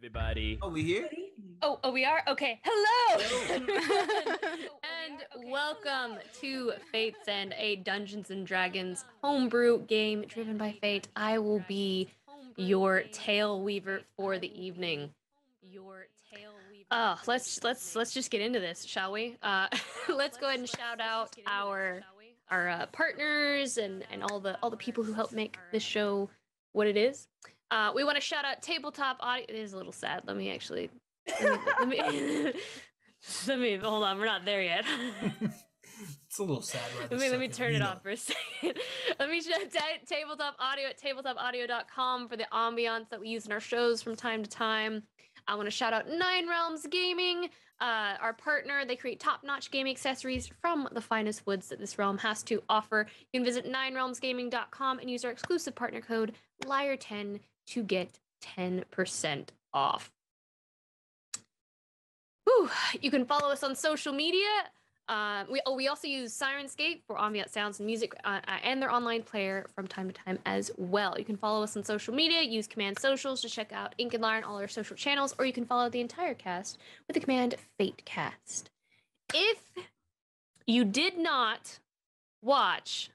everybody. Oh, we here? Oh, we are? Okay. Hello! Hello. And welcome to Fate's End, a Dungeons & Dragons homebrew game driven by fate. I will be your tail weaver for the evening. Let's just get into this, shall we? Let's go ahead and shout out our partners and all the people who help make this show what it is. We want to shout out Tabletop Audio. It is a little sad. Let me hold on. We're not there yet. It's a little sad. Let me turn it off for a second. Let me shout out Tabletop Audio at tabletopaudio.com for the ambiance that we use in our shows from time to time. I want to shout out Nine Realms Gaming, our partner. They create top-notch gaming accessories from the finest woods that this realm has to offer. You can visit ninerealmsgaming.com and use our exclusive partner code LIAR10 to get 10% off. Whew. You can follow us on social media. We also use Sirenscape for ambient sounds and music, and their online player from time to time as well. You can follow us on social media, use command socials to check out Ink and Lyre on all our social channels, or you can follow the entire cast with the command FateCast. If you did not watch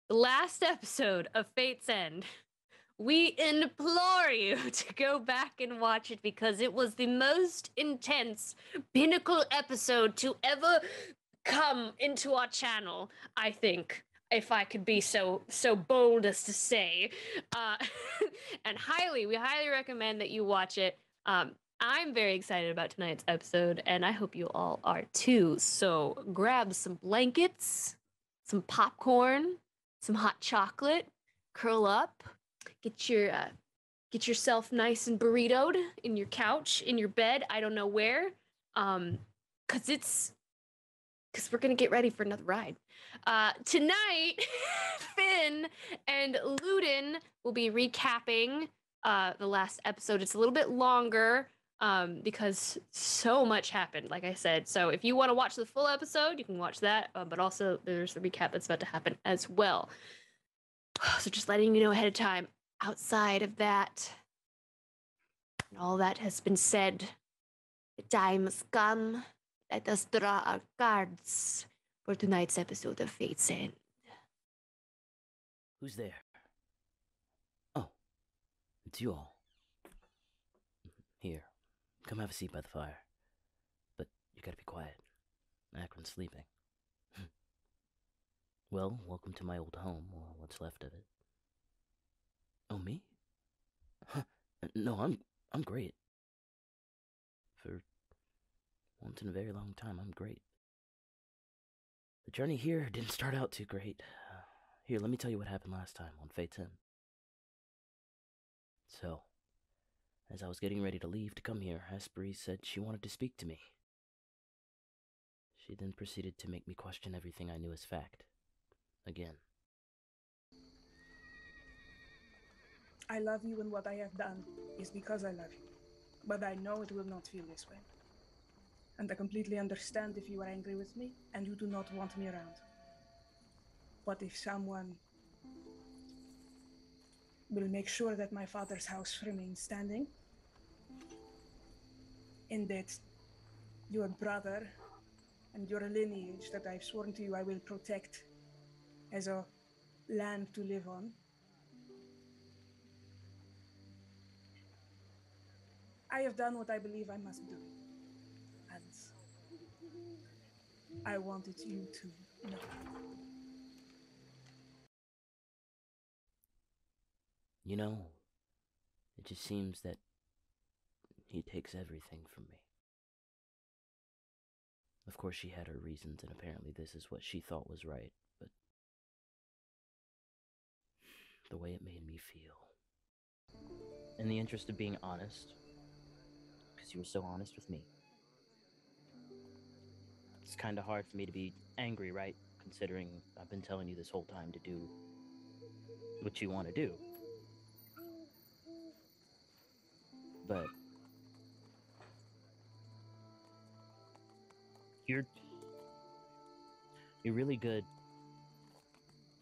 the last episode of Fate's End, we implore you to go back and watch it because it was the most intense pinnacle episode to ever come into our channel, I think, if I could be so bold as to say. And we highly recommend that you watch it. I'm very excited about tonight's episode, and I hope you all are too. So grab some blankets, some popcorn, some hot chocolate, curl up, get yourself nice and burritoed in your couch, in your bed, I don't know where, because we're gonna get ready for another ride. Tonight, Finn and Ludin will be recapping the last episode. It's a little bit longer because so much happened, like I said. So if you want to watch the full episode, you can watch that, but also there's the recap that's about to happen as well. So just letting you know ahead of time. Outside of that, and all that has been said, the time has come. Let us draw our cards for tonight's episode of Fate's End. Who's there? Oh, it's you all. Here, come have a seat by the fire. But you gotta be quiet. Akron's sleeping. Well, welcome to my old home, or what's left of it. Oh, me? No, I'm great. For once in a very long time, I'm great. The journey here didn't start out too great. Here, let me tell you what happened last time on Fate's End. So, as I was getting ready to leave to come here, Hesperie said she wanted to speak to me. She then proceeded to make me question everything I knew as fact. Again. I love you, and what I have done is because I love you. But I know it will not feel this way. And I completely understand if you are angry with me and you do not want me around. But if someone will make sure that my father's house remains standing, and that your brother and your lineage that I've sworn to you I will protect as a land to live on, I have done what I believe I must do. And I wanted you to know. You know, it just seems that he takes everything from me. Of course, she had her reasons, and apparently this is what she thought was right, but the way it made me feel. In the interest of being honest, because you were so honest with me, it's kind of hard for me to be angry, right? Considering I've been telling you this whole time to do what you want to do. But you're really good.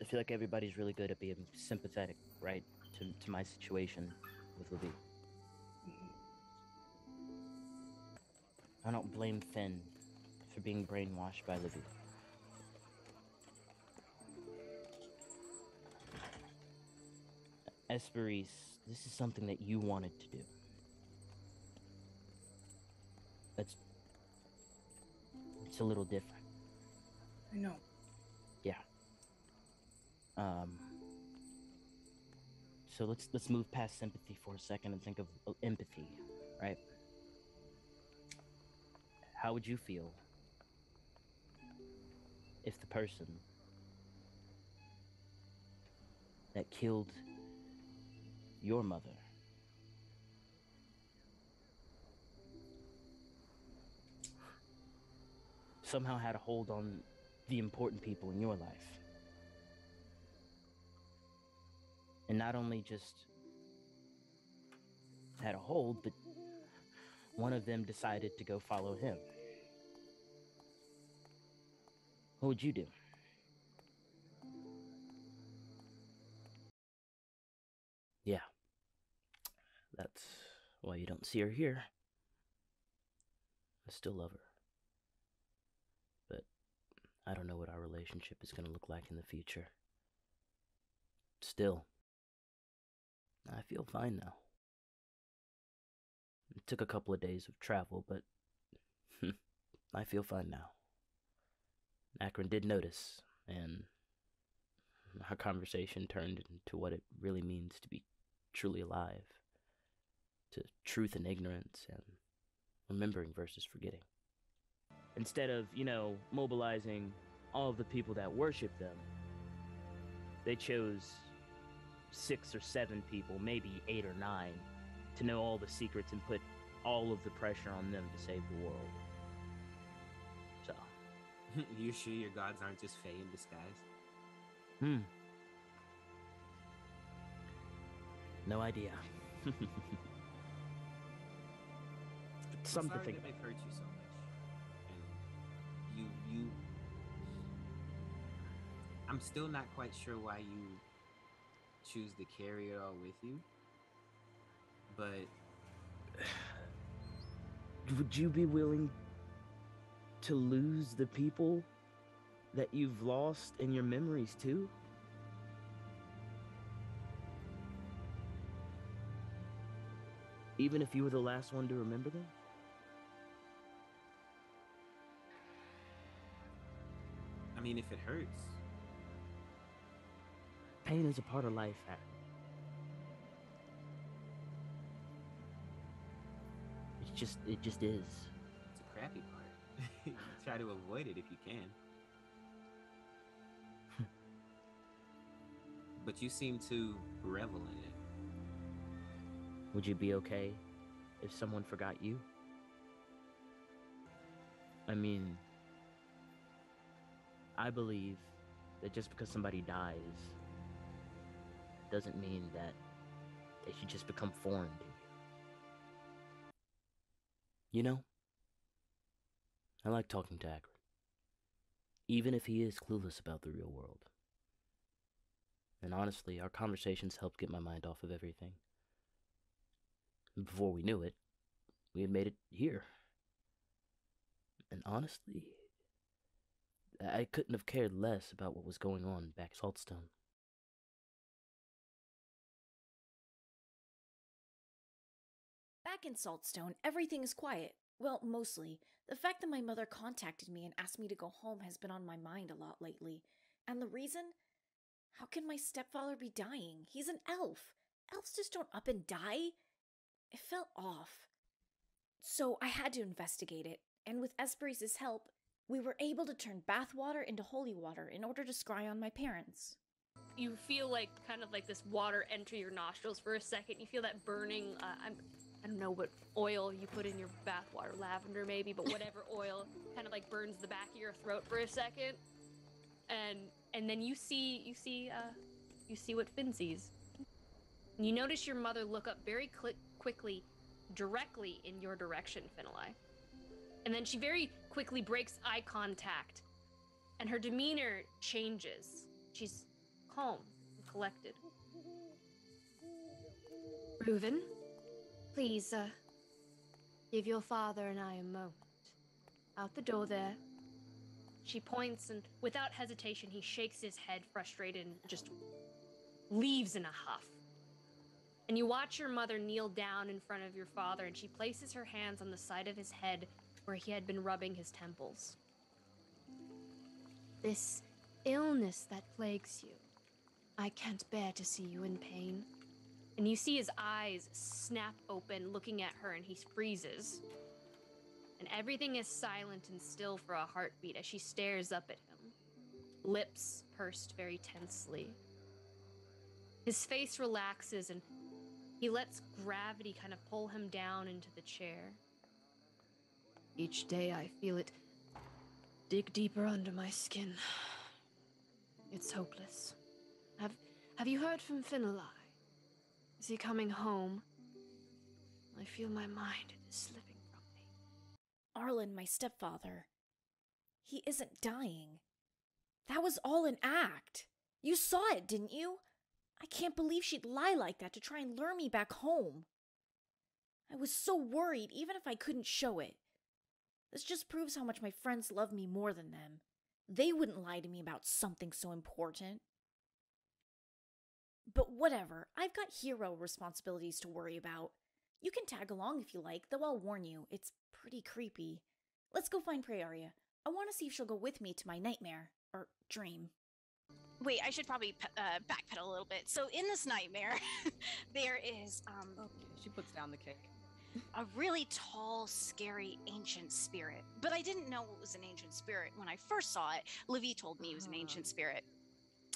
I feel like everybody's really good at being sympathetic, right? To my situation with Libby. I don't blame Finn for being brainwashed by Libby. Esperise, this is something that you wanted to do. It's a little different. I know. Yeah. So let's move past sympathy for a second and think of empathy, right? How would you feel if the person that killed your mother somehow had a hold on the important people in your life? And not only just had a hold, but one of them decided to go follow him. What would you do? Yeah. That's why you don't see her here. I still love her. But I don't know what our relationship is going to look like in the future. Still, I feel fine now. It took a couple of days of travel, but I feel fine now. Akron did notice, and our conversation turned into what it really means to be truly alive, to truth and ignorance, and remembering versus forgetting. Instead of, mobilizing all of the people that worship them, they chose 6 or 7 people, maybe 8 or 9, to know all the secrets and put all of the pressure on them to save the world. So. You sure your gods aren't just Fae in disguise? No idea. Something to think about. They've hurt you so much. And you... I'm still not quite sure why you choose to carry it all with you. But... Would you be willing to lose the people that you've lost in your memories too? Even if you were the last one to remember them? I mean, if it hurts. Pain is a part of life, Harry. It just is. It's a crappy part. You try to avoid it if you can. But you seem to revel in it. Would you be okay if someone forgot you? I mean, I believe that just because somebody dies doesn't mean that they should just become foreign to you. You know, I like talking to Akron, even if he is clueless about the real world. And honestly, our conversations helped get my mind off of everything. Before we knew it, we had made it here. And honestly, I couldn't have cared less about what was going on back at Saltstone. Back in Saltstone, everything is quiet. Well, mostly. The fact that my mother contacted me and asked me to go home has been on my mind a lot lately. And the reason? How can my stepfather be dying? He's an elf. Elves just don't up and die. It felt off. So I had to investigate it, and with Esperise's help, we were able to turn bathwater into holy water in order to scry on my parents. You feel like kind of like this water enter your nostrils for a second. You feel that burning, I don't know what oil you put in your bathwater, lavender maybe, but whatever oil kind of like burns the back of your throat for a second. And then you see what Finn sees. You notice your mother look up very quickly, directly in your direction, Finlay. And then she very quickly breaks eye contact, and her demeanor changes. She's calm and collected. Reuven, please, give your father and I a moment. Out the door there. She points, and without hesitation, he shakes his head, frustrated, and just leaves in a huff. And you watch your mother kneel down in front of your father, and she places her hands on the side of his head where he had been rubbing his temples. This illness that plagues you, I can't bear to see you in pain. And you see his eyes snap open, looking at her, and he freezes. And everything is silent and still for a heartbeat as she stares up at him, lips pursed very tensely. His face relaxes, and he lets gravity kind of pull him down into the chair. Each day I feel it dig deeper under my skin. It's hopeless. Have you heard from Finlay? Is he coming home? I feel my mind is slipping from me. Arlen, my stepfather. He isn't dying. That was all an act. You saw it, didn't you? I can't believe she'd lie like that to try and lure me back home. I was so worried, even if I couldn't show it. This just proves how much my friends love me more than them. They wouldn't lie to me about something so important. But whatever, I've got hero responsibilities to worry about. You can tag along if you like, though I'll warn you, it's pretty creepy. Let's go find Praeria. I want to see if she'll go with me to my nightmare, or dream. Wait, I should probably backpedal a little bit. So in this nightmare, there is Okay, she puts down the cake. a really tall, scary ancient spirit. But I didn't know it was an ancient spirit when I first saw it. Livy told me it was an ancient spirit.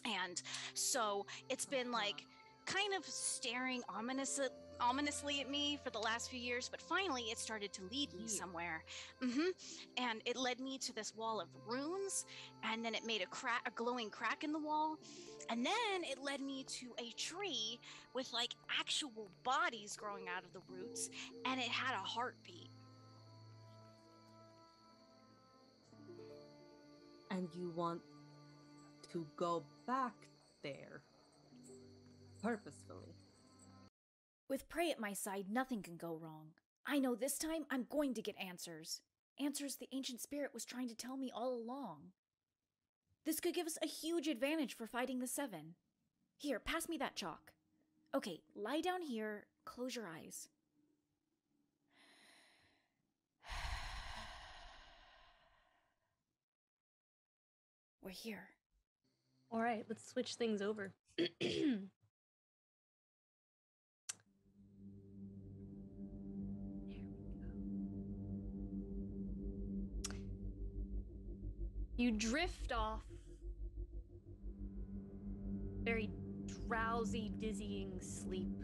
And so it's been like kind of staring ominously at me for the last few years, but finally it started to lead me somewhere. And it led me to this wall of runes, and then it made a glowing crack in the wall, and then it led me to a tree with like actual bodies growing out of the roots, and it had a heartbeat. And you want to go back there purposefully. With Prey at my side, nothing can go wrong. I know this time I'm going to get answers. Answers the ancient spirit was trying to tell me all along. This could give us a huge advantage for fighting the Seven. Here, pass me that chalk. Okay, lie down here, close your eyes. We're here. All right, let's switch things over. You drift off, very drowsy, dizzying sleep.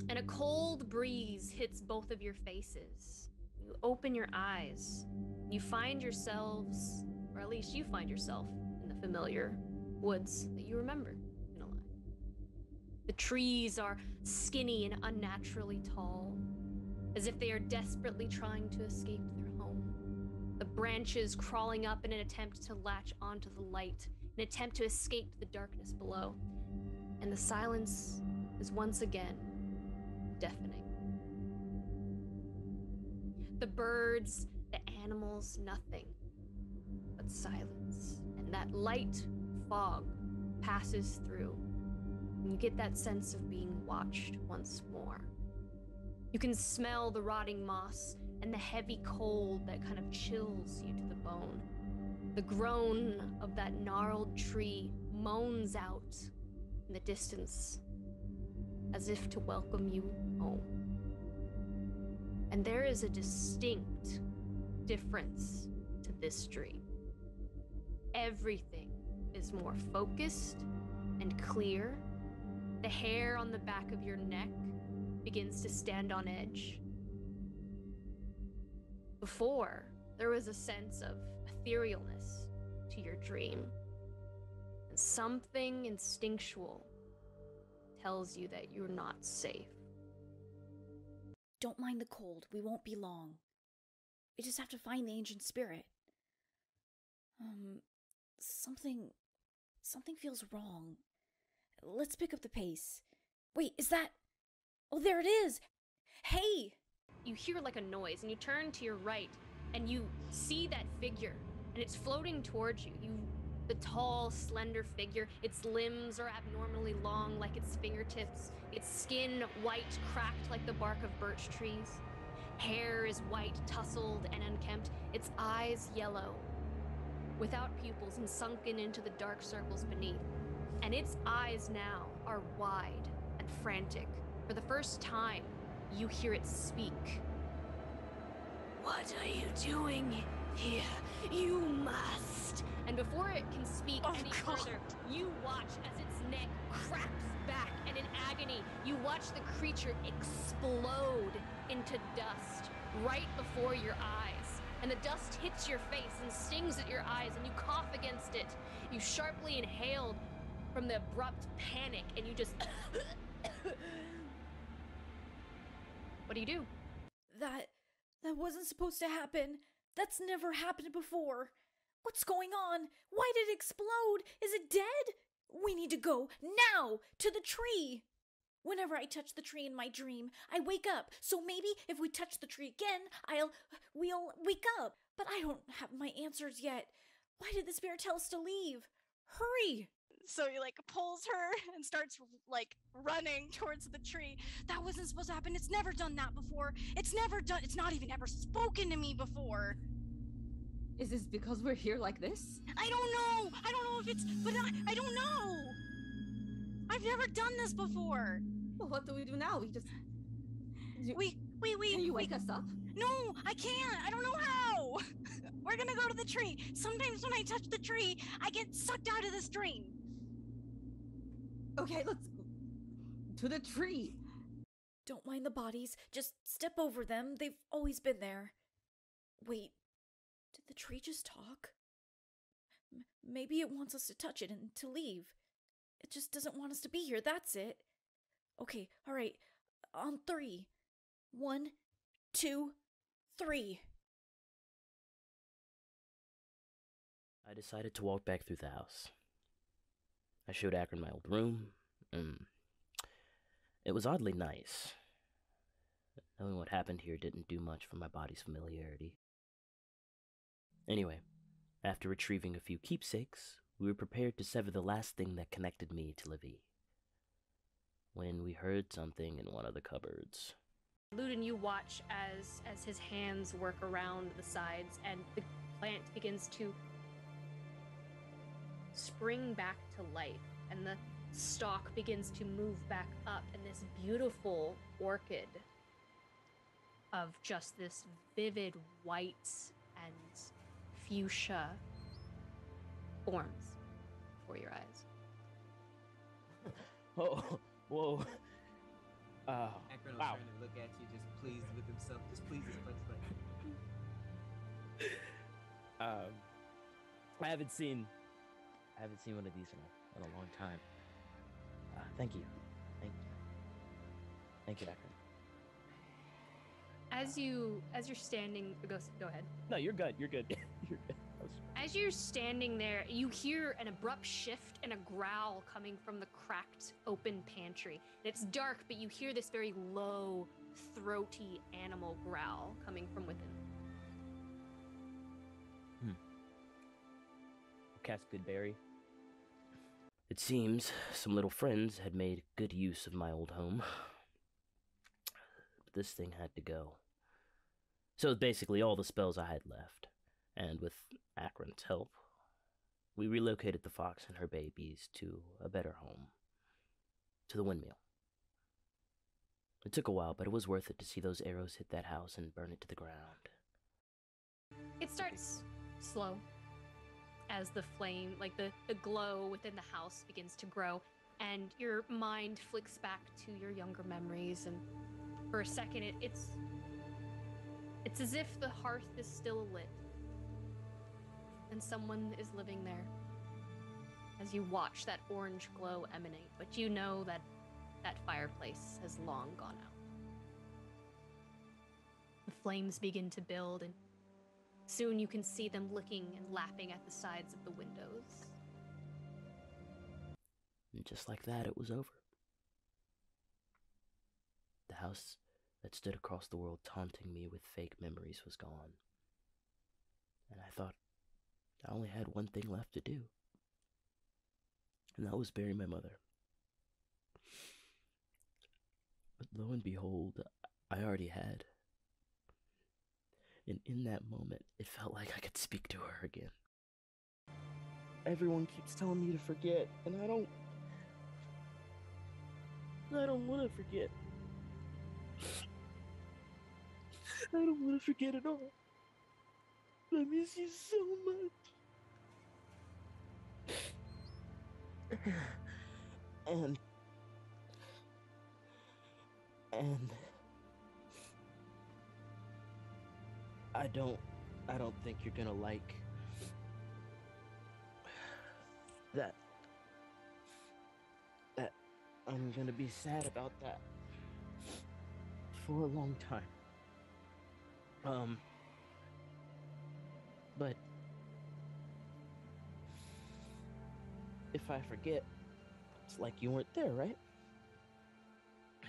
And a cold breeze hits both of your faces. You open your eyes. You find yourselves, or at least you find yourself, in the familiar woods that you remember in a line. The trees are skinny and unnaturally tall, as if they are desperately trying to escape their home. The branches crawling up in an attempt to latch onto the light, an attempt to escape the darkness below. And the silence is once again deafening. The birds, the animals, nothing but silence. And that light fog passes through, and you get that sense of being watched once more. You can smell the rotting moss and the heavy cold that kind of chills you to the bone. The groan of that gnarled tree moans out in the distance as if to welcome you home. And there is a distinct difference to this dream. Everything is more focused and clear. The hair on the back of your neck begins to stand on edge. Before, there was a sense of etherealness to your dream, and something instinctual tells you that you're not safe. Don't mind the cold, we won't be long. We just have to find the ancient spirit. Something feels wrong. Let's pick up the pace. Wait, is that... Oh, there it is! Hey! you hear like a noise, and you turn to your right, and you see that figure, and it's floating towards you. The tall, slender figure, its limbs are abnormally long like its fingertips, its skin white, cracked like the bark of birch trees. Hair is white, tousled, and unkempt, its eyes yellow, without pupils and sunken into the dark circles beneath. And its eyes now are wide and frantic. For the first time, you hear it speak. "What are you doing here? You must." And before it can speak any further, you watch as its neck cracks back, and in agony, you watch the creature explode into dust right before your eyes. And the dust hits your face and stings at your eyes, and you cough against it. You sharply inhaled from the abrupt panic, and you just... What do? That wasn't supposed to happen. That's never happened before. What's going on? Why did it explode? Is it dead? We need to go now to the tree. Whenever I touch the tree in my dream, I wake up. So maybe if we touch the tree again, we'll wake up. But I don't have my answers yet. Why did the spirit tell us to leave? Hurry! So he like pulls her and starts like running towards the tree. That wasn't supposed to happen. It's never done that before. It's not even ever spoken to me before. Is this because we're here like this? I don't know if it's, but I don't know. I've never done this before. Well, what do we do now? We just... We Can you wake us up? No, I can't. I don't know how. We're gonna go to the tree. Sometimes when I touch the tree, I get sucked out of this dream. Okay, let's... to the tree. Don't mind the bodies. Just step over them. They've always been there. Wait, did the tree just talk? Maybe it wants us to touch it and to leave. It just doesn't want us to be here, that's it. Okay, alright. On 3. 1, 2, 3. I decided to walk back through the house. I showed Akron my old room. It was oddly nice. Knowing what happened here didn't do much for my body's familiarity. Anyway, after retrieving a few keepsakes, we were prepared to sever the last thing that connected me to Livy, when we heard something in one of the cupboards. Ludin, you watch as his hands work around the sides, and the plant begins to spring back to life, and the stalk begins to move back up, and this beautiful orchid of just this vivid white and fuchsia forms before your eyes. Oh, whoa. Akron was Wow. trying to look at you, just pleased with himself, just pleased as much like. I haven't seen one of these in a long time. Thank you. Thank you, Akron. As you're standing, go ahead. No, you're good. You're good. As you're standing there, you hear an abrupt shift and a growl coming from the cracked, open pantry. It's dark, but you hear this very low, throaty animal growl coming from within. Cast good berry. It seems some little friends had made good use of my old home. But this thing had to go. So basically all the spells I had left. And with Akron's help, we relocated the fox and her babies to a better home. To the windmill. It took a while, but it was worth it to see those arrows hit that house and burn it to the ground. It starts slow as the flame, like the glow within the house begins to grow, and your mind flicks back to your younger memories, and for a second it's as if the hearth is still lit and someone is living there as you watch that orange glow emanate, but you know that that fireplace has long gone out. The flames begin to build, and soon you can see them licking and lapping at the sides of the windows. And just like that, it was over. The that stood across the world taunting me with fake memories was gone. And I thought I only had one thing left to do, and that was bury my mother. But lo and behold, I already had. And in that moment, it felt like I could speak to her again. Everyone keeps telling me to forget, and I don't want to forget. I don't want to forget at all. I miss you so much. And I don't think you're gonna like that I'm gonna be sad about that for a long time. But if I forget, it's like you weren't there, right?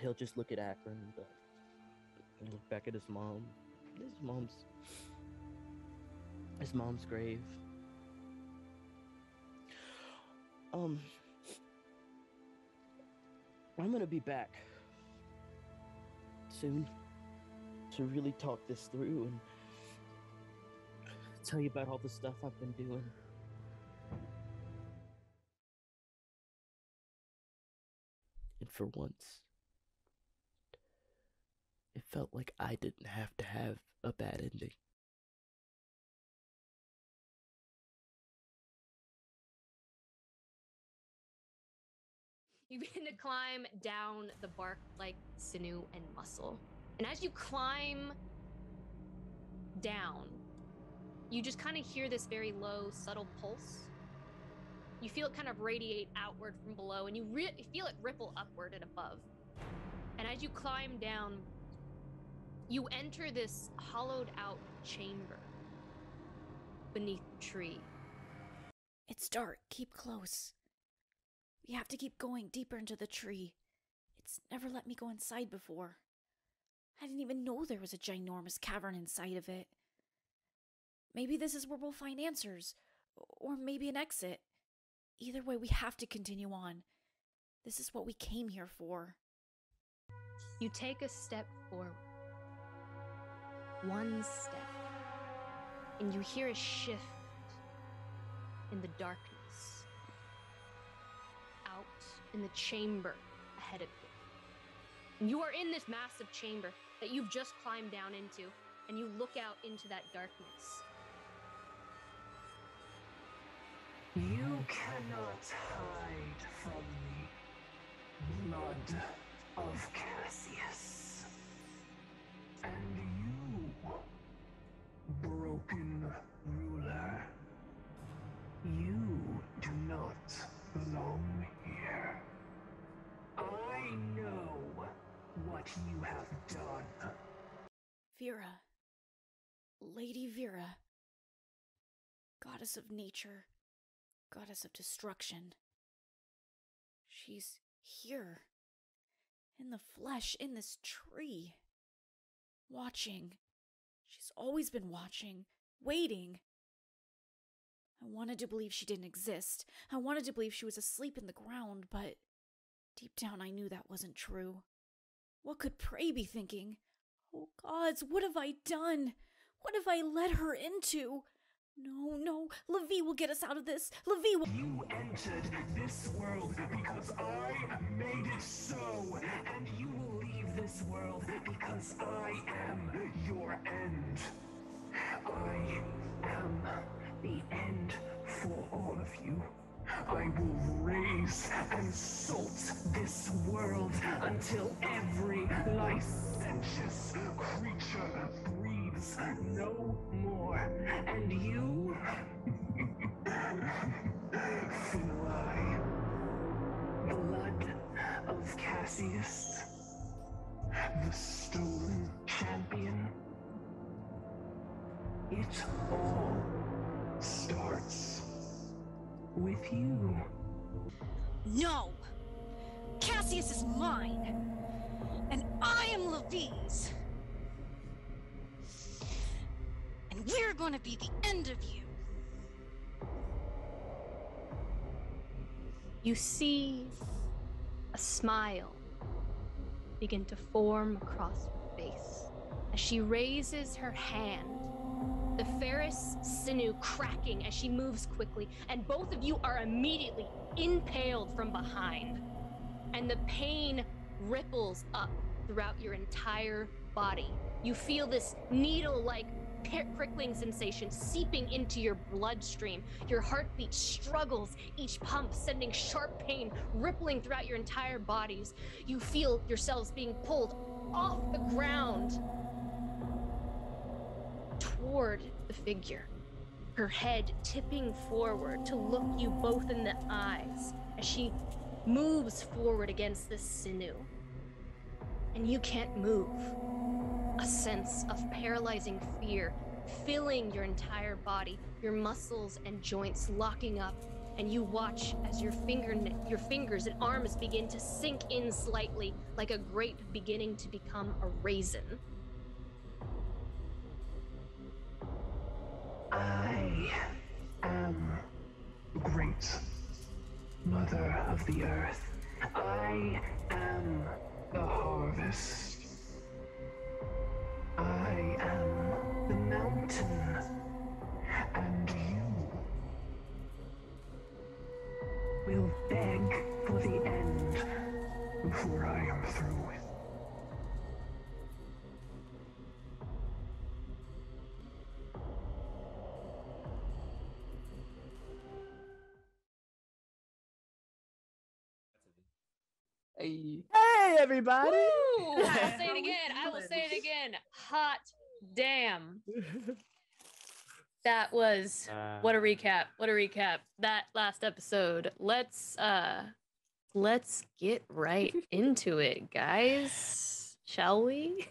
He'll just look at Akron and look back at his mom. His mom's grave. I'm gonna be back soon to really talk this through and tell you about all the stuff I've been doing. And for once, it felt like I didn't have to have a bad ending. You begin to climb down the bark like sinew and muscle. And as you climb down, you just kind of hear this very low, subtle pulse. You feel it kind of radiate outward from below, and you feel it ripple upward and above. And as you climb down, you enter this hollowed out chamber beneath the tree. It's dark. Keep close. We have to keep going deeper into the tree. It's never let me go inside before. I didn't even know there was a ginormous cavern inside of it. Maybe this is where we'll find answers, or maybe an exit. Either way, we have to continue on. This is what we came here for. You take a step forward. One step. And you hear a shift in the darkness. Out in the chamber ahead of you. You are in this massive chamber that you've just climbed down into, and you look out into that darkness. You cannot hide from the blood of Cassius. And you, broken ruler, you do not belong here. I know what you have done. Vera. Lady Vera. Goddess of nature. Goddess of destruction. She's here. In the flesh, in this tree. Watching. She's always been watching. Waiting. I wanted to believe she didn't exist. I wanted to believe she was asleep in the ground, but deep down I knew that wasn't true. What could Prey be thinking? Oh gods, what have I done? What have I led her into? No, Levi will get us out of this. Levi will— You entered this world because I made it so, and you will leave this world because I am your end. I am the end for all of you. I will raise and salt this world until every licentious creature breathes no more. And you, Finlay, blood of Cassius, the stolen champion, it all starts with you. No! Cassius is mine! And I am of these. And we're going to be the end of you. You see a smile begin to form across her face as she raises her hand, the ferrous sinew cracking as she moves quickly, and both of you are immediately impaled from behind, and the pain ripples up throughout your entire body. You feel this needle-like prickling sensation seeping into your bloodstream. Your heartbeat struggles, each pump sending sharp pain rippling throughout your entire bodies. You feel yourselves being pulled off the ground toward the figure, her head tipping forward to look you both in the eyes as she moves forward against this sinew. And you can't move. A sense of paralyzing fear filling your entire body, your muscles and joints locking up, and you watch as your fingers and arms begin to sink in slightly, like a grape beginning to become a raisin. I am great mother of the earth. I am the harvest. I am the mountain. And you will beg for the end before I am through. Hey, everybody! Woo! I will say it again. I will say it again. Hot damn. That was what a recap. What a recap. That last episode. Let's get right into it, guys. Shall we?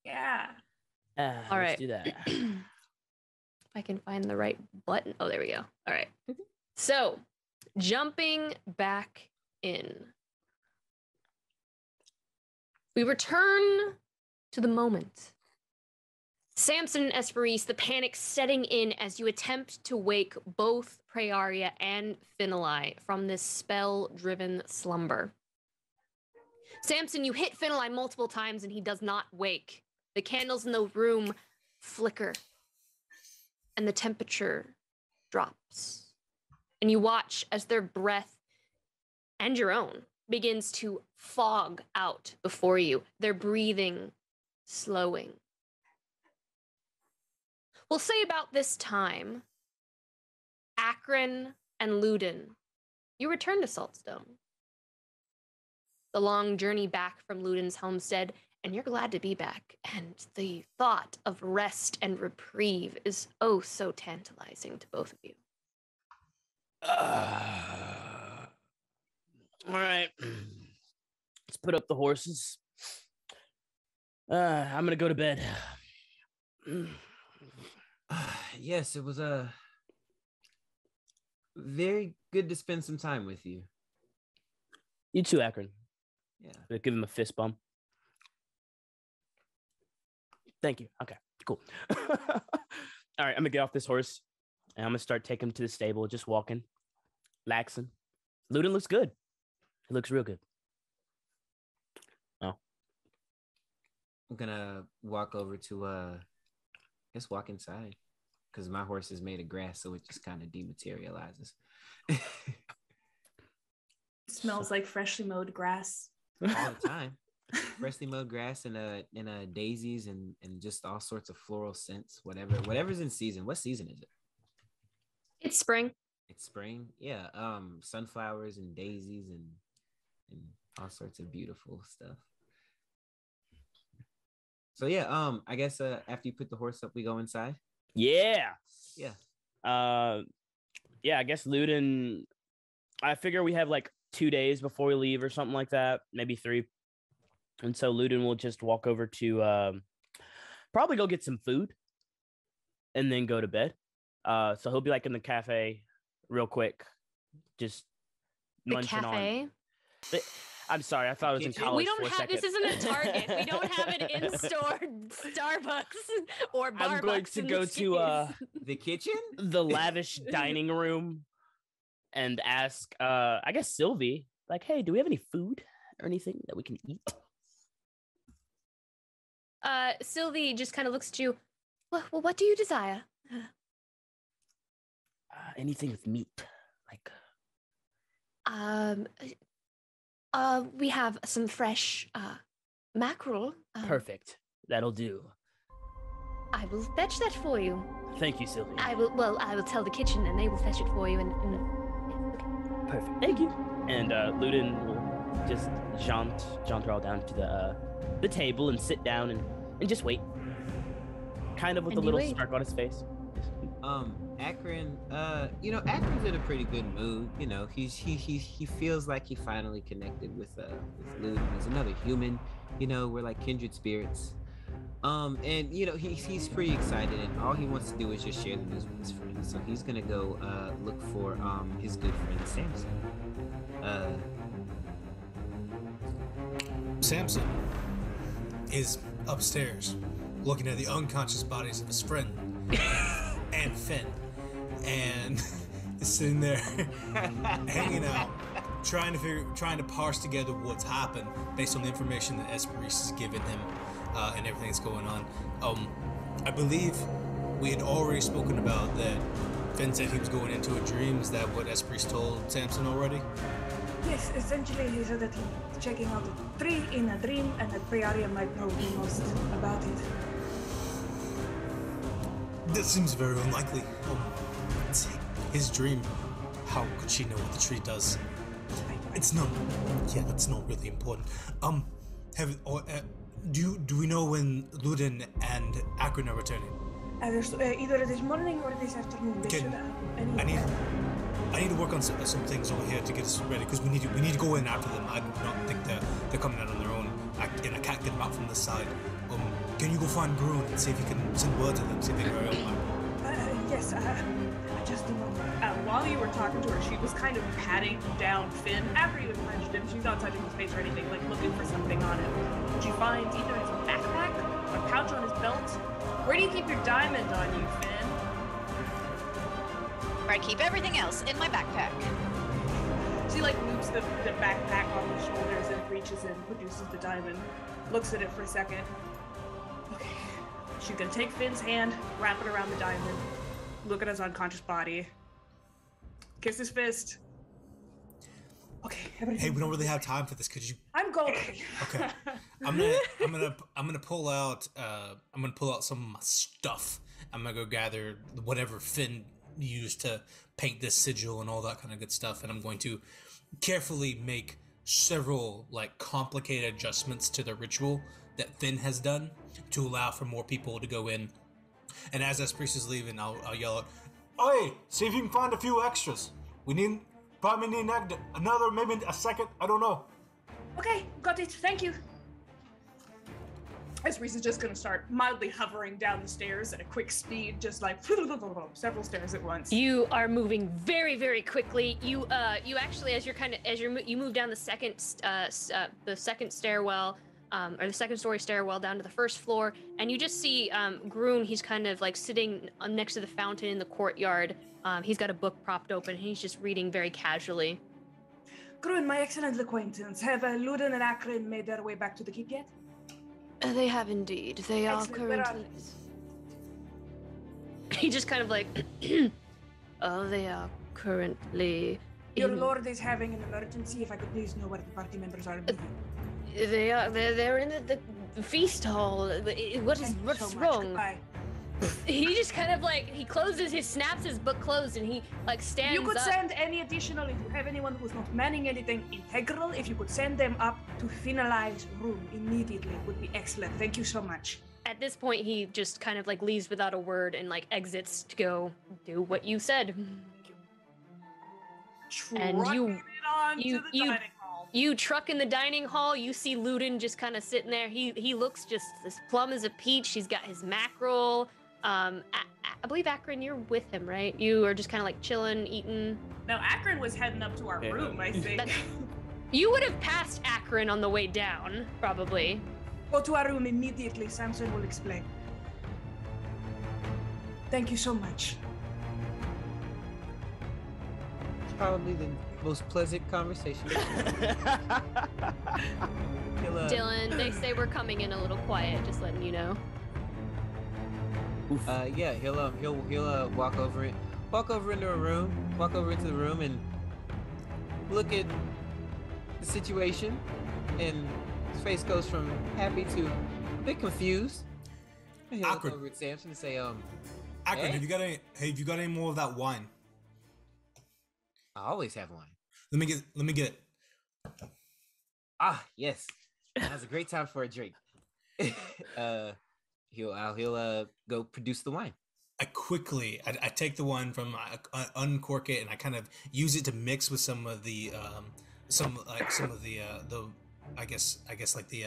Yeah. All Let's right. do that. If I can find the right button. Oh, there we go. All right. So, jumping back in. We return to the moment. Samson and Esperise, the panic setting in as you attempt to wake both Praeria and Finali from this spell-driven slumber. Samson, you hit Finali multiple times and he does not wake. The candles in the room flicker and the temperature drops. And you watch as their breath and your own begins to fog out before you, their breathing slowing. We'll say about this time, Akron and Luden, you return to Saltstone. The long journey back from Luden's homestead, and you're glad to be back, and the thought of rest and reprieve is oh so tantalizing to both of you. All right. Let's put up the horses. I'm gonna go to bed. Yes, it was very good to spend some time with you. You too, Akron. Yeah. Give him a fist bump. Thank you. Okay, cool. All right, I'm gonna get off this horse and I'm gonna start taking him to the stable, just walking, laxing. Luden looks good. He looks real good. Oh. I'm gonna walk over to just walk inside. Because my horse is made of grass, so it just kind of dematerializes. Smells like freshly mowed grass. All the time. Freshly mowed grass and daisies and just all sorts of floral scents, whatever's in season. What season is it? It's spring. It's spring. Yeah. Sunflowers and daisies and all sorts of beautiful stuff. So yeah, I guess after you put the horse up, we go inside. Yeah. Yeah. Yeah, I guess Luden, I figure we have like 2 days before we leave or something like that, maybe 3. And so Luden will just walk over to probably go get some food and then go to bed. So he'll be like in the cafe real quick, just The munching cafe? on. I'm sorry. I thought I was in Kitchen? college We don't for a have. second. This isn't a Target. We don't have an in-store Starbucks or Starbucks. I'm going to go to The kitchen? the lavish dining room and ask, I guess Sylvie, like, hey, do we have any food or anything that we can eat? Sylvie just kind of looks at you. Well, what do you desire? Anything with meat, like. We have some fresh mackerel. Perfect. That'll do. I will fetch that for you. Thank you, Sylvie. I will tell the kitchen and they will fetch it for you. And okay. Perfect. Thank you. And Ludin will just jaunt all down to the table and sit down and just wait. Kind of with And a you little wait. smirk on his face. Akron, Akron's in a pretty good mood. You know, he feels like he finally connected with Ludin. He's another human. You know, we're like kindred spirits. And you know, he's pretty excited, and all he wants to do is just share the news with his friends. So he's gonna go look for his good friend Samson. Samson is upstairs looking at the unconscious bodies of his friend and Finn, and is sitting there hanging out, trying to parse together what's happened based on the information that Esperis has given him and everything that's going on. I believe we had already spoken about that. Finn said he was going into a dream. Is that what Esperis told Samson already? Yes, essentially he said that he's checking out a tree in a dream and that Priaria might know the most about it. That seems very unlikely. It's his dream. How could she know what the tree does? It's not. Yeah, that's not really important. Do we know when Ludin and Akron are returning? Either this morning or this afternoon. They should I need to work on some things over here to get us ready because we need to go in after them. I do not think they're coming out on their own. I can't get them out from this side. Can you go find Grun and see if you can send word to them, see if they can hurry up? Yes, just a moment. While you were talking to her, she was kind of patting down Finn. After you had punched him, she's not touching his face or anything, like looking for something on him. She finds either his backpack, a pouch on his belt. Where do you keep your diamond on you, Finn? Where I keep everything else in my backpack. She like loops the backpack on the shoulders and reaches in, produces the diamond, looks at it for a second. Okay. She's gonna take Finn's hand, wrap it around the diamond, look at his unconscious body, kiss his fist. Okay, Hey, we don't really have time for this. Could you? I'm golden. Okay. I'm gonna pull out some of my stuff. I'm gonna go gather whatever Finn used to paint this sigil and all that kind of good stuff, and I'm going to carefully make several like complicated adjustments to the ritual that Finn has done to allow for more people to go in. And as this priest is leaving, I'll yell out, "Hey, see if you can find a few extras. Probably need another, maybe a second. I don't know." Okay, got it. Thank you. Reese is just gonna start mildly hovering down the stairs at a quick speed, just like several stairs at once. You are moving very, very quickly. You actually, you move down the second stairwell, or the second story stairwell down to the first floor, and you just see Grun. He's kind of like sitting next to the fountain in the courtyard. He's got a book propped open, and he's just reading very casually. Grun, my excellent acquaintance, have Ludin and Akron made their way back to the keep yet? They have indeed. They are Excellent. Where are currently. He just kind of like, oh, they are currently. Your lord is having an emergency. If I could please know where the party members are. They're in the feast hall. What's wrong? Goodbye. He just kind of like he snaps his book closed, and he like stands You could up. send any additional, if you have anyone who's not manning anything integral, if you could send them up to finalize room immediately, it would be excellent. Thank you so much. At this point, he just kind of like leaves without a word and like exits to go do what you said. And you truck in the dining hall. You see Ludin just kind of sitting there. He looks just as plumb as a peach. He's got his mackerel. I believe Akron, you're with him, right? You are just kind of like chilling, eating. No, Akron was heading up to our room, I think. You would have passed Akron on the way down, probably. Go to our room immediately. Samson will explain. Thank you so much. It's probably the most pleasant conversation. Dylan, they say we're coming in a little quiet, just letting you know. Yeah, he'll walk over into the room and look at the situation, and his face goes from happy to a bit confused. And he'll look over at Samson and say, Akron, hey? have you got any more of that wine? I always have wine. Let me get it. Ah, yes. Now's a great time for a drink. He'll go produce the wine. I take the wine from, I uncork it, and I kind of use it to mix with some of the I guess like the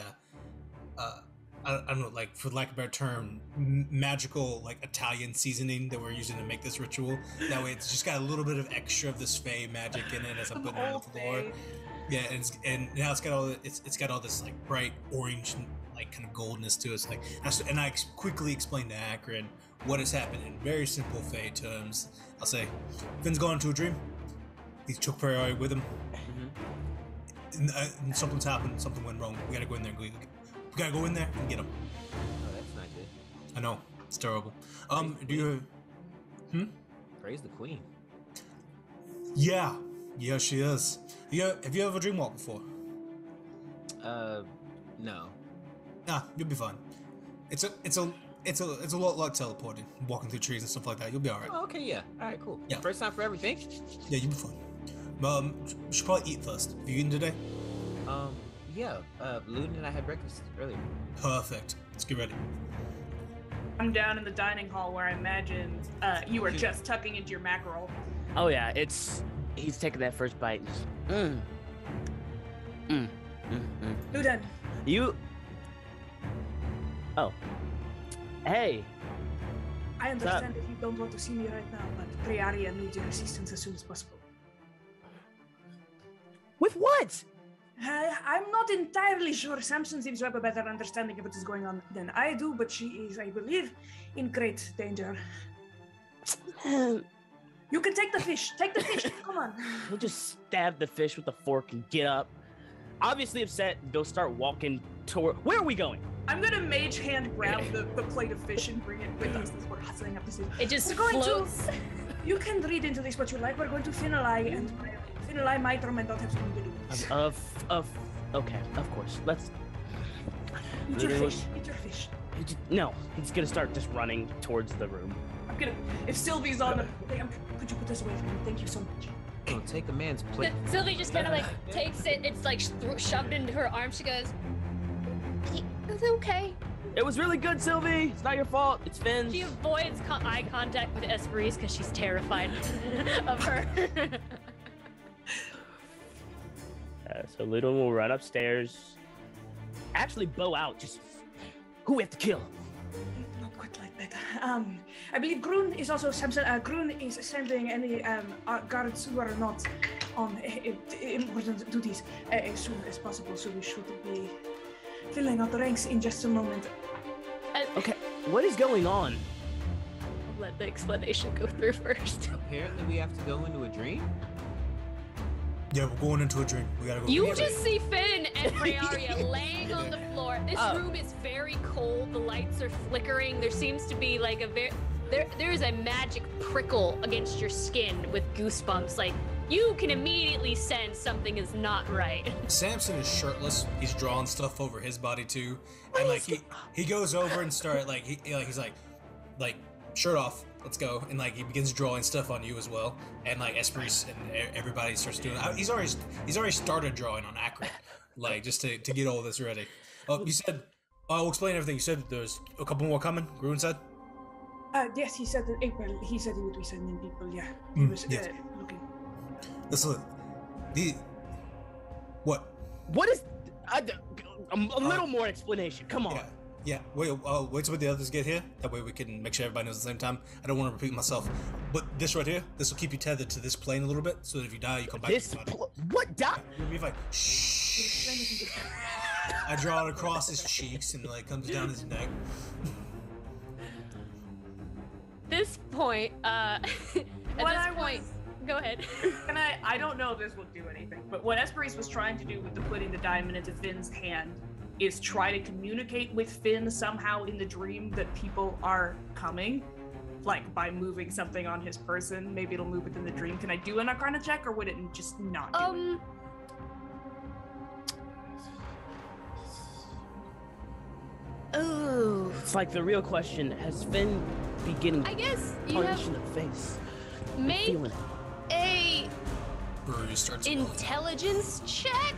I don't know, like, for lack of a better term, magical, like, Italian seasoning that we're using to make this ritual. That way it's just got a little bit of extra of this Fey magic in it as I'm putting it on the floor. Yeah, and now it's got all this like bright orange and like kind of goldness to it. It's like, and I quickly explain to Akron what has happened in very simple Fey terms. I'll say, Finn's gone into a dream. He took Prairie with him. And something's happened. Something went wrong. We gotta go in there. We gotta go in there and get him. Oh, that's not good. I know, it's terrible. Do you? Praise the queen. Yeah, she is. Have you ever dreamwalked before? No. Nah, you'll be fine. It's a lot like teleporting, walking through trees and stuff like that. You'll be alright. Oh, okay, yeah. Alright, cool. Yeah. First time for everything? Yeah, you'll be fine. We should probably eat first. Have you eaten today? Yeah. Luden and I had breakfast earlier. Perfect. Let's get ready. I'm down in the dining hall where I imagine you were just tucking into your mackerel. Oh yeah, he's taking that first bite. Luden. You. Oh. Hey. I understand if you don't want to see me right now, but Prearia needs your assistance as soon as possible. With what? I'm not entirely sure. Samson seems to have a better understanding of what is going on than I do, but she is, I believe, in great danger. You can take the fish. Take the fish. Come on. He'll just stab the fish with a fork and get up. Obviously upset, go start walking toward... Where are we going? I'm gonna mage hand grab the plate of fish and bring it with us as we're hustling up the stairs. It just floats. You can read into this what you like. We're going to Finalai, and Finalai might or might not have something to do with this. Okay, of course. Let's... Eat your fish. Eat your fish. No, he's gonna start just running towards the room. I'm gonna... If Sylvie's on the... Could you put this away from me? Thank you so much. Oh, take a man's plate. Sylvie just kind of like takes it. It's like shoved into her arm. She goes, "It's okay." It was really good, Sylvie. It's not your fault. It's Finn's. She avoids eye contact with Esperise because she's terrified of her. So Ludwig will run upstairs. Actually, bow out. Just who we have to kill. Not quite like that. I believe Grun is also Samson. Grun is sending any guards who are not on important duties as soon as possible. So we should be filling out the ranks in just a moment. Okay, what is going on? Let the explanation go through first. Apparently, we have to go into a dream. Yeah, we're going into a dream. We gotta go. You just see Finn and Prearia laying on the floor. This room is very cold. The lights are flickering. There seems to be like there is a magic prickle against your skin with goosebumps. Like you can immediately sense something is not right. Samson is shirtless. He's drawing stuff over his body too, and like he goes over and start like he's like shirt off. Let's go, and like he begins drawing stuff on you as well, and like Esperise and everybody starts doing. He's already started drawing on Akron, like just to get all this ready. Oh, you said I'll explain everything. You said there's a couple more coming. Gruen said. Yes, he said that April. He said he would be sending people. Yeah, he was looking. Listen, what? What is? A little more explanation. Come on. Yeah, wait till the others get here. That way we can make sure everybody knows at the same time. I don't want to repeat myself. But this right here, this will keep you tethered to this plane a little bit, so that if you die, you come back to your body. What die? You'll be like, shh. I draw it across his cheeks and like comes down his neck. This point, at this point, go ahead. I don't know if this will do anything, but what Esperise was trying to do with putting the diamond into Finn's hand is try to communicate with Finn somehow in the dream that people are coming, like by moving something on his person. Maybe it'll move within the dream. Can I do an Arcana check, or would it just not do it? Oh. It's like the real question: has Finn been getting punched in the face? Make a intelligence check.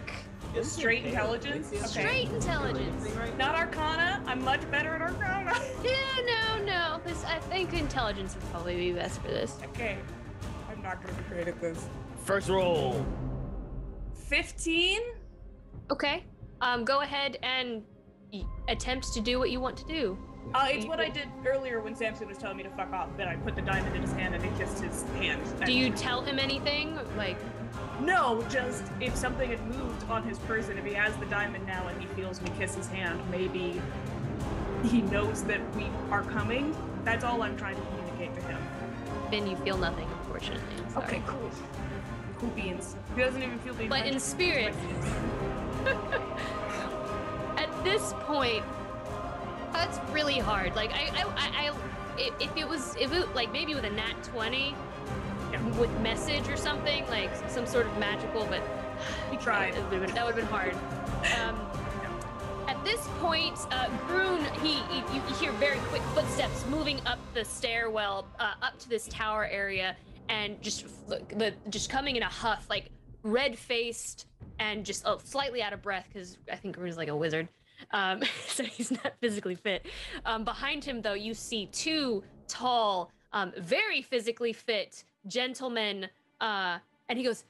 Straight intelligence? Okay. Straight intelligence. Not Arcana. I'm much better at Arcana. Yeah, no. I think intelligence would probably be best for this. Okay. I'm not gonna be great at this. First roll. 15? Okay. Go ahead and attempt to do what you want to do. It's what I did earlier when Samson was telling me to fuck off. That I put the diamond in his hand and it kissed his hand. Do you tell him anything? Like... No, just if something had moved on his person, if he has the diamond now and he feels me kiss his hand, maybe he knows that we are coming. That's all I'm trying to communicate to him. Then you feel nothing, unfortunately. Okay, cool. Cool beans. He doesn't even feel the... But in spirit... At this point, that's really hard. Like, if it like maybe with a nat 20, with message or something, like some sort of magical, but we tried. That would have been hard. At this point, Groon, you hear very quick footsteps moving up the stairwell, up to this tower area, and just coming in a huff, like red-faced and just slightly out of breath, because I think Groon's like a wizard. So he's not physically fit. Behind him, though, you see two tall, very physically fit gentlemen, and he goes,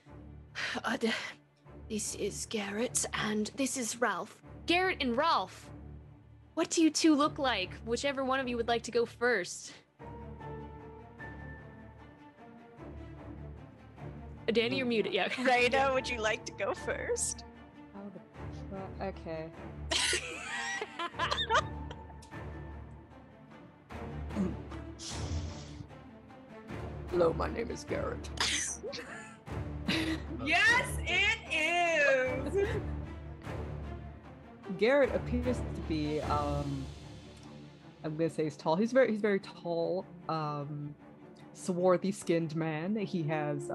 this is Garrett, and this is Ralph. Garrett and Ralph, what do you two look like? Whichever one of you would like to go first. Danny, you're muted, yeah. Reyna, would you like to go first? Okay. Hello, my name is Garrett. Yes, it is! Garrett appears to be, I'm gonna say he's tall. He's very tall, swarthy skinned man. He has,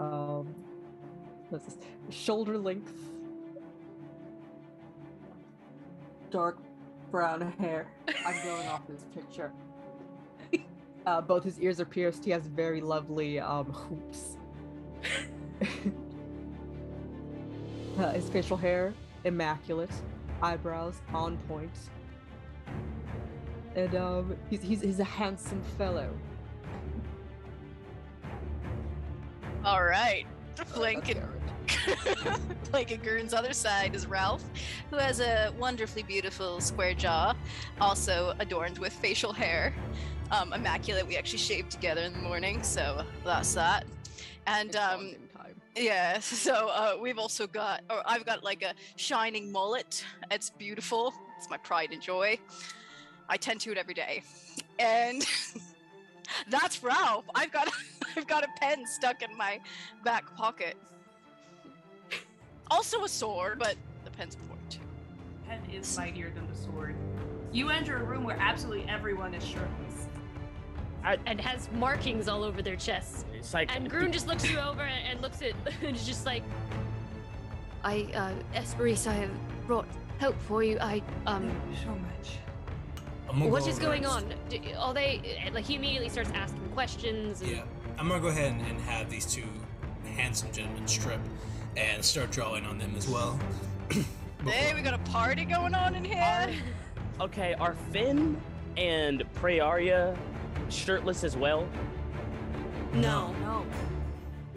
what's this? Shoulder length, dark brown hair. I'm going off this picture. Both his ears are pierced. He has very lovely hoops. His facial hair, immaculate. Eyebrows on point. And he's a handsome fellow. All right, flanking Goon's other side is Ralph, who has a wonderfully beautiful square jaw, also adorned with facial hair. Immaculate. We actually shaved together in the morning, so that's that. And yeah, so we've also got, or I've got like a shining mullet. It's beautiful. It's my pride and joy. I tend to it every day. And that's Ralph. I've got a pen stuck in my back pocket. Also a sword, but the pen's important too. Pen is mightier than the sword. You enter a room where absolutely everyone is shirtless. And has markings all over their chests. Like, and Groon just looks you over and looks at, and is just like, Esperise, I have brought help for you. So much. What is going on? Are they, like, he immediately starts asking questions. And... Yeah, I'm gonna go ahead and have these two handsome gentlemen strip and start drawing on them as well. Hey, we got a party going on in here. Okay, are Finn and Praeria shirtless as well? No.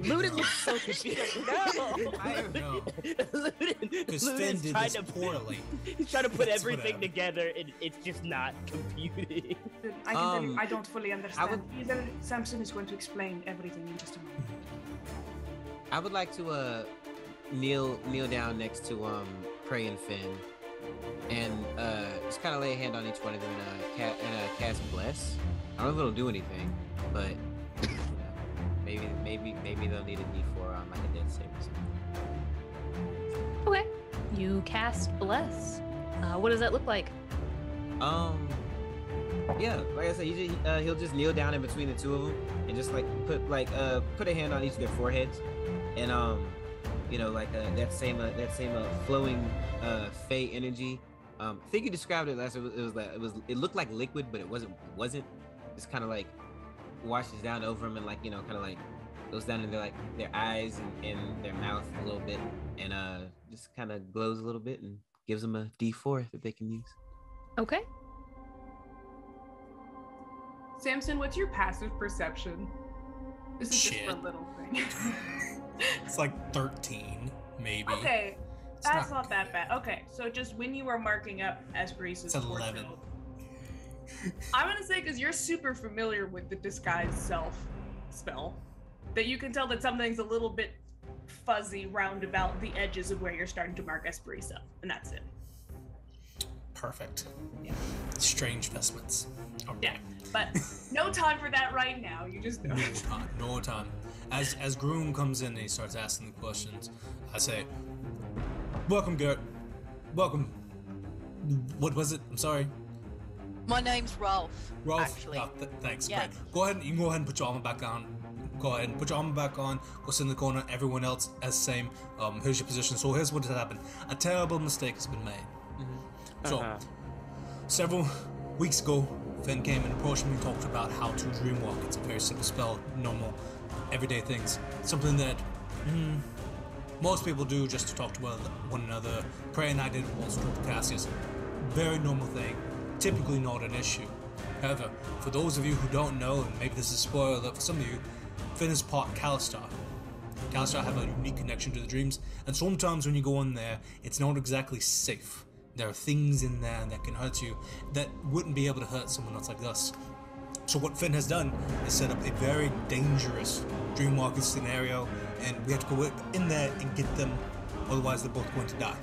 Ludin looks so confused. No! I don't know. Because Finn did this poorly. He's trying to put That's everything whatever. together, and it's just not computing. I can tell you, I don't fully understand either. Samson is going to explain everything in just a moment. I would like to kneel down next to Prey and Finn, and just kind of lay a hand on each one of them and cast Bless. I don't know if it'll do anything, but you know, maybe they'll need a D4 on like a death save or something. Okay. You cast Bless. What does that look like? Yeah, like I said, he'll just kneel down in between the two of them and just like put a hand on each of their foreheads, and you know, like that same flowing Fey energy. I think you described it last. It looked like liquid, but it wasn't. It's kind of like washes down over them and like, you know, kind of like goes down into like their eyes and their mouth a little bit, and just kind of glows a little bit and gives them a D4 that they can use. Okay. Samson, what's your passive perception? This is just Shit. for a little thing. It's like 13, maybe. Okay, that's not that bad. Okay, so just when you are marking up Esperese's It's 11. fortune, I'm gonna say, because you're super familiar with the disguise self spell, that you can tell that something's a little bit fuzzy round about the edges of where you're starting to mark Esperese up, and that's it. Perfect. Yeah. Strange vestments. Okay. Yeah, but no time for that right now. You just know. No time. As Groom comes in and he starts asking the questions, I say, "Welcome, Garrett. Welcome. What was it? I'm sorry." My name's Rolf. Rolf. Actually. Oh, thanks. Yeah. Great. Go ahead. You can go ahead and put your armor back on. Go ahead and put your armor back on. Go sit in the corner. Everyone else as same. Here's your position. So here's what has happened. A terrible mistake has been made. So, several weeks ago, Finn came and approached me and talked about how to dreamwalk. It's a very simple spell, normal, everyday things. Something that most people do just to talk to one another. Prey and I did it also talk to Cassius. Very normal thing, typically not an issue. However, for those of you who don't know, and maybe this is a spoiler alert for some of you, Finn is part Calistar. Calistar have a unique connection to the dreams, and sometimes when you go in there, it's not exactly safe. There are things in there that can hurt you that wouldn't be able to hurt someone else like us. So what Finn has done is set up a very dangerous dreamwalking scenario, and we have to go in there and get them, otherwise they're both going to die.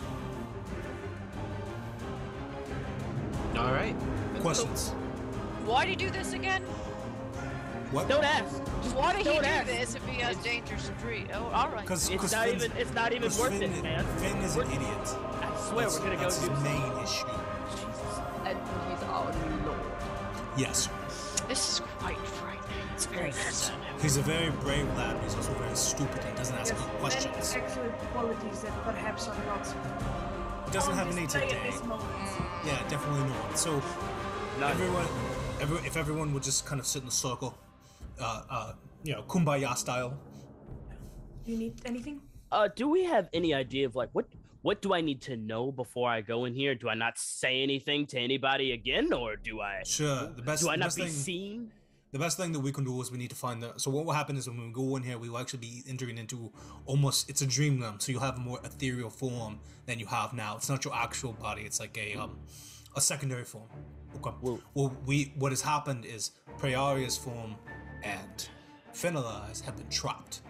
All right. Questions? Why'd he do this again? What? Don't ask. Just Why did he don't do ask. this if he has dangerous dream? Oh, all right. Because It's not even worth Finn, it, man. Finn is an idiot. I swear That's- we're gonna go that's do his main something. issue. Jesus. And he's our new lord. Yes. This is quite frightening. It's very concerning. He's a very brave lad, but he's also very stupid and doesn't ask Yes, good many questions. excellent qualities that perhaps are not He doesn't on have any display today. at this moment. Yeah, definitely not. So, None. if everyone would just kind of sit in a circle, kumbaya style. Do you need anything? Do we have any idea of like what do I need to know before I go in here? Do I not say anything to anybody again, or do I? Sure. Do I not be seen? The best thing that we can do is we need to find the. So what will happen is when we go in here, we will actually be entering into it's a dreamland. So you'll have a more ethereal form than you have now. It's not your actual body. It's like a secondary form. Okay. What has happened is Prayaria's form and Fenelai's have been trapped.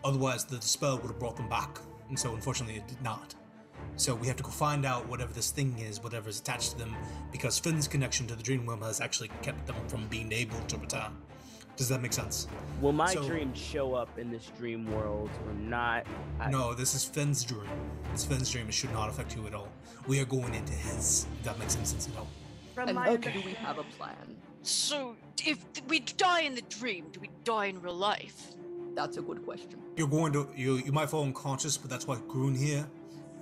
Otherwise, the spell would have brought them back, and so unfortunately, it did not. So we have to go find out whatever this thing is, whatever is attached to them, because Finn's connection to the dream realm has actually kept them from being able to return. Does that make sense? Will my So- dreams show up in this dream world or not? No, this is Finn's dream. It's Finn's dream. It should not affect you at all. We are going into his. If that makes any sense at all. From And my do we have a plan? So, if we die in the dream, do we die in real life? That's a good question. You're going to you might fall unconscious, but that's why Grun here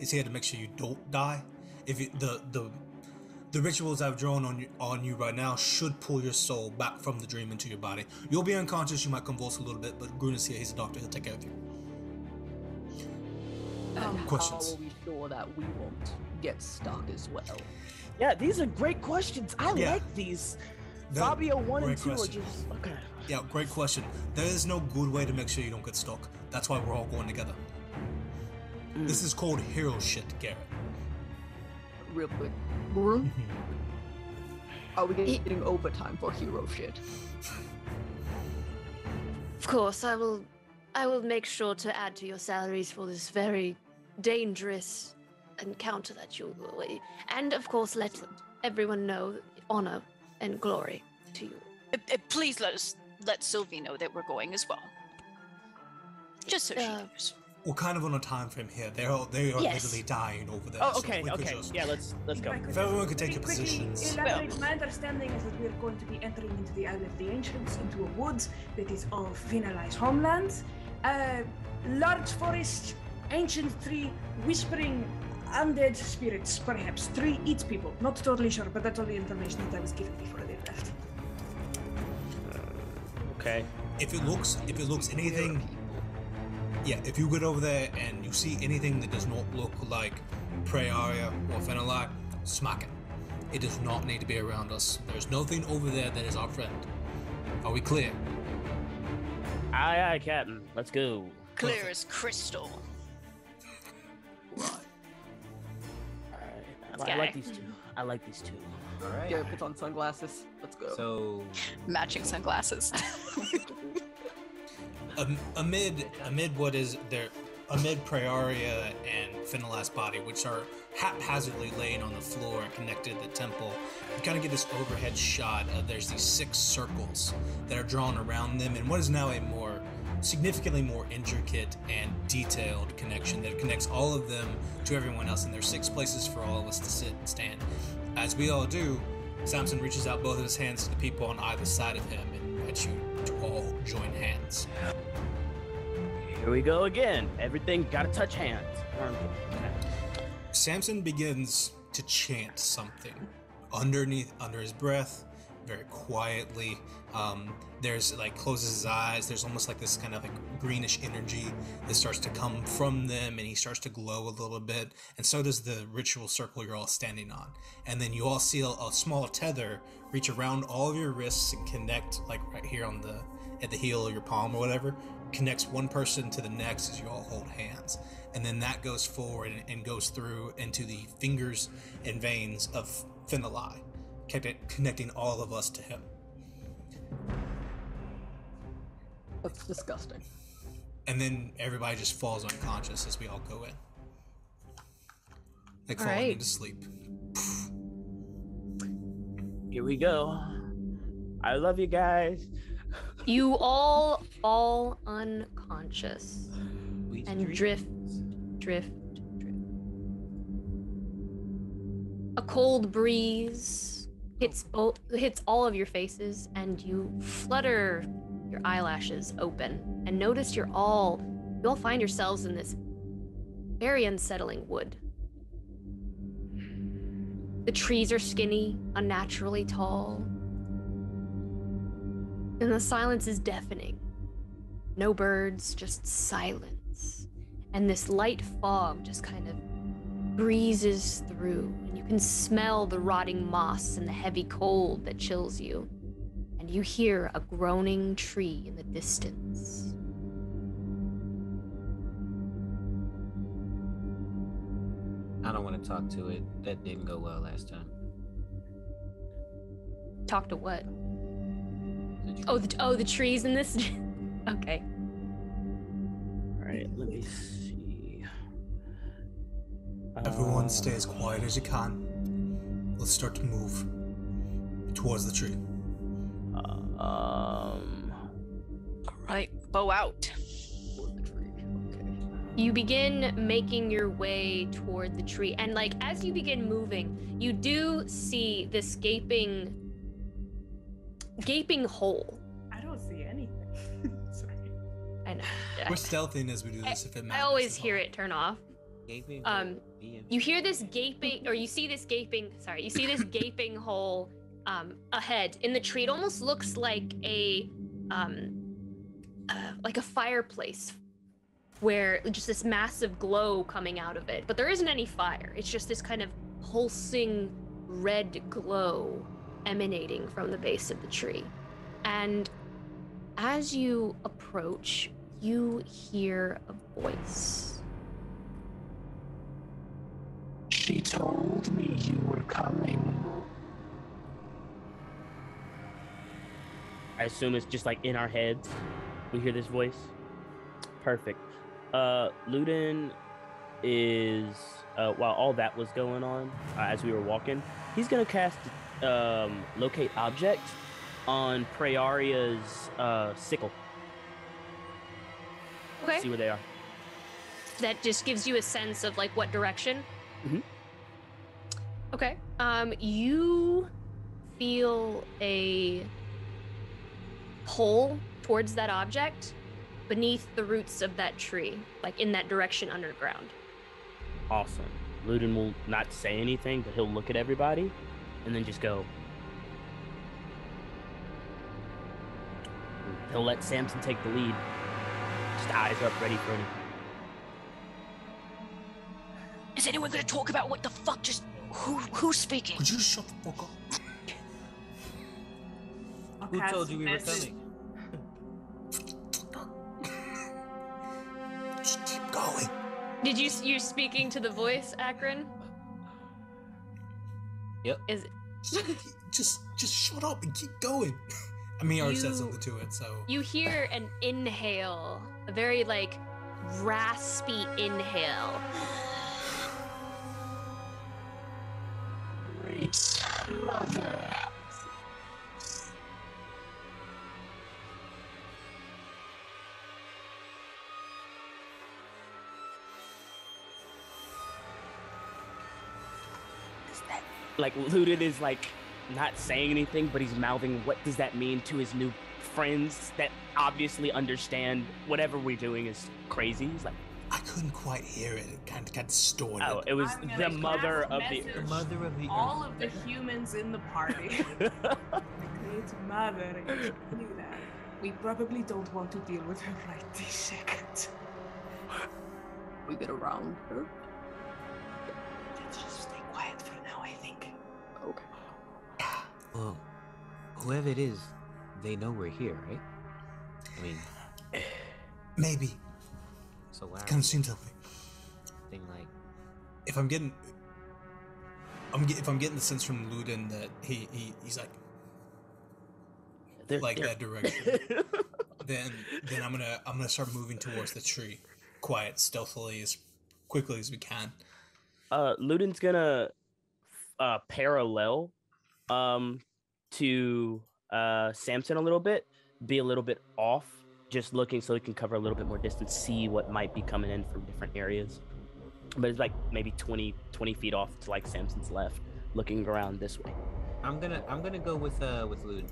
is here to make sure you don't die. If you, the rituals I've drawn on you right now should pull your soul back from the dream into your body. You'll be unconscious, you might convulse a little bit, but Grun is here. He's a doctor. He'll take care of you. And Questions? how are we sure that we won't get stuck as well? Yeah, these are great questions. I Yeah. like these. They're Fabio 1 and great 2 are questions. just okay. Yeah, great question. There is no good way to make sure you don't get stuck. That's why we're all going together. This is called hero shit, Garrett. Real quick. Maroon? Are we getting overtime for hero shit? Of course, I will make sure to add to your salaries for this very dangerous encounter that you'll away. And of course, let everyone know honor and glory to you. Please let Sylvie know that we're going as well. Just so she knows. We're kind of on a time frame here. They are literally dying over there. Oh, so okay, we could okay. just- Yeah, let's go. If everyone could take your positions. Elaborate. My understanding is that we're going to be entering into the Isle of the Ancients, into a woods that is all Finalized homelands. Large forest, ancient tree, whispering undead spirits, perhaps. Tree eats people. Not totally sure, but that's all the information that I was given before they left. Okay. If it looks anything, yeah, if you get over there and you see anything that does not look like Praeria or Fenelai, smack it. It does not need to be around us. There's nothing over there that is our friend. Are we clear? Aye, Captain. Let's go. Clear as crystal. I like these two. I like these two. All right. Garrett puts on sunglasses. Let's go. So Matching sunglasses. Amid what is there, amid Praeria and Finelai's body, which are haphazardly laying on the floor and connected to the temple, you kind of get this overhead shot of there's these 6 circles that are drawn around them, and what is now a significantly more intricate and detailed connection that connects all of them to everyone else, and there's 6 places for all of us to sit and stand. As we all do, Samson reaches out both of his hands to the people on either side of him and invites you to all join hands. Here we go again. Everything gotta touch hands. Samson begins to chant something under his breath, very quietly. There's like closes his eyes. There's almost like this kind of like greenish energy that starts to come from them, and he starts to glow a little bit. And so does the ritual circle you're all standing on. And then you all see a small tether reach around all of your wrists and connect, like right here at the heel of your palm or whatever. Connects one person to the next as you all hold hands, and then that goes forward and goes through into the fingers and veins of Finelai, connecting all of us to him. That's disgusting. And then everybody just falls unconscious as we all go in, like All falling right. into sleep. Here we go. I love you guys. You all fall unconscious and drift. A cold breeze hits all of your faces, and you flutter your eyelashes open and notice you all find yourselves in this very unsettling wood. The trees are skinny, unnaturally tall, and the silence is deafening. No birds, just silence. And this light fog just kind of breezes through, and you can smell the rotting moss and the heavy cold that chills you. And you hear a groaning tree in the distance. I don't want to talk to it. That didn't go well last time. Talk to what? The trees in this. Okay. All right, let me see. Everyone stay as quiet as you can. Let's start to move towards the tree. Right, bow out. You begin making your way toward the tree, and like as you begin moving, you do see this gaping hole. I don't see anything. Sorry. I know. We're stealthing as we do this. If it matters. I always hear it turn off. Gaping. You hear this gaping, or you see this gaping. Sorry, you see this gaping hole ahead in the tree. It almost looks like a fireplace, where just this massive glow coming out of it, but there isn't any fire. It's just this kind of pulsing red glow emanating from the base of the tree. And as you approach, you hear a voice. She told me you were coming. I assume it's just like in our heads. We hear this voice. Perfect. Ludin is while all that was going on, as we were walking, he's gonna cast locate object on Prearia's sickle. Okay. See where they are. That just gives you a sense of like what direction. Mm-hmm. Okay. You feel a pull towards that object beneath the roots of that tree, like in that direction underground. Awesome. Ludin will not say anything, but he'll look at everybody and then just go. He'll let Samson take the lead. Just eyes up, ready for anything. Is anyone gonna talk about what the fuck just who's speaking? Could you shut the fuck up? Who told you we were coming? Just keep going. Did you're speaking to the voice, Akron? Yep. Is it just shut up and keep going. I mean, I already said something to it, so you hear an inhale, a very like raspy inhale. Great mother. Like Ludin is like not saying anything, but he's mouthing what does that mean to his new friends that obviously understand whatever we're doing is crazy. He's like, I couldn't quite hear it. It kind of got distorted. oh, it was I'm the gonna mother cast of the message. earth. Mother of the All earth. of the humans in the party. The great mother, you should do that. We probably don't want to deal with her right this second. We get around her. Let's just stay quiet for now, I think. Okay. Well, whoever it is, they know we're here, right? I mean, Maybe. so why? Kind of seems that way. Thing like, If I'm getting the sense from Ludin that he's like that direction, then I'm gonna start moving towards the tree, quiet, stealthily, as quickly as we can. Ludin's gonna parallel to Samson a little bit, be a little bit off, just looking so he can cover a little bit more distance, see what might be coming in from different areas. But it's like maybe 20 feet off to like Samson's left, looking around this way. I'm gonna go with Ludin.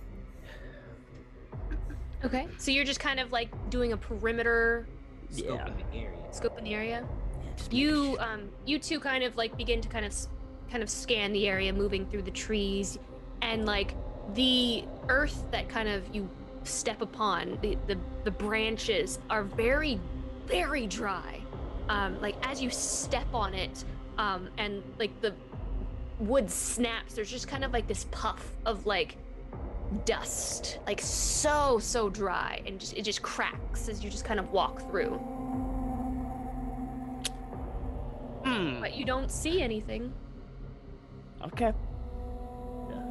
Okay. So you're just kind of like doing a perimeter Scope in the area. scope in the area. Yeah, just You two kind of like begin to kind of scan the area, moving through the trees, and like the earth that kind of you step upon, the branches are very, very dry. Like as you step on it, and like the wood snaps, there's just kind of like this puff of like dust, like so dry, and it just cracks as you just kind of walk through. But you don't see anything. Okay.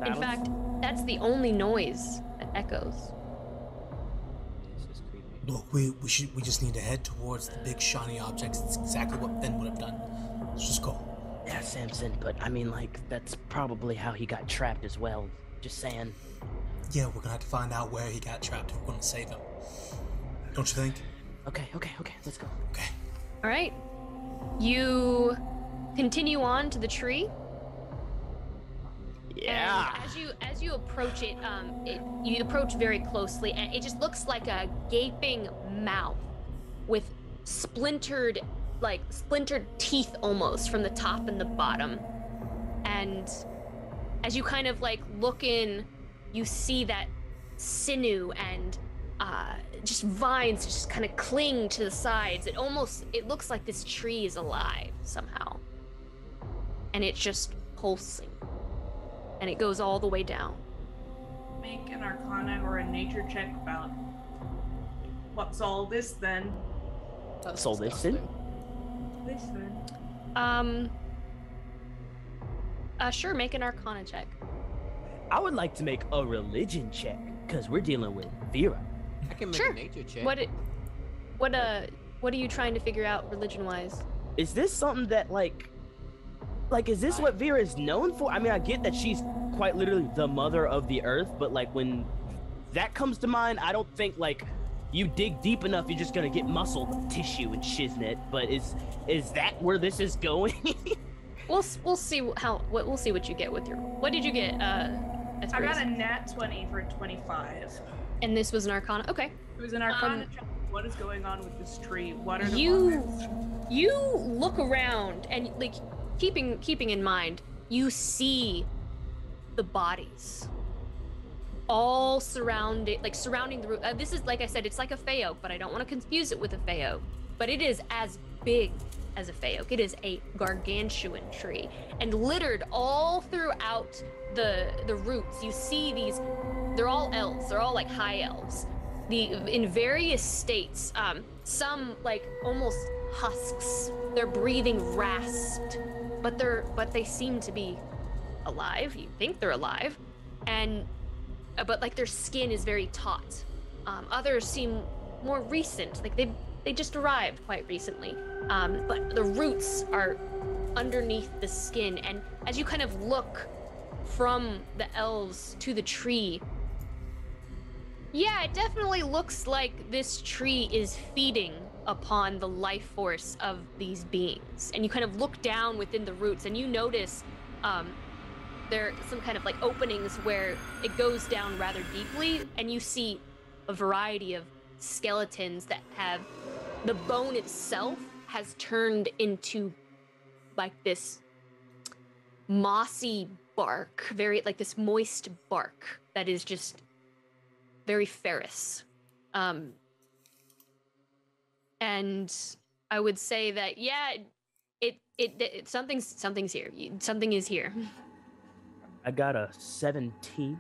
In fact, that's the only noise that echoes. This is creepy. Look, we just need to head towards the big shiny objects. It's exactly what Finn would have done. Let's just go. Yeah, Samson, but I mean, like, that's probably how he got trapped as well. Just saying. Yeah, we're gonna have to find out where he got trapped if we're gonna save him. Don't you think? Okay, let's go. Okay. All right. You continue on to the tree. Yeah. And as you approach it, you approach very closely, and it just looks like a gaping mouth with splintered teeth almost from the top and the bottom. And as you kind of like look in, you see that sinew and just vines just kind of cling to the sides. It looks like this tree is alive somehow, and it's just pulsing. And it goes all the way down. Make an Arcana or a Nature check about What's all this then? That's So listen. This then. Sure, make an Arcana check. I would like to make a religion check because we're dealing with Vera. I can make Sure. a nature check. What are you trying to figure out religion-wise? Is this something that like is this what Vera is known for? I mean, I get that she's quite literally the mother of the earth, but like when that comes to mind, I don't think like you dig deep enough, you're just gonna get muscle tissue and shiznit. But is that where this is going? We'll see we'll see what you get with your. What did you get? I got a nat 20 for 25. And this was an Arcana. Okay. It was an Arcana check. What is going on with this tree? What are the You comments? you look around and like keeping in mind, you see the bodies all surrounding the root. This is, like I said, it's like a fey oak, but I don't want to confuse it with a fey oak. But it is as big as a fey oak. It is a gargantuan tree, and littered all throughout the roots. You see these. They're all elves. They're all like high elves. In various states. Some like almost husks. They're breathing rasped, but they seem to be alive. You think they're alive, and but like their skin is very taut. Others seem more recent, like they just arrived quite recently. But the roots are underneath the skin, and as you kind of look from the elves to the tree, yeah, it definitely looks like this tree is feeding upon the life force of these beings. And you kind of look down within the roots, and you notice there are some kind of like openings where it goes down rather deeply, and you see a variety of skeletons that have the bone itself has turned into like this mossy bark, very like this moist bark that is just very ferrous. And I would say that yeah, it something's here. Something is here. I got a 17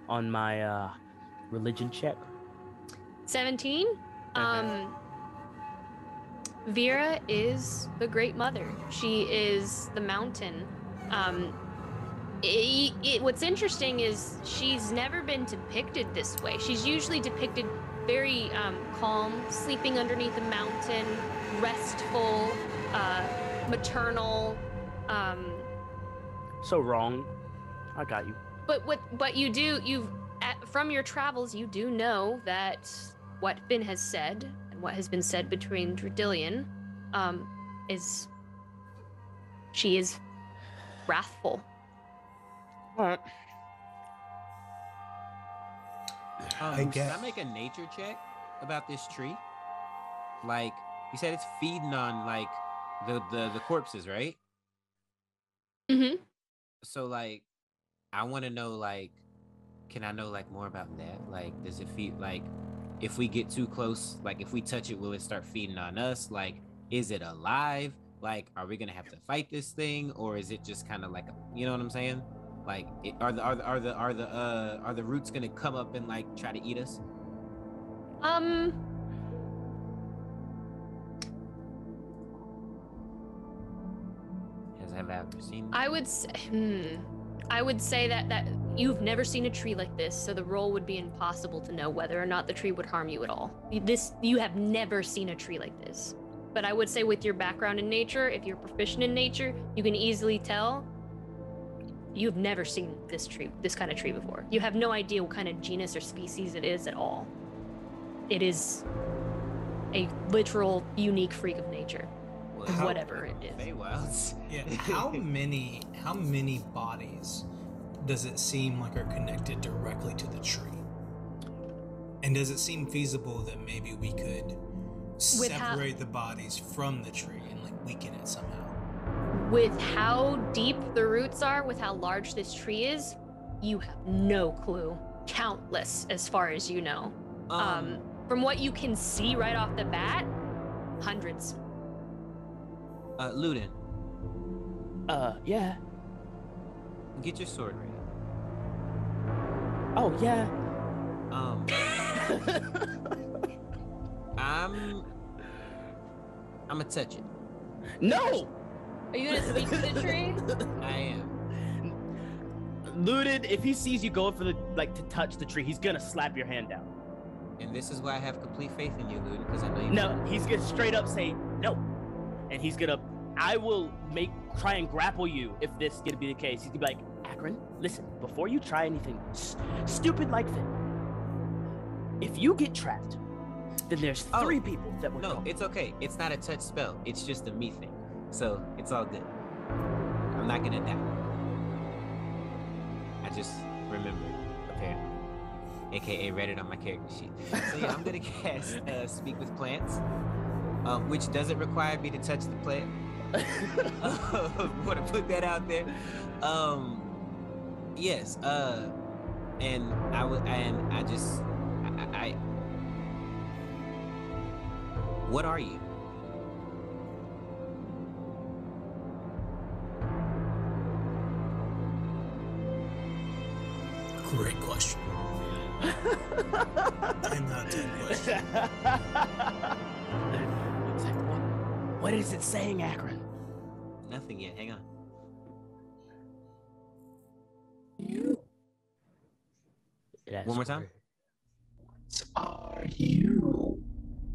on my religion check. 17. Vera is the Great Mother. She is the mountain. What's interesting is she's never been depicted this way. She's usually depicted very calm, sleeping underneath a mountain, restful, maternal. So wrong. I got you. But you do from your travels you do know that what Finn has said and what has been said between Dredillion is she is wrathful. All right. Can I make a nature check about this tree? Like you said, it's feeding on like the corpses, right? Mm-hmm. So like, I want to know like, can I know like more about that? Like, does it feed like, if we get too close, like if we touch it, will it start feeding on us? Like, is it alive? Like, are we gonna have to fight this thing, or is it just kind of like, you know what I'm saying? Like, are the roots gonna come up and like try to eat us? Have I ever seen? I would say that you've never seen a tree like this, so the roll would be impossible to know whether or not the tree would harm you at all. You have never seen a tree like this. But I would say with your background in nature, if you're proficient in nature, you can easily tell you've never seen this kind of tree before. You have no idea what kind of genus or species it is at all. It is a literal unique freak of nature. Whatever it is. Feywilds. Yeah. How many bodies does it seem like are connected directly to the tree? And does it seem feasible that maybe we could separate the bodies from the tree and like weaken it somehow? With how deep the roots are, with how large this tree is, you have no clue. Countless, as far as you know. From what you can see right off the bat, hundreds. Luden. Yeah. Get your sword ready. Oh yeah. I'm gonna touch it. No! Are you gonna speak to the tree? I am. Looted, if he sees you going for the to touch the tree, he's gonna slap your hand down. And this is why I have complete faith in you, Luden, because I know you. No, he's gonna straight up say no, and he's gonna. I will try and grapple you if this is gonna be the case. He's gonna be like, Akron, listen, before you try anything stupid like that, if you get trapped, then there's 3 people that will. No, it's okay. It's not a touch spell. It's just a me thing, so it's all good. I'm not gonna die. I just remembered, apparently. AKA read it on my character sheet. So yeah, I'm gonna cast Speak with Plants, which doesn't require me to touch the plant. Want to put that out there. Yes. And I just what are you? Great question. 10 out of 10 question. It's like, what is it saying, Akron? Nothing yet. Hang on. One more time. What are you?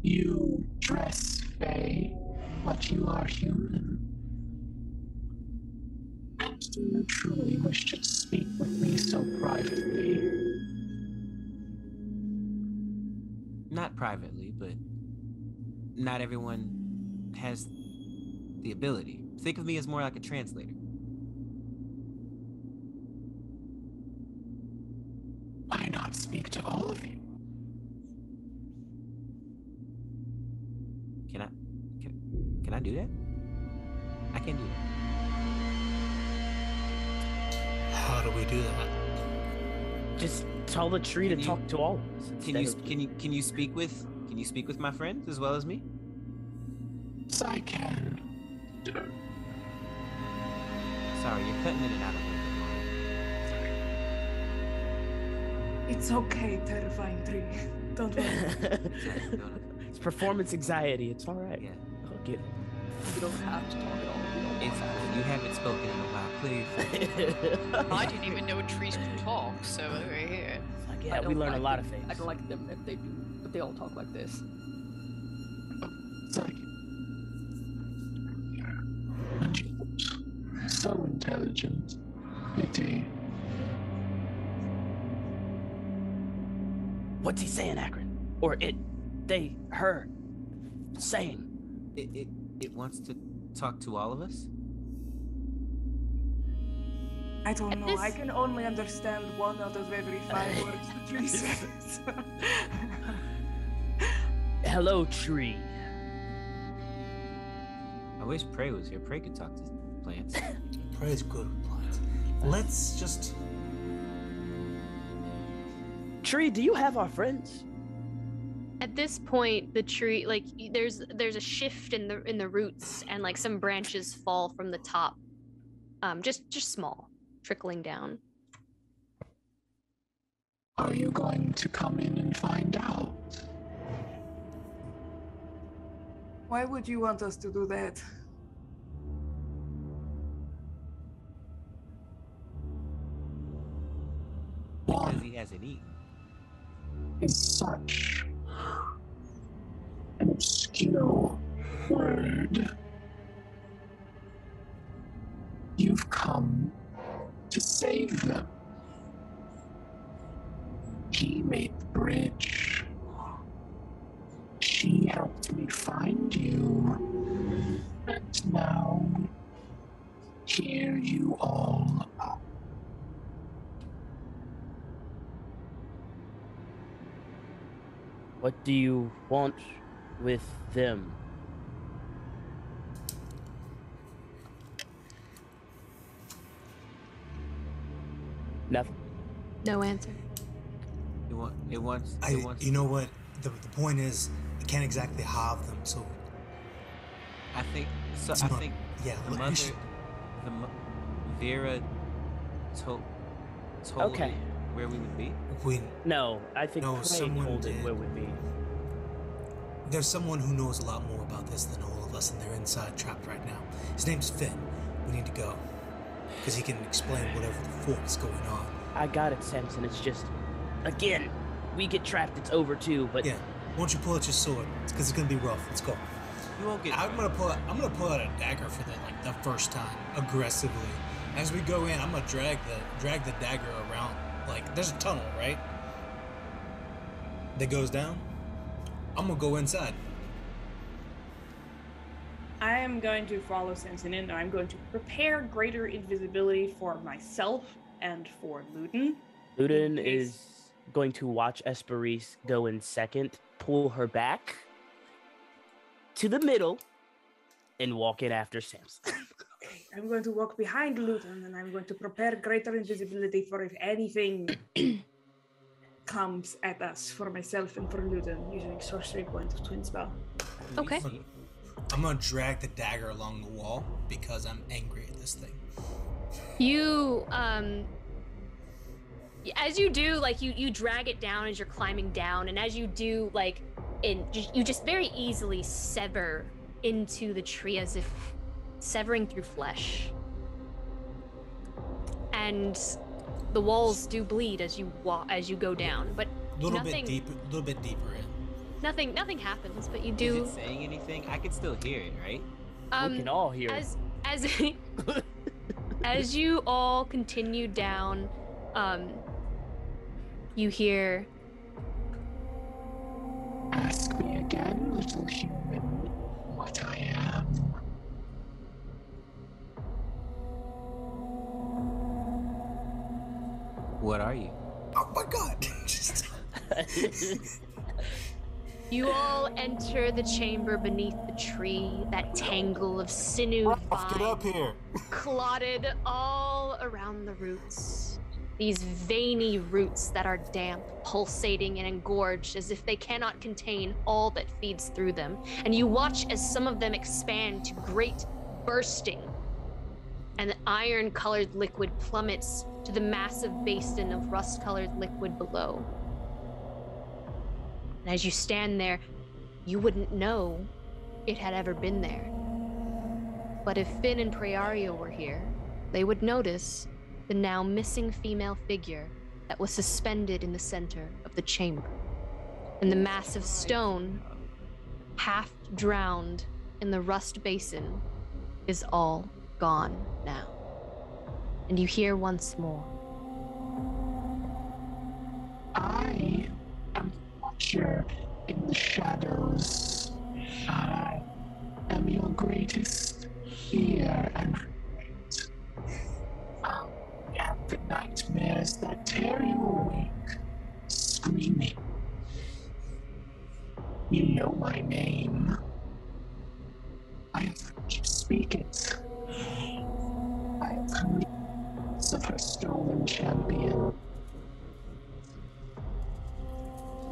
You dress fey, but you are human. And do you truly wish to speak with me so privately? Not privately, but not everyone has the ability. Think of me as more like a translator. Why not speak to all of you? Can I do that? I can do that. How do we do that? Just tell the tree to talk to all of us. Can you speak with my friends as well as me? Yes, I can. Sorry, you're cutting in and out of it. It's okay, terrifying tree. Don't worry. It's performance anxiety. It's all right. Yeah. I'll get it. You don't have to talk at all. You haven't spoken in a while, please. I didn't even know trees could talk, so right here. Like, yeah, we learn a lot of things. I don't like them if they all talk like this. So intelligent. Pity. What's he saying, Akron? Or her saying? It wants to talk to all of us? I don't know. I can only understand 1 out of every 5 words the tree says. Hello, tree. I wish Prey was here. Prey could talk to plants. Prey's good with plants. Let's just... Tree, do you have our friends? At this point, the tree, like, there's a shift in the roots, and like some branches fall from the top, just small, trickling down. Are you going to come in and find out? Why would you want us to do that? Because he hasn't eaten. Is such an obscure word. You've come to save them. He made the bridge. She helped me find you. And now, here you all are. What do you want with them? Nothing. No answer. It wants. You know what? The point is, you can't exactly have them, so... I think... So It's I not- think yeah, the look, you mother... should- Vera told Okay. me where we would be. We... No, I think No, Prey someone told it did. where we'd be. There's someone who knows a lot more about this than all of us, and they're inside, trapped right now. His name's Finn. We need to go. Because he can explain whatever the fuck is going on. I got it, Samson. It's just, again, we get trapped, it's over too, but... Yeah. Why don't you pull out your sword? Because it's going to be rough. Let's go. You won't get. I'm gonna pull out a dagger for the first time aggressively. As we go in, I'm gonna drag the dagger around. Like there's a tunnel, right? That goes down. I'm gonna go inside. I am going to follow Samson in. I'm going to prepare greater invisibility for myself and for Luden. Luden is going to watch Esperise go in second, pull her back to the middle, and walk in after Samson. Okay, I'm going to walk behind Luden, and I'm going to prepare greater invisibility for if anything comes at us, for myself and for Luden, using sorcery point of twin spell. Okay. I'm gonna drag the dagger along the wall because I'm angry at this thing. You as you do, like you drag it down as you're climbing down, and as you do, like you just very easily sever into the tree as if severing through flesh. And the walls do bleed as you go down, but A little bit deeper in. Nothing happens, but you do. Is it saying anything? I can still hear it, right? We can all hear it. As you all continue down, you hear. Ask me again, little human, what I am. What are you? Oh my god! You all enter the chamber beneath the tree, that tangle of sinew Get up here! clotted all around the roots. These veiny roots that are damp, pulsating and engorged as if they cannot contain all that feeds through them. And you watch as some of them expand to great bursting, and the iron-colored liquid plummets to the massive basin of rust-colored liquid below. And as you stand there, you wouldn't know it had ever been there. But if Finn and Preario were here, they would notice the now missing female figure that was suspended in the center of the chamber. And the massive stone, half drowned in the rust basin, is all gone now. And you hear once more. I am the watcher in the shadows. I am your greatest fear and regret. And the nightmares that tear you awake, screaming. You know my name. I have heard you speak it. I have heard of her stolen champion.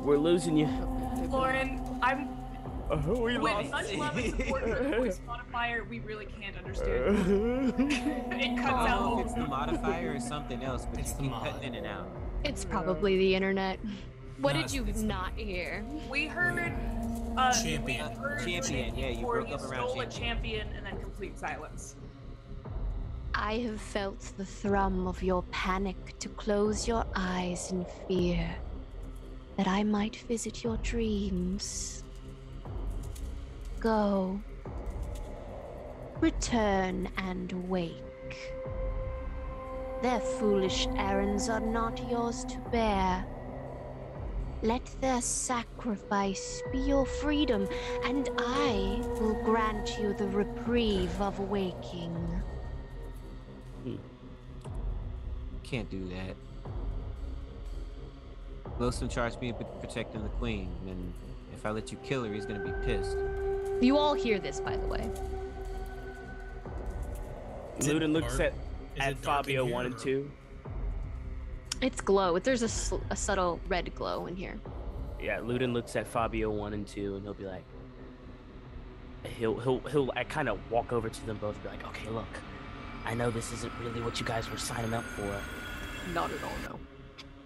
We're losing you. Lauren, I'm. We With lost. such love and support for the voice modifier, we really can't understand. It cuts I out. don't know if it's the modifier or something else, but It's you the keep mod. cutting in and out. It's probably the internet. What No, did you not hear? We heard. Champion. We heard Champion, yeah, you before broke up around stole a champion. champion and then complete silence. I have felt the thrum of your panic to close your eyes in fear, that I might visit your dreams. Go. Return and wake. Their foolish errands are not yours to bear. Let their sacrifice be your freedom, and I will grant you the reprieve of waking. Can't do that. Wilson charged me with protecting the queen, and if I let you kill her, he's gonna be pissed. You all hear this, by the way. Luden looks dark? at Is it dark in Fabio here, 1 and or- 2. It's glow. There's a subtle red glow in here. Yeah, Luden looks at Fabio 1 and 2, and he'll be like, he'll kind of walk over to them both and be like, okay, look, I know this isn't really what you guys were signing up for, Not at all, no.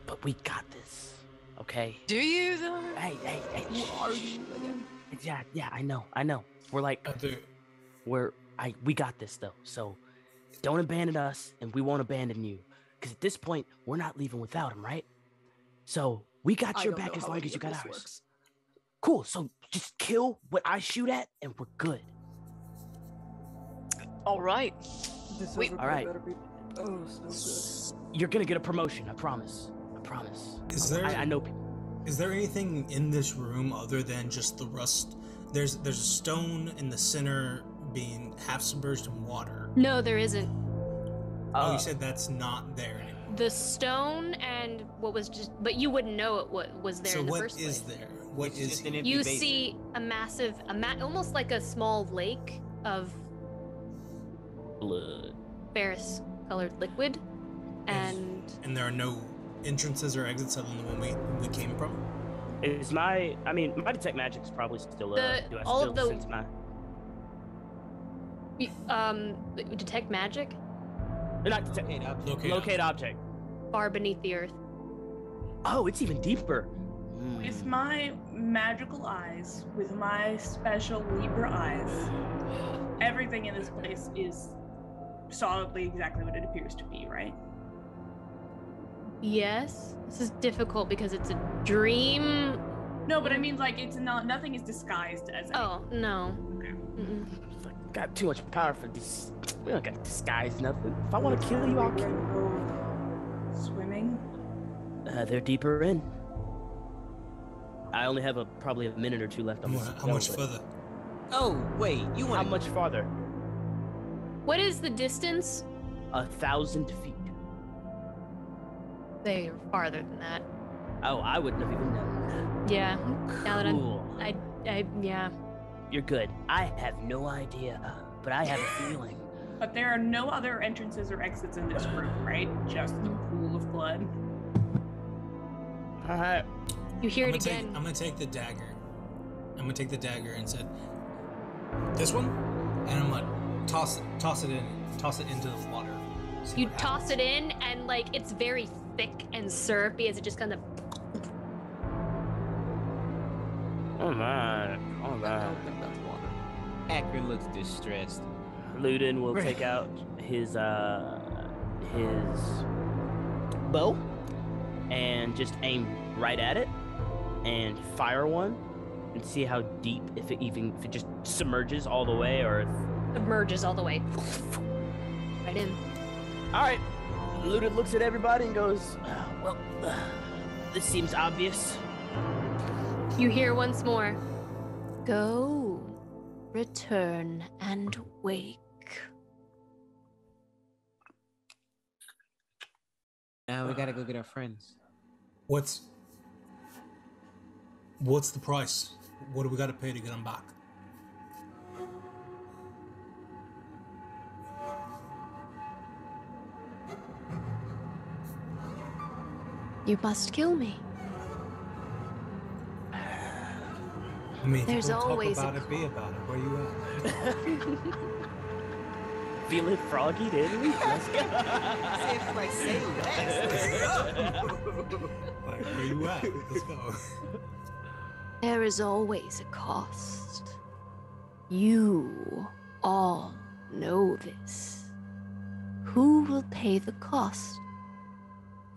but we got this, okay? Do you though? Hey, Who are you again? Yeah, I know. We're like, Other we got this though. So don't abandon us, and we won't abandon you. Because at this point, we're not leaving without him, right? So we got I your don't know back as how long any as you of got this ours. works. Cool. So just kill what I shoot at, and we're good. All right. This Wait. overcoat All right. better be so You're gonna get a promotion. I promise. I promise. Is there? I know people. Is there anything in this room other than just the rust? There's a stone in the center being half submerged in water. No, there isn't. Oh, you said that's not there anymore. The stone and what was just, but you wouldn't know it was there So in the what first place. is there? What It's is just an empty You basin. see a massive, almost like a small lake of Blood. Ferris-colored liquid, and And there are no entrances or exits other than the one we came from? Is my detect magic's probably still do I all still of the- sense my detect magic not detect locate object. far beneath the earth. Oh, it's even deeper. With my magical eyes, with my special Libra eyes, everything in this place is solidly exactly what it appears to be, right? Yes, this is difficult because it's a dream. No, but I mean, like, it's not. Nothing is disguised as. Oh no. Okay. Mm-mm. Got too much power for this. We don't got to disguise nothing. If I want to kill you, I'll kill you. Swimming. They're deeper in. I only have probably a minute or two left on this. How much further? Oh, wait, you want How much farther? What is the distance? 1,000 feet. They're farther than that. Oh, I wouldn't have even known. Yeah. Now that Cool. yeah. You're good. I have no idea, but I have a feeling. But there are no other entrances or exits in this room, right? Just the pool of blood. All right. You hear I'm it gonna again. I'm gonna take the dagger. I'm gonna take the dagger and said, "This one," and I'm gonna toss it into the water. See You what toss it in, and like it's very thick and syrupy as it just kind of. Oh my. Akron looks distressed. Luden will take out his bow and just aim right at it and fire one and see how deep, if it just submerges all the way or if... Emerges all the way. Right in. All right. Luden looks at everybody and goes, well, this seems obvious. You hear once more. Go, return, and wake. Now we gotta go get our friends. What's the price? What do we gotta pay to get them back? You must kill me. I mean, There's don't always talk a about it, be about it. Where you at? Feeling froggy, didn't we? Let's go. Say Like, where you at? Let's go. There is always a cost. You all know this. Who will pay the cost?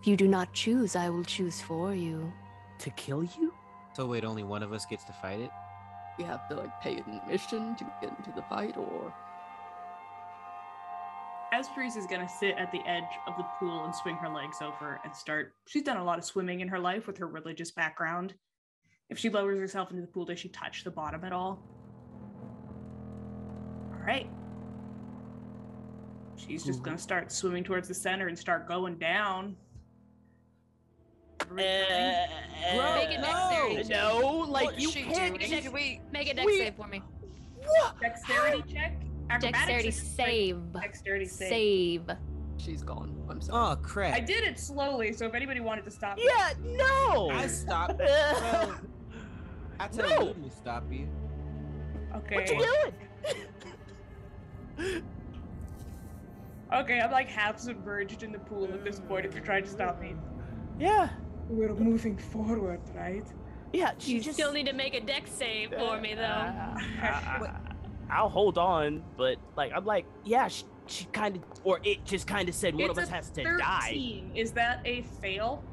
If you do not choose, I will choose for you. To kill you? So wait, only one of us gets to fight it? We have to like pay admission to get into the fight, or Espris is gonna sit at the edge of the pool and swing her legs over and start. She's done a lot of swimming in her life with her religious background. If she lowers herself into the pool, does she touch the bottom at all? All right. She's just gonna start swimming towards the center and start going down. Make a dexterity check. No, like What's you she can't. doing? Make a dex save for me. Dexterity check. Dexterity Acrobatics is save. Dexterity save. Save. she's gone. I'm sorry. Oh crap! I did it slowly, so if anybody wanted to stop me. Yeah, no. I stopped. So, I tell No. you to stop you. Okay. What you doing? Okay, I'm like half submerged in the pool at this point if you're trying to stop me. Yeah. We're moving forward, right? Yeah, You still need to make a dex save for me, though. I'll hold on, but like I'm like, yeah, she kind of, or it just kind of said one of us has to 13. die. Is that a fail?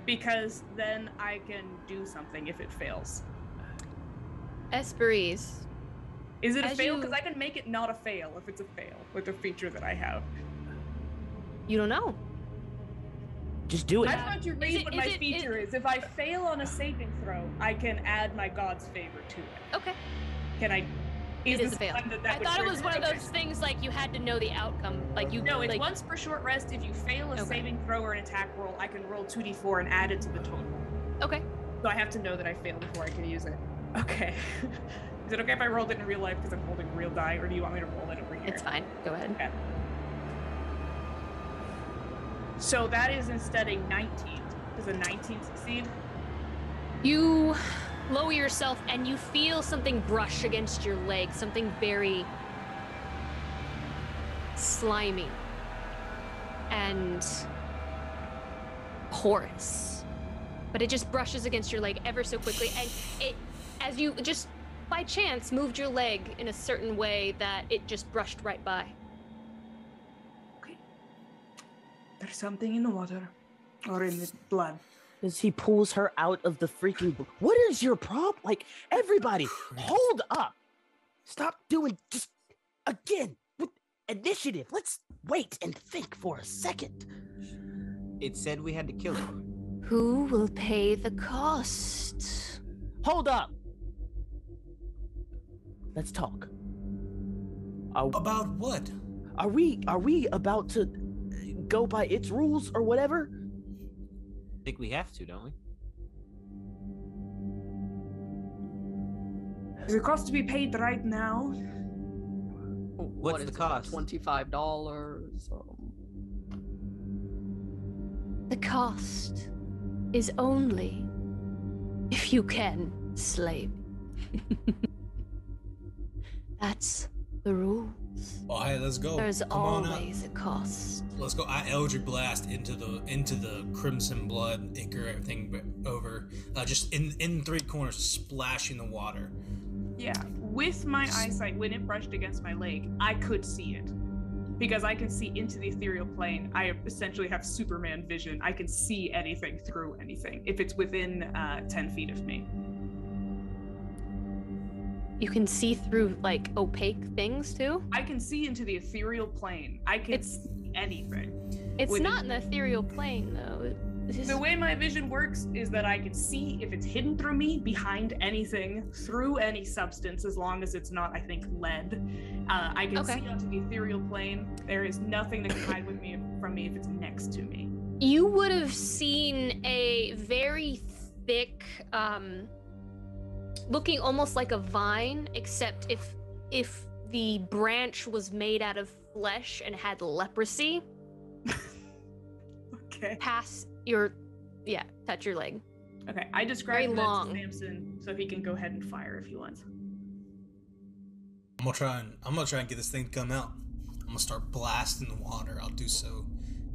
Because then I can do something if it fails. Esperise. Is it a fail? Because I can make it not a fail if it's a fail with the feature that I have. You don't know. Just do it. I'm going to read what my feature is. If I fail on a saving throw, I can add my god's favor to it. Okay. Can I? It is a fail. I thought it was one of those things like you had to know the outcome. Like you. No, it's like, once per short rest. If you fail a saving throw or an attack roll, I can roll 2d4 and add it to the total. Okay. So I have to know that I failed before I can use it. Okay. Is it okay if I rolled it in real life because I'm holding a real die, or do you want me to roll it over here? It's fine. Go ahead. Okay. So that is instead a 19. Does a 19 succeed? You lower yourself and you feel something brush against your leg, something very slimy and porous. But it just brushes against your leg ever so quickly, and it, as you just by chance moved your leg in a certain way that it just brushed right by. There's something in the water. Or in the blood. As he pulls her out of the freaking... What is your problem? Like, everybody, hold up. Stop doing... Just, again, with initiative. Let's wait and think for a second. It said we had to kill it. Who will pay the cost? Hold up. Let's talk. About what? Are we about to go by its rules or whatever? I think we have to, don't we? Is the cost to be paid right now? What's the cost? $25. The cost is only if you can slay me. That's the rules. All right, let's go. There's Come on up. always a cost. Let's go. I Eldritch Blast into the crimson blood, ichor, everything over. Just in three corners, splashing the water. Yeah, with my eyesight, when it brushed against my leg, I could see it. Because I can see into the ethereal plane. I essentially have Superman vision. I can see anything through anything if it's within 10 feet of me. You can see through, like, opaque things, too? I can see into the ethereal plane. I can see anything. It's not an ethereal plane, though. The way my vision works is that I can see if it's hidden through me, behind anything, through any substance, as long as it's not, I think, lead. I can see onto the ethereal plane. There is nothing that can hide from me if it's next to me. You would have seen a very thick, looking almost like a vine, except if the branch was made out of flesh and had leprosy. Okay. Touch your leg. Okay, I described that long. to Samson, so he can go ahead and fire if he wants. I'm gonna try and get this thing to come out. I'm gonna start blasting the water. I'll do so.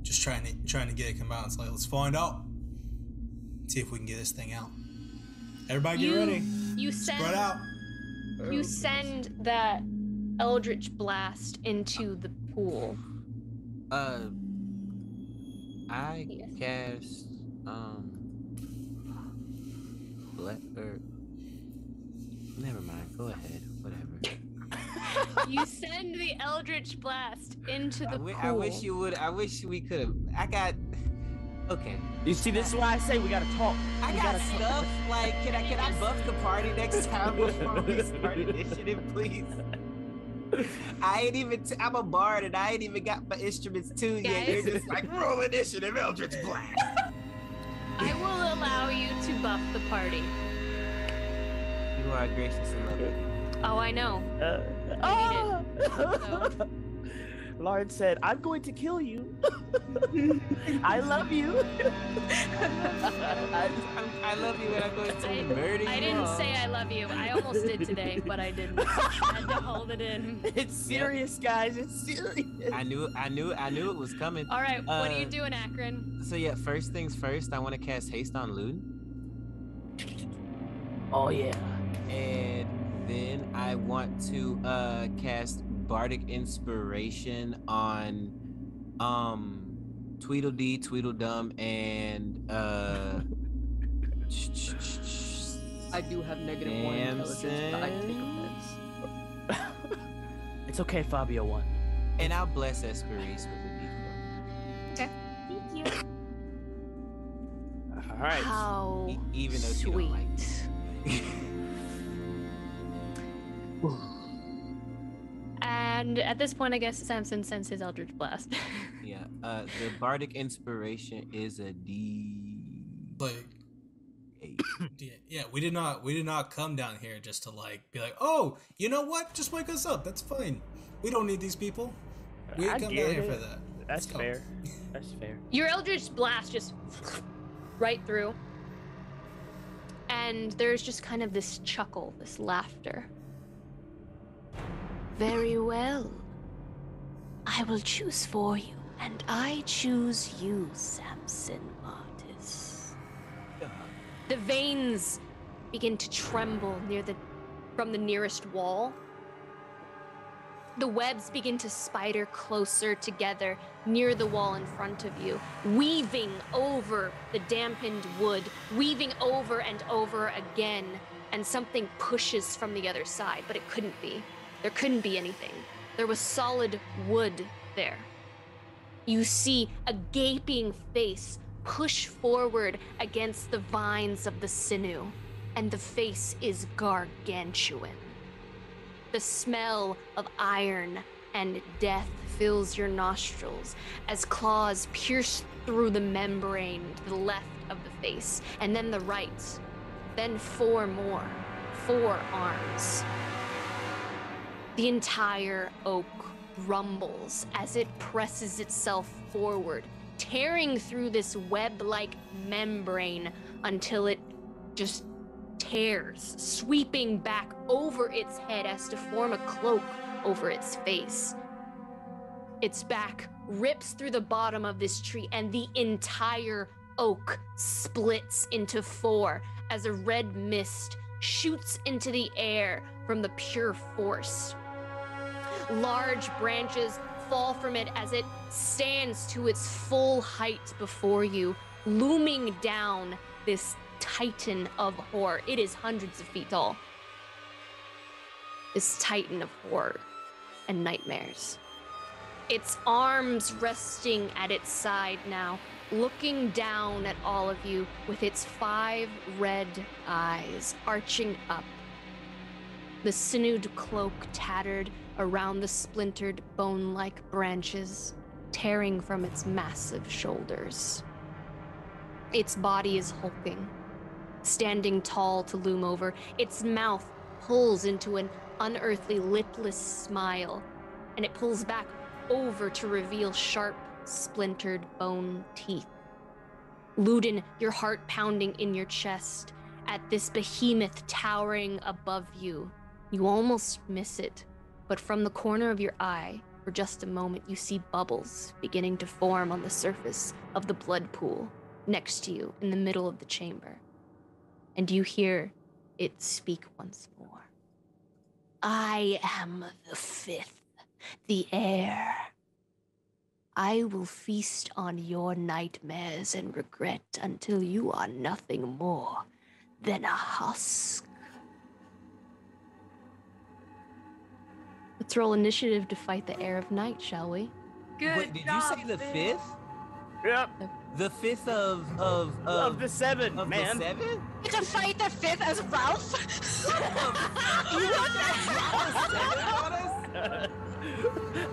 Just trying to get it to come out. It's like, let's find out. See if we can get this thing out. Everybody get ready. Spread out. You send that Eldritch Blast into the pool. I cast never mind, go ahead, whatever. You send the Eldritch Blast into the pool. I wish you would. I wish we could have. Okay. You see, this is why I say we gotta talk. I got stuff. Like, can I buff the party next time before we start initiative, please? I ain't even. I'm a bard, and I ain't even got my instruments tuned yet. You're just like, roll initiative, Eldritch Blast. I will allow you to buff the party. You are gracious and loving. Oh, I know. Lauren said, "I'm going to kill you. I love you. I love you, and I'm going to murder you." I didn't say I love you. I almost did today, but I didn't. I had to hold it in. It's serious, guys. It's serious. I knew it was coming. All right, what are you doing, Akron? So yeah, first things first. I want to cast haste on Loon. Oh yeah. And then I want to cast Bardic Inspiration on Tweedledee, Tweedledum, and I do have -1 intelligence, but I take offense. It's okay, Fabio won. And I'll bless Esperise with a D4. Okay. Thank you. All right. How Even though she don't like me. And at this point, I guess Samson sends his Eldritch Blast. Yeah. The Bardic Inspiration is a D. Like, yeah, we did not come down here just to like be like, oh, you know what? Just wake us up. That's fine. We don't need these people. We didn't come down here for that. That's fair. That's fair. Your Eldritch Blast just right through. And there's just kind of this chuckle, this laughter. Very well. I will choose for you, and I choose you, Samson Martis. The veins begin to tremble from the nearest wall. The webs begin to spider closer together near the wall in front of you, weaving over the dampened wood, weaving over and over again, and something pushes from the other side, but it couldn't be. There couldn't be anything. There was solid wood there. You see a gaping face push forward against the vines of the sinew, and the face is gargantuan. The smell of iron and death fills your nostrils as claws pierce through the membrane to the left of the face, and then the right, then 4 more, 4 arms. The entire oak rumbles as it presses itself forward, tearing through this web-like membrane until it just tears, sweeping back over its head as to form a cloak over its face. Its back rips through the bottom of this tree, and the entire oak splits into 4 as a red mist shoots into the air from the pure force. Large branches fall from it as it stands to its full height before you, looming down this titan of horror. It is hundreds of feet tall. This titan of horror and nightmares. Its arms resting at its side now, looking down at all of you with its 5 red eyes arching up. The sinewed cloak tattered around the splintered bone-like branches, tearing from its massive shoulders. Its body is hulking, standing tall to loom over. Its mouth pulls into an unearthly lipless smile, and it pulls back over to reveal sharp, splintered bone teeth. Luden, your heart pounding in your chest at this behemoth towering above you. You almost miss it, but from the corner of your eye, for just a moment, you see bubbles beginning to form on the surface of the blood pool next to you in the middle of the chamber. And you hear it speak once more. I am the 5th, the heir. I will feast on your nightmares and regret until you are nothing more than a husk. Let's roll initiative to fight the heir of night, shall we? Good Wait, did job, you say the Finn. 5th? Yep. The 5th of the 7, of man. The 7? To fight the 5th as Ralph? You want that?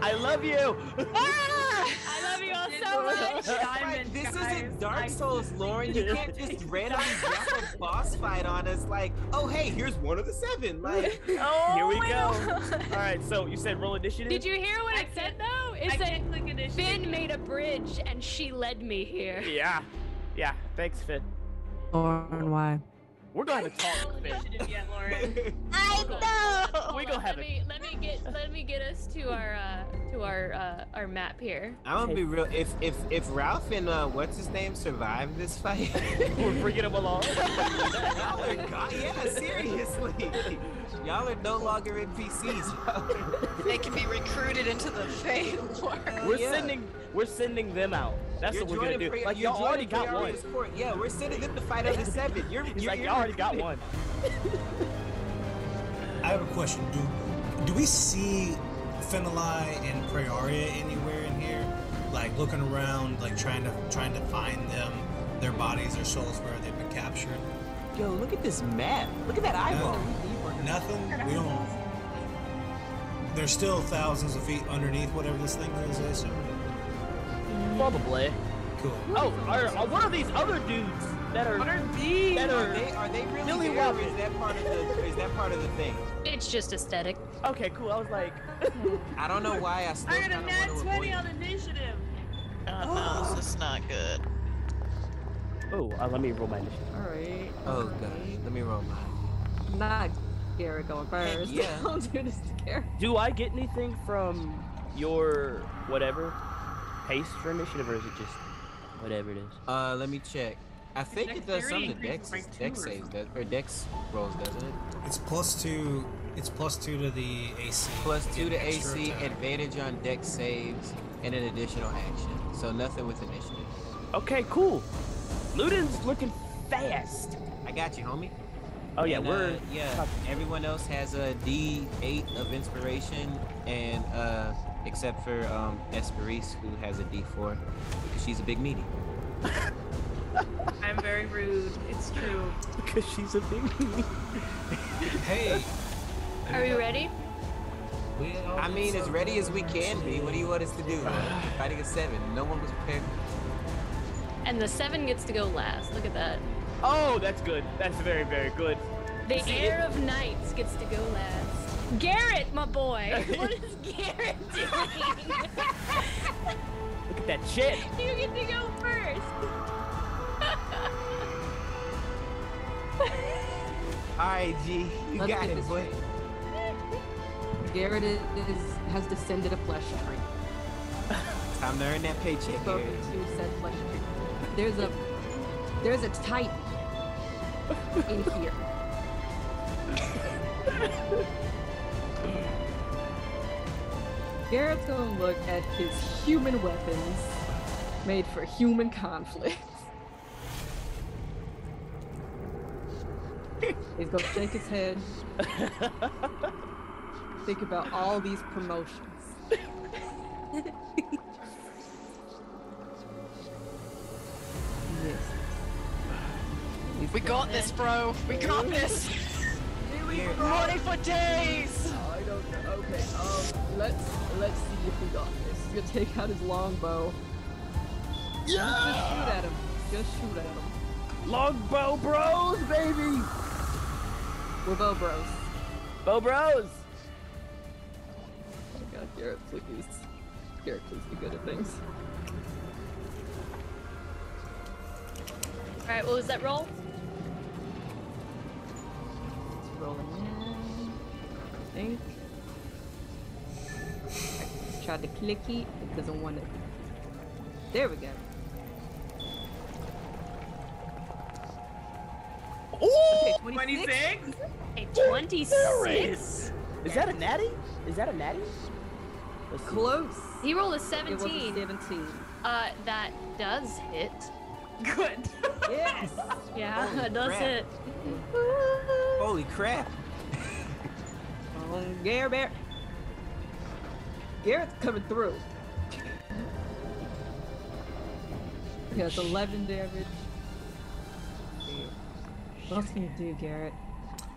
I love you. I love you all so much. Diamond, This guys. isn't Dark Souls, Lauren. You can't just randomly drop a boss fight on us like, oh, hey, here's one of the 7. Like, Oh, Here we my go. God. All right, so you said roll initiative? Did you hear what it said though? It said click initiative. Finn made a bridge and she led me here. Yeah. Yeah. Thanks, Finn. Lauren, why? We're gonna have a talk, Finn. Initiative yet, Lauren. I know. We gonna have Let me get us to our map here. I'm gonna be real. If Ralph and what's his name survive this fight, We're bringing them along. y'all are yeah, seriously. Y'all are no longer NPCs. They can be recruited into the Fey Lord. We're sending them out. That's what we're gonna do. Like y'all already got one. Yeah, we're sending them to fight other 7. He's like, y'all already got one. I have a question. Do we see Fenelai and Praeria anywhere in here? Like looking around, like trying to find them, their bodies, their souls, where they've been captured. Yo, look at this map. Look at that eyeball. Nothing. We don't. There's still thousands of feet underneath whatever this thing is. I assume. Probably. Cool. Oh, what are these other dudes that are? What are these? Are they really there, or is that part of the thing? It's just aesthetic. Okay, cool. I was like, I don't know why I still I got a kinda nat wanna 20 avoid on initiative. Oh no, this is not good. oh, let me roll my initiative. Alright. Oh god, let me roll mine. Not Garrett going first. Yeah. Don't do this to Garrett. Do I get anything from your whatever haste for initiative, or is it just whatever it is? Let me check. I think it does some of the Dexterity increases by 2 dex or saves, or dex rolls, doesn't it? It's +2. It's +2 to the AC. +2 to Extra AC, attack. advantage on dex saves, and an additional action. So nothing with initiative. Okay, cool. Luden's looking fast. I got you, homie. Oh yeah, And, everyone else has a D8 of inspiration, and except for Esperise, who has a D4 because she's a big meaty. I'm very rude. It's true. Because she's a big. Hey. Are we ready? I mean, as ready as we can be. What do you want us to do? Fighting a 7. No one was prepared. And the 7 gets to go last. Look at that. Oh, that's good. That's very, very good. The heir of knights gets to go last. Garrett, my boy. What is Garrett doing? Look at that shit. You get to go first. Alright, G. You Let's got get it, this boy. Garrett has descended a flesh tree. Time to earn that paycheck, Spoken Garrett. to said flesh tree. There's a titan in here. Garrett's gonna look at his human weapons made for human conflict. He's gonna shake his head. Think about all these promotions. Yes. We got this, bro. We got this. Running for days. I don't know. Okay. Let's see if we got this. He's gonna take out his longbow. Just shoot at him. Just shoot at him. Longbow bros, baby. We're bow bros. Bow bros. Oh my god, Garrett, please. Garrett, please be good at things. Alright, what was that roll? It's rolling in. I think. I tried to click it. It doesn't want it. There we go. Ooh! Okay, 26? A 26? Is that a natty? Is that a natty? Let's see. Close. He rolled a It was a 17. 17. That does hit. Good. Yes. Yeah, Holy it does crap. hit. Holy crap. Garrett. Garrett's coming through. He has 11 damage. What's he gonna do, Garrett?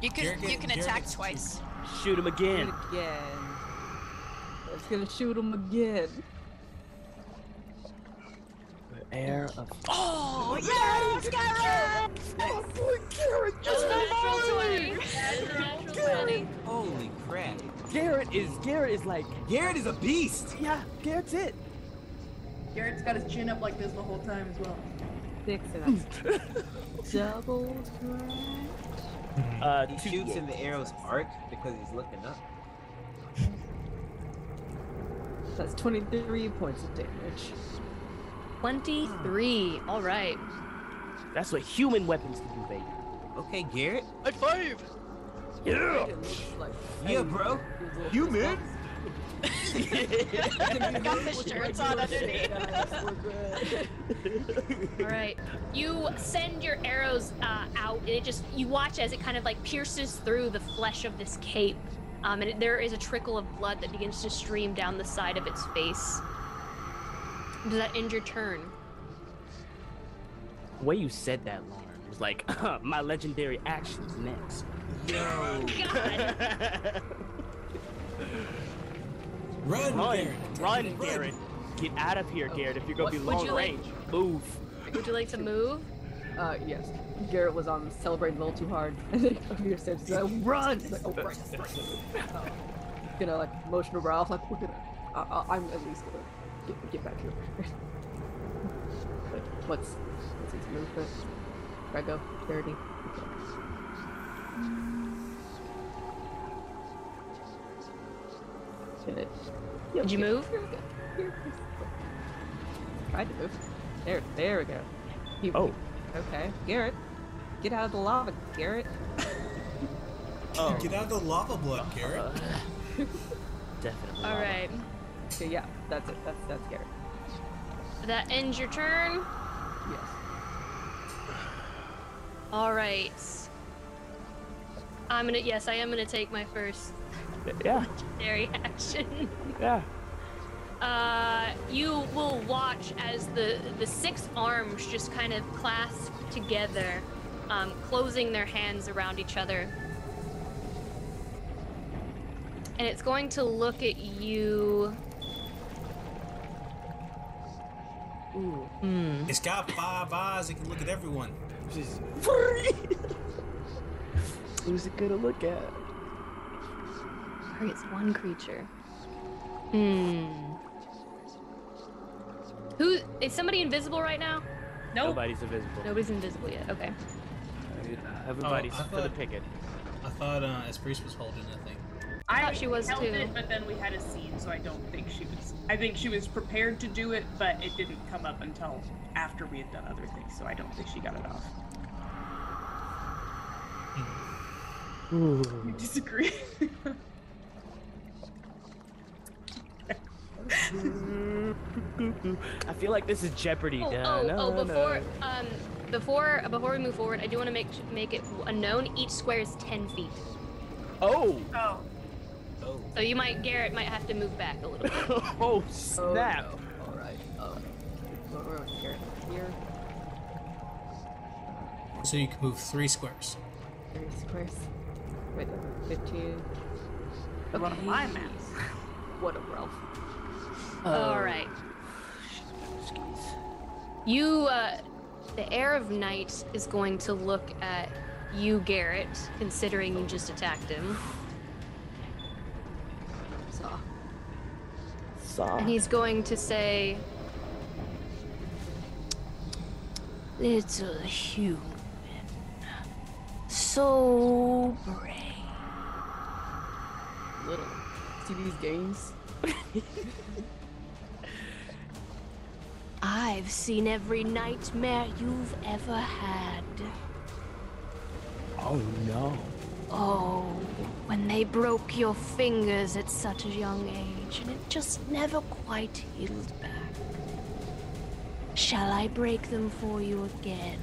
You can attack twice. Shoot him again. Do it again. It's gonna shoot him again. Heir of. Oh yes, Garrett! Oh boy, Garrett! Just a natural 20. Holy crap. Garrett is like. Garrett is a beast. Yeah, Garrett's it. Garrett's got his chin up like this the whole time as well. 6, and that's double He 2d8. shoots and the arrows arc because he's looking up. That's 23 points of damage. 23. All right. That's what human weapons can do, baby. Okay, Garrett. High five! Yeah! Yeah, bro. You man? Got the shirts on underneath. All right. You send your arrows out, and it just, you watch as it kind of like pierces through the flesh of this cape. And there is a trickle of blood that begins to stream down the side of its face. Does that end your turn? The way you said that, Lauren, was like, my legendary actions next. Yo. God. Run, Garrett. Run, Garrett. Get out of here, Garrett. If you're gonna be long range, move. Would you like to move? Yes. Garrett was on celebrating a little too hard, and then Amir says, "Run!" He's like, "Oh, right." Gonna like motion to Ralph, like, "We're gonna. I'm at least gonna get back here." What's his movement? Rego, 30. Okay. Did you move? Tried to move. There we go. Okay, Garrett, get out of the lava, Garrett. Get out of the lava blood, Garrett. Definitely. All right. Okay, yeah, that's it. That's Garrett. That ends your turn. Yes. All right. I am gonna take my first legendary action. Yeah. You will watch as the 6 arms just kind of clasp together, closing their hands around each other. And it's going to look at you. Ooh. It's got 5 eyes. It can look at everyone. Who's it gonna look at? Targets one creature. Who is somebody invisible right now? Nope. Nobody's invisible. Nobody's invisible yet. Okay. Everybody's for the picket. I thought Esprit was holding that thing. I thought she was held too. it, but then we had a scene, so I don't think she was. I think she was prepared to do it, but it didn't come up until after we had done other things, so I don't think she got it off. Ooh. You disagree? I feel like this is Jeopardy. Before we move forward, I do want to make it known each square is 10 feet. Oh. So Garrett might have to move back a little bit. Oh snap! Oh, no. All right. We're Garrett here. So you can move 3 squares. 3 squares. Wait, 15. One of my maps. What a Ralph. All right. You, the Heir of Night is going to look at you, Garrett, considering you just attacked him. Saw. And he's going to say, "Little human, so brave." Little. See these games? I've seen every nightmare you've ever had. Oh no. Oh, when they broke your fingers at such a young age and it just never quite healed back. Shall I break them for you again?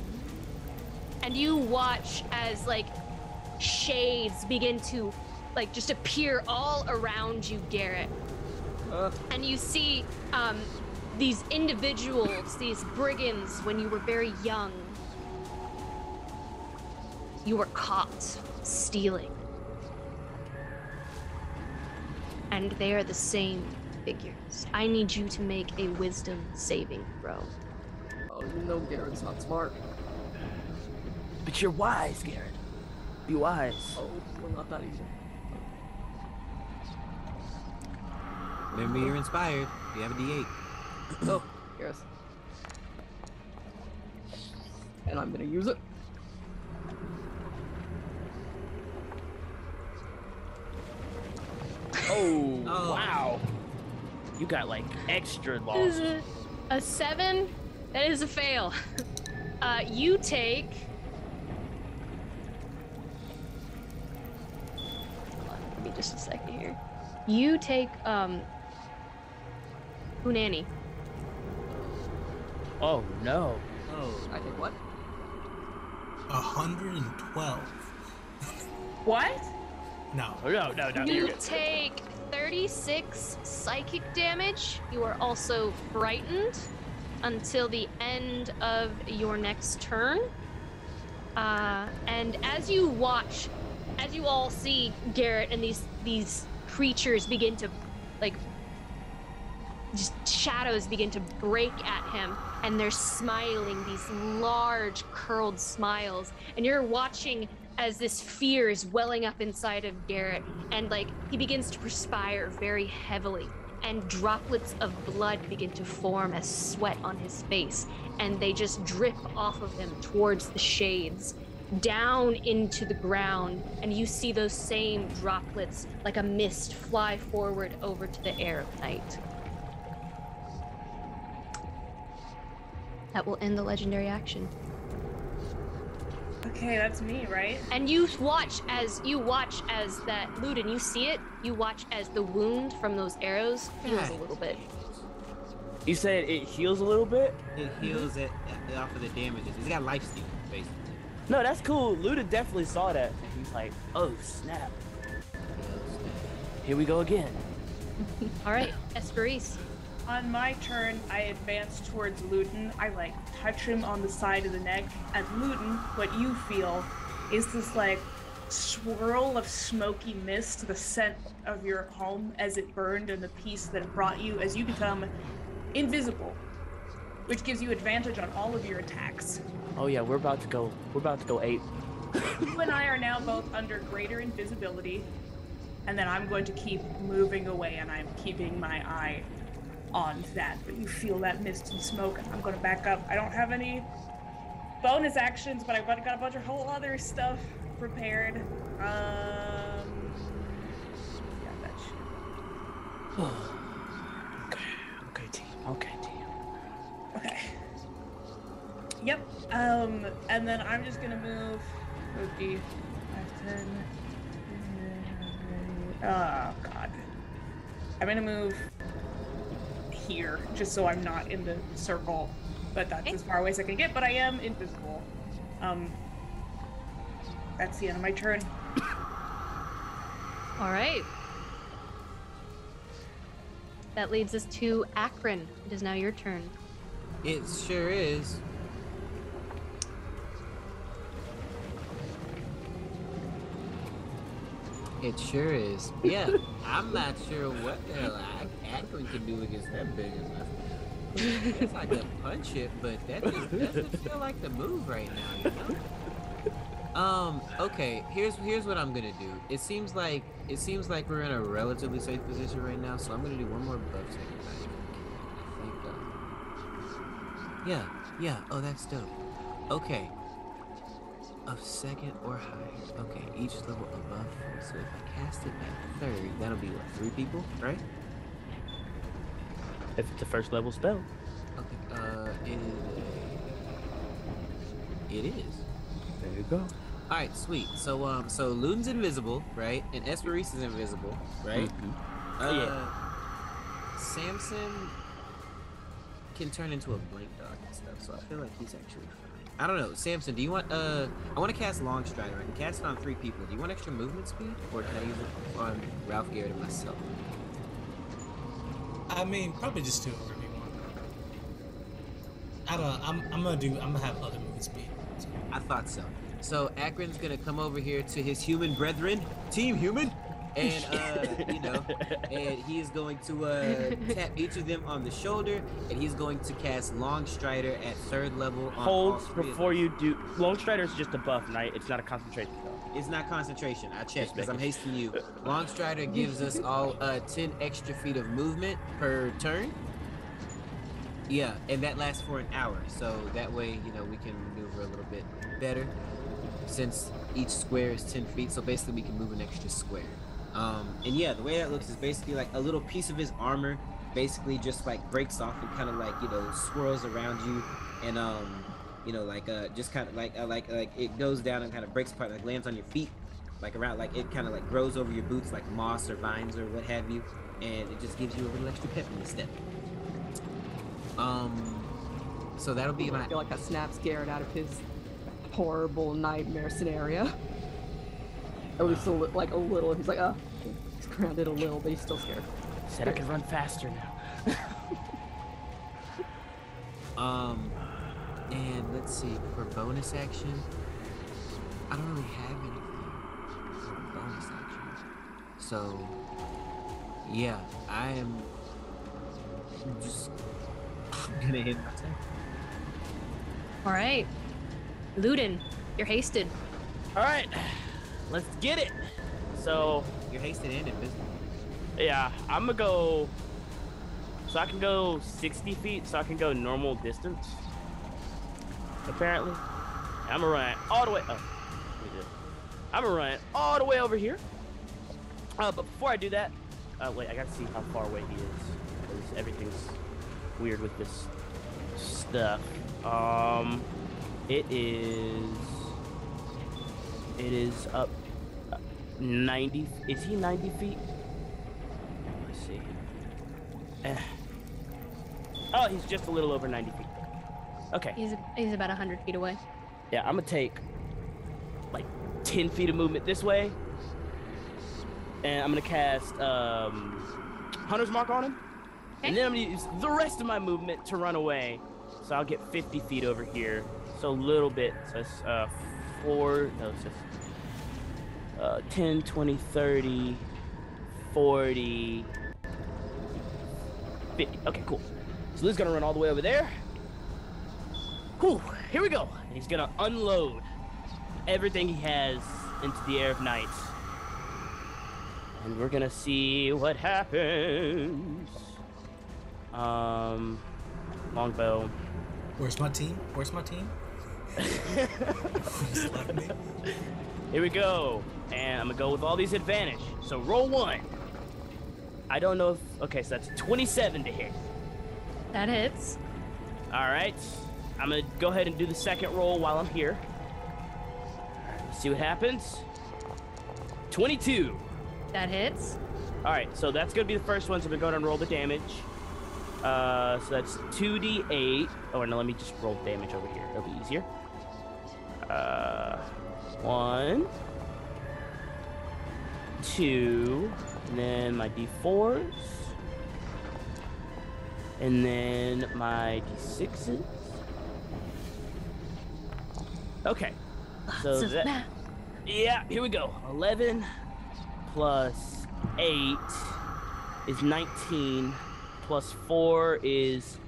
And you watch as, like, shades begin to, like, just appear all around you, Garrett. And you see, these individuals, these brigands, when you were very young, you were caught stealing. And they are the same figures. I need you to make a wisdom saving throw. Oh, you know Garrett's not smart. But you're wise, Garrett. Be wise. Oh, well, not that easy. Remember, you're inspired. You have a D8. Oh, Garrett. and I'm gonna use it. Oh, Oh. wow. You got like extra That is losses. a 7. That is a fail. You take. Hold on, give me just a second here. You take Unani. Oh no. Oh, I take what? 112. What? No. Oh, no, no, no. You're You good. take 36 psychic damage. You are also frightened until the end of your next turn. And as you watch, as you all see Garrett and these creatures begin to, like, just shadows begin to break at him, and they're smiling, these large curled smiles, and you're watching as this fear is welling up inside of Garrett, and like he begins to perspire very heavily, and droplets of blood begin to form as sweat on his face, and they just drip off of him towards the shades, down into the ground, and you see those same droplets like a mist fly forward over to the air of night. That will end the legendary action. Okay, that's me, right? And you watch as that Ludin, you see it. You watch as the wound from those arrows heals a little bit. You said it heals a little bit? It heals it off of the damages. It's got life steal, basically. No, that's cool. Luda definitely saw that. And he's like, oh, snap. Here we go again. All right, Esperise. On my turn, I advance towards Luton. I like touch him on the side of the neck. And Luton, what you feel is this like swirl of smoky mist, the scent of your home as it burned and the peace that it brought you as you become invisible, which gives you advantage on all of your attacks. Oh yeah, we're about to go 8. You and I are now both under greater invisibility, and then I'm going to keep moving away, and I'm keeping my eye on that. But you feel that mist and smoke. I'm going to back up. I don't have any bonus actions, but I've got a bunch of whole other stuff prepared. Yeah, that shit. Okay, team. Okay, team. Okay. Yep. And then I'm just gonna move. Would be 5, 10. Oh God. I'm gonna move here, just so I'm not in the circle. But that's as far away as I can get. But I am invisible. That's the end of my turn. All right. That leads us to Akron. It is now your turn. It sure is. It sure is. Yeah, I'm not sure what the hell Akron can do against that big enough. It's like to punch it, but that just doesn't feel like the move right now, you know? Okay, here's what I'm gonna do. It seems like we're in a relatively safe position right now, so I'm gonna do one more buff check. I think, yeah. Oh, that's dope. Okay. Of second or higher. Okay, each level above 4. So if I cast it at 3rd, that'll be what, 3 people, right? If it's a first level spell. Okay, it is. There you go. All right, sweet. So Luden's invisible, right? And Esperise is invisible, right? Yeah. Samson can turn into a blank dog and stuff, so I feel like he's actually fine. I don't know, Samson. Do you want? I want to cast Long Strider. I can cast it on 3 people. Do you want extra movement speed, or can I use it on Ralph Garrett and myself? I mean, probably just do it wherever you want. I'm gonna have other movement speed. So. I thought so. So Akron's gonna come over here to his human brethren, Team Human, and and he is going to tap each of them on the shoulder, and he's going to cast Long Strider at 3rd level. On Hold before you do. Long Strider is just a buff, Knight. It's not a concentration spell. It's not concentration. I checked because I'm hasting you. Long Strider gives us all 10 extra feet of movement per turn. Yeah, and that lasts for an hour, so that way, you know, we can maneuver a little bit better. Since each square is 10 feet, so basically we can move an extra square. And yeah, the way that looks is basically like a little piece of his armor basically just like breaks off and kind of like, you know, swirls around you, and you know, like just kind of like it goes down and kind of breaks apart, like lands on your feet, like around, like it kind of like grows over your boots like moss or vines or what have you, and it just gives you a little extra pep in your step. So that'll be my. I feel like that snaps Garrett out of his horrible nightmare scenario. At least like a little. He's like, he's grounded a little, but he's still scared. Said I could run faster now. And let's see, for bonus action, I don't really have anything for bonus action. So, yeah, I am just gonna hit my turn. All right, Luden, you're hasted. All right, let's get it. So you're hasted and invisible. Yeah, I'm gonna go. So I can go 60 feet. So I can go normal distance. Apparently, I'm gonna run all the way. Oh, I'm gonna run all the way over here. But before I do that, wait, I gotta see how far away he is, because everything's weird with this stuff. It is up 90. Is he 90 feet? Let's see. Oh, he's just a little over 90 feet. Okay. He's about 100 feet away. Yeah, I'm gonna take like 10 feet of movement this way, and I'm gonna cast Hunter's Mark on him, and then I'm gonna use the rest of my movement to run away. So I'll get 50 feet over here. So a little bit. So it's 10, 20, 30, 40, 50. Okay, cool. So Lou's gonna run all the way over there. Whew, here we go. And he's gonna unload everything he has into the air of night. And we're gonna see what happens. Longbow. Where's my team? Where's my team? Just left me. Here we go. And I'm gonna go with all these advantage. So roll 1. I don't know if, okay, so that's 27 to hit. That hits. All right. I'm gonna go ahead and do the second roll while I'm here. Let's see what happens. 22. That hits. All right, so that's gonna be the first one. So we're going to roll the damage. So that's 2d8. Oh no, let me just roll damage over here. It'll be easier. 1, 2, and then my d4s, and then my d6s. Okay, so that, yeah, here we go. 11 plus 8 is 19, plus 4 is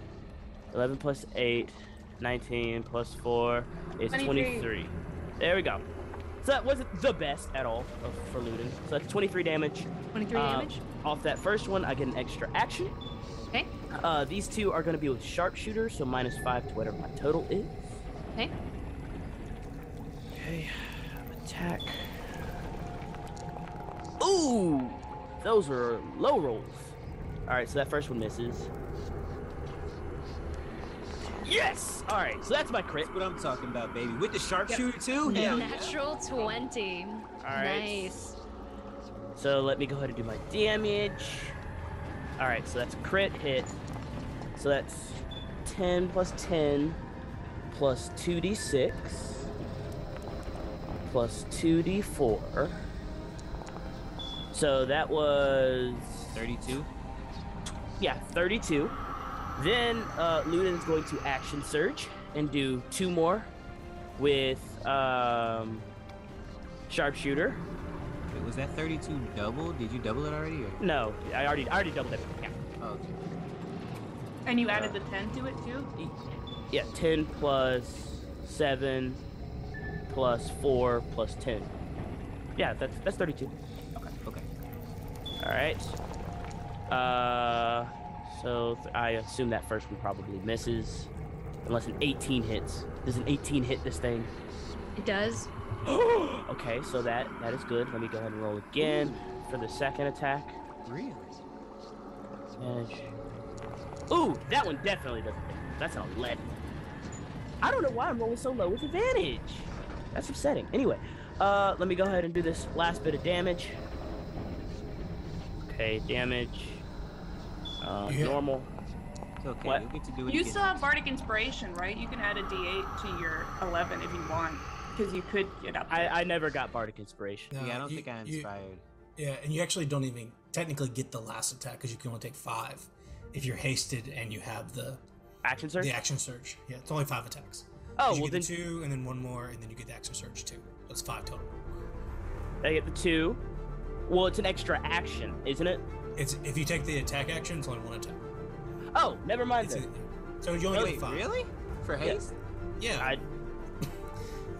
11 plus 8, 19 plus 4 is 23. There we go. So that wasn't the best at all for Luden. So that's 23 damage. 23 damage? Off that first one, I get an extra action. Okay. These two are going to be with sharpshooter, so -5 to whatever my total is. Okay. Okay, attack. Ooh, those are low rolls. All right, so that first one misses. Yes! All right, so that's my crit. That's what I'm talking about, baby. With the sharpshooter too? Hell yeah. Natural 20. All right. Nice. So let me go ahead and do my damage. All right, so that's a crit hit. So that's 10 plus 10 plus 2d6 plus 2d4. So that was 32. Yeah, 32. Then Luden is going to action surge and do 2 more with sharpshooter. Wait, was that 32 double? Did you double it already? Or? No, I already doubled it. Yeah. Oh, okay. And you added the 10 to it too? Yeah, 10 plus 7 plus 4 plus 10. Yeah, that's 32. Okay. All right. So I assume that first one probably misses. Unless an 18 hits. Does an 18 hit this thing? It does. Okay, so that is good. Let me go ahead and roll again for the second attack. Really? Damage. Ooh, that one definitely doesn't hit. That's an 11. I don't know why I'm rolling so low with advantage. That's upsetting. Anyway, let me go ahead and do this last bit of damage. Okay, damage. Normal. It's okay. What? You'll get to do it You again. still have Bardic Inspiration, right? You can add a D8 to your 11 if you want, because you could get up there. I never got Bardic Inspiration. No, Yeah, I don't think I'm inspired. Yeah, and you actually don't even technically get the last attack because you can only take 5 if you're hasted and you have the action surge. The action surge. Yeah, it's only 5 attacks. Oh, you well get then the 2 and then 1 more, and then you get the action surge too. That's 5 total. I get the 2. Well, it's an extra action, isn't it? It's if you take the attack action, it's only 1 attack. Oh, never mind then. So you only Wait, get 5. really? For haste? Yeah.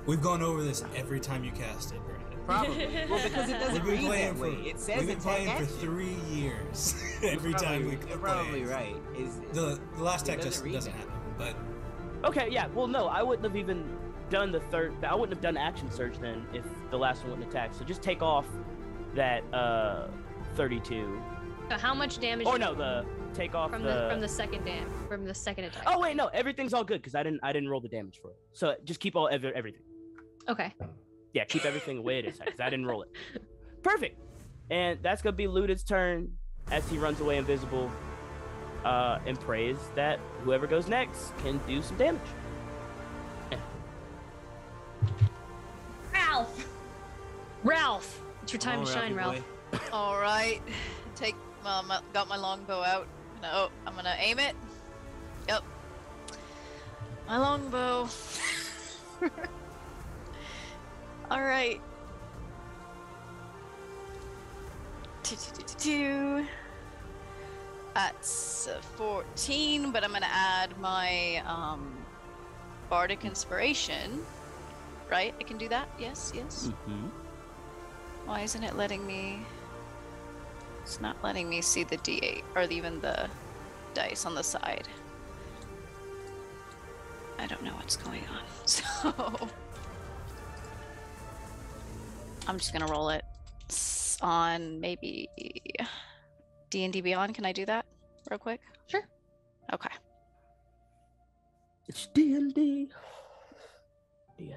We've gone over this every time you cast it, Brandon. Probably. Well, because it doesn't read that way. It says we've been playing attack for action. 3 years. Every time we You're probably right. The last it attack just read doesn't that. happen, but Okay, yeah. Well, no, I wouldn't have even done the third. I wouldn't have done action surge then if the last one wouldn't attack. So just take off that 32. So how much damage? Or no, the take off from the second attack. Oh wait, no, everything's all good because I didn't roll the damage for it. So just keep everything. Okay. Yeah, keep everything the way it is because I didn't roll it. Perfect. And that's gonna be Ludin's turn as he runs away invisible, and prays that whoever goes next can do some damage. Ralph, it's your time to shine, Ralph. All right, got my longbow out. No, I'm gonna aim it. Yep, my longbow. All right. That's 14, but I'm gonna add my bardic inspiration. Right? I can do that. Yes. Mm-hmm. Why isn't it letting me? It's not letting me see the D8 or even the dice on the side. I don't know what's going on. So I'm just gonna roll it on maybe D&D Beyond. Can I do that real quick? Sure. Okay. It's D&D. D&D.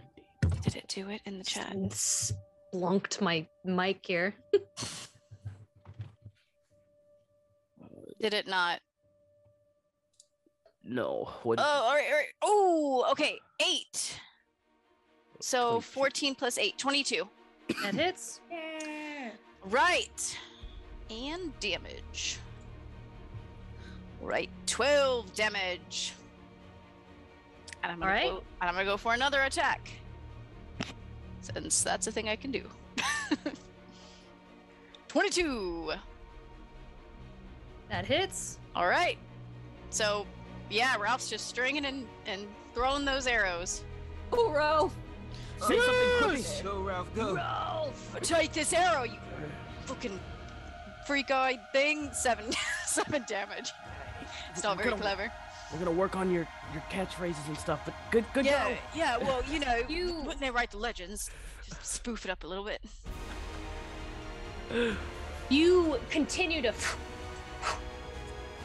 Did it do it in the chat? Splunked my mic here. Did it not? No. What? Oh, all right. Oh, okay. 8. So 14 plus 8, 22. That hits. Right. And damage. Right, 12 damage. And I'm gonna go for another attack. Since that's a thing I can do. 22. That hits. All right. So, yeah, Ralph's just stringing and throwing those arrows. Oh, Ralph! Say something quick. Go, Ralph, go. Ralph, take this arrow, you fucking freak-eyed thing. 7 damage. It's not very clever. We're gonna work on your catchphrases and stuff, but good go. Yeah, well, you know, when they write the legends, just spoof it up a little bit. You continue to.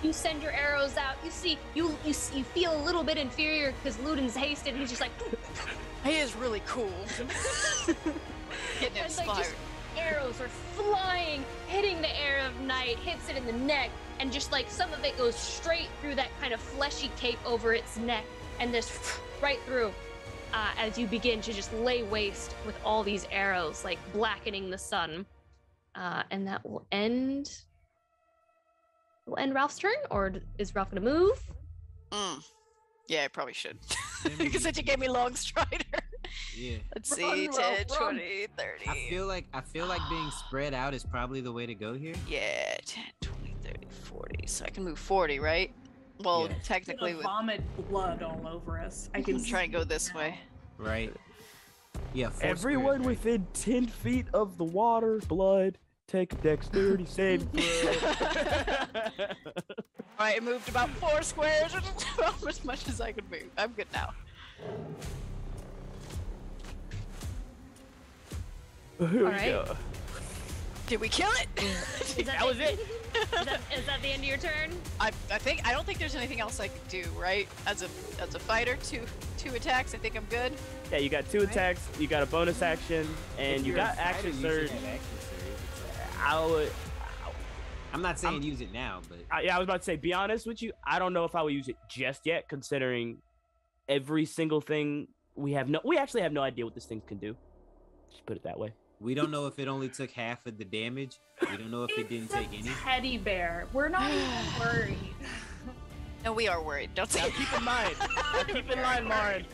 You send your arrows out. You see, you feel a little bit inferior because Ludin's hasted. And he's just like. He is really cool. Getting inspired. Like just arrows are flying, hitting the air of night, hits it in the neck, and just like some of it goes straight through that kind of fleshy cape over its neck, and just right through. As you begin to just lay waste with all these arrows, like blackening the sun, and that will end. Will end Ralph's turn, or is Ralph gonna move? Yeah, I probably should. Because since you gave me long strider. Yeah. Let's see, 10, 20, 30. I feel like being spread out is probably the way to go here. Yeah, 10, 20, 30, 40. So I can move 40, right? Well, Yeah. technically Gonna vomit blood all over us. I can try and go this way. Right. Yeah. Everyone within 10 feet of the water, blood, take a dexterity saving throw. Alright, I moved about 4 squares, as much as I could move. I'm good now. Here All right. go. Did we kill it? That was it. Is that the end of your turn? I don't think there's anything else I could do, right? As a fighter, two attacks. I think I'm good. Yeah, you got 2 attacks. You got a bonus action, and you got action surge. I'm not saying use it now, but Yeah, I was about to say, be honest with you, I don't know if I would use it just yet, considering every single thing we actually have no idea what this thing can do. Just put it that way. we don't know if it only took half of the damage. We don't know if it didn't take any. Teddy bear. We're not even worried. No, we are worried. Don't say. Now keep in mind, Lauren,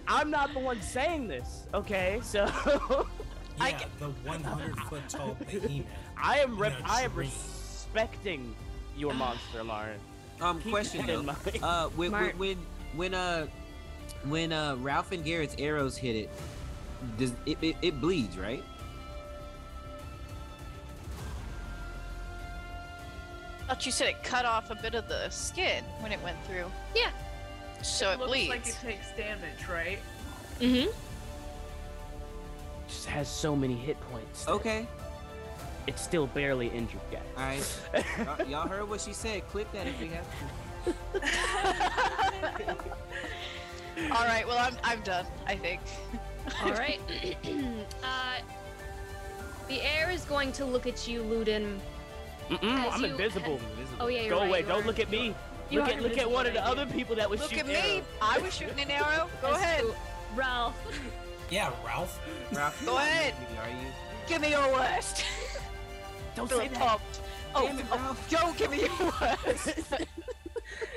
I'm not the one saying this, okay? So Yeah, the 100-foot tall behemoth. I am respecting your monster, Lauren. Keep Question that in though. mind. When Ralph and Garrett's arrows hit it, does it bleeds, right? I thought you said it cut off a bit of the skin when it went through. Yeah. So it looks bleeds. like it takes damage, right? Mm-hmm. Just has so many hit points. that Okay. It's still barely injured, guys. All right. Y'all heard what she said. Clip that if you have to. All right. Well, I'm done. I think. All right. The air is going to look at you, Ludin. I'm invisible. Oh yeah, you're Go right, away. you Don't are. look at me. You Look are at one invisible, of the right, other people that was Look shooting at me. arrows. I was shooting an arrow. Go ahead. Ralph. Yeah, Ralph. Ralph, Go ahead. Are you? Give me your worst. Don't Feel say that. pumped. Don't give me your worst.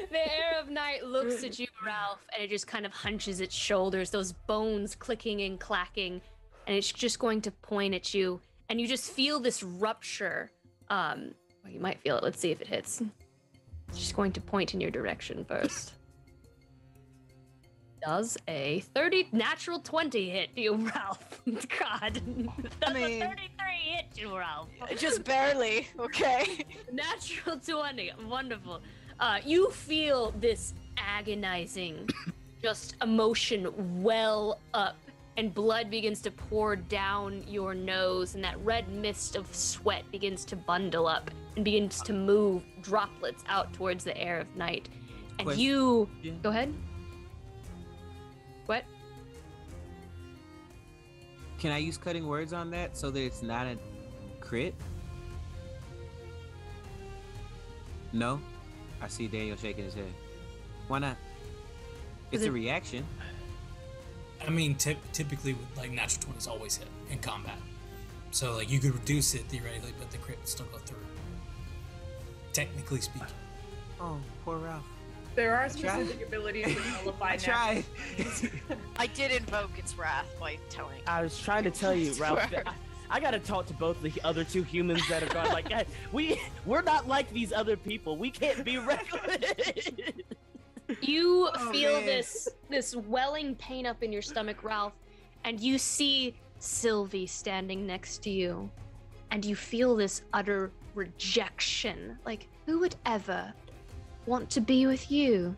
The air of night looks at you, Ralph, and it just kind of hunches its shoulders, those bones clicking and clacking, and it's just going to point at you, and you just feel this rupture. Well, you might feel it. Let's see if it hits. It's just going to point in your direction first. Does a natural 20 hit you, Ralph? God. Does a 33 hit you, Ralph? Just barely. Okay. Natural 20. Wonderful. You feel this agonizing just emotion well up, and blood begins to pour down your nose, and that red mist of sweat begins to bundle up and begins to move droplets out towards the air of night. And Question. you... Yeah. Go ahead. What? Can I use cutting words on that so that it's not a crit? No? I see Daniel shaking his head. Why not? It's a reaction. I mean, typically, like natural 20s always hit in combat. So, like, you could reduce it theoretically, but the crit would still go through. Technically speaking. Oh, poor Ralph. There are specific abilities that nullify I tried. I did invoke its wrath by telling. I was trying to tell you, Ralph. that I gotta talk to both the other 2 humans that have gone. Like, guys, we're not like these other people. We can't be reckless. You feel this welling pain up in your stomach, Ralph, and you see Sylvie standing next to you, and you feel this utter rejection. Like, who would ever want to be with you?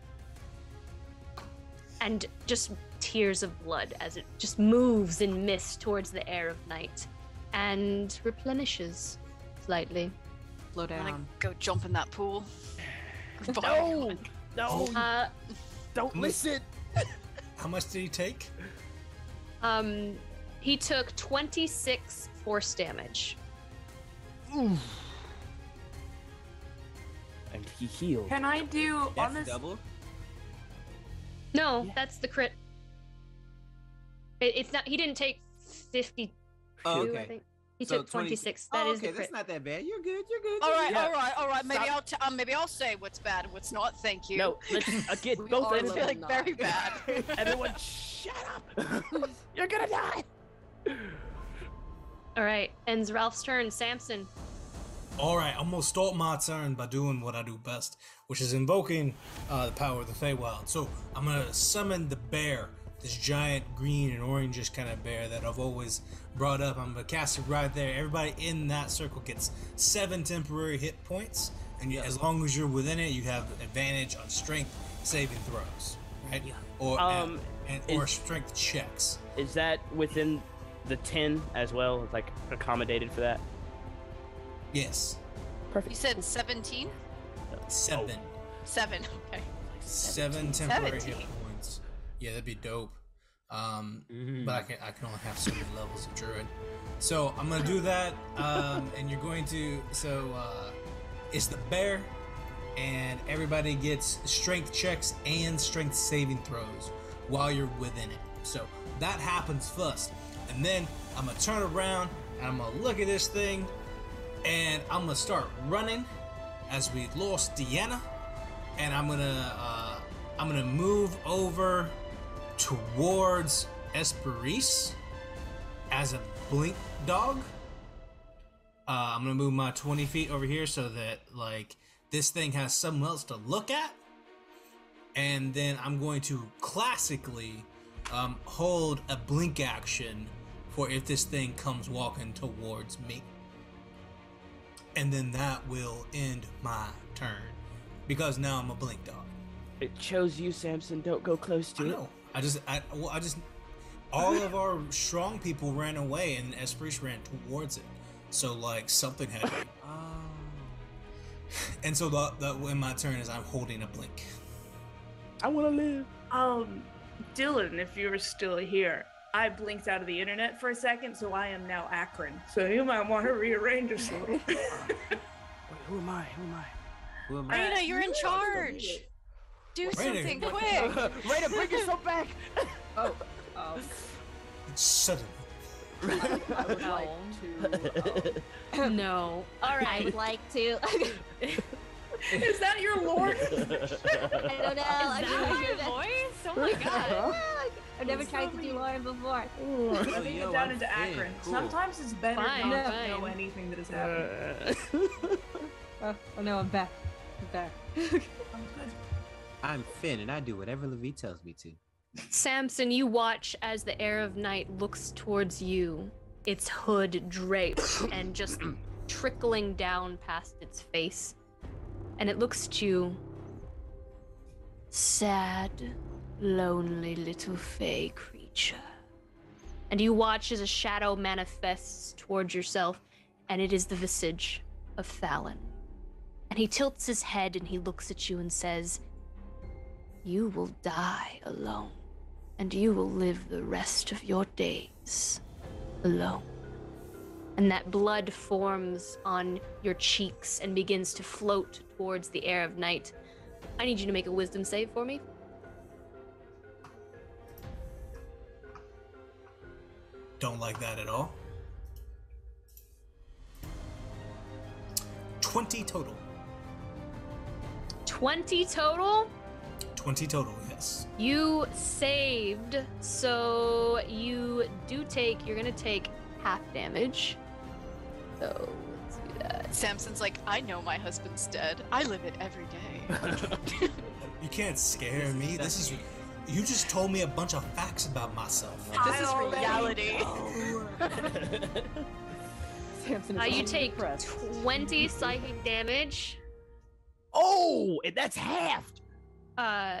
And just tears of blood as it just moves in mist towards the air of night and replenishes slightly. Slow I'm down. gonna go jump in that pool. No, don't Mm. listen. How much did he take? He took 26 force damage. And he healed. Can I do That's on this? double? No, that's the crit. It's not. He didn't take 52. Oh, I okay. think he So took 26. That Oh, is okay, the crit. that's not that bad. You're good. You're good. All right, Yeah. all right. Maybe Stop. maybe I'll say what's bad and what's not. Thank you. No, let's again. Both are ends. I'm feeling very bad. Everyone, shut up. You're gonna die. All right, ends Ralph's turn. Samson. Alright, I'm gonna start my turn by doing what I do best, which is invoking the power of the Feywild. So I'm gonna summon the bear this giant green and orangish kind of bear that I've always brought up. I'm gonna cast it right there. Everybody in that circle gets 7 temporary hit points, and as long as you're within it, you have advantage on strength saving throws, right? Or or strength checks. Is that within the 10 as well? It's like accommodated for that? Yes. Perfect. You said 17? 7. 7, okay. 7 temporary hit points. Yeah, that'd be dope. But I can only have so many levels of druid. So I'm gonna do that, and you're going to. It's the bear, and everybody gets strength checks and strength saving throws while you're within it. So that happens first, and then I'm gonna turn around and I'm gonna look at this thing, and I'm gonna start running as we lost Deanna, and I'm gonna move over towards Esperise as a blink dog. I'm gonna move my 20 feet over here so that like this thing has something else to look at, and then I'm going to classically hold a blink action for if this thing comes walking towards me, and then that will end my turn because now I'm a blink dog. It chose you, Samson. Don't go close to it. No, I just all of our strong people ran away and Esprit ran towards it. So like something had to. And so that in my turn is I'm holding a blink. I want to live. Dylan, if you're still here, I blinked out of the internet for a second, so I am now Akron. So you might want to rearrange us a little. Wait, who am I? Raina, you're in charge. Do something quick. Raina, bring yourself back. Suddenly. I would like to. No. All right. I'd like to. Is that your lord? I don't know. Is that your voice? Oh my god. I've never tried to do Lauren before. Let me get down into Akron. Cool. Sometimes it's better not to know anything that is happening. Oh no, I'm back. I'm back. I'm Finn, and I do whatever Levi tells me to. Samson, you watch as the air of night looks towards you, its hood draped and just trickling down past its face. And it looks at you. Sad, lonely little fey creature. And you watch as a shadow manifests towards yourself, and it is the visage of Thalon. And he tilts his head and he looks at you and says, "You will die alone, and you will live the rest of your days alone." And that blood forms on your cheeks and begins to float towards the air of night. I need you to make a wisdom save for me. Don't like that at all. 20 total. 20 total? 20 total, yes. You saved, so you're gonna take half damage. So let's do that. Samson's like, I know my husband's dead. I live it every day. You can't scare me. You just told me a bunch of facts about myself. This is reality. Samson is You only take depressed. 20 psychic damage. Oh, and that's halved. No.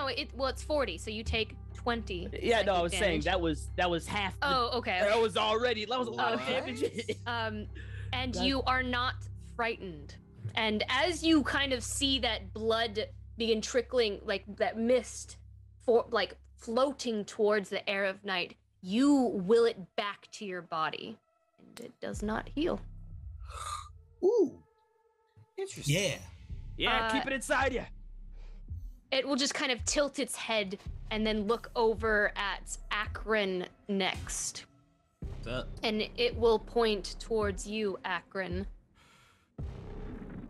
It's 40, so you take 20. Yeah, no, I was psychic saying damage. that was half. Oh, okay. That was a lot of damage. And you are not frightened. And as you kind of see that blood begin trickling, like that mist, floating towards the air of night, you will it back to your body, and it does not heal. Ooh, interesting. Yeah. Yeah, keep it inside you. It will just kind of tilt its head and then look over at Akron next. What's up? And it will point towards you, Akron.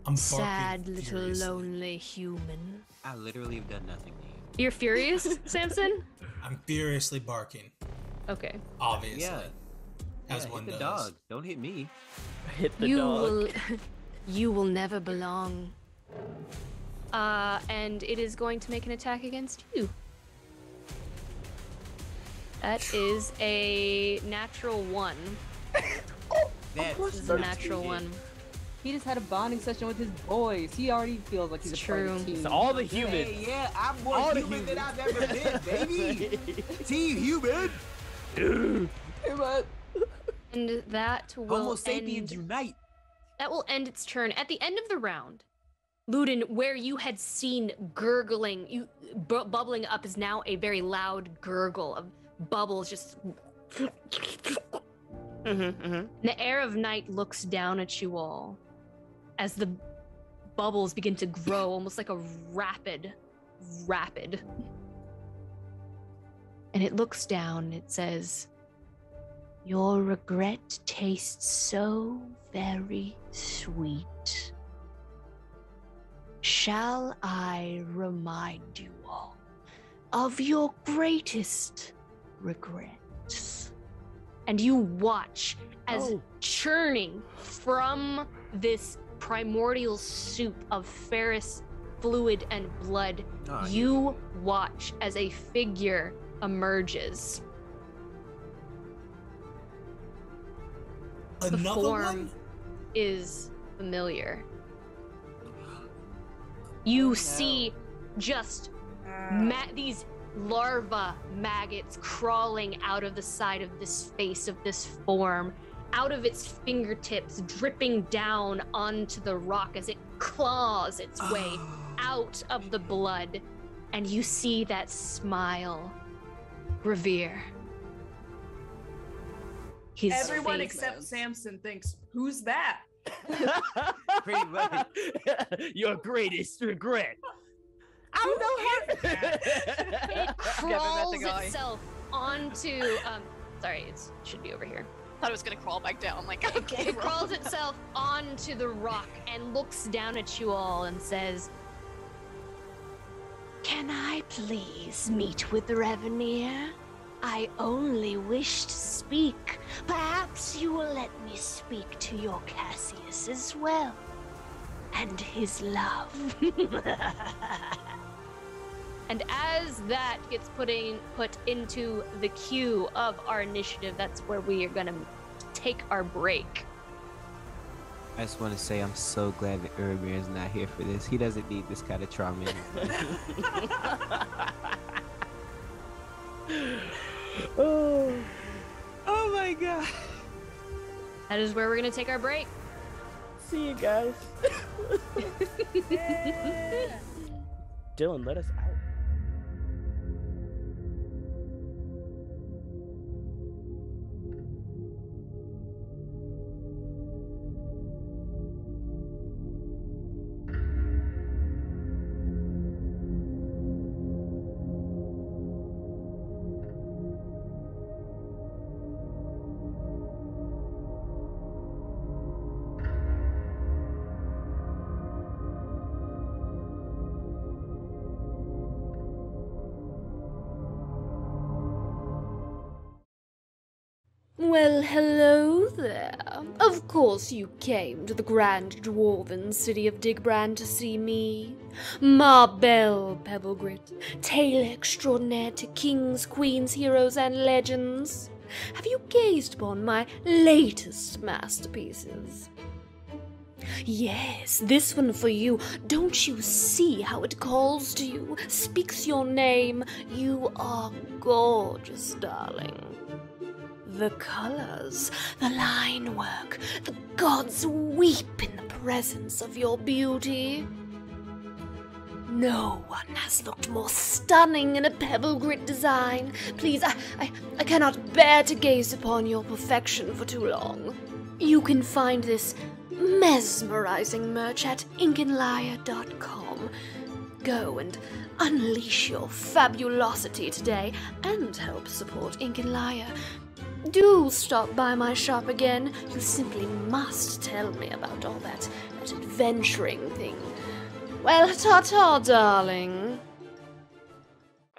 I'm Sad barking little furiously. lonely human. I literally have done nothing to you. You're furious, Samson? I'm furiously barking. Okay. Obviously. Yeah. As hit one the does. dog. Don't hit me. Hit the dog. You will never belong. And it is going to make an attack against you. That is a natural 1. That's This is a natural 1. He just had a bonding session with his boys. He already feels like he's It's a part of true. the team. It's all the humans. Hey, yeah, I'm more All the human than humans. I've ever been, baby. Team human. Hey, man. And that will Homo sapiens end. unite. That will end its turn. At the end of the round, Ludin, where you had seen gurgling, bubbling up, is now a very loud gurgle of bubbles just. The air of night looks down at you all as the bubbles begin to grow, almost like a rapid. And it looks down and it says, "Your regret tastes so very sweet. Shall I remind you all of your greatest regrets?" And you watch as churning from this primordial soup of ferrous fluid and blood, you watch as a figure emerges. The Another form one? is familiar. You see just these larva maggots crawling out of the side of this face of this form, out of its fingertips, dripping down onto the rock as it claws its way out of the blood. And you see that smile. Revere. His Everyone face. except Samson thinks, "Who's that?" Pretty much. Your greatest regret. I don't know her. It crawls guy. itself onto. Sorry, it should be over here. Thought it was gonna crawl back down. Like, okay, It crawls itself onto the rock and looks down at you all and says, "Can I please meet with Revenir? I only wish to speak. Perhaps you will let me speak to your Cassius as well. And his love." And as that gets put into the queue of our initiative, that's where we are gonna take our break. I just want to say I'm so glad that Urmir is not here for this. He doesn't need this kind of trauma in his life. Oh my god. That is where we're gonna take our break. See you guys. Dylan, let us out. Well, hello there. Of course you came to the grand dwarven city of Digbrand to see me. Ma Belle Pebblegrit, tale extraordinaire to kings, queens, heroes, and legends. Have you gazed upon my latest masterpieces? Yes, this one for you. Don't you see how it calls to you, speaks your name? You are gorgeous, darling. The colors, the line work, the gods weep in the presence of your beauty. No one has looked more stunning in a pebble grit design. Please, I cannot bear to gaze upon your perfection for too long. You can find this mesmerizing merch at inkinliar.com. Go and unleash your fabulosity today and help support Ink and Liar. Do stop by my shop again. You simply must tell me about all that adventuring thing. Well, ta-ta, darling.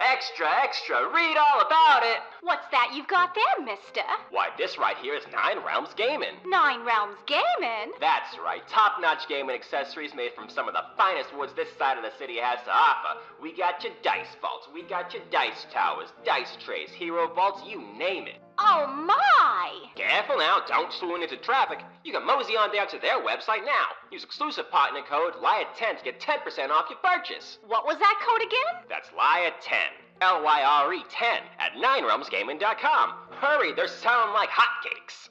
Extra, extra, read all about it! What's that you've got there, mister? Why, this right here is 9 Realms Gaming. 9 Realms Gaming? That's right, top-notch gaming accessories made from some of the finest woods this side of the city has to offer. We got your dice vaults, we got your dice towers, dice trays, hero vaults, you name it. Oh my! Careful now, don't swoon into traffic. You can mosey on down to their website now. Use exclusive partner code LYRE10 to get 10% off your purchase. What was that code again? That's LYRE10, LYRE 10 at 9realmsgaming.com. Hurry, they're selling like hotcakes.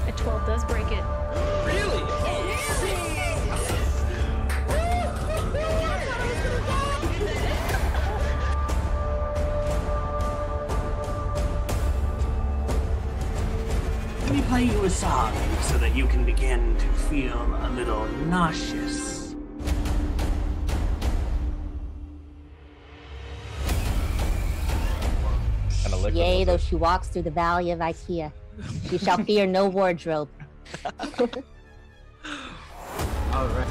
A 12 does break it. Really? Let me play you a song so that you can begin to feel a little nauseous. Yea, though she walks through the valley of Ikea, she shall fear no wardrobe. All right.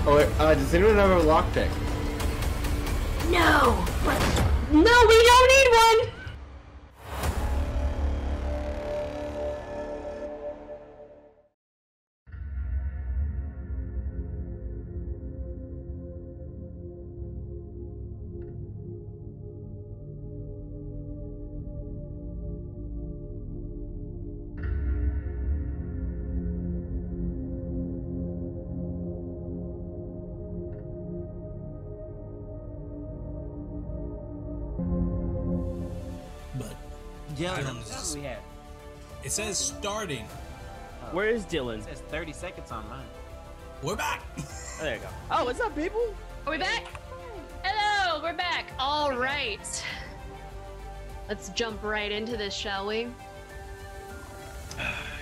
Oh, wait, does anyone have a lockpick? No! No, we don't need one! Dylan, we have? It says starting. Where is Dylan? It says 30 seconds on mine. We're back. Oh, there you go. Oh, what's up, people? Are we back? Hello, we're back. All right. Let's jump right into this, shall we?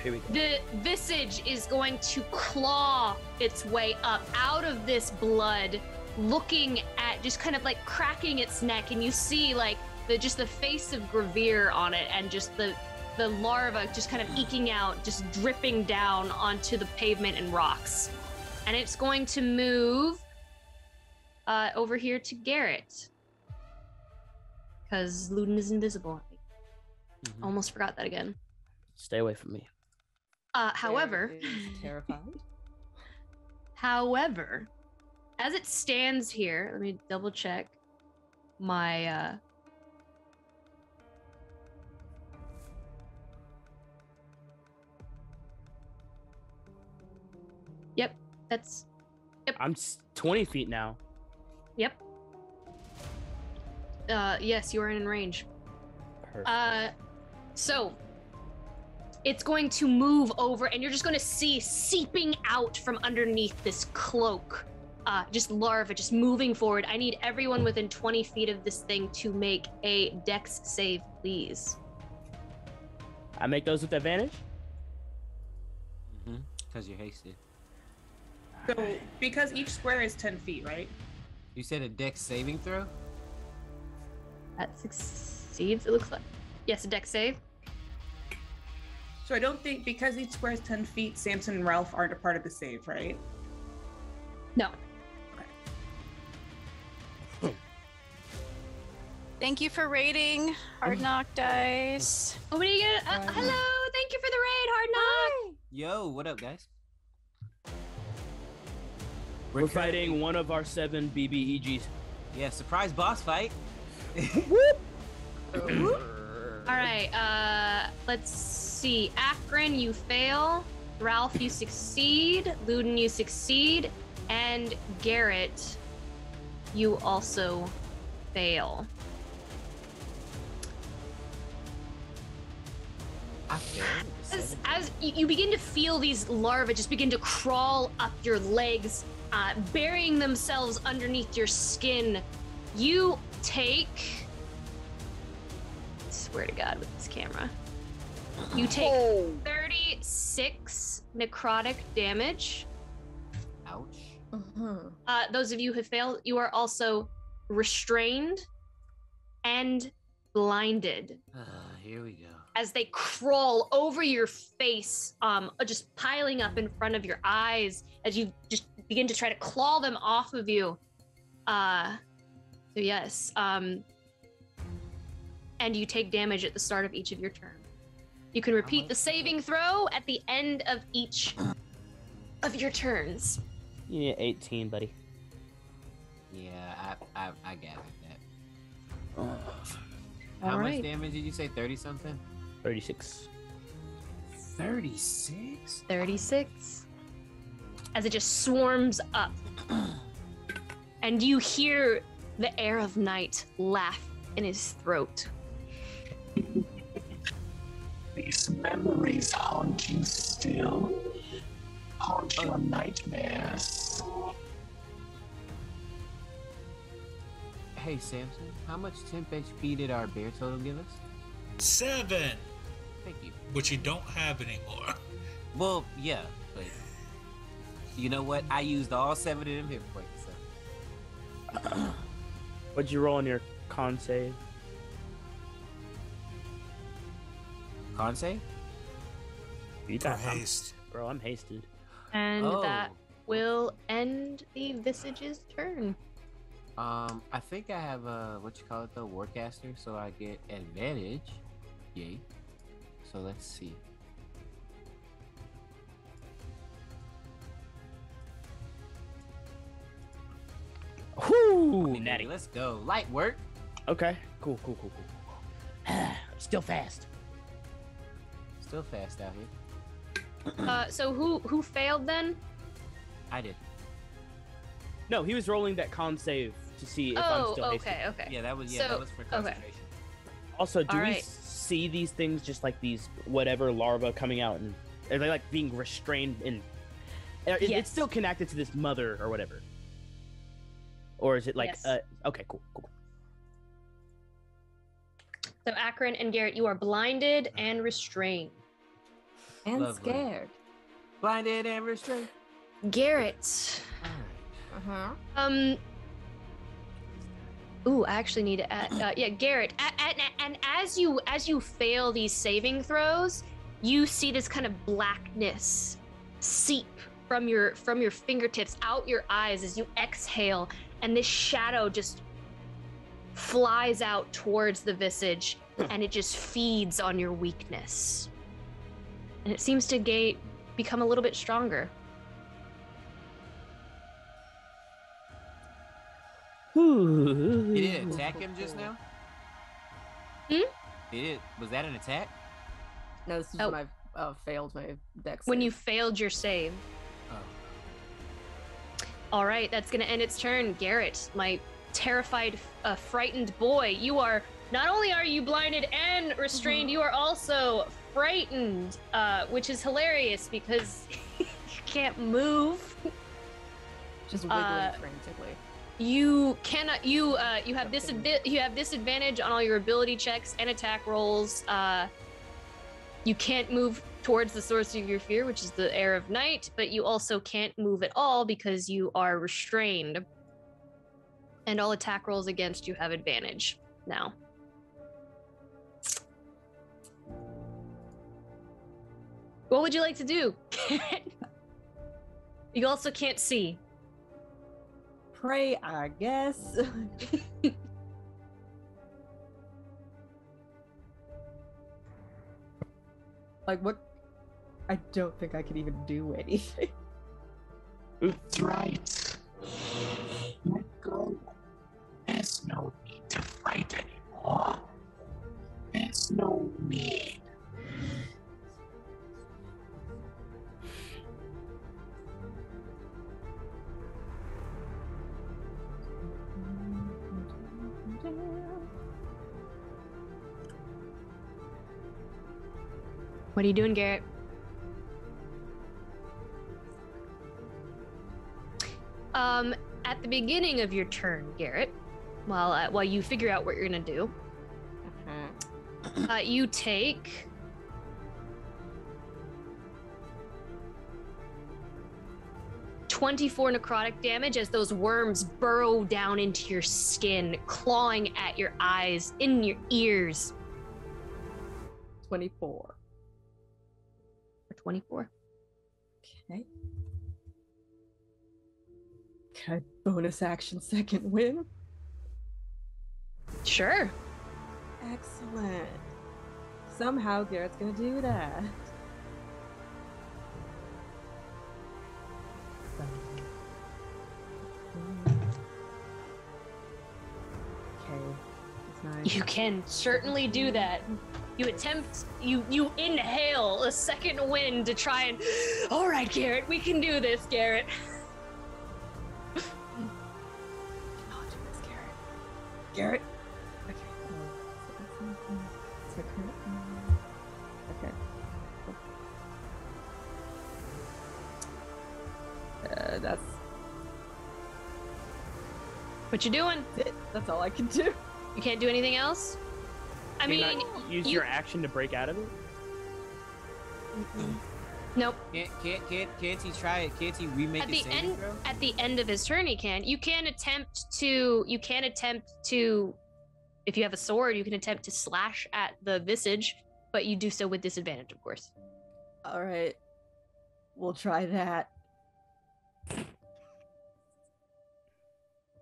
Here we go. The visage is going to claw its way up out of this blood, looking at just kind of like cracking its neck, and you see like the face of Gravere on it, and just the larva just kind of eking out, just dripping down onto the pavement and rocks. And it's going to move over here to Garrett, because Luden is invisible. Almost forgot that again. Stay away from me. However, terrified. However, as it stands here, let me double check my Yep, that's yep. I'm 20 feet now. Yep. Yes, you are in range. Perfect. So it's going to move over, and you're just going to see seeping out from underneath this cloak, just larva, just moving forward. I need everyone within 20 feet of this thing to make a dex save, please. I make those with advantage? Because you're hasted. So, because each square is 10 feet, right? You said a dex saving throw? That succeeds, it looks like. Yes, a dex save. So I don't think, because each square is 10 feet, Samson and Ralph aren't a part of the save, right? No. Thank you for raiding Hard Knock Dice. Oh, what are you gonna? Hello, thank you for the raid, Hard Knock. Yo, what up, guys? We're fighting one of our 7 BBEGs. Yeah, surprise boss fight. All right, let's see. Akron, you fail. Ralph, you succeed. Luden, you succeed. And Garrett, you also fail. As you begin to feel these larvae just begin to crawl up your legs, burying themselves underneath your skin, you take, I swear to God with this camera, you take 36 necrotic damage. Ouch. Those of you who failed, you are also restrained and blinded Here we go. as they crawl over your face, just piling up in front of your eyes as you just begin to try to claw them off of you. So yes, and you take damage at the start of each of your turns. You can repeat the saving throw at the end of each of your turns. You need 18, buddy. Yeah, I gathered that. How All much right. damage did you say? 30 something? 36. 36? 36. As it just swarms up. And you hear the air of night laugh in his throat. These memories haunt you still. Haunt your nightmares. Hey, Samson, how much temp HP did our bear totem give us? 7. Thank you. Which you don't have anymore. Well, yeah, but you know what? I used all 7 of them hit points. So. What'd you roll on your con save? Con save? You For got haste. Bro, I'm hasted. And Oh. that will end the Visage's turn. I think I have what you call it though, Warcaster, so I get advantage. Yay. So let's see. Whoo! Natty, let's go. Light work. Okay. Cool. Still fast. Still fast out here. So who failed then? I did. No, he was rolling that con save to see if I'm still hasted. Okay. Yeah, that was So- that was for concentration. Also, do All we right. see these things just like these whatever larvae coming out, and are they like being restrained in? It's Yes. still connected to this mother or whatever, or is it like? Yes. Okay, cool. So Akron and Garrett, you are blinded and restrained. And Lovely. scared. Blinded and restrained. Garrett. Ooh, I actually need to add. Yeah, Garrett. And as you fail these saving throws, you see this kind of blackness seep from your fingertips out your eyes as you exhale, and this shadow just flies out towards the visage, and it just feeds on your weakness, and it seems to become a little bit stronger. Did it attack him just now? Was that an attack? No, this is when I've failed my dex. When you failed your save. Oh. All right, that's gonna end its turn. Garrett, my terrified, frightened boy, you are not only are you blinded and restrained, you are also frightened, which is hilarious because you can't move. Just wiggling frantically. You cannot. You have disadvantage on all your ability checks and attack rolls. You can't move towards the source of your fear, which is the air of night, but you also can't move at all because you are restrained. And all attack rolls against you have advantage now. What would you like to do? You also can't see. Pray, I guess. Like, what? I don't think I can even do anything. That's right. Let go. There's no need to fight anymore. There's no need. What are you doing, Garrett? At the beginning of your turn, Garrett, while you figure out what you're gonna do, you take 24 necrotic damage as those worms burrow down into your skin, clawing at your eyes, in your ears. 24. 24. Okay. Can I bonus action second win? Sure. Excellent. Somehow Garrett's gonna do that. Okay. It's nice. You can certainly do that. You you inhale a second wind to try and, all right, Garrett, we can do this, Garrett. Garrett. Okay. Okay. That's what you doing? it. That's all I can do. You can't do anything else? I Can you mean, not use your action to break out of it? Nope. Can't he try it? Can't he remake At a the saving end, throw? at the end of his turn, he can. You can attempt to. If you have a sword, you can attempt to slash at the visage, but you do so with disadvantage, of course. All right. We'll try that.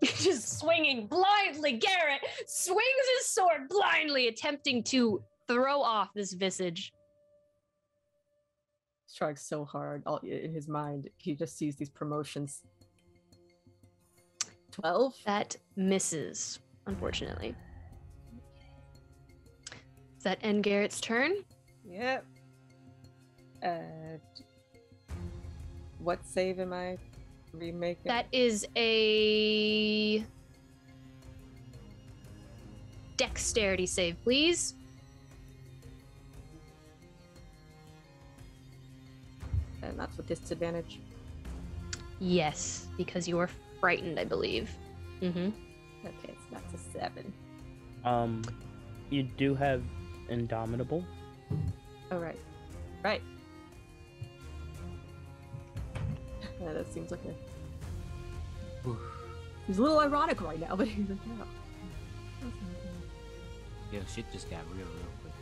Just swinging blindly. Garrett swings his sword blindly, attempting to throw off this visage. He's trying so hard. In his mind, he just sees these promotions. 12? That misses, unfortunately. Does that end Garrett's turn? Yep. What save am I remaking? That is a dexterity save, please. And that's with disadvantage. Yes, because you are frightened, I believe. Mm-hmm. Okay, so that's a 7. You do have Indomitable. Oh, right. Right. That seems like a... He's a little ironic right now, but he's like, no. Yo, shit just got real quick.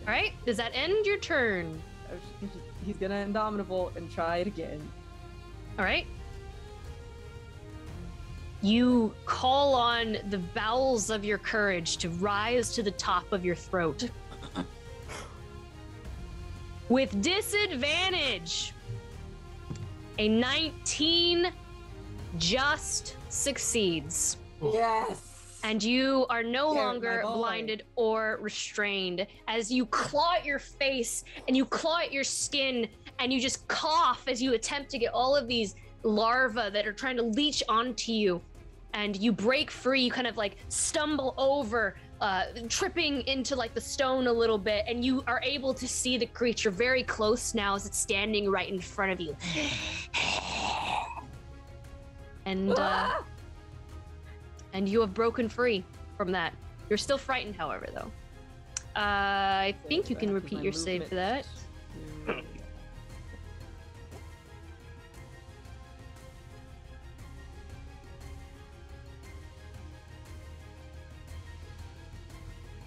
All right, does that end your turn? He's gonna Indomitable and try it again. All right. You call on the bowels of your courage to rise to the top of your throat. With disadvantage, a 19 just succeeds. Yes! And you are no Garrett, longer my boy. blinded or restrained as you claw at your face and you claw at your skin and you just cough as you attempt to get all of these larvae that are trying to leech onto you. And you break free, you kind of like stumble over, tripping into like the stone a little bit, and you are able to see the creature very close now as it's standing right in front of you. And and you have broken free from that. You're still frightened, however, though. I think you can repeat your save for that.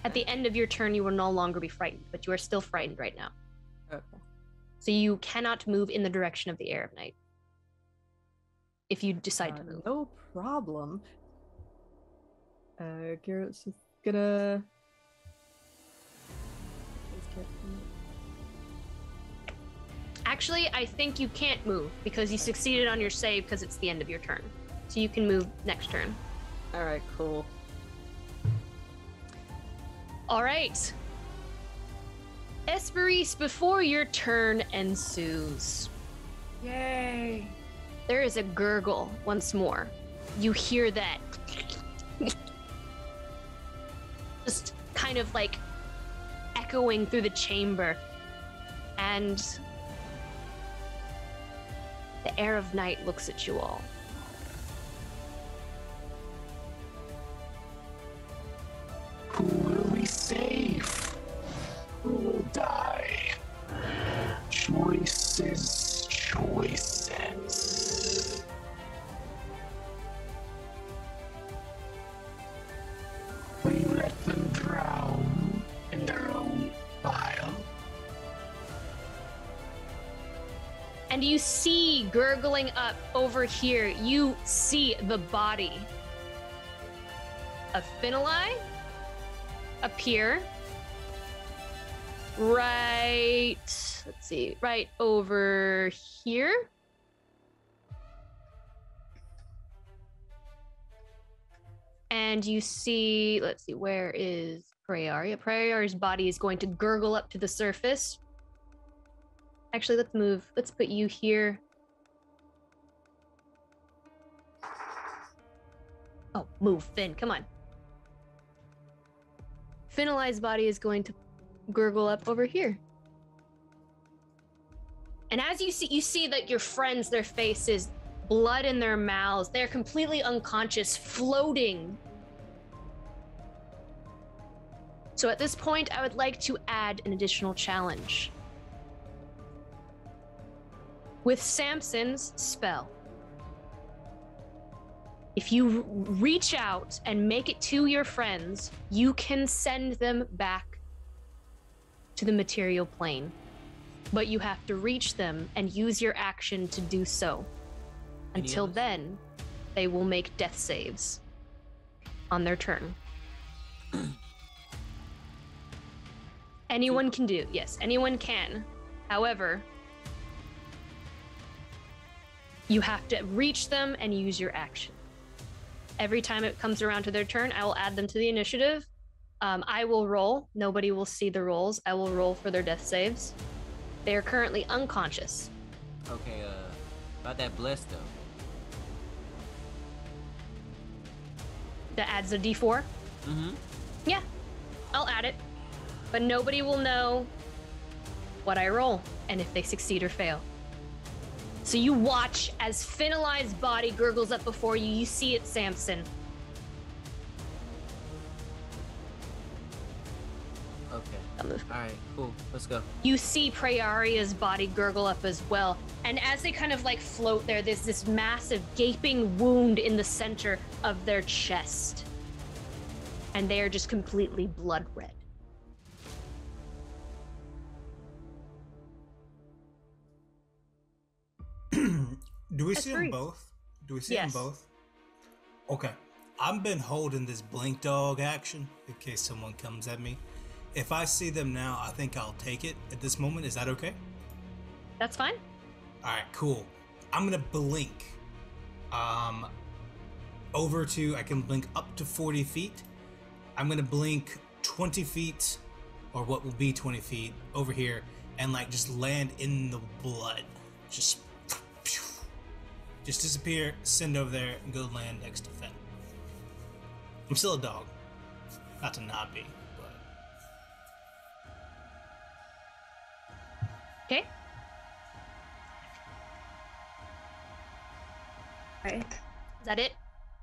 At the end of your turn, you will no longer be frightened, but you are still frightened right now. Okay. So you cannot move in the direction of the air of night. If you decide to move. No problem. Garrett's just gonna... Actually, I think you can't move because you succeeded on your save because it's the end of your turn. So you can move next turn. Alright, cool. All right. Esperise, before your turn ensues. Yay! There is a gurgle once more. You hear that. Just kind of like echoing through the chamber. And the air of night looks at you all. Who will we save? Who will die? Choices, choices. And you see gurgling up over here, you see the body of Finali appear right, let's see, right over here. And you see, let's see, where is Prayaria? Prayaria's body is going to gurgle up to the surface. Actually, let's move. Let's put you here. Oh, move, Finn, come on. Finali's body is going to gurgle up over here. And as you see that your friends, their faces, blood in their mouths, they're completely unconscious, floating. So at this point, I would like to add an additional challenge. With Samson's spell, if you reach out and make it to your friends, you can send them back to the material plane. But you have to reach them and use your action to do so. Until then, they will make death saves on their turn. Anyone can do, yes, anyone can. However, you have to reach them and use your action. Every time it comes around to their turn, I will add them to the initiative. I will roll. Nobody will see the rolls. I will roll for their death saves. They are currently unconscious. Okay, about that blessed though. That adds a d4? Mm-hmm. Yeah, I'll add it. But nobody will know what I roll and if they succeed or fail. So you watch as Finali's body gurgles up before you. You see it, Samson. Okay. Alright, cool. Let's go. You see Prayaria's body gurgle up as well. And as they kind of like float there, there's this massive gaping wound in the center of their chest. And they are just completely blood red. Do we see them both? Do we see them both? Okay. I've been holding this blink dog action in case someone comes at me. If I see them now, I think I'll take it at this moment. Is that okay? That's fine. All right, cool. I'm gonna blink. Over to, I can blink up to 40 feet. I'm gonna blink 20 feet, or what will be 20 feet over here, and like just land in the blood. Just disappear, send over there, and go land next to Finn. I'm still a dog. Not to not be, but... Okay. Okay. Is that it?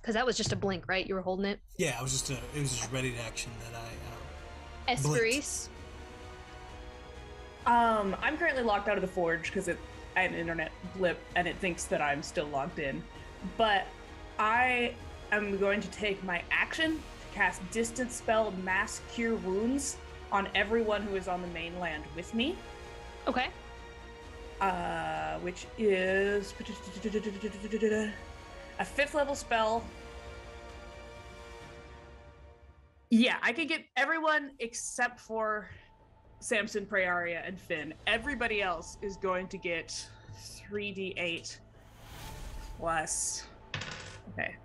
Because that was just a blink, right? You were holding it? Yeah, it was just ready to action that I... Esperise? I'm currently locked out of the forge because I had an internet blip and it thinks that I'm still logged in. But I am going to take my action to cast Distance Spell Mass Cure Wounds on everyone who is on the mainland with me. Okay. Which is a 5th level spell. Yeah, I can get everyone except for Samson, Prayaria, and Finn. Everybody else is going to get 3d8 plus... Okay.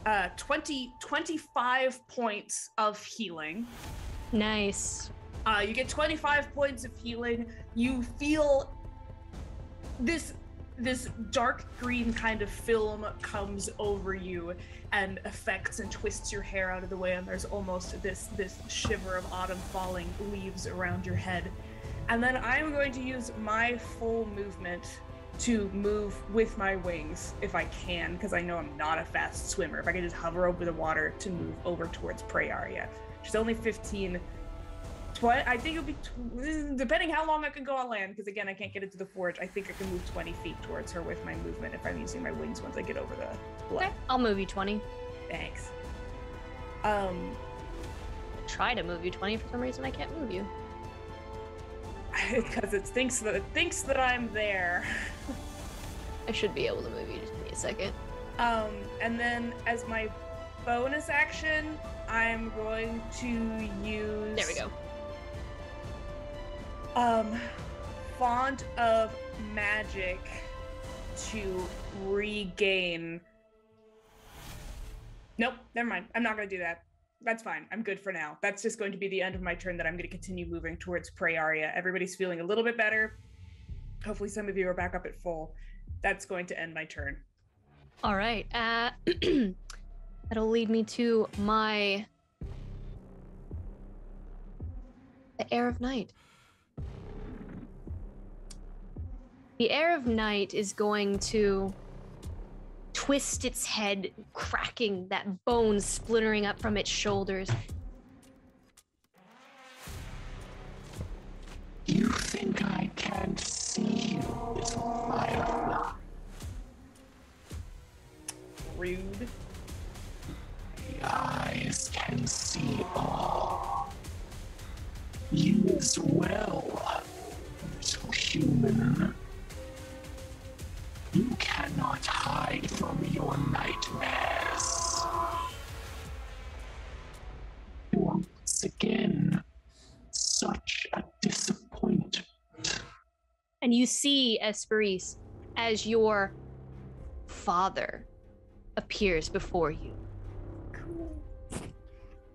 Uh, 25 points of healing. Nice. You get 25 points of healing. You feel this dark green kind of film comes over you and affects and twists your hair out of the way, and there's almost this shiver of autumn falling leaves around your head. And then I'm going to use my full movement to move with my wings if I can, because I know I'm not a fast swimmer. If I can just hover over the water to move over towards Prayaria. She's only 15. I think it'll be, depending how long I can go on land, because again, I can't get into the forge, I think I can move 20 feet towards her with my movement if I'm using my wings once I get over the blood. Okay, I'll move you 20. Thanks. try to move you. 20 for some reason I can't move you. Because it thinks that I'm there. I should be able to move you. Just give me a second. And then as my bonus action, I'm going to use. There we go. Font of Magic to regain. Nope, never mind. I'm not going to do that. That's fine. I'm good for now. That's just going to be the end of my turn that I'm going to continue moving towards prey area. Everybody's feeling a little bit better. Hopefully some of you are back up at full. That's going to end my turn. All right. That'll lead me to the Air of Night. The Air of Night is going to twist its head, cracking, that bone splintering up from its shoulders. You think I can't see you, little firefly? Rude. The eyes can see all. You as well, little human. You cannot hide from your nightmares. Once again, such a disappointment. And you see, Esperise, as your father appears before you. Cool.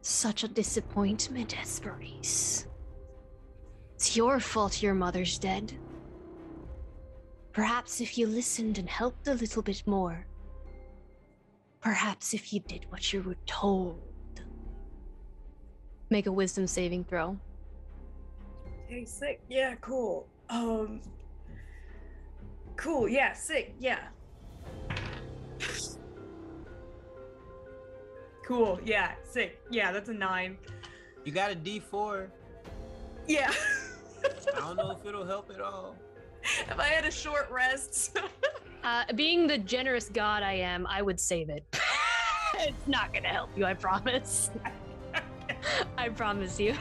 Such a disappointment, Esperise. It's your fault your mother's dead. Perhaps if you listened and helped a little bit more. Perhaps if you did what you were told. Make a wisdom saving throw. Okay, sick. Yeah, cool. Cool, yeah, sick, yeah. Cool, yeah, sick. Yeah, that's a 9. You got a D4. Yeah. I don't know if it'll help at all. If I had a short rest. Being the generous god I am, I would save it. It's not gonna help you, I promise. I promise you.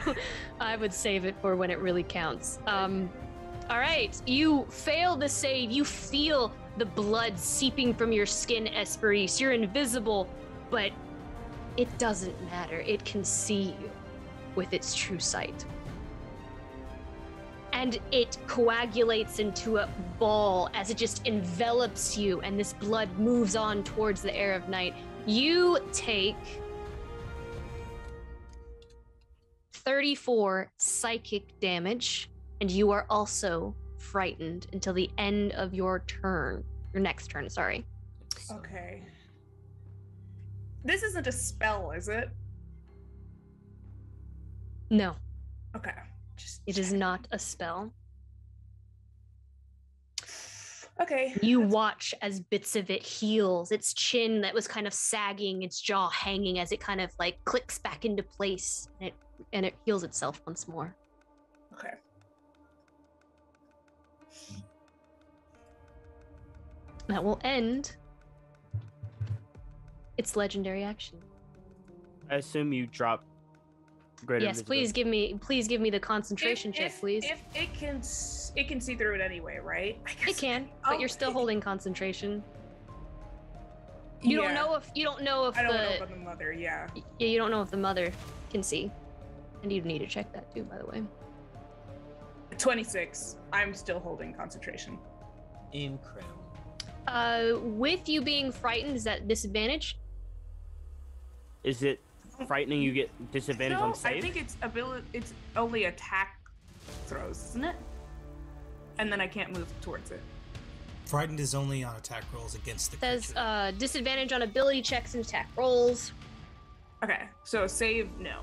I would save it for when it really counts. All right, you fail the save. You feel the blood seeping from your skin, Esperise. You're invisible, but it doesn't matter. It can see you with its true sight. And it coagulates into a ball as it just envelops you, and this blood moves on towards the Air of Night. You take 34 psychic damage, and you are also frightened until the end of your turn. Your next turn, sorry. Okay. This isn't a spell, is it? No. Okay. It is not a spell. Okay. You watch as bits of it heals. Its chin that was kind of sagging, its jaw hanging as it kind of like clicks back into place, and it heals itself once more. Okay. That will end its legendary action. I assume you drop greater Yes, please give me the concentration check, please. If it can see through it anyway, right? It can, but you're still holding concentration. You don't know if I don't know about the mother. Yeah. Yeah, you don't know if the mother can see, and you'd need to check that too, by the way. 26. I'm still holding concentration. Incredible. With you being frightened, is that disadvantage? Is it frightening? You get disadvantage on No, save? I think it's only attack throws, isn't it? And then I can't move towards it. Frightened is only on attack rolls against the Says disadvantage on ability checks and attack rolls. Okay, so save no.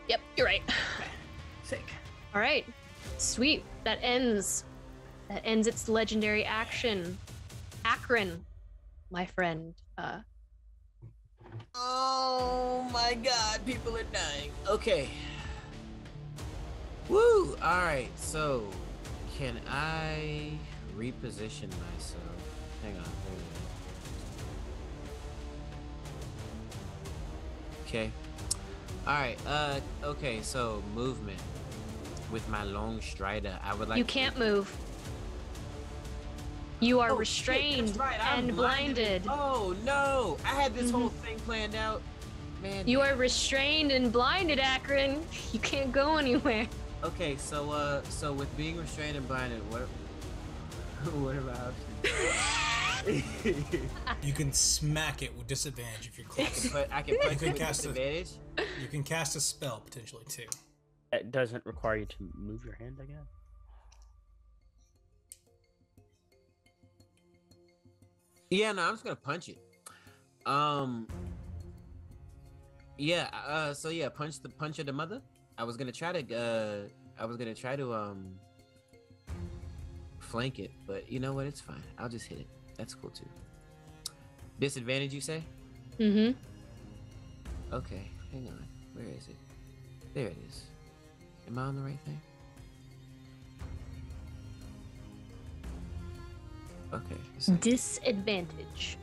Yep, you're right. Okay. Sick. All right, sweet. That ends its legendary action. Akron, my friend. Oh my god, people are dying. Okay. Woo! Alright, so can I reposition myself? Hang on. Okay. All right. Okay. So movement with my long strider. I would like. You can't move. You are restrained Shit, that's right. I'm and blinded. Oh no! I had this whole thing planned out. Man. You are restrained and blinded, Akron. You can't go anywhere. Okay, so with being restrained and blinded, what are my options? You can smack it with disadvantage if you're close. I can punch you it with disadvantage. You can cast a spell potentially too. It doesn't require you to move your hand, I guess. Yeah, no, I'm just gonna punch it. Yeah. So yeah, punch of the mother. I was gonna try to flank it, but you know what? It's fine. I'll just hit it. That's cool too. Disadvantage, you say? Mm-hmm. Okay, hang on. Where is it? There it is. Am I on the right thing? Okay. Disadvantage.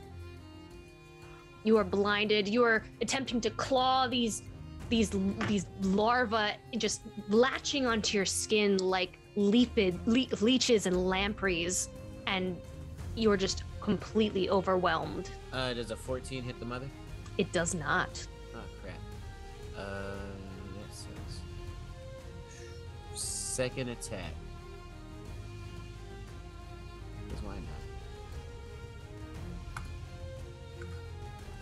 You are blinded. You are attempting to claw these larvae, just latching onto your skin like leeches and lampreys, and you're just completely overwhelmed. Does a 14 hit the mother? It does not. Oh crap. That sucks. Second attack. Because why not?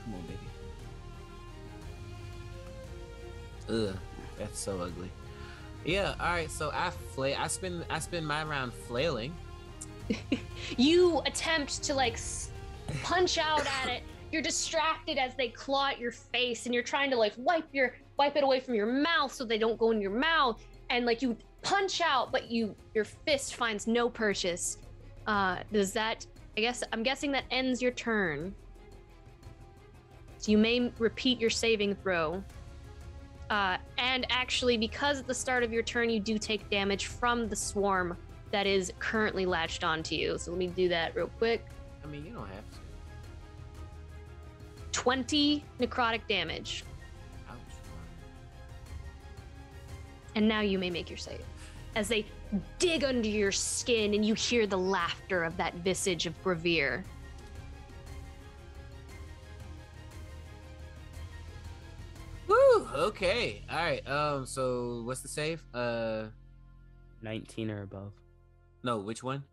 Come on, baby. Ugh, that's so ugly. Yeah. All right. So I spend my round flailing. You attempt to like punch out at it. You're distracted as they claw at your face, and you're trying to like wipe it away from your mouth so they don't go in your mouth. And like you punch out, but your fist finds no purchase. Does that? I'm guessing that ends your turn. So you may repeat your saving throw. And actually, because at the start of your turn, you do take damage from the swarm that is currently latched onto you. So let me do that real quick. I mean, you don't have to. 20 necrotic damage. Ouch. And now you may make your save. As they dig under your skin and you hear the laughter of that visage of Gravere. Woo! Okay. All right. So what's the save? 19 or above. No, which one?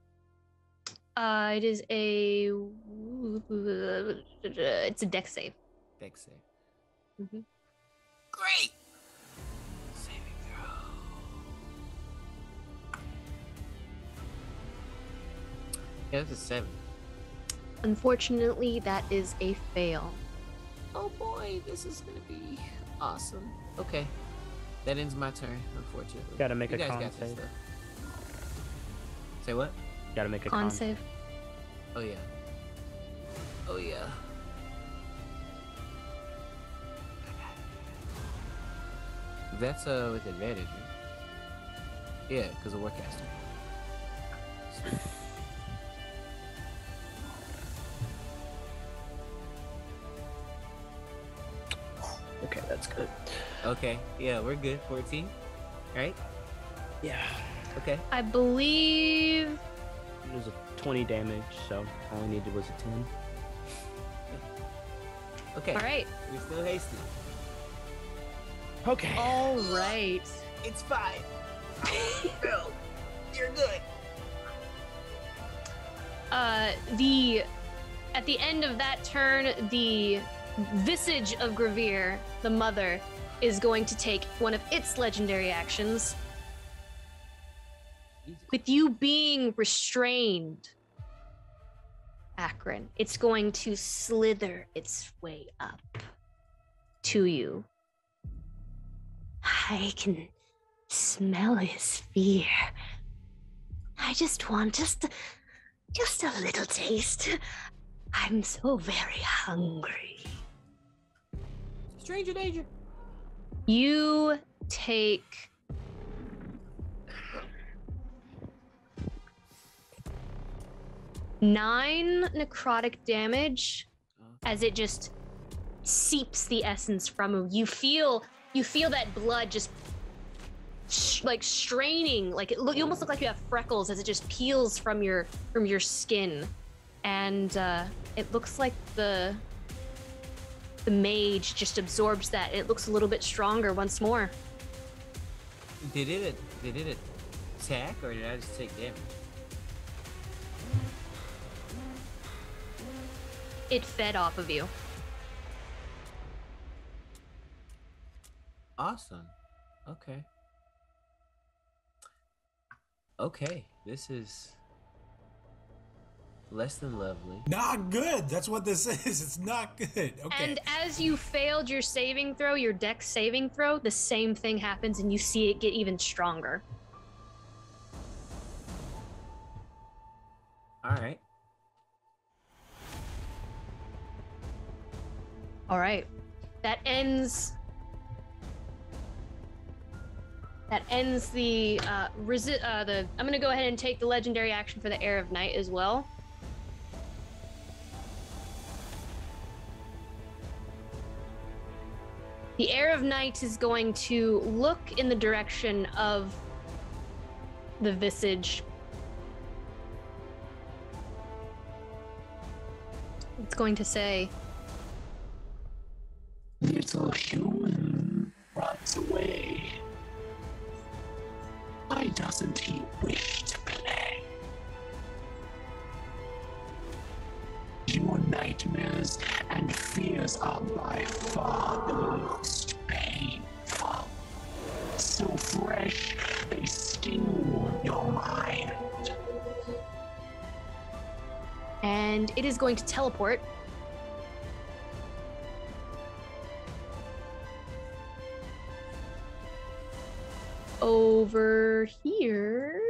It is it's a dex save. Dex save. Mm-hmm. Great. Saving throw. Yeah, that's a 7. Unfortunately, that is a fail. Oh boy, this is gonna be awesome. Okay, that ends my turn. Unfortunately, Gotta make you a guys con got this save. stuff. Say what? Gotta make a Con save. Oh yeah. Oh yeah. That's with advantage, right? Yeah, because of Warcaster. Okay, that's good. Okay, yeah, we're good. 14, right? Yeah. Okay. I believe It was a 20 damage, so all I needed was a 10. Okay. All right. We're still hasty. Okay. All right. It's fine. Bill, you're good. At the end of that turn, the visage of Gravere, the mother, is going to take one of its legendary actions. With you being restrained, Akron, it's going to slither its way up to you. I can smell his fear. I just want just a little taste. I'm so very hungry. Stranger danger. You take 9 necrotic damage as it just seeps the essence from you. You feel you feel that blood just like straining, like you almost look like you have freckles as it just peels from your skin, and it looks like the mage just absorbs that. It looks a little bit stronger once more. Did it attack, or did I just take damage? It fed off of you. Awesome. Okay. Okay, this is less than lovely. Not good. That's what this is. It's not good. Okay. And as you failed your saving throw, your dex saving throw, the same thing happens and you see it get even stronger. All right. All right. That ends the I'm going to go ahead and take the legendary action for the Air of Night as well. The Air of Night is going to look in the direction of the visage. It's going to say, Little human runs away. Why doesn't he wish to play? Your nightmares and fears are by far the most painful. So fresh, they sting your mind. and it is going to teleport over here.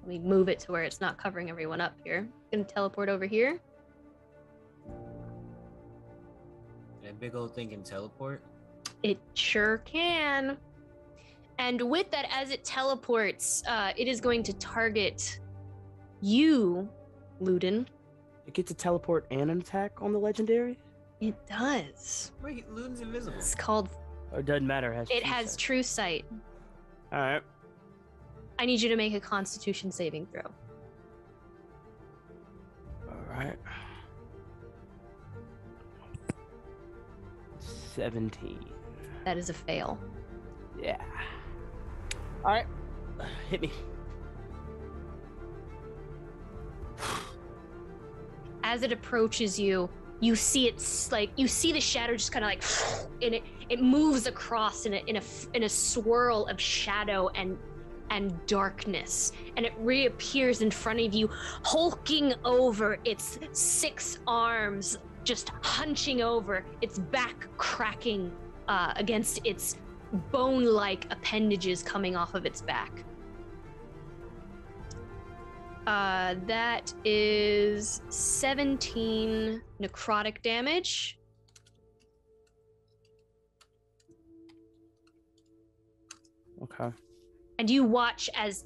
Let me move it to where it's not covering everyone up here. Gonna teleport over here. That big old thing can teleport? It sure can. And with that, as it teleports, it is going to target you, Ludin. It gets a teleport and an attack on the legendary? It does. Wait, Ludin's invisible. It's called... Or it doesn't matter. It has true sight. All right. I need you to make a Constitution saving throw. All right. 17. That is a fail. Yeah. All right. Hit me. As it approaches you, you see it's like you see the shadow just kind of like, and it moves across in a swirl of shadow and darkness, and it reappears in front of you, hulking over, its 6 arms just hunching over, its back cracking against its bone-like appendages coming off of its back. That is 17 necrotic damage. Okay. And you watch as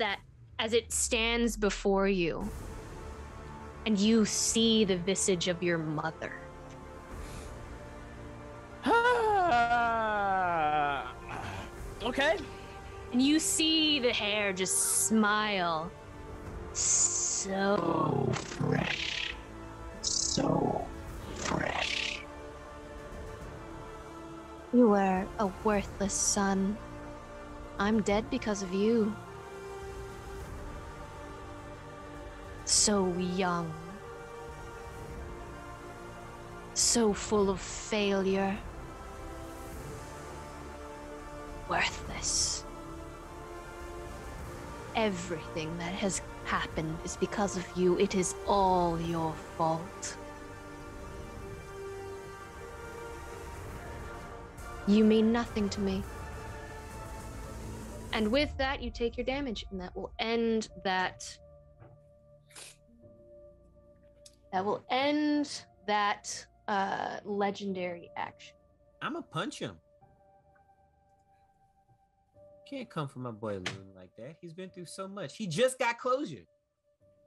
it stands before you, and you see the visage of your mother. Okay. And you see the hair just smile. So fresh. So fresh. You were a worthless son. I'm dead because of you. So young. So full of failure. Worthless. Everything that has happened is because of you. It is all your fault. You mean nothing to me. And with that, you take your damage, and that will end that. That will end that legendary action. I'ma punch him. Can't come for my boy Loon like that. He's been through so much. He just got closure.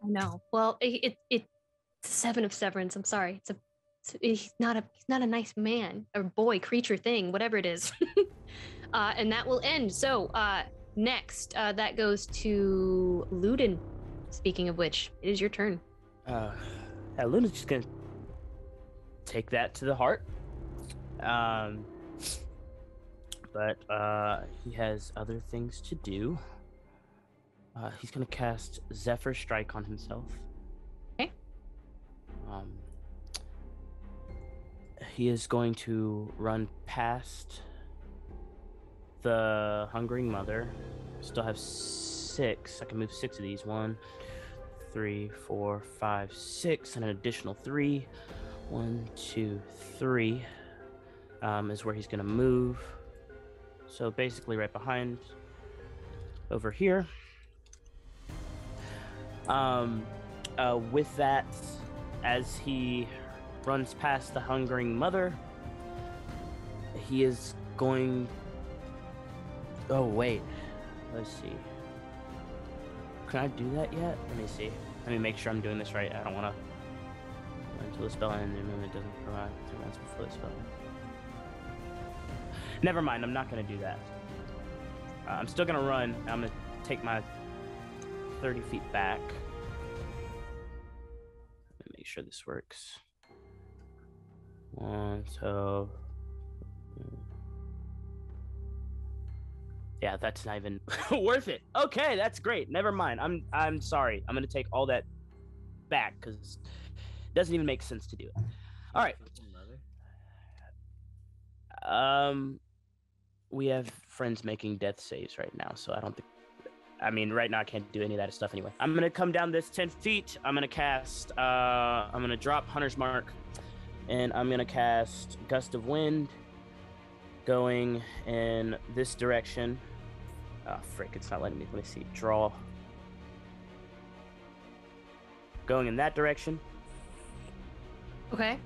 I know. Well, it's It's a 7 of severance. I'm sorry. He's not a nice man or boy, creature, thing, whatever it is. And that will end. So next, that goes to Ludin. Speaking of which, it is your turn. Luna's just gonna take that to the heart. But he has other things to do. He's gonna cast Zephyr Strike on himself. Okay. He is going to run past the Hungering Mother. Still have 6. I can move 6 of these. 1, 3, 4, 5, 6, and an additional 3. 1, 2, 3 is where he's gonna move. So basically right behind over here. With that, as he runs past the Hungering Mother, he is going... Oh, wait. Let's see. Can I do that yet? Let me see. Let me make sure I'm doing this right. I don't want to... Until the spell ends, and it doesn't come out 2 rounds before the spell. Never mind, I'm not going to do that. I'm still going to run. I'm going to take my 30 feet back. Let me make sure this works. So... Yeah, that's not even worth it. Okay, that's great. Never mind. I'm sorry. I'm going to take all that back because it doesn't even make sense to do it. All right. We have friends making death saves right now, so I don't think... I mean, right now I can't do any of that stuff anyway. I'm going to come down this 10 feet. I'm going to cast... I'm going to drop Hunter's Mark, and I'm going to cast Gust of Wind going in this direction. Oh, frick, it's not letting me. Let me see. Draw. Going in that direction. Okay.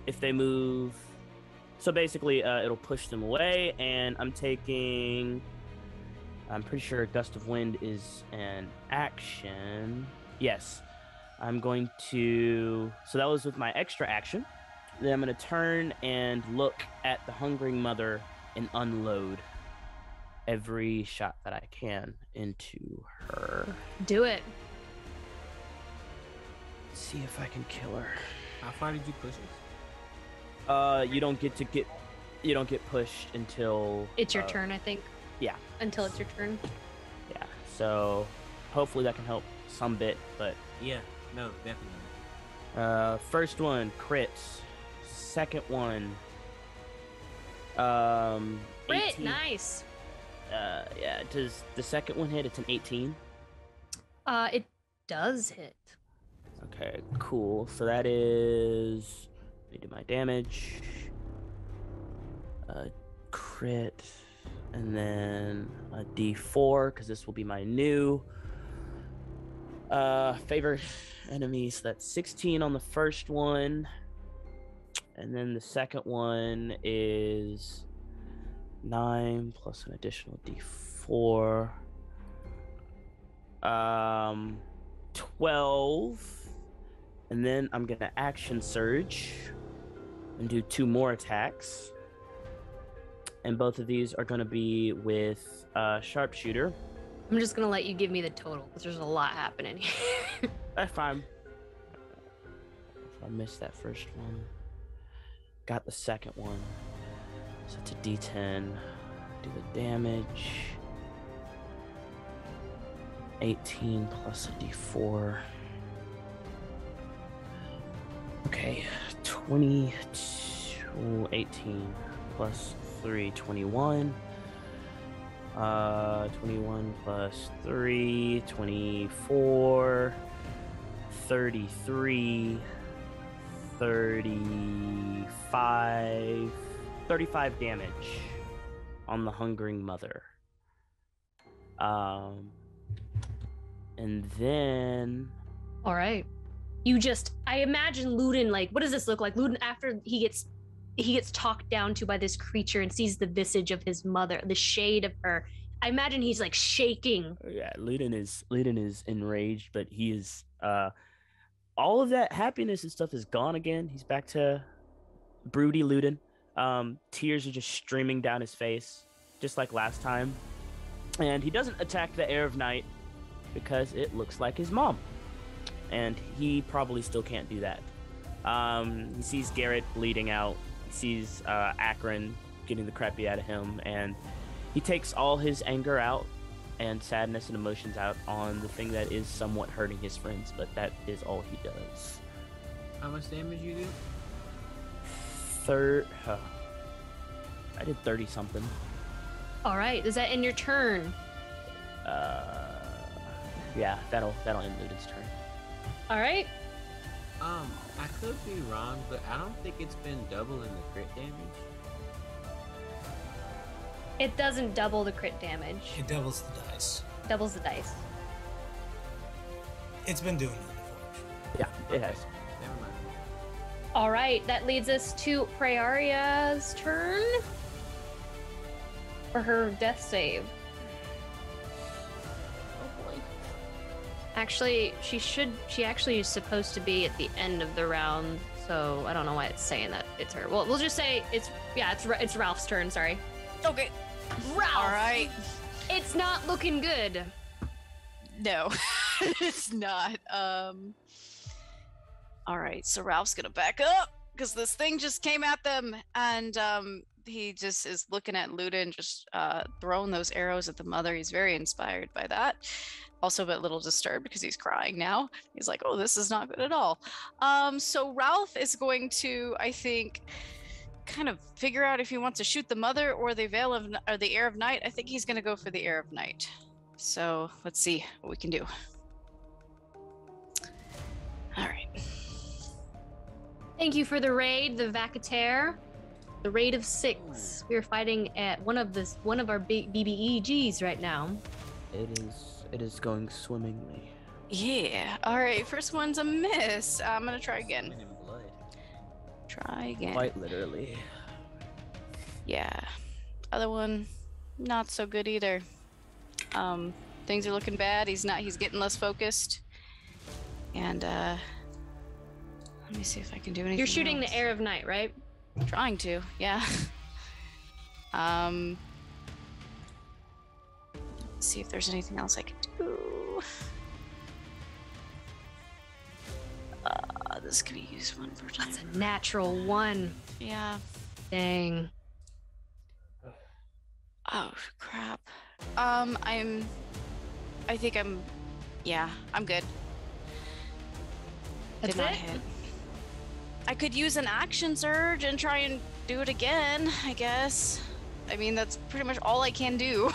If they move... So basically, it'll push them away, and I'm taking... I'm pretty sure Gust of Wind is an action. Yes. I'm going to... So that was with my extra action. Then I'm going to turn and look at the Hungering Mother and unload every shot that I can into her. Do it. Let's see if I can kill her. How far did you push us? You don't get pushed until It's your turn, I think. Yeah. Until it's your turn. Yeah. So hopefully that can help some bit, but yeah, no, definitely. First one crits. Second one, Crit, 18. nice. Yeah. Does the second one hit? It's an 18. It does hit. Okay, cool. So that is... Let me do my damage. Crit. And then a D4, because this will be my new favorite enemy. So that's 16 on the first one. And then the second one is 9 plus an additional D4. 12. And then I'm going to action surge and do 2 more attacks. And both of these are going to be with sharpshooter. I'm just going to let you give me the total because there's a lot happening here. That's fine. If I missed that first one. Got the second one. So it's a D10. Do the damage. 18 plus a D4. Okay, 22, 18 plus 3, 21. 21 plus 3, 24. 33. 35 damage on the Hungering Mother. And then... All right. I imagine Ludin, like, what does this look like? Ludin, after he gets talked down to by this creature and sees the visage of his mother, the shade of her. I imagine he's like shaking. Yeah, Ludin is enraged, but he is all of that happiness and stuff is gone again. He's back to broody Luden. Tears are just streaming down his face, just like last time. And he doesn't attack the Air of Night because it looks like his mom. And he probably still can't do that. He sees Garrett bleeding out. He sees Akron getting the crap beat out of him. And he takes all his anger out and sadness and emotions out on the thing that is somewhat hurting his friends. But that is all he does. How much damage you do? I did 30 something. All right, is that in your turn? Yeah, that'll end Luden's turn. All right. I could be wrong, but I don't think it's been double in the crit damage. It doesn't double the crit damage. It doubles the dice. Doubles the dice. It's been doing it before. Yeah, it has. Never mind. All right, that leads us to Prayaria's turn for her death save. Oh boy. Actually, she actually is supposed to be at the end of the round, so I don't know why it's saying that it's her. Well, we'll just say it's Ralph's turn, sorry. Okay. Ralph! All right. It's not looking good. No, it's not. All right, so Ralph's gonna back up because this thing just came at them, and he just is looking at Luden, just throwing those arrows at the mother. He's very inspired by that. Also a bit little disturbed because he's crying now. He's like, oh, this is not good at all. So Ralph is going to, I think, kind of figure out if he wants to shoot the mother or the Air of Night. I think he's going to go for the Air of Night. So let's see what we can do. All right. Thank you for the raid, the Vacateur. The raid of 6. We are fighting at one of our big BBEGs right now. It is going swimmingly. Yeah. All right. First one's a miss. I'm gonna try again. Try again. Quite literally. Yeah. Other one, not so good either. Things are looking bad. He's getting less focused. And let me see if I can do anything. You're shooting else. the Air of Night, right? Trying to, yeah. Let's see if there's anything else I can do. This could be used one per time. That's a natural 1. Yeah. Dang. Oh crap. Yeah, I'm good. That's Did not it? hit. I could use an action surge and try and do it again, I guess. I mean, that's pretty much all I can do.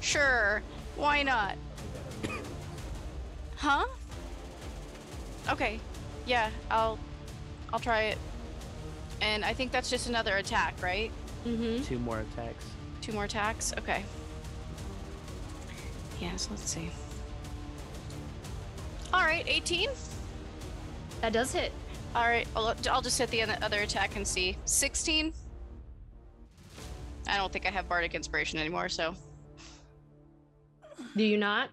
Sure, why not? Huh? Okay, yeah, I'll try it. And I think that's just another attack, right? Mm-hmm. 2 more attacks. 2 more attacks? Okay. Yeah, so let's see. Alright, 18? That does hit. Alright, I'll just hit the other attack and see. 16? I don't think I have Bardic Inspiration anymore, so... Do you not?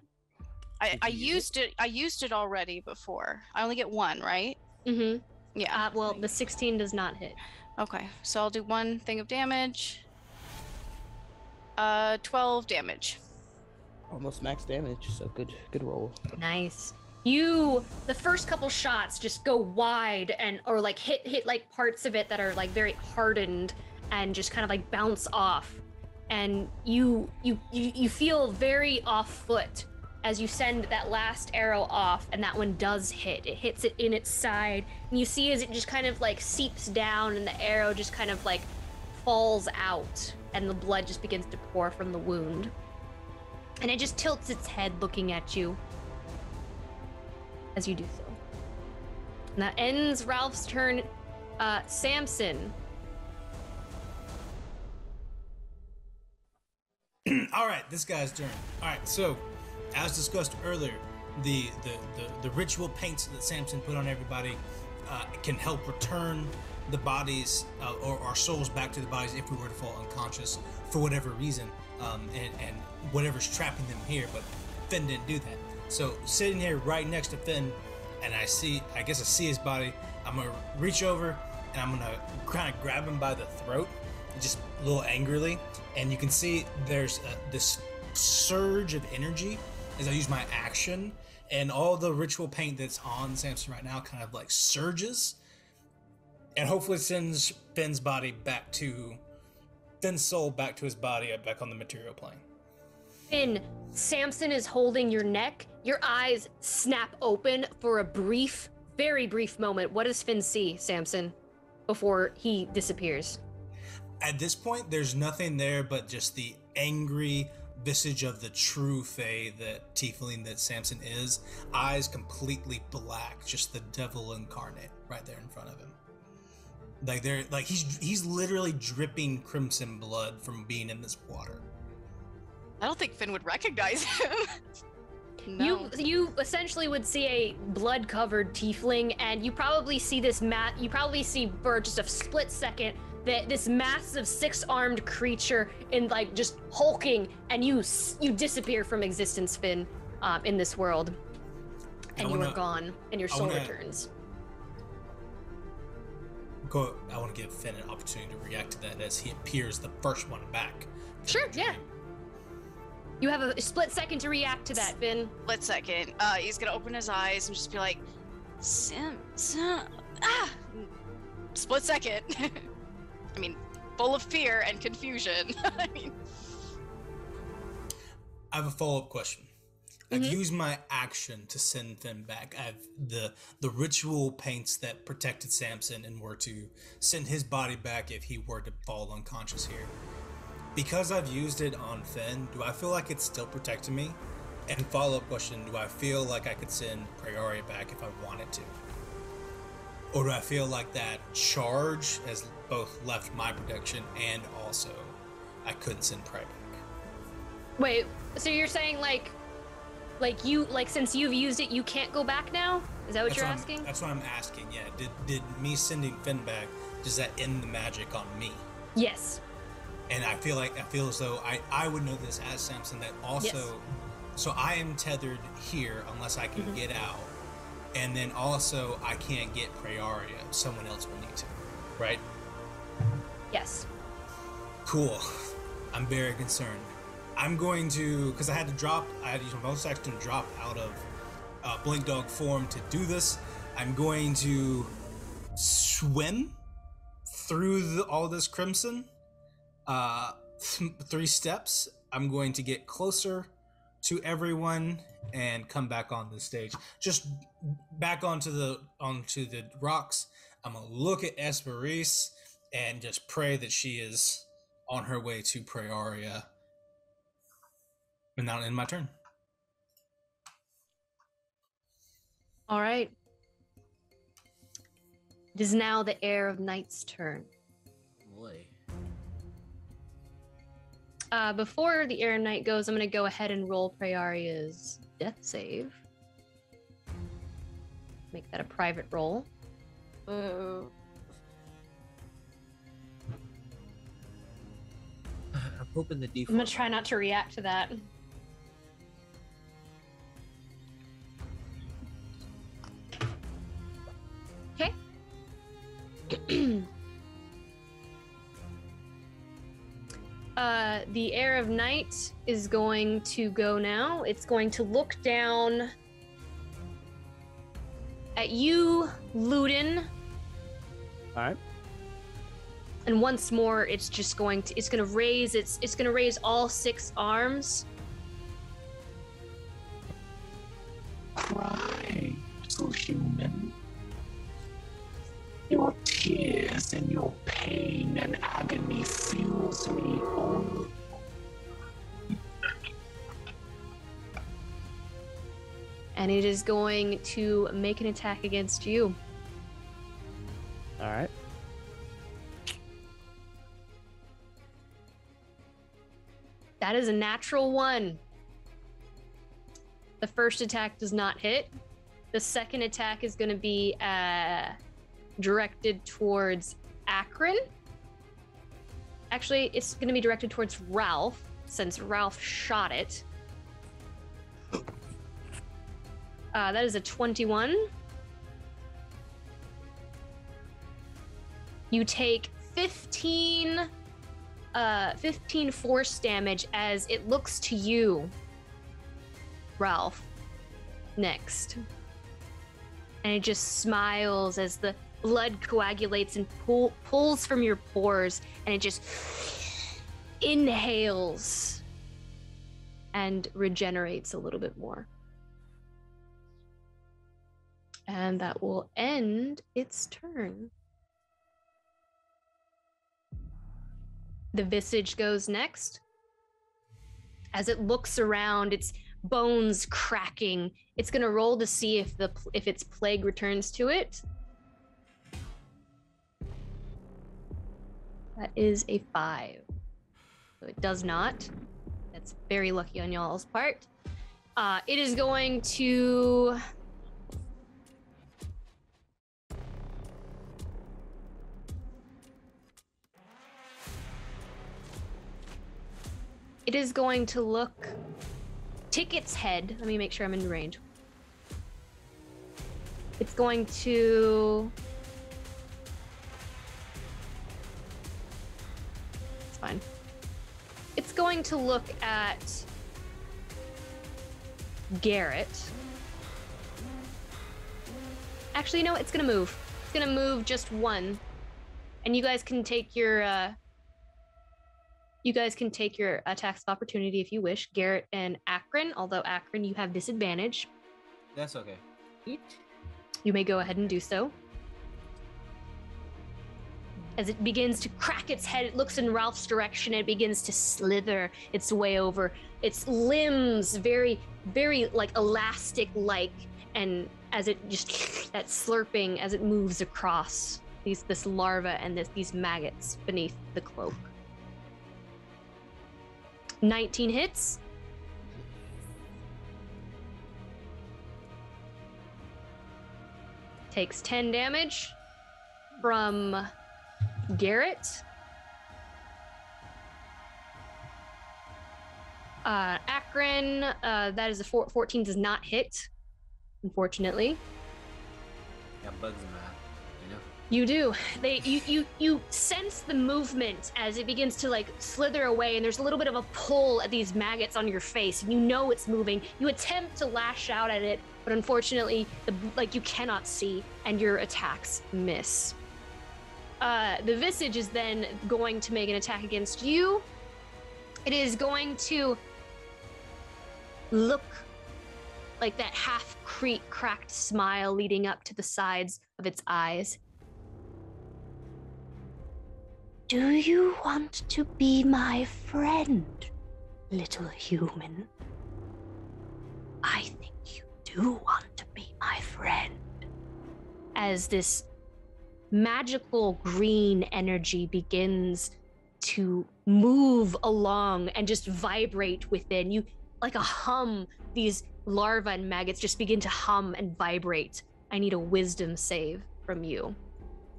I used it already before. I only get 1, right? Mm-hmm. Yeah. Well, the 16 does not hit. Okay, so I'll do 1 thing of damage. 12 damage. Almost max damage, so good roll. Nice. The first couple shots just go wide or like hit like parts of it that are like very hardened and just kind of like bounce off. And you feel very off foot as you send that last arrow off, and that one does hit. It hits it in its side, and you see as it just kind of like seeps down, and the arrow just kind of like falls out, and the blood just begins to pour from the wound. And it just tilts its head looking at you as you do so. And that ends Ralph's turn. Samson. All right, this guy's turn. All right, so as discussed earlier, the ritual paints that Samson put on everybody can help return the bodies or our souls back to the bodies if we were to fall unconscious for whatever reason, and whatever's trapping them here. But Finn didn't do that. So sitting here right next to Finn, and I see his body. I'm gonna reach over and I'm gonna kind of grab him by the throat, just a little angrily. And you can see there's this surge of energy as I use my action, and all the ritual paint that's on Samson right now kind of like surges, and hopefully sends Finn's soul back to his body, back on the material plane. Finn, Samson is holding your neck. Your eyes snap open for a brief, very brief moment. What does Finn see, Samson, before he disappears? At this point, there's nothing there but just the angry visage of the true Fae, that tiefling that Samson is. Eyes completely black, just the devil incarnate right there in front of him. He's literally dripping crimson blood from being in this water. I don't think Finn would recognize him. No. You essentially would see a blood-covered tiefling, and you probably see this you probably see for just a split second that this massive six-armed creature in like just hulking, and you disappear from existence, Finn, in this world, and you are gone, and your soul returns. I want to give Finn an opportunity to react to that as he appears the first one back. Sure, yeah. You have a split second to react to that, Finn. Split second. He's gonna open his eyes and just be like, Split second. I mean, full of fear and confusion. I have a follow-up question. I've used my action to send Finn back. I have the ritual paints that protected Samson and were to send his body back if he were to fall unconscious here. Because I've used it on Finn, do I feel like it's still protecting me? And follow-up question, do I feel like I could send Prioria back if I wanted to? Or do I feel like that charge has both left my protection and also I couldn't send Prey back? Wait, so you're saying since you've used it, you can't go back now? Is that what you're asking? That's what I'm asking, yeah. Did me sending Finn back, does that end the magic on me? Yes. And I feel as though I would know this as Samson, that also, yes. So I am tethered here unless I can get out. And then also I can't get Prioria. Someone else will need to, right? Yes. Cool. I'm very concerned. I'm going to, because I had to use my bonus action to drop out of Blink Dog form to do this. I'm going to swim through all this crimson. 3 steps. I'm going to get closer to everyone and come back on the stage. Just back onto the rocks. I'm gonna look at Esperise and just pray that she is on her way to Prioria. And now end my turn. All right. It is now the Heir of Night's turn. Boy. Before the Heir of Night goes, I'm going to go ahead and roll Prioria's death save. Make that a private roll. I'm hoping the default. I'm going to try not to react to that. Okay. The Heir of Night is going to go now. It's going to look down at you, Ludin. All right. And once more, it's going to raise all 6 arms. Cry, so human. Your tears and your pain and agony fills me all. And it is going to make an attack against you. All right. That is a natural 1. The first attack does not hit. The second attack is going to be directed towards Akron. Actually, it's going to be directed towards Ralph, since Ralph shot it. That is a 21. You take 15 force damage as it looks to you, Ralph, next. And it just smiles as the blood coagulates and pulls from your pores, and it just inhales and regenerates a little bit more. And that will end its turn. The visage goes next. As it looks around, its bones cracking, it's gonna roll to see if its plague returns to it. That is a 5. So it does not. That's very lucky on y'all's part. It is going to... It is going to look... Tick its head. Let me make sure I'm in range. It's going to... It's fine. It's going to look at Garrett. Actually, no, it's gonna move. It's gonna move just one. And you guys can take your attacks of opportunity if you wish. Garrett and Akron, although Akron, you have disadvantage. That's okay. You may go ahead and do so. As it begins to crack its head, it looks in Ralph's direction and it begins to slither its way over. Its limbs very, very like elastic-like, and as it just that slurping as it moves across this larva and these maggots beneath the cloak. 19 hits. Takes 10 damage from Garrett. Akron, that is a 14, does not hit, unfortunately. Got bugs in my eye, you know? You do. You sense the movement as it begins to like slither away, and there's a little bit of a pull at these maggots on your face, and you know it's moving. You attempt to lash out at it, but unfortunately, you cannot see, and your attacks miss. The visage is then going to make an attack against you. It is going to look like that half-cracked smile leading up to the sides of its eyes. Do you want to be my friend, little human? I think you do want to be my friend. As this magical green energy begins to move along and just vibrate within you, like a hum. These larvae and maggots just begin to hum and vibrate. I need a wisdom save from you,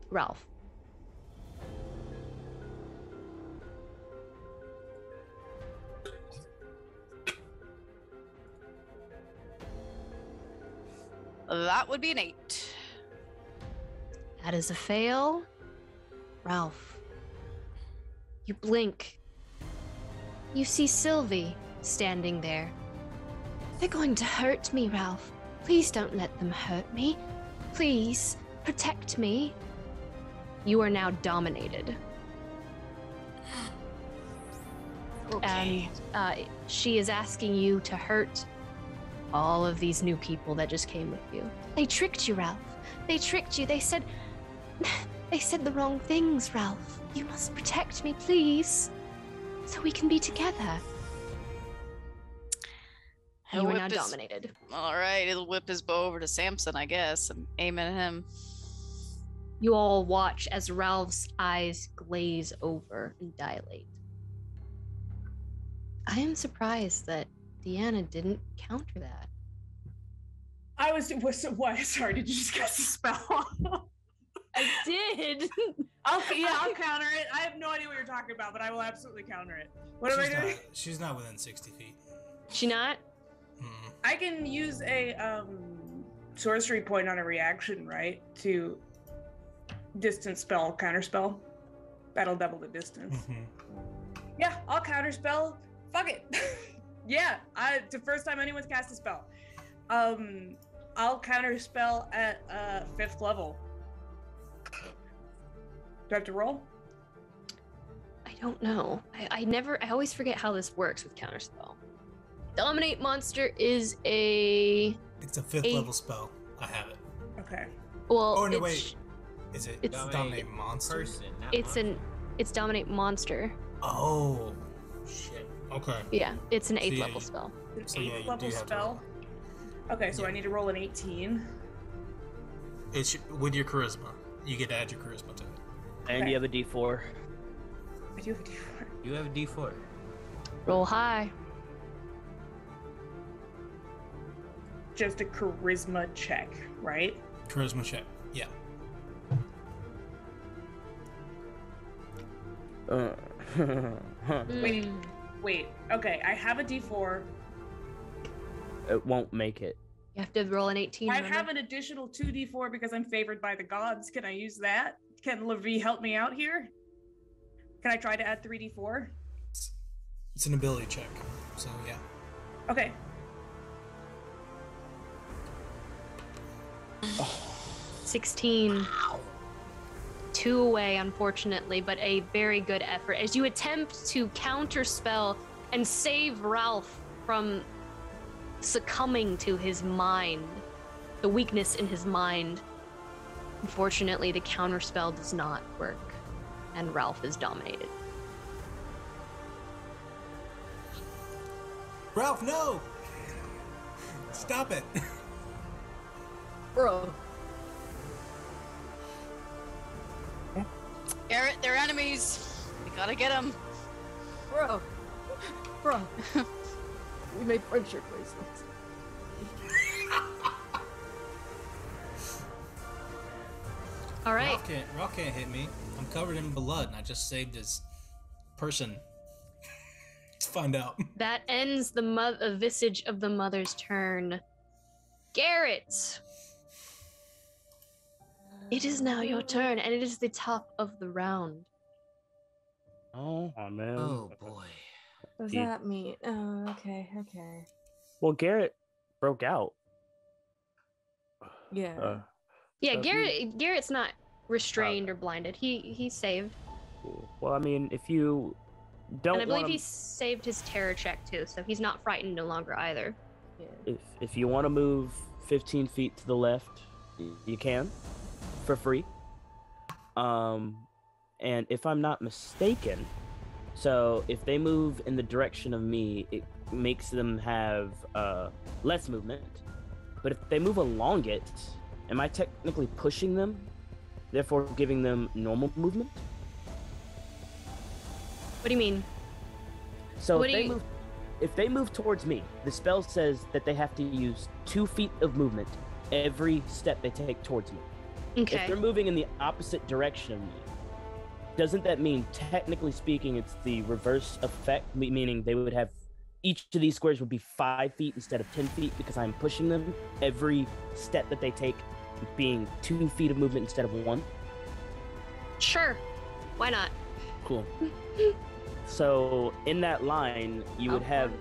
Ralph. That would be an 8. That is a fail. Ralph, you blink. You see Sylvie standing there. They're going to hurt me, Ralph. Please don't let them hurt me. Please, protect me. You are now dominated. Okay. And she is asking you to hurt all of these new people that just came with you. They tricked you, Ralph. They tricked you. They said the wrong things, Ralph. You must protect me, please, so we can be together. You are now dominated. All right, it'll whip his bow over to Samson, I guess, and aim at him. You all watch as Ralph's eyes glaze over and dilate. I am surprised that Deanna didn't counter that. What? Sorry, did you just cast a spell? I did. I'll counter it. I have no idea what you're talking about, but I will absolutely counter it. What am I doing? She's not within 60 feet. She not? I can use a sorcery point on a reaction, right? To distance spell, counterspell. That'll double the distance. Yeah, I'll counterspell. Fuck it. Yeah, it's the first time anyone's cast a spell. I'll counterspell at 5th level. Do I have to roll? I don't know. I always forget how this works with counterspell. Dominate monster is a... It's a 5th level spell. I have it. Okay. Well, oh no, wait. Is it it's dominate monster? Person, not It's monster. it's dominate monster. Oh, shit. Okay. Yeah, it's an 8th So, yeah, level spell. It's So, an yeah, 8th you level do have to spell. Okay, so I need to roll an 18. It's with your charisma. You get to add your charisma to it. And you have a D4. I do have a D4. You have a D4. Roll high. Just a charisma check, right? Charisma check. Yeah. Wait. Okay, I have a D4. It won't make it. You have to roll an 18. I remember? have an additional 2d4 because I'm favored by the gods. Can I use that? Can Levi help me out here? Can I try to add 3d4? It's an ability check. So yeah. Okay. Oh. 16. 2 away, unfortunately, but a very good effort. As you attempt to counterspell and save Ralph from succumbing to his mind, the weakness in his mind, unfortunately, the counterspell does not work, and Ralph is dominated. Ralph, no! Stop it! Bro. Garrett, they're enemies. We gotta get them. Bro. We made friendship bracelets. All right. Ralph can't hit me. I'm covered in blood, and I just saved his person. Let's find out. That ends the visage of the mother's turn. Garrett! It is now your turn, and it is the top of the round. Oh, man. Oh boy. What does that mean? Oh, okay. Well, Garrett broke out. Yeah. Yeah, Garrett's not restrained or blinded. He's saved. Cool. Well, I mean, if you don't And I believe wanna, he saved his terror check too, so he's not frightened no longer either. if you want to move 15 feet to the left, you can, for free. And if I'm not mistaken, so if they move in the direction of me, it makes them have less movement. But if they move along it, am I technically pushing them, therefore giving them normal movement? What do you mean? So What if do you- if they move towards me, the spell says that they have to use 2 feet of movement every step they take towards me. Okay. If they're moving in the opposite direction of me, doesn't that mean, technically speaking, it's the reverse effect, meaning they would have, each of these squares would be 5 feet instead of 10 feet because I'm pushing them, every step that they take being 2 feet of movement instead of 1? Sure. Why not? Cool. So in that line, you would have,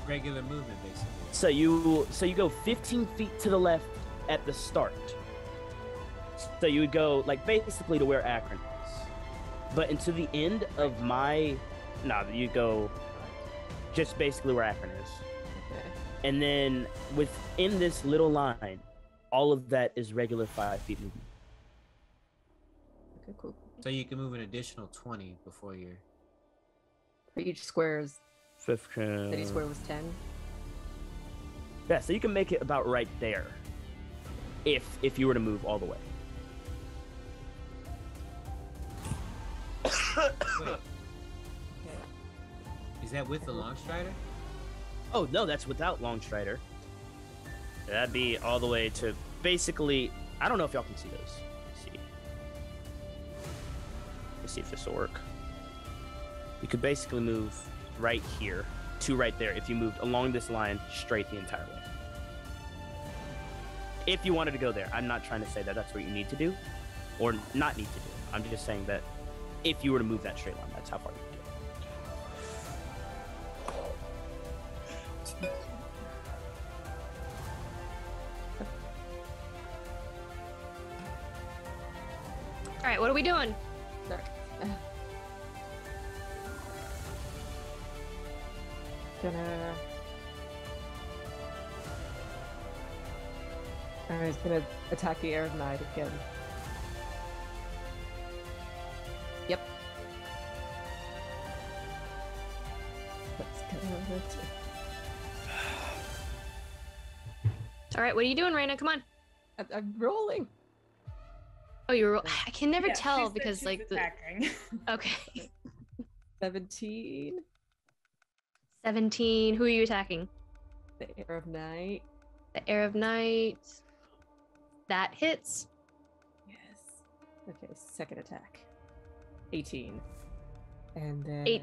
Regular movement, basically. so you go 15 feet to the left at the start. So you would go like basically to where Akron is, but into the end of my, you go just basically where Akron is. Okay. And then within this little line, all of that is regular 5 feet movement. Okay, cool. So you can move an additional 20 before you're. For each square is 15. city square was 10. Yeah, so you can make it about right there, if you were to move all the way. Wait. Is that with the long strider? Oh no, that's without Longstrider. That'd be all the way to basically. I don't know if y'all can see those. Let's see if this will work. You could basically move right here to right there if you moved along this line straight the entire way. if you wanted to go there. I'm not trying to say that that's what you need to do, or not need to do. I'm just saying that if you were to move that straight line, that's how far you could go. All right, what are we doing? Sorry. He's gonna attack the air of night again. Yep. That's gonna hurt. All right, what are you doing, Raina? Come on. I'm rolling. Oh, you're. I can never Yeah, tell she's because like attacking. Okay. 17. 17. Who are you attacking? The air of night. The air of night. That hits. Yes. Okay, second attack. 18. And then 8.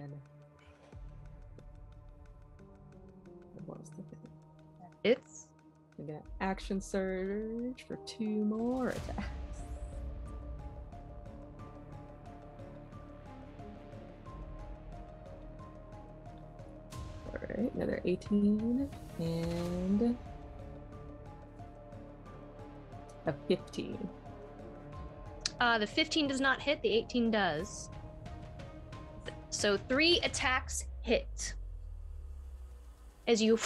What was the Hits. I'm gonna action surge for 2 more attacks. Alright, another 18 and a 15. The 15 does not hit, the 18 does. So 3 attacks hit. As you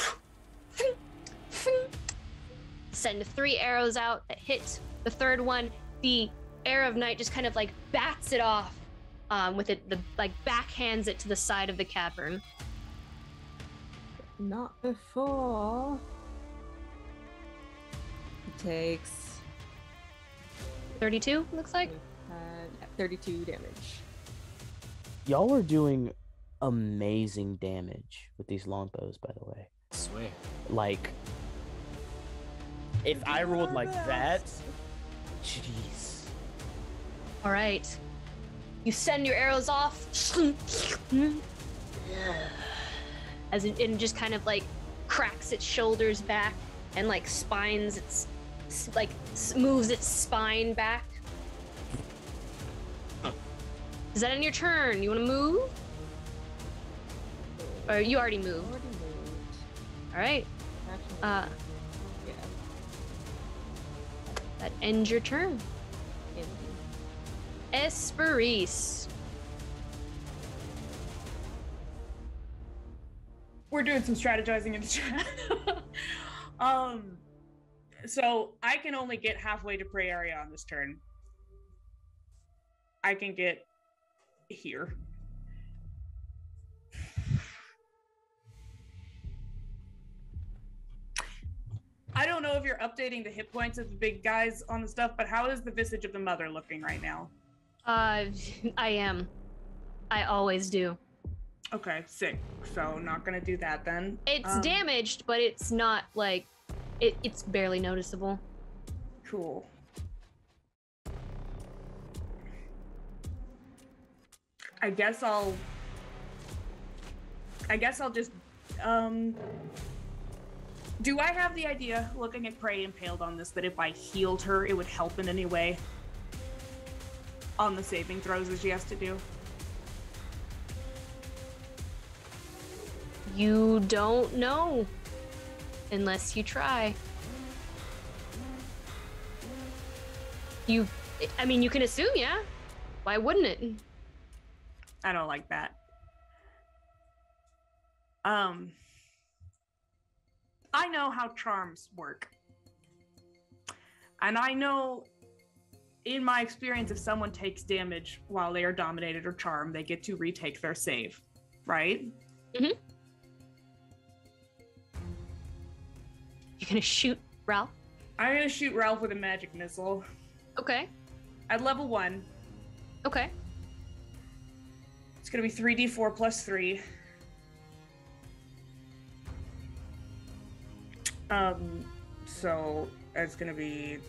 send 3 arrows out that hit the third one, the air of night just kind of like bats it off with it, like backhands it to the side of the cavern. Not before. He takes 32, looks like. 32 damage. Y'all are doing amazing damage with these longbows, by the way. I swear. Like, if I rolled like that, jeez. All right. You send your arrows off. As it just kind of like cracks its shoulders back and like spines its like moves its spine back. Is that in your turn? You want to move? Or you already moved? All right. Yeah. That ends your turn. Esperise. We're doing some strategizing in the chat. So I can only get halfway to prey area on this turn. I can get here. I don't know if you're updating the hit points of the big guys on the stuff, but how is the visage of the mother looking right now? I am. I always do. Okay, sick. So not gonna do that then. It's damaged, but it's not like it's barely noticeable. Cool. I guess I'll just do I have the idea, looking at Prey impaled on this, that if I healed her, it would help in any way on the saving throws that she has to do? You don't know unless you try. I mean, you can assume, yeah. Why wouldn't it? I don't like that. I know how charms work. And I know, in my experience, if someone takes damage while they are dominated or charmed, they get to retake their save, right? Mm-hmm. You're gonna shoot Ralph? I'm gonna shoot Ralph with a magic missile. Okay. At level 1. Okay. It's gonna be 3d4 plus 3. So it's gonna be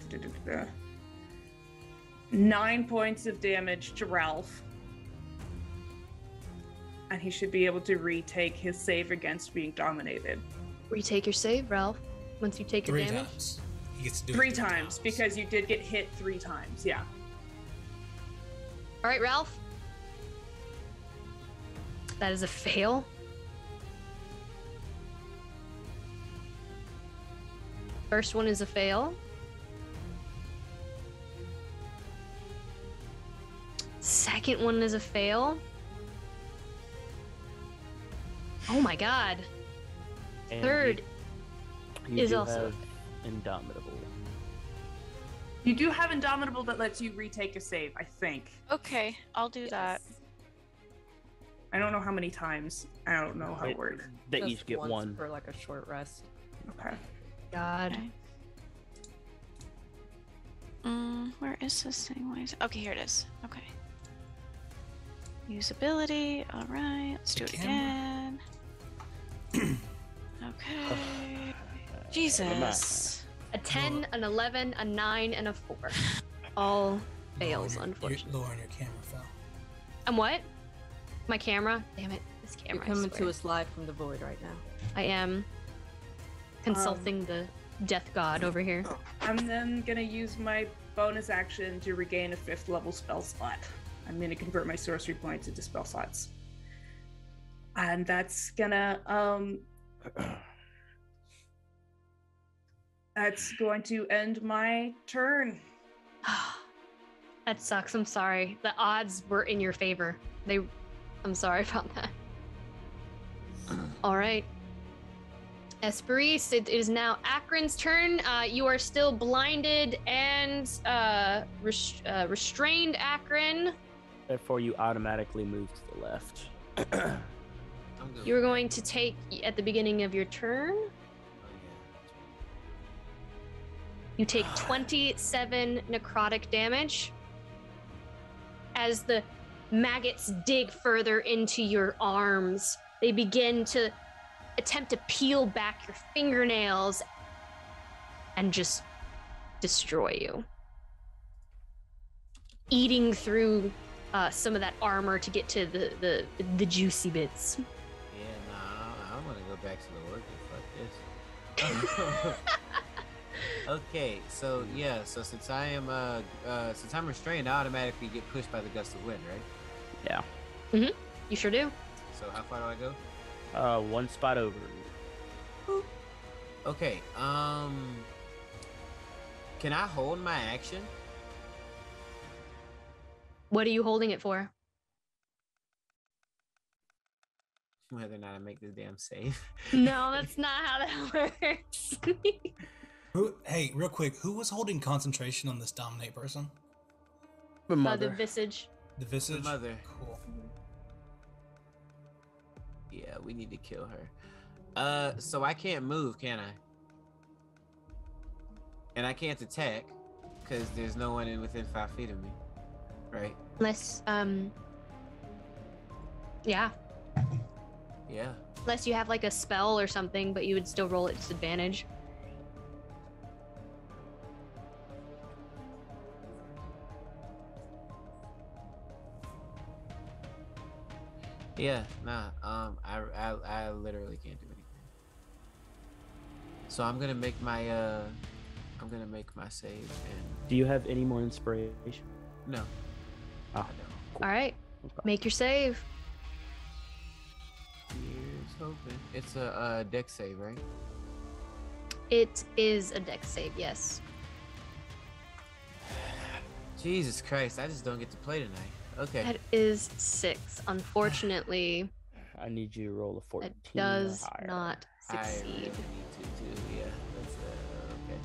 9 points of damage to Ralph. And he should be able to retake his save against being dominated. Retake your save, Ralph. Once you take your 3 damage. times. He gets to do it 3 times because you did get hit 3 times. Yeah. All right, Ralph. That is a fail. First one is a fail. Second one is a fail. Oh my god. And Third you is do also have Indomitable. You do have Indomitable that lets you retake a save, I think. Okay, I'll do that. I don't know how many times. I don't know how it works. They Just each get once one. for like a short rest. Okay. God. Where is this thing? Why is it? Okay, here it is. Okay. Usability. All right, let's do it again. Okay. Jesus. A 10, an 11, a 9, and a 4. All fails, unfortunately. Lauren, your camera fell. And what? My camera? Damn it. This camera. You're coming to us live from the void right now. I am consulting the death god over here. I'm then gonna use my bonus action to regain a 5th level spell slot. I'm gonna convert my sorcery points into spell slots. And that's gonna that's going to end my turn. That sucks. I'm sorry. The odds were in your favor. I'm sorry about that. All right. Esperise, it is now Akron's turn. You are still blinded and restrained, Akron. Therefore, you automatically move to the left. You're going to take, at the beginning of your turn, you take 27 necrotic damage as the maggots dig further into your arms. They begin to attempt to peel back your fingernails and just destroy you. Eating through some of that armor to get to the juicy bits. Yeah, nah, I want to go back to the work and fuck this. Okay, so yeah, so since I'm restrained, I automatically get pushed by the gust of wind, right? Yeah. Mm-hmm. You sure do. So how far do I go? One spot over. Okay, can I hold my action? What are you holding it for? Whether or not I make this damn save. No, that's not how that works. Hey, real quick, who was holding concentration on this dominate person? The The visage. The visage? The mother. Cool. Yeah, we need to kill her. So I can't move, can I? And I can't attack, because there's no one within 5 feet of me. Right? Unless, yeah. Yeah. Unless you have like a spell or something, but you would still roll at disadvantage. Yeah, nah. I literally can't do anything. So I'm gonna make my save and. Do you have any more inspiration? No. Oh. All right, make your save. Here's hoping. It's a deck save, right? It is a dex save, yes. Jesus Christ! I just don't get to play tonight. Okay. That is 6. Unfortunately, I need you to roll a 14. it does or higher. not I really succeed. need to too. Yeah, that's okay.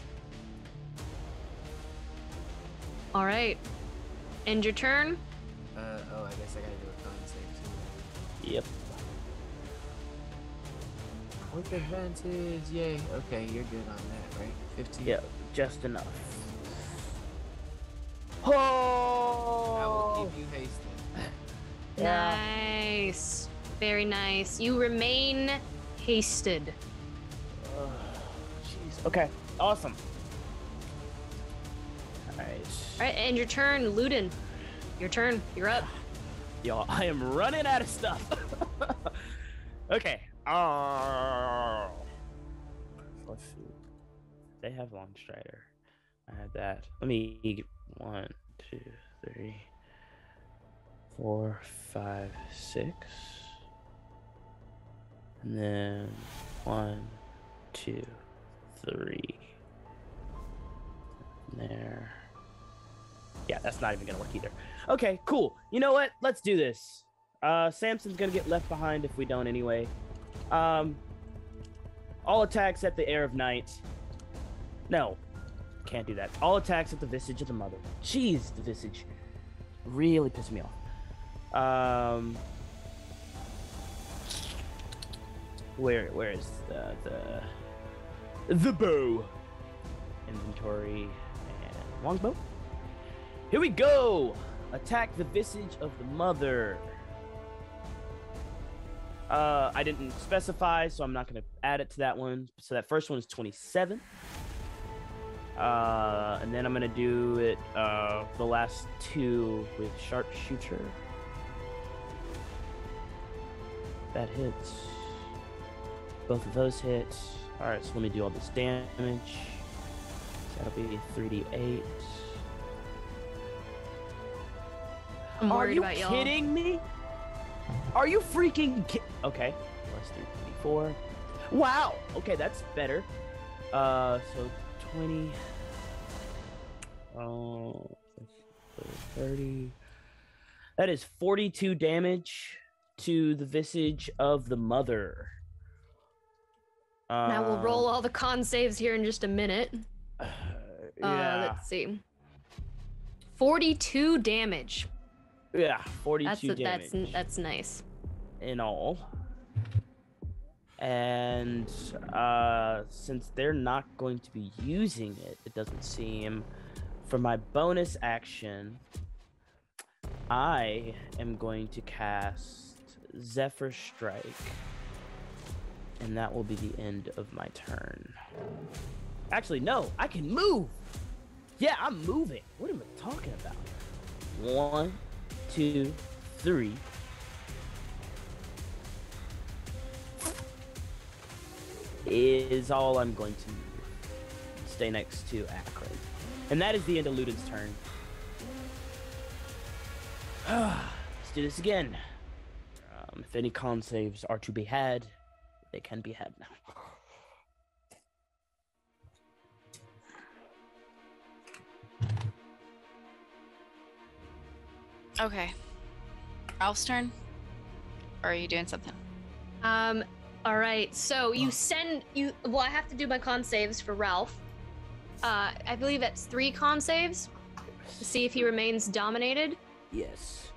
All right, end your turn. Oh, I guess I gotta do a con save too. Yep. With advantage, yay. Okay, you're good on that, right? 15. Yeah, just enough. I will keep you hasted. Nice, very nice. You remain hasted. Jeez. Okay. Awesome. Nice. All right, end your turn, Ludin. Your turn. You're up. Y'all, I am running out of stuff. Okay. Oh. Let's see. they have Long Strider. I have that. Let me get 1, 2, 3, 4, 5, 6. And then 1, 2, 3. There. Yeah, that's not even gonna work either. Okay, cool. You know what? Let's do this. Samson's gonna get left behind if we don't anyway. All attacks at the Air of Night. No, can't do that. All attacks at the Visage of the Mother. Jeez, the Visage really pissed me off. Where is the bow? Inventory and longbow. Here we go. Attack the Visage of the Mother. I didn't specify, so I'm not going to add it to that one. So that first one is 27. And then I'm going to do it the last 2 with Sharpshooter. That hits. Both of those hits. All right, so let me do all this damage. That'll be 3d8. I'm Are worried you about y'all. kidding me? Are you freaking Okay, plus 3d4. Wow. Okay, that's better. So 20. 30. That is 42 damage to the Visage of the Mother. Now we'll roll all the con saves here in just a minute. Yeah. Let's see. 42 damage. Yeah, 42 damage. That's nice. In all. And since they're not going to be using it, it doesn't seem, for my bonus action, I am going to cast Zephyr Strike. And that will be the end of my turn. Actually, no, I can move. Yeah, I'm moving. What am I talking about? 1, 2, 3. Is all I'm going to stay next to Akron. And that is the end of Luden's turn. Let's do this again. If any con saves are to be had, they can be had now. Okay. Ralph's turn? Or are you doing something? All right. So you well, I have to do my con saves for Ralph. I believe that's 3 con saves to see if he remains dominated. Yes.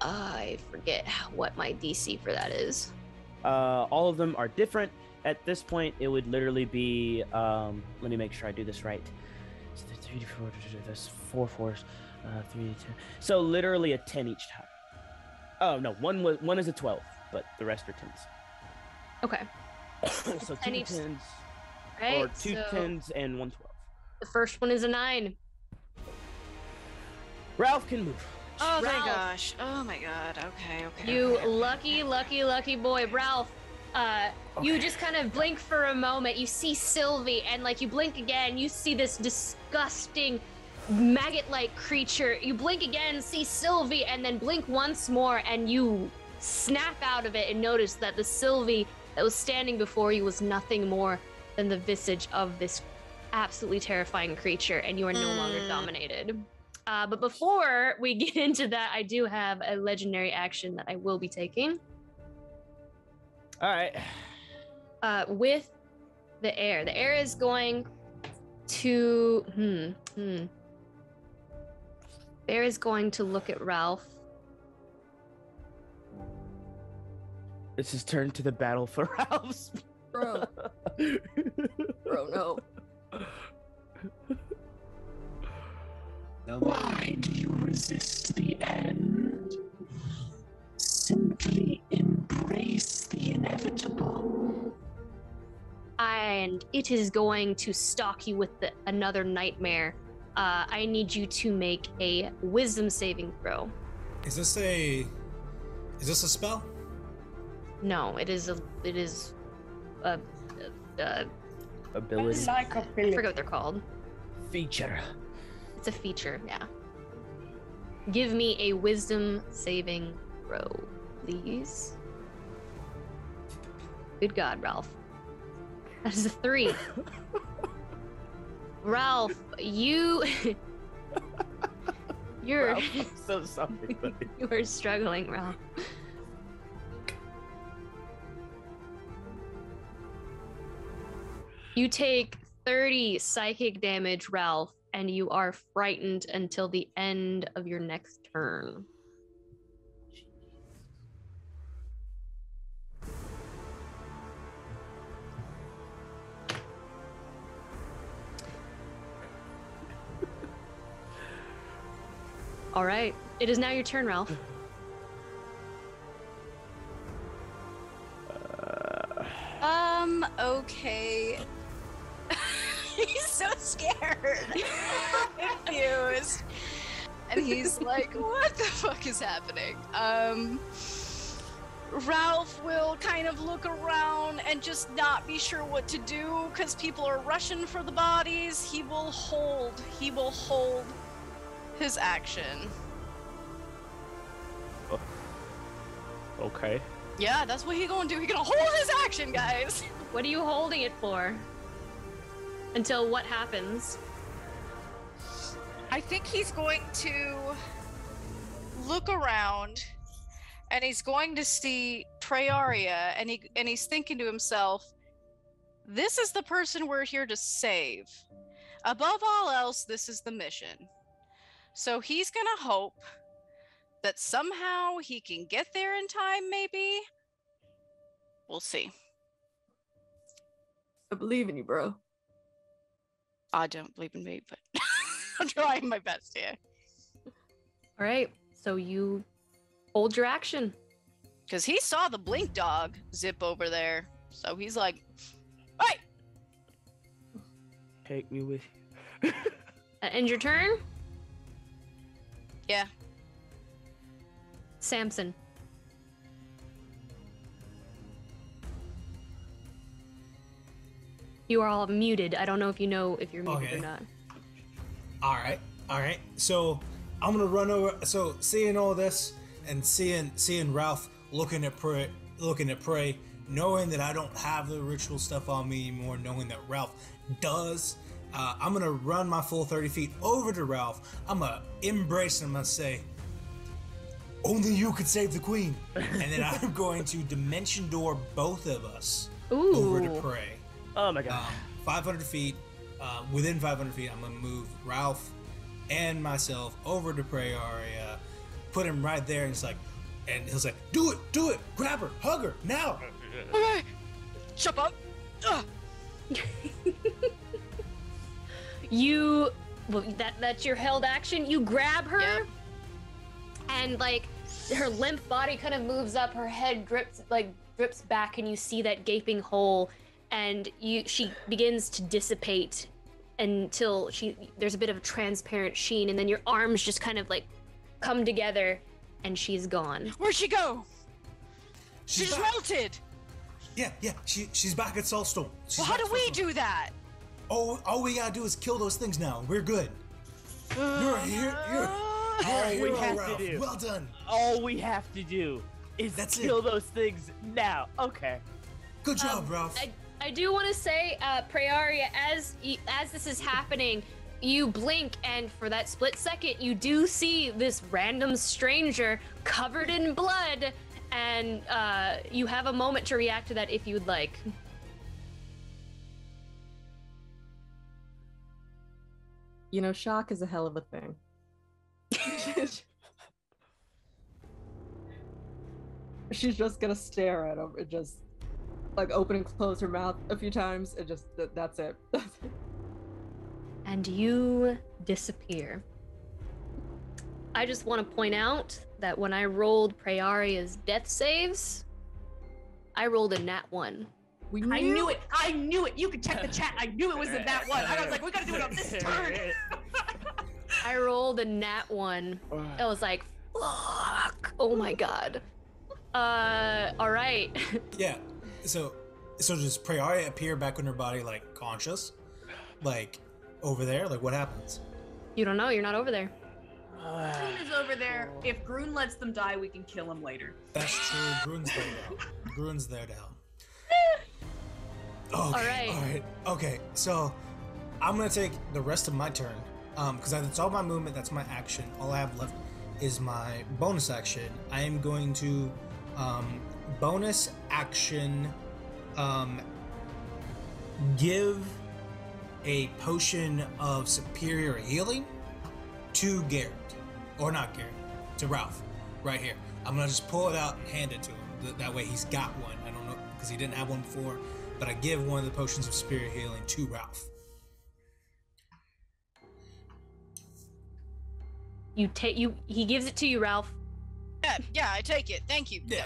I forget what my DC for that is. All of them are different. At this point, it would literally be, let me make sure I do this right. So 3 to 4, that's 4 4s, 3 to 10. So literally a 10 each time. Oh no, one is a 12, but the rest are 10s. Okay. So 2 each... 10s, right, or 2 10s and 1 12. The first one is a 9. Ralph can move. Oh my Ralph. gosh. Oh my god. Okay. You lucky boy, Ralph. You just kind of blink for a moment. You see Sylvie, and like you blink again, you see this disgusting maggot-like creature. You blink again, see Sylvie, and then blink once more, and you snap out of it and notice that the Sylvie that was standing before you was nothing more than the visage of this absolutely terrifying creature, and you are no longer dominated. But before we get into that, I do have a legendary action that I will be taking. All right. With the air. The air is going to... Bear is going to look at Ralph. It's his turn to the battle for Ralph's. Bro. Bro, no. Why do you resist the end? Simply embrace the inevitable. And it is going to stalk you with another nightmare. I need you to make a wisdom saving throw. Is this a spell? No, it is a ability. I forget what they're called. Feature. It's a feature, yeah. Give me a wisdom saving throw, please. Good God, Ralph. That is a 3. Ralph, you're Ralph, I'm so sorry, buddy. you are struggling, Ralph. You take 30 psychic damage, Ralph, and you are frightened until the end of your next turn. All right. It is now your turn, Ralph. Okay. He's so scared. Confused. And he's like, what the fuck is happening? Ralph will kind of look around and just not be sure what to do because people are rushing for the bodies. He will hold his action. Okay. Yeah, that's what he gonna do. He gonna hold his action, guys. What are you holding it for? Until what happens? I think he's going to look around and he's going to see Prearia and he's thinking to himself, this is the person we're here to save. Above all else, this is the mission. So he's gonna hope that somehow he can get there in time, maybe? We'll see. I believe in you, bro. I don't believe in me, but I'm trying my best here. All right, so you hold your action. Because he saw the blink dog zip over there. So he's like, hey! Take me with you. End your turn? Yeah. Samson. You are all muted. I don't know if you know if you're muted or not. All right. So I'm gonna run over. So seeing all this and seeing Ralph looking at Prey, knowing that I don't have the ritual stuff on me anymore, knowing that Ralph does, I'm gonna run my full 30 feet over to Ralph. I'm gonna embrace him. I'm gonna say, "Only you could save the queen," and then I'm going to dimension door both of us over to Prey. Oh my god. 500 feet. Within 500 feet, I'm gonna move Ralph and myself over to Prearia, put him right there, and he'll say, "Do it, grab her, hug her, now." Okay, jump up. That's your held action. You grab her, and like her limp body kind of moves up, her head drips back, and you see that gaping hole, and she begins to dissipate until there's a bit of a transparent sheen, and then your arms just kind of like come together, and she's gone. Where'd she go? She's back. melted. Yeah. She's back at Soulstone. Well, how do we do that? All we gotta do is kill those things now. We're good. You're a hero, Ralph. Well done. All we have to do is kill those things now. Okay. Good job, Ralph. I do want to say, Prearia, as this is happening, you blink, and for that split second, you do see this random stranger covered in blood, and you have a moment to react to that if you'd like. You know, shock is a hell of a thing. She's just gonna stare at him and just like open and close her mouth a few times and just that's it. And you disappear. I just want to point out that when I rolled Prearia's death saves, I rolled a nat 1. I knew it. You could check the chat. I knew it was in that one. I was like, we gotta do it on this turn. I rolled a nat 1. I was like, fuck. Oh my god. All right. Yeah. So So does Prayari appear back in her body, like conscious, like over there? Like what happens? You don't know. You're not over there. Groon is over there. If Groon lets them die, we can kill him later. That's true. Groon's there to help. Groon's there to help. Okay, All right. All right. Okay. So I'm gonna take the rest of my turn, because that's all my movement. That's my action. All I have left is my bonus action. I am going to bonus action give a potion of superior healing to Garrett, or not Garrett, to Ralph, right here. I'm gonna just pull it out and hand it to him. That way he's got one. I don't know, because he didn't have one before, but I give one of the potions of superior healing to Ralph. He gives it to you, Ralph. Yeah, I take it. Thank you. Yeah,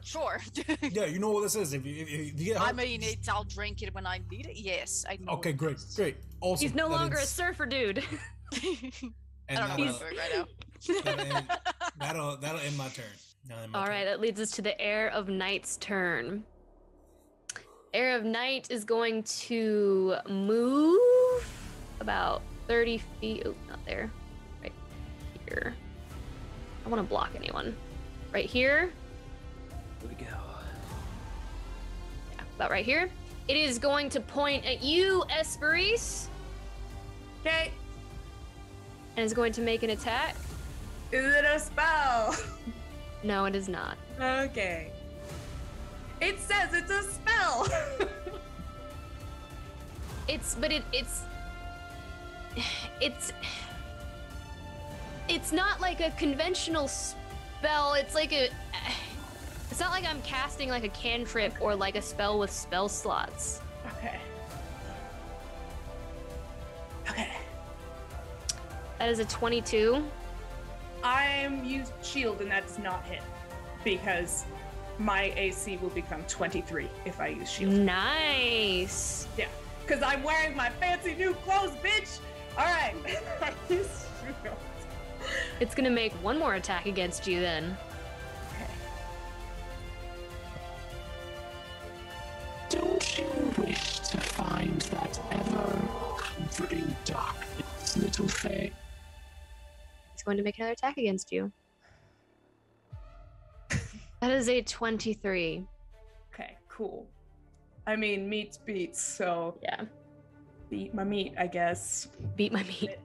sure. Yeah, you know what this is. If you get I mean, I'll drink it when I need it. Yes, I know. Okay, great. Awesome. He's no longer a surfer dude. And I don't know what right now. that'll end my turn. All right, that leads us to the Heir of Night's turn. Heir of Night is going to move about 30 feet. Oh, not there. Right here. I don't want to block anyone. Right here. Where'd it go? Yeah, about right here. It is going to point at you, Esperise. Okay. And is going to make an attack. Is it a spell? No, it is not. Okay. It says it's a spell. It's not like a conventional spell. It's like it's not like I'm casting like a cantrip or like a spell with spell slots. Okay. That is a 22. I'm used shield and that does not hit because my AC will become 23 if I use shield. Nice. Yeah, because I'm wearing my fancy new clothes, bitch. All right. I use shield. It's gonna make one more attack against you then. Don't you wish to find that ever-comforting darkness, little thing? He's going to make another attack against you. That is a 23. Okay, cool. I mean, meat's beats, so yeah. Beat my meat, I guess. Beat my meat.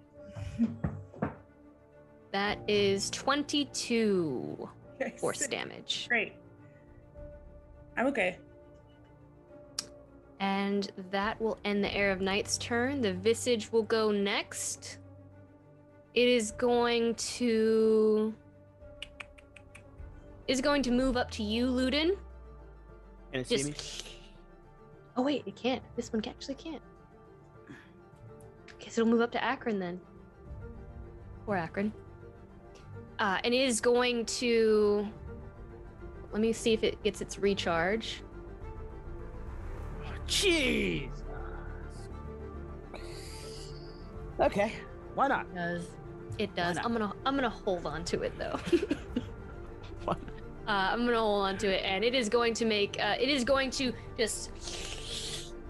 That is 22 force damage. Great. I'm okay. And that will end the Heir of Night's turn. The Visage will go next. It is going to move up to you, Ludin. Can it see me? Oh wait, it can't. This one actually can't. Okay, so it'll move up to Akron then. Or Akron. And it is going to... Let me see if it gets its recharge. Jeez. Okay, why not? It does. I'm gonna hold on to it though. I'm gonna hold on to it, and it is going to make. It is going to just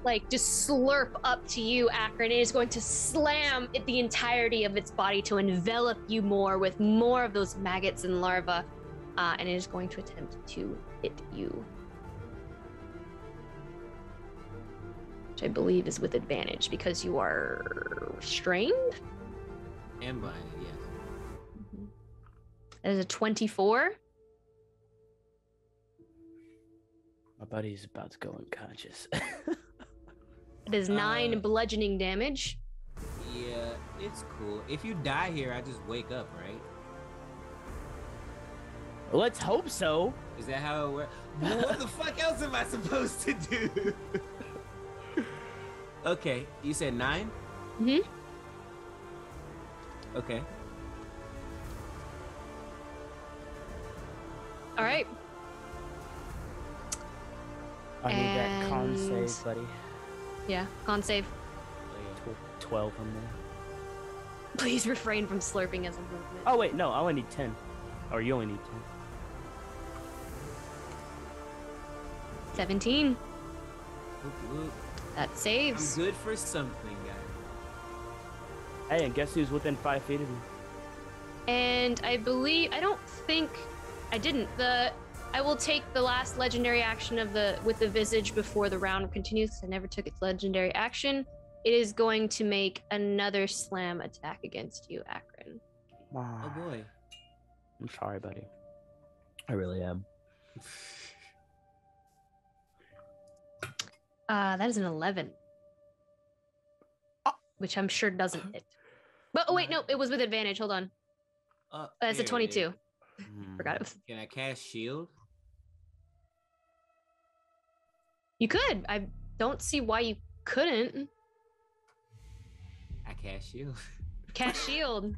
slurp up to you, Akron. It is going to slam the entirety of its body to envelop you more with more of those maggots and larvae, and it is going to attempt to hit you. Which I believe is with advantage because you are restrained. And blinded, yes. That is a 24. My buddy's about to go unconscious. It is 9 bludgeoning damage. Yeah, it's cool. If you die here, I just wake up, right? Let's hope so. Is that how it works? What the fuck else am I supposed to do? Okay, you said 9? Mm-hmm. Okay. All right. I need that con save, buddy. Yeah, con save. 12 or more. Please refrain from slurping as a movement. Oh wait, no, I only need 10. Or you only need 10. 17. That saves. I'm good for something, guys. Hey, and guess who's within 5 feet of you? And I don't think I didn't. I will take the last legendary action with the visage before the round continues, because I never took its legendary action. It is going to make another slam attack against you, Akron. Oh boy. I'm sorry, buddy. I really am. That is an 11. Which I'm sure doesn't hit. But oh wait, no, it was with advantage. Hold on. That's a 22. Forgot it was. Can I cast shield? You could. I don't see why you couldn't. I cast shield. Cast shield.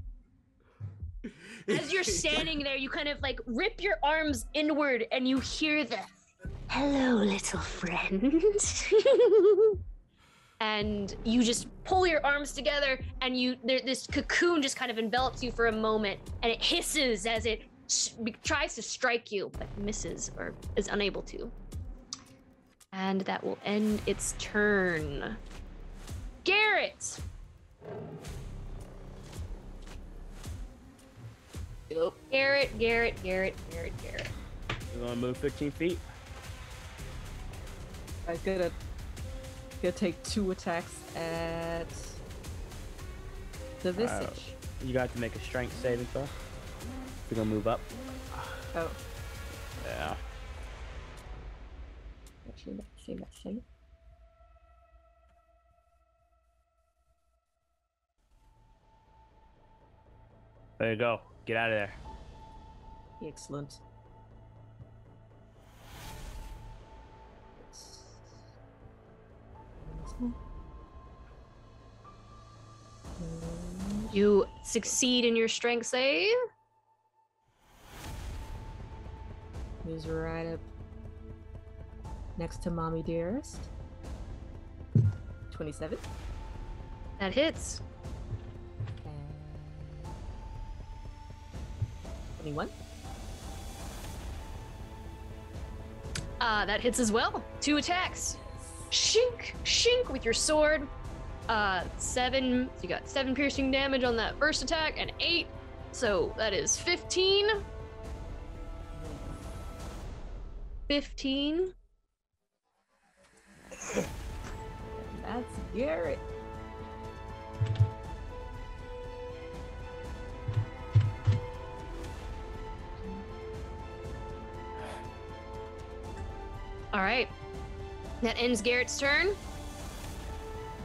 As you're standing there, you kind of like rip your arms inward and you hear the "Hello, little friend." And you just pull your arms together and this cocoon just kind of envelops you for a moment, and it hisses as it tries to strike you, but misses or is unable to. And that will end its turn. Garrett! Yep. Garrett. You want to move 15 feet? I'm gonna take 2 attacks at the visage. You got to make a strength saving throw. We're gonna move up. Oh. Yeah. Actually, let's see. There you go. Get out of there. Excellent. You succeed in your strength save. He's right up next to Mommy Dearest. 27. That hits. 21. That hits as well. 2 attacks. Shink with your sword. 7. So you got 7 piercing damage on that first attack and 8. So that is 15. 15. That's Garrett. All right. That ends Garrett's turn.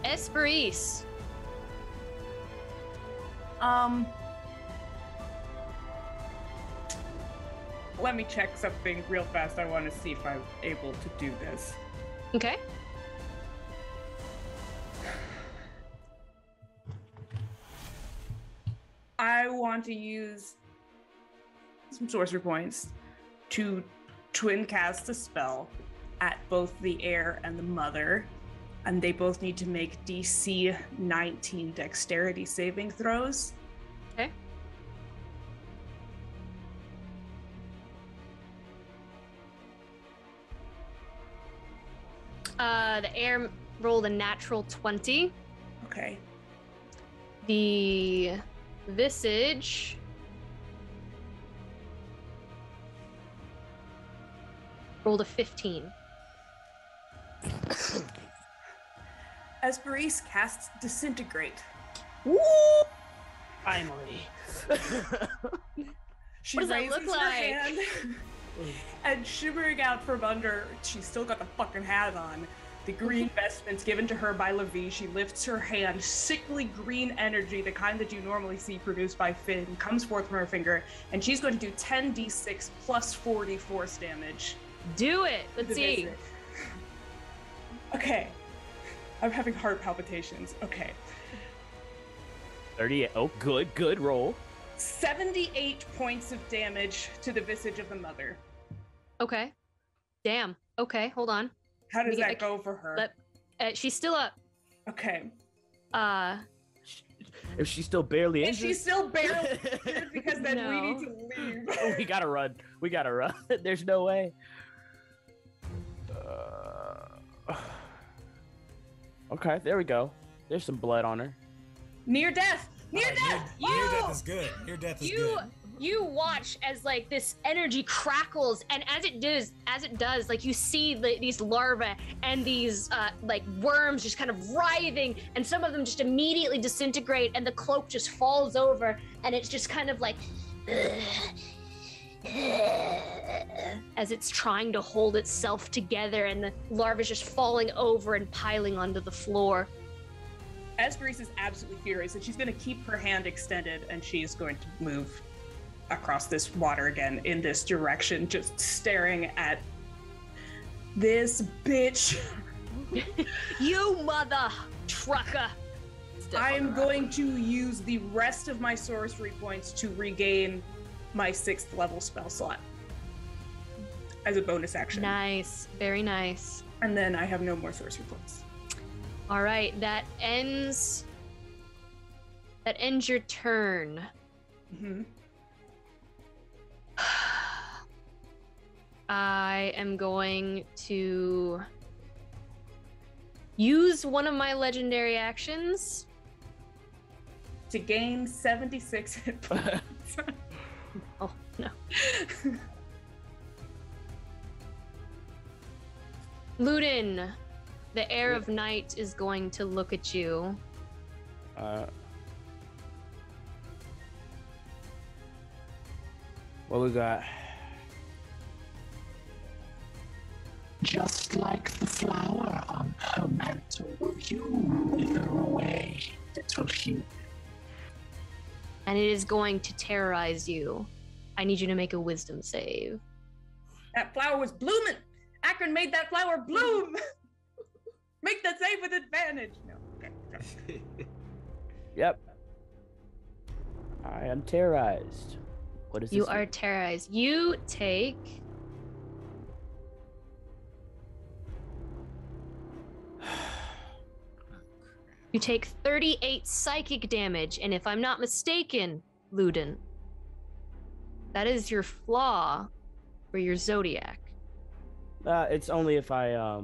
Esperise. Let me check something real fast. I want to see if I'm able to do this. Okay. I want to use some sorcery points to twin cast a spell at both the heir and the mother, and they both need to make DC 19 dexterity saving throws. Okay. The heir rolled a natural 20. Okay. The visage rolled a 15. Esperise casts Disintegrate. Woo! Finally. She What does that raises look her like? hand, and shimmering out from under, she's still got the fucking hat on. The green vestments given to her by Levi, she lifts her hand. Sickly green energy, the kind that you normally see produced by Finn, comes forth from her finger, and she's going to do 10d6 plus 40 force damage. Do it. Let's The see. visit. Okay. I'm having heart palpitations. Okay. 38. Oh, good roll. 78 points of damage to the visage of the mother. Okay. Damn. Okay, hold on. How does Let me that get- go for her? She's still up. Okay. If she's still barely And injured. she's still barely injured because then we need No. to leave. Oh, we gotta run. We gotta run. There's no way. Okay, there we go. There's some blood on her. Near death. Near death. Near death is good. Near death is good. You watch as like this energy crackles, and as it does, like you see these larvae and these like worms just kind of writhing, and some of them just immediately disintegrate, and the cloak just falls over, and it's just kind of like as it's trying to hold itself together, and the larvae is just falling over and piling onto the floor. Esgrease is absolutely furious, and she's going to keep her hand extended, and she is going to move across this water again in this direction, just staring at this bitch. You mother trucker. I'm going to use the rest of my sorcery points to regain my 6th level spell slot as a bonus action. Nice, very nice. And then I have no more sorcery points. All right, that ends your turn. Mm-hmm. I am going to use one of my legendary actions to gain 76 hit points. Oh, no. Ludin, the heir of night is going to look at you. What we got? Just like the flower on her mantle, you wither away, little human. And it is going to terrorize you. I need you to make a wisdom save. That flower was blooming. Akron made that flower bloom. Make that save with advantage. No. Okay. Yep. I am terrorized. What is this? You are terrorized. You take... You take 38 psychic damage, and if I'm not mistaken, Ludin, that is your flaw for your zodiac. It's only if I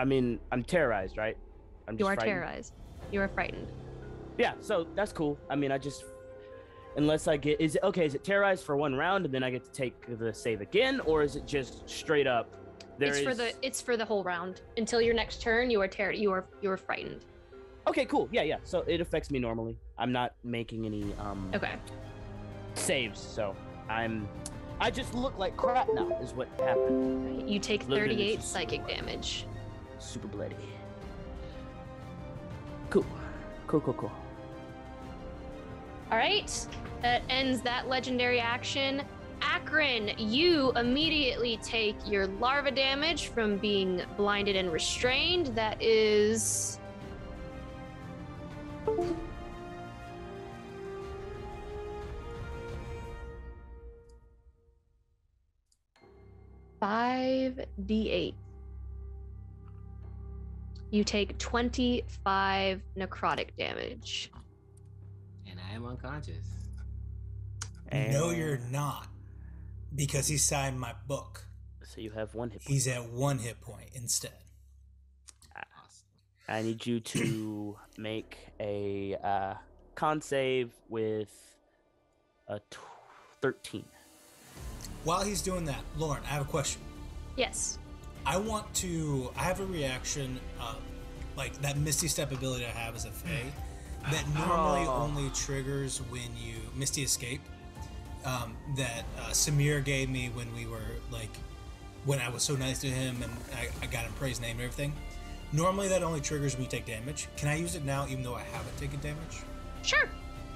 mean, I'm terrorized, right? I'm just You are frightened. terrorized. You are frightened. Yeah, so that's cool. I mean, unless I get, is it terrorized for 1 round and then I get to take the save again, or is it just straight up? It's for the whole round until your next turn. You are frightened. Okay, cool. Yeah. So it affects me normally. I'm not making any Okay. saves, so I just look like crap now. Is what happened. You take Look at 38 this. psychic damage. Super bloody. Cool. All right, that ends that legendary action. Akron, you immediately take your larva damage from being blinded and restrained. That is... $5d8. You take 25 necrotic damage. And I am unconscious. No, you're not. Because he signed my book. So you have 1 hit point. He's at 1 hit point instead. I need you to make a con save with a 13. While he's doing that, Lauren, I have a question. Yes. I have a reaction, like that Misty Step ability I have as a Fae, that normally only triggers when you Misty Escape. That Samir gave me when I was so nice to him and I got him praise name and everything. Normally that only triggers when you take damage. Can I use it now even though I haven't taken damage? Sure.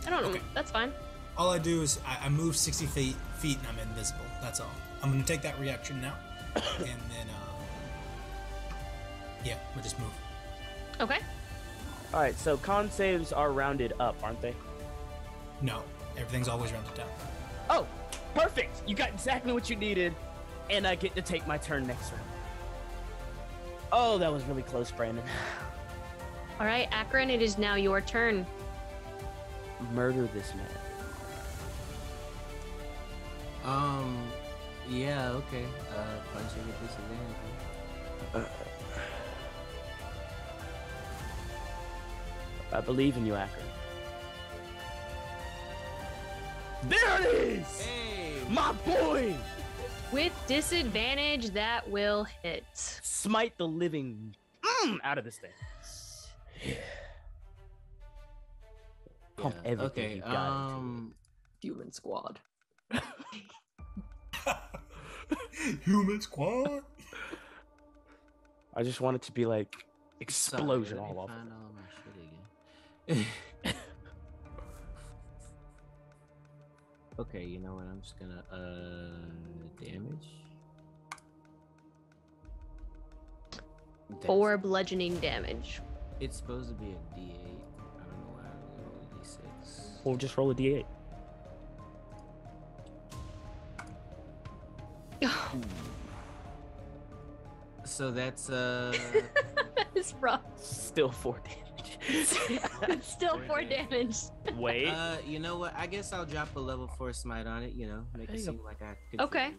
I don't know. That's fine. All I do is I move 60 feet and I'm invisible. That's all. I'm going to take that reaction now. And then, yeah, we'll just move. Okay. All right, so con saves are rounded up, aren't they? No, everything's always rounded down. Oh, perfect! You got exactly what you needed, and I get to take my turn next round. Oh, that was really close, Brandon. All right, Akron, it is now your turn. Murder this man. Yeah, okay. Punching at disadvantage. I believe in you, Akron. There it is! Hey! My boy! With disadvantage, that will hit. Smite the living out of this thing. Pump everything Okay, you got into it. Human squad. Human squad. I just want it to be like explosion Sorry, let me all over. find all my shit again. Okay, you know what? I'm just gonna damage. 4 bludgeoning damage. It's supposed to be a D8. I don't know why I rolled a D6. We'll just roll a D8. So that's It's rough. Still 4 damage. Still 4 damage. Wait. You know what? I guess I'll drop a level 4 smite on it. You know, make it seem like I could. Okay.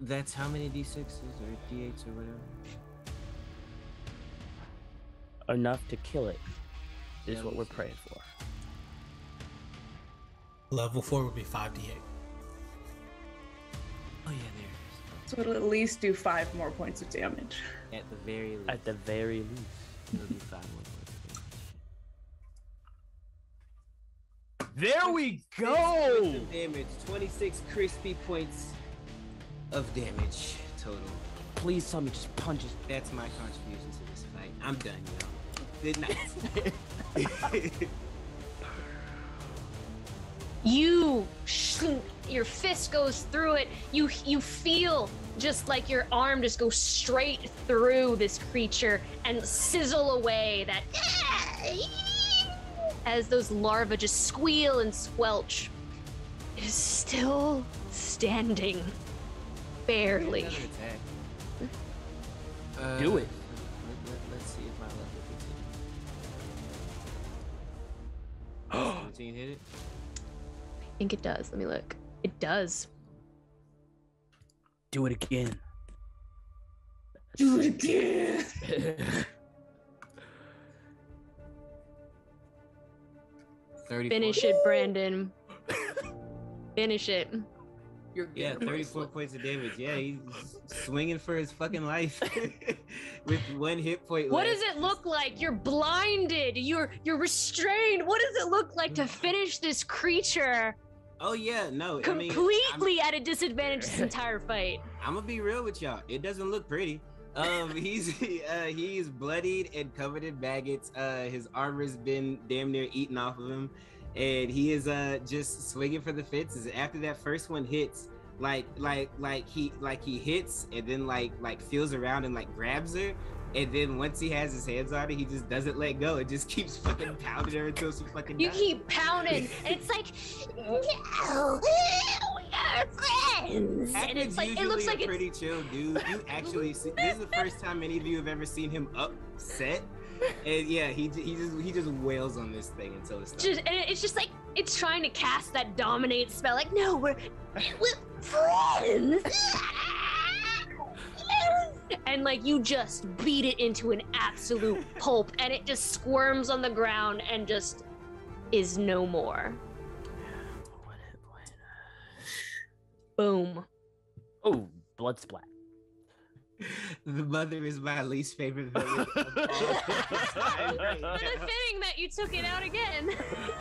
That's how many D6s or D8s or whatever. Enough to kill it is Yeah, what we we're see. praying for. Level 4 would be 5d8. Oh yeah, there. So it'll at least do 5 more points of damage. At the very least. At the very least. It'll do 5 more points of damage. There we 26 go! points of damage. 26 crispy points of damage total. Please tell me just punches. That's my contribution to this fight. I'm done, y'all. Good night. Your fist goes through it. You feel just like your arm just goes straight through this creature and sizzle away that as those larvae just squeal and squelch. It is still standing. Barely. Another attack. Do it. Let's see if my level continues. 17 hit it. I think it does. Let me look. It does. Do it again. Do it again. Finish it, Brandon. Finish it. Yeah, 34 points of damage. Yeah, he's swinging for his fucking life with 1 hit point What left. does it look like? You're blinded. You're restrained. What does it look like to finish this creature Oh yeah, no, completely at a disadvantage this entire fight? I'm gonna be real with y'all. It doesn't look pretty. He's bloodied and covered in maggots. His armor's been damn near eaten off of him, and he is just swinging for the fences. After that first one hits, he hits and then like feels around and like grabs her, and then once he has his hands on it, he just doesn't let go. It just keeps fucking pounding her until she fucking You dies. keep pounding, and it's like, no, we are friends. And it's like, it looks like a it's pretty chill dude. You actually see, this is the first time any of you have ever seen him upset. And yeah, he just wails on this thing until it's done. it's just like it's trying to cast that dominate spell. Like, no, we're friends. And like you just beat it into an absolute pulp, and it just squirms on the ground and just is no more. Boom. Oh, blood splat. The mother is my least favorite villain of all time right now. Fitting that you took it out again.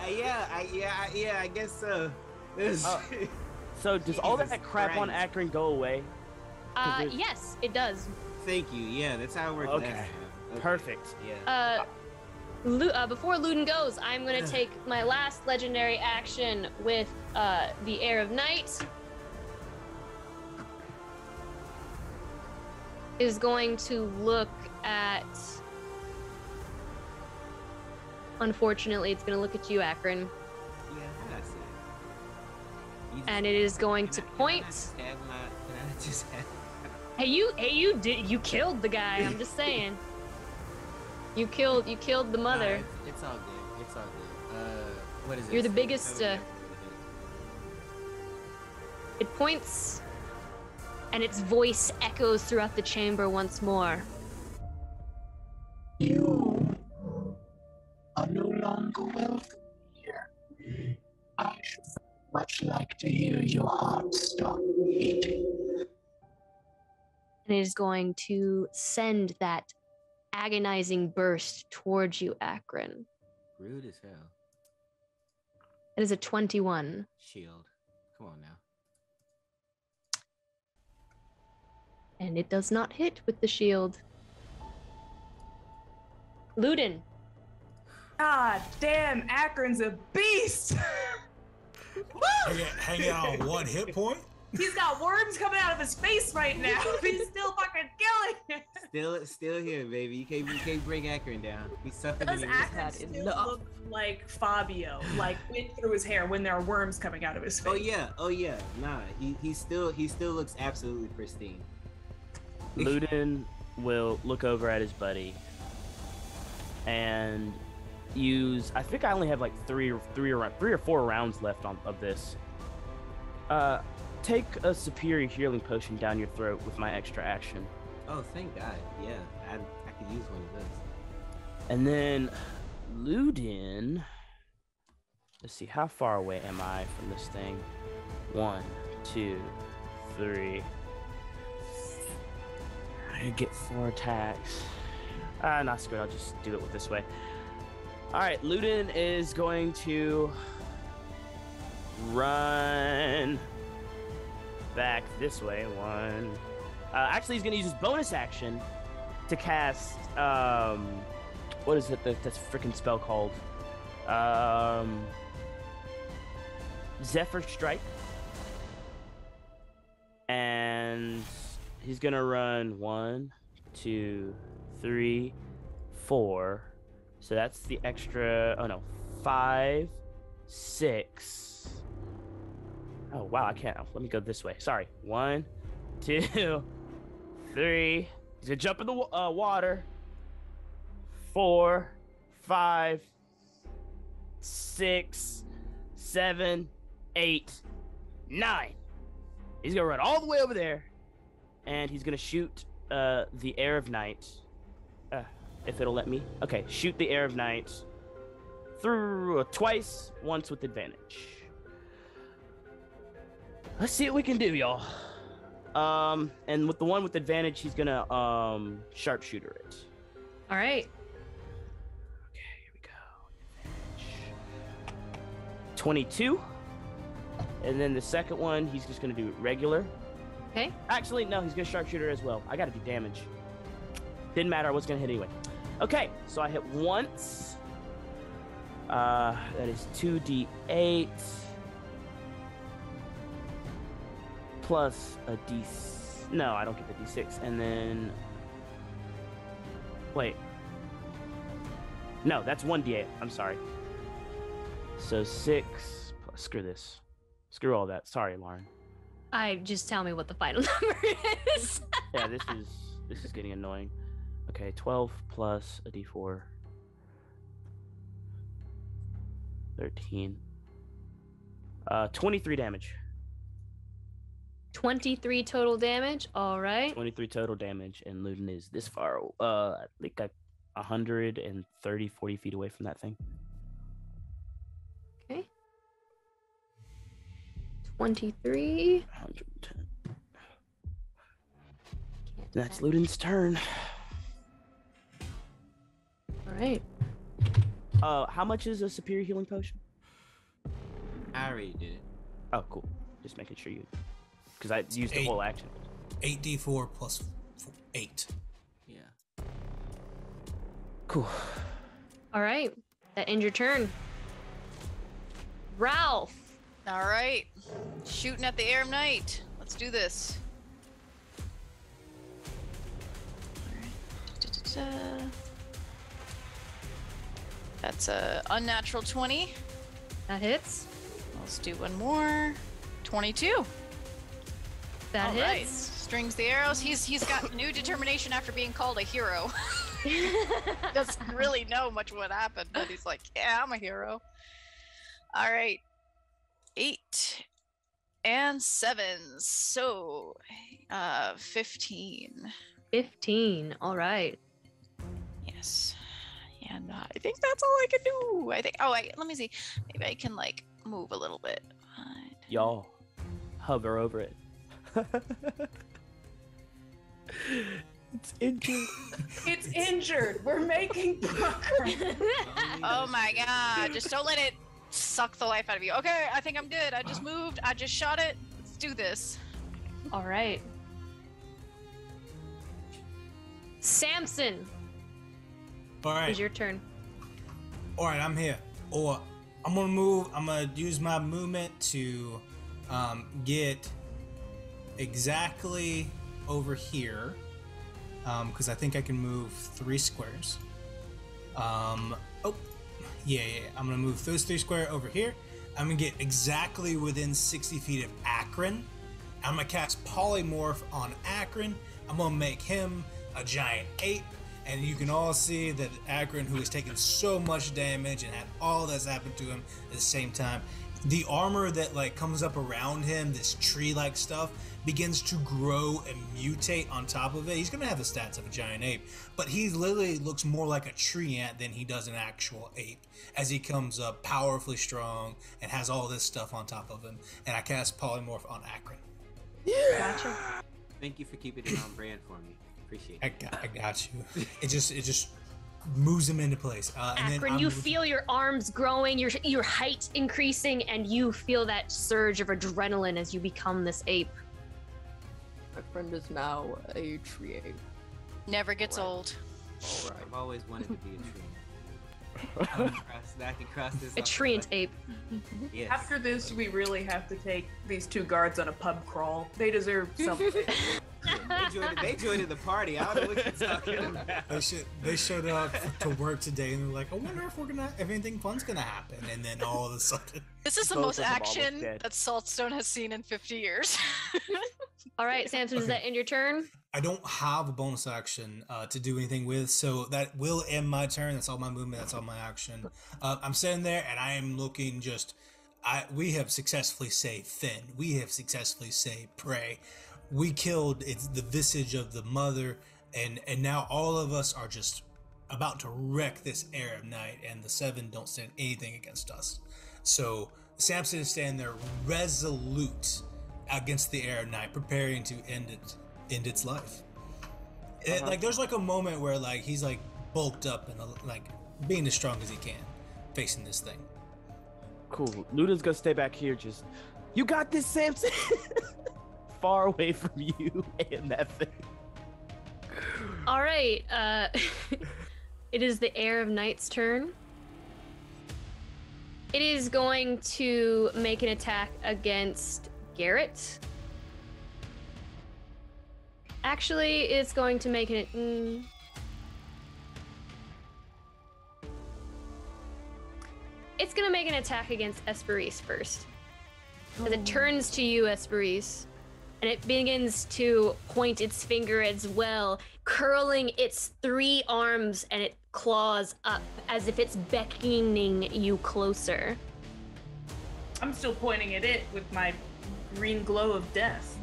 Yeah, I guess so. So does all that crap on Akron go away? Yes, it does. Thank you. Yeah, that's how it works. Okay. Perfect. Yeah. Before Luden goes, I'm gonna take my last legendary action with the Air of Night. Is going to look at. Unfortunately, it's gonna look at you, Akron. Yeah, I see it. And it is going to point. Hey, you killed the guy. I'm just saying. You killed the mother. It's all good. It's all good. What is it? You're the biggest. It points, and its voice echoes throughout the chamber once more. much like to hear your heart stop beating. And it is going to send that agonizing burst towards you, Akron. Rude as hell. It is a 21. Shield. Come on now. And it does not hit with the shield. Ludin. God damn, Akron's a beast! Hanging out on 1 hit point? He's got worms coming out of his face right now. He's still fucking killing it. Still here, baby. You can't bring Akron down. He's suffering. Does Akron still look like Fabio? Like went through his hair when there are worms coming out of his face? Oh yeah. Nah, he still looks absolutely pristine. Ludin will look over at his buddy and use. I think I only have like three or four rounds left of this. Take a superior healing potion down your throat with my extra action. Oh, thank God. Yeah, I could use one of those. And then Ludin. Let's see, how far away am I from this thing? 1, 2, 3. I get 4 attacks. Not screwed. I'll just do it with this way. All right, Ludin is going to run back this way. Actually, he's going to use his bonus action to cast. What is it? That's freaking spell called? Zephyr Strike. And he's going to run 1, 2, 3, 4. So that's the extra. Oh no, 5, 6. Oh wow, I can't. Let me go this way. Sorry. 1, 2, 3. He's gonna jump in the water. 4, 5, 6, 7, 8, 9. He's gonna run all the way over there, and he's gonna shoot the Air of Night. If it'll let me. Okay, shoot the Air of Night through twice, once with advantage. Let's see what we can do, y'all. And with the one with advantage, he's gonna sharpshooter it. All right. Okay, here we go. Advantage. 22. And then the second one, he's just gonna do regular. Okay. Actually, no, he's gonna sharpshooter as well. I gotta do damage. Didn't matter, I was gonna hit anyway. Okay, so I hit once. That is 2d8 plus a d. No, I don't get the d6. And then wait. No, that's 1d8. I'm sorry. So 6 plus. Screw this. Screw all that. Sorry, Lauren. Just tell me what the final number is. Yeah, this is getting annoying. Okay, 12 plus a d4. 13. 23 damage. 23 total damage. All right. 23 total damage, and Ludin is this far. I think 130, 40 feet away from that thing. Okay. 23. 110. That's Ludin's turn. All right. How much is a superior healing potion? I already did it. Oh, cool. Just making sure you, because I used the whole action. 8d4 plus 8. Yeah. Cool. All right. That ends your turn. Ralph. All right. Shooting at the Air of Night. Let's do this. That's a unnatural 20. That hits. Let's do one more. 22. That All hits. right. Strings the arrows. He's got new determination after being called a hero. Doesn't really know much what happened, but he's like, yeah, I'm a hero. All right. 8 and 7. So 15. 15. All right. Yes. And I think that's all I can do. I think. Oh, let me see. Maybe I can like move a little bit. 5, y'all hover over it. It's injured. It's injured. We're making progress. Oh my god. Just don't let it suck the life out of you. Okay, I think I'm good. I just moved. I just shot it. Let's do this. All right. Samson, All right. it's your turn. All right, I'm here. Or I'm gonna move. I'm gonna use my movement to get exactly over here, because I think I can move 3 squares. Oh, yeah. I'm gonna move those 3 square over here. I'm gonna get exactly within 60 feet of Akron. I'm gonna cast Polymorph on Akron. I'm gonna make him a giant ape. And you can all see that Akron, who has taken so much damage and had all that's happened to him at the same time, the armor that like comes up around him, this tree-like stuff, begins to grow and mutate on top of it. He's gonna have the stats of a giant ape, but he literally looks more like a tree ant than he does an actual ape, as he comes up powerfully strong and has all this stuff on top of him. And I cast Polymorph on Akron. Gotcha. Thank you for keeping it on brand for me. Appreciate it. I got you. It just moves him into place. And Akron, then you feel your arms growing, your height increasing, and you feel that surge of adrenaline as you become this ape. My friend is now a tree ape. Never gets old. All right. I've always wanted to be a tree. I can cross this. A treant ape. Yes. After this, we really have to take these 2 guards on a pub crawl. They deserve something. They joined the party. I don't know what you're talking about. They showed up to work today and they're like, I wonder if anything fun's gonna happen. And then all of a sudden, This is the most action that Saltstone has seen in 50 years. All right, Samson, is that in your turn? I don't have a bonus action to do anything with, so that will end my turn. That's all my movement. That's all my action. I'm sitting there and I am looking we have successfully saved Finn. We have successfully saved Prey. We killed the visage of the mother, and now all of us are just about to wreck this Air of Night, and the 7 don't stand anything against us. So Samson is standing there resolute against the Air of Night, preparing to end its life. Like there's like a moment where like he's like bulked up and like being as strong as he can, facing this thing. Cool. Luda's gonna stay back here. Just, you got this, Samson. Far away from you and that thing. All right. It is the Air of Night's turn. It is going to make an attack against Garrett. Actually, it's going to make it. It's going to make an attack against Esperise first. As it turns to you, Esperise, and it begins to point its finger as well, curling its 3 arms and it claws up as if it's beckoning you closer. I'm still pointing at it with my green glow of death.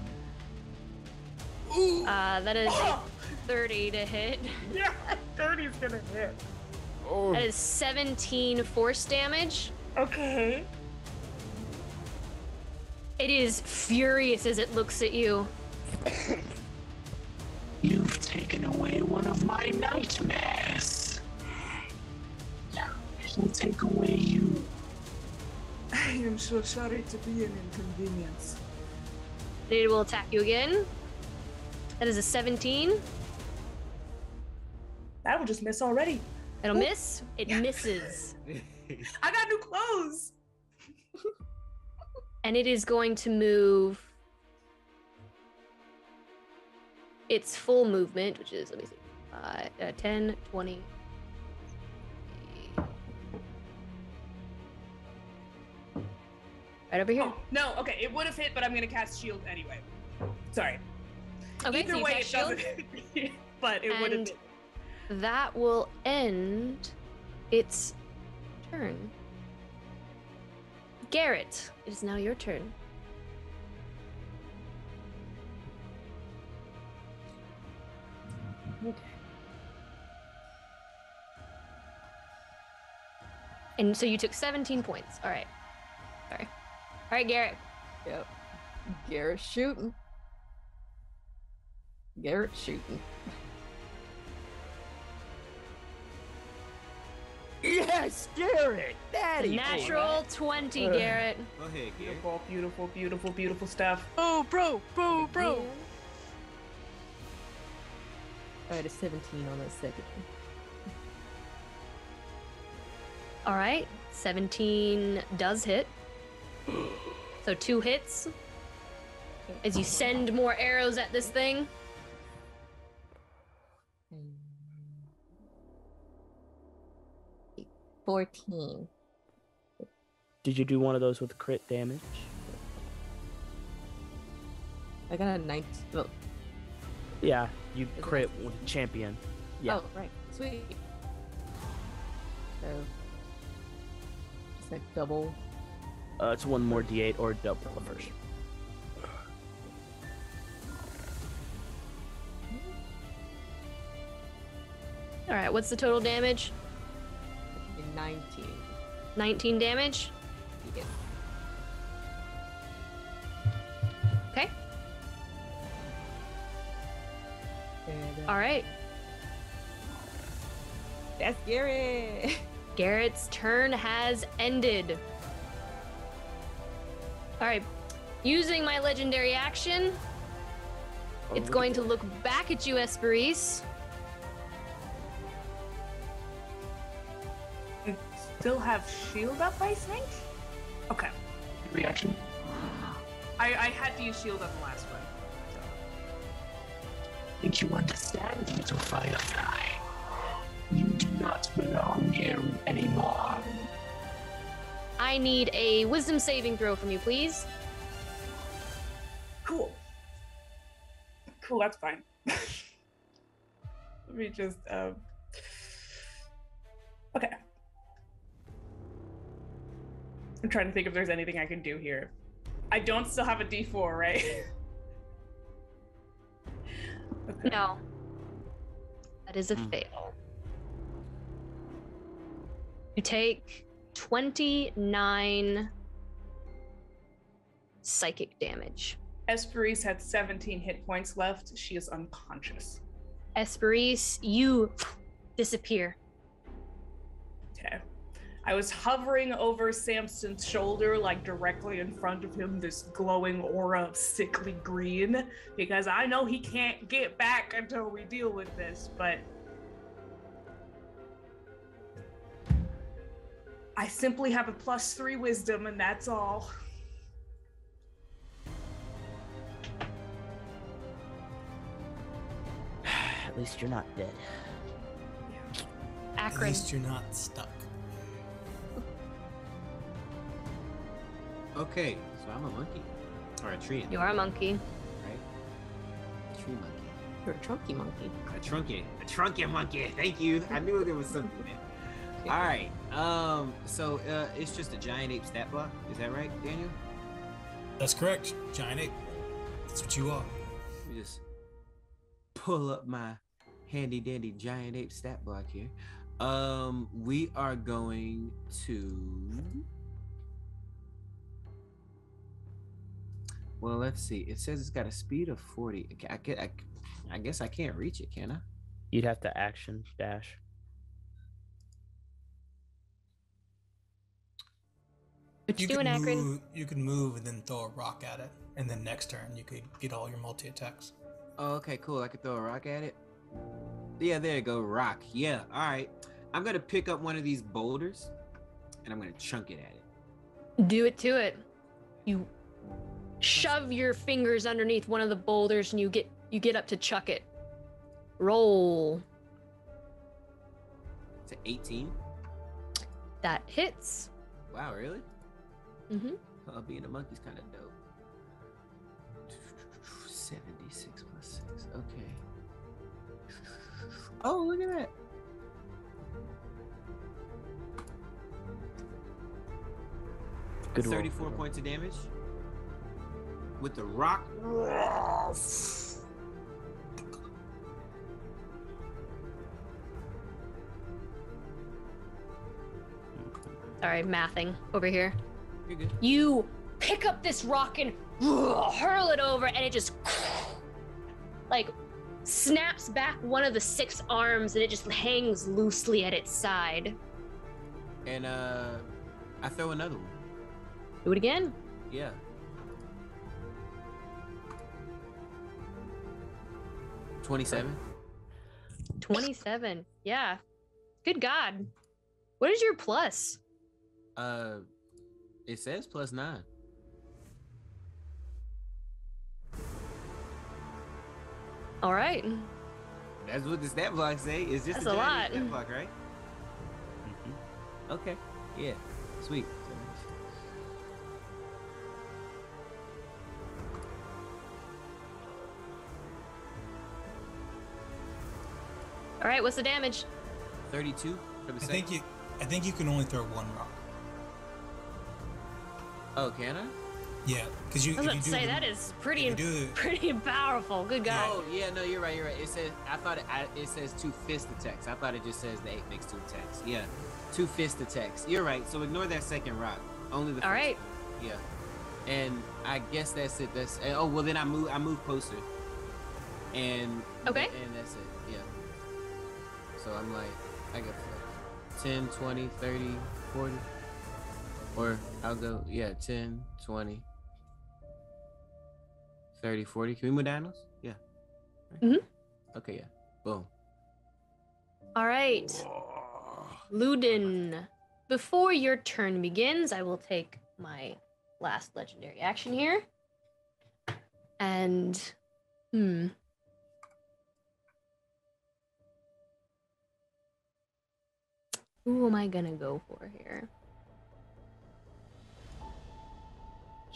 Ooh. That is a 30 to hit. Yeah, 30's gonna hit. That is 17 force damage. Okay. It is furious as it looks at you. You've taken away one of my nightmares. Now it will take away you. I am so sorry to be an inconvenience. It will attack you again. That is a 17. That will just miss already. It'll miss. It misses. I got new clothes. And it is going to move its full movement, which is, let me see, 10, 20. Right over here. Oh, no, okay, it would have hit, but I'm gonna cast shield anyway. Sorry. Okay, Either so you way, cast it doesn't hit, but it would have And hit. that will end its turn. Garrett, it is now your turn. Okay. And so you took 17 points. All right. Sorry. All right, Garrett. Yep. Garrett's shooting. Garrett's shooting. Yes, Garrett! Daddy! Natural 20, Garrett. Go ahead, Garrett. Beautiful, beautiful, beautiful, beautiful stuff. Oh, bro. I had a 17 on that second one. All right, 17 does hit. So 2 hits. As you send more arrows at this thing. 14. Did you do one of those with crit damage? I got a 19. Well, Yeah, you crit with champion. Yeah. Oh, right. Sweet. So, just like double. It's one more d8 or double the first. All right, what's the total damage? 19. 19 damage? Yeah. Okay. And, All right. That's Garrett. Garrett's turn has ended. All right. Using my legendary action, it's going to look back at you, Esperise. I still have shield up, I think? Okay. Reaction. I had to use shield on the last one. Think you understand, little firefly? You do not belong here anymore. I need a wisdom saving throw from you, please. Cool. Cool, that's fine. Let me just, okay. I'm trying to think if there's anything I can do here. I don't still have a D4, right? Okay. No. That is a fail. You take 29 psychic damage. Esperise had 17 hit points left. She is unconscious. Esperise, you disappear. Okay. I was hovering over Samson's shoulder, like directly in front of him, this glowing aura of sickly green, because I know he can't get back until we deal with this, but I simply have a +3 wisdom, and that's all. At least you're not dead. At Akron. least you're not stuck. Okay, so I'm a monkey. Or a tree. You are a monkey. Right? A tree monkey. You're a trunky monkey. A trunky monkey. Thank you. I knew there was something there. All right. So it's just a giant ape stat block. Is that right, Daniel? That's correct. Giant ape. That's what you are. Let me just pull up my handy dandy giant ape stat block here. We are going to. Well, let's see. It says it's got a speed of 40. I guess I can't reach it, can I? You'd have to action dash. What you doing, Akron? You can move and then throw a rock at it, and then next turn you could get all your multi attacks. Oh, okay, cool. I could throw a rock at it. Yeah, there you go, rock. Yeah, all right. I'm gonna pick up one of these boulders, and I'm gonna chunk it at it. Do it to it. You shove your fingers underneath one of the boulders, and you get up to chuck it. Roll. It's an 18. That hits. Wow, really? Mm-hmm. Being a monkey's kind of dope. 76 plus 6. Okay. Oh, look at that. Good roll. 34 points of damage. With the rock. Sorry, mathing over here. You're good. You pick up this rock and hurl it over, and it just like snaps back one of the 6 arms, and it just hangs loosely at its side. And I throw another one. Do it again. Yeah. 27. 27. Yeah. Good God. What is your plus? It says +9. All right. That's what the stat block say. It's just That's a a giant lot. stat block, right? Okay. Yeah. Sweet. All right. What's the damage? 32 for the second. I think you can only throw 1 rock. Oh, can I? Yeah, because you. I was about to say that is pretty powerful. Good God. Oh yeah, no, you're right. You're right. It says it says 2 fist attacks. I thought it just says the 8 makes 2 attacks. Yeah, 2 fist attacks. You're right. So ignore that second rock. Only the. All first right. one. Yeah, and I guess that's it. That's oh well. Then I move closer. And okay. And that's it. Yeah. So I'm like, I got 10, 20, 30, 40. Or I'll go, 10, 20, 30, 40. Can we move down those? Yeah. Mm-hmm. Okay, yeah. Boom. All right. Ludin, before your turn begins, I will take my last legendary action here. And, who am I gonna go for here?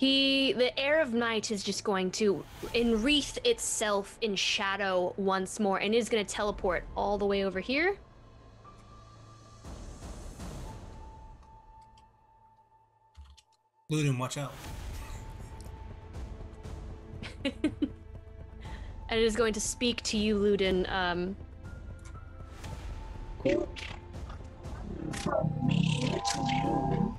The air of night is just going to enwreath itself in shadow once more and is going to teleport all the way over here. Ludin, watch out. And it is going to speak to you, Ludin. From me to you.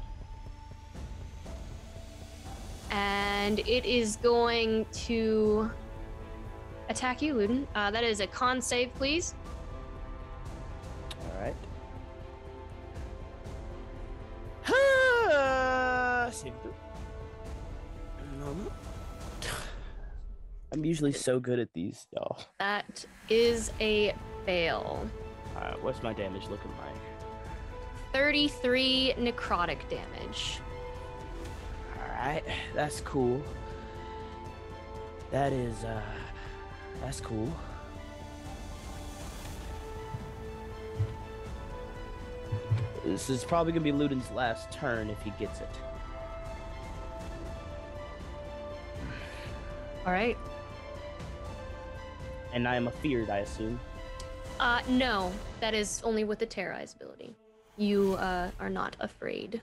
And it is going to attack you, Ludin. That is a con save, please. All right. Save through. I'm usually so good at these, y'all. That is a fail. What's my damage looking like? 33 necrotic damage. Alright, that's cool. That's cool. This is probably gonna be Ludin's last turn if he gets it. Alright. And I am afeared, I assume. No. That is only with the Terrorize ability. You are not afraid.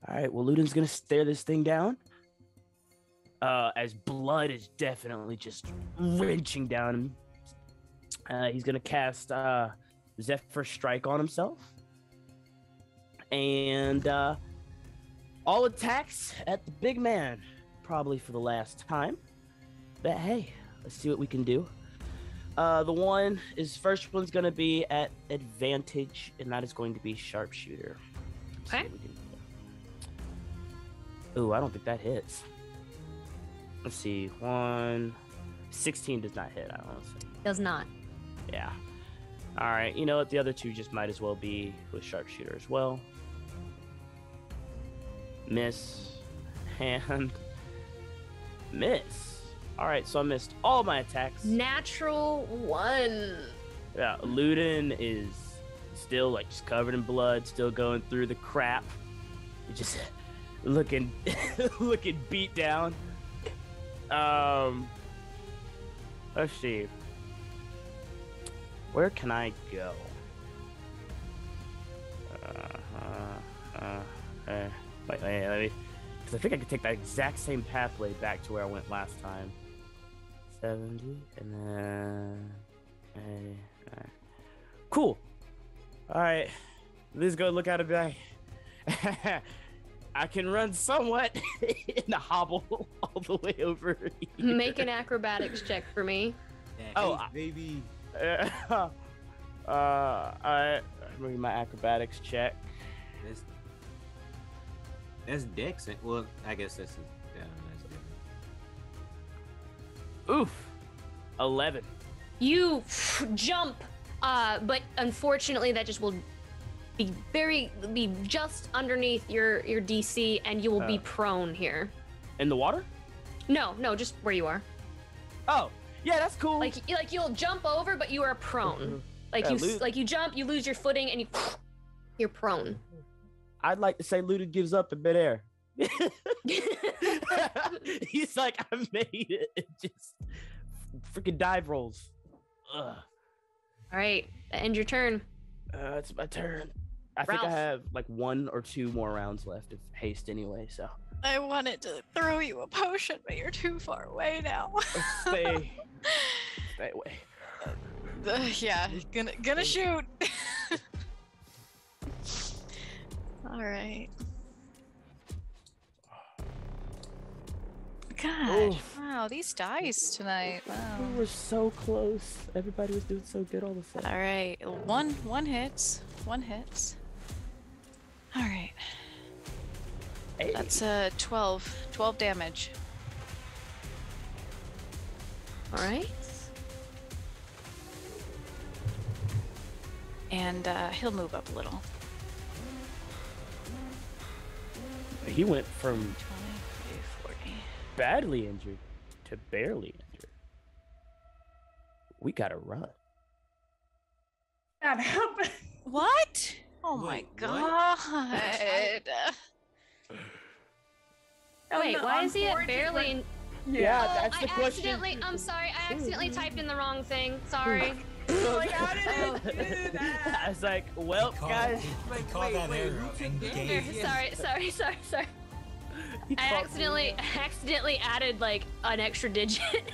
Alright, well, Ludin's gonna stare this thing down. As blood is definitely just wrenching down him. He's gonna cast Zephyr Strike on himself. And all attacks at the big man, probably for the last time. But hey, let's see what we can do. First one's gonna be at advantage, and that is going to be Sharpshooter. Okay. Ooh, I don't think that hits. Let's see. 16 does not hit, I don't see. Does not. Yeah. Alright, you know what? The other two just might as well be with Sharpshooter as well. Miss. And miss. Alright, so I missed all my attacks. Natural 1. Yeah, Ludin is still just covered in blood, still going through the crap. Just looking beat down. Let's see. Where can I go? Wait, let me. Because I think I could take that exact same pathway back to where I went last time. 70, and then. Cool. All right. Let's go look at it. I can run somewhat in a hobble all the way over here. Make an acrobatics check for me. Baby. I bring my acrobatics check. That's Dex. Well, I guess that's different. Oof, 11. You jump, but unfortunately, that just will be just underneath your DC, and you will be prone here. In the water? No, just where you are. Oh, yeah, that's cool. Like you'll jump over, but you are prone. You jump, you lose your footing, and you're prone. I'd like to say Luda gives up in midair. He's like, I made it. It just freaking dive rolls. Ugh. All right, end your turn. It's my turn. I think I have like 1 or 2 more rounds left of haste anyway, so. I wanted to throw you a potion, but you're too far away now. Stay away. Yeah, gonna shoot. All right. God, Oof. wow, these dice tonight. Wow. We were so close. Everybody was doing so good all of a sudden. All right, one hits. All right. Hey. That's 12 damage. All right. And he'll move up a little. He went from 20, 40. badly injured to barely injured. We gotta run. That happened. What? Oh my Wait, god. Wait, why is he at barely? Yeah, Oh, that's the question. I'm sorry. I accidentally typed in the wrong thing. Sorry. Like, how did it do that? I was like, well, guys. He caught that arrow and gave it. Sorry. I accidentally added like an extra digit.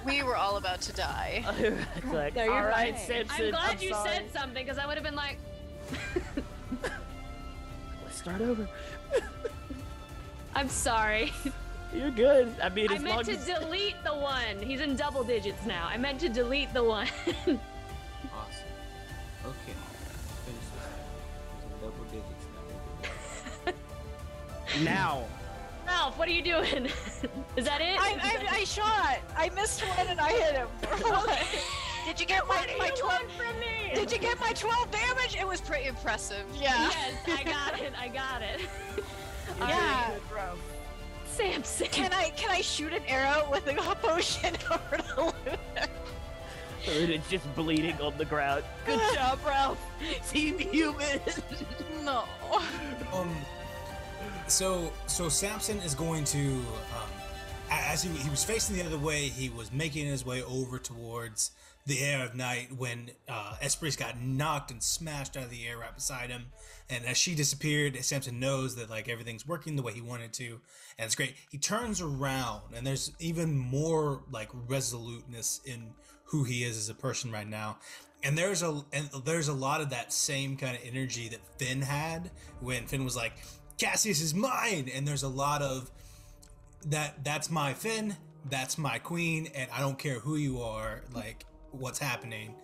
We were all about to die. It's like, No, you're all right, fine. Samson. I'm glad you sorry. said something because I would have been like, Let's start over. I'm sorry. You're good. I mean, I as meant long to as delete the 1. He's in double digits now. I meant to delete the 1. Awesome. Okay. Finish this. He's in double digits now. now. Ralph, what are you doing? Is that it? I shot. I missed one and I hit him. Did you get my 12 from me? Did you get my 12 damage? It was pretty impressive. Yeah. Yes, I got it. Yeah. Samson. Can I shoot an arrow with a potion over to Luna? It's just bleeding on the ground. Good job, Ralph. Team Human. No. So Samson is going to, as he was facing the other way, he was making his way over towards the air of night when Esprit got knocked and smashed out of the air right beside him. And as she disappeared, Samson knows that like everything's working the way he wanted to, and it's great. He turns around, and there's even more like resoluteness in who he is as a person right now. And there's a lot of that same kind of energy that Finn had when Finn was like, Cassius is mine, and there's a lot of that's my Finn, that's my queen, and I don't care who you are, like what's happening.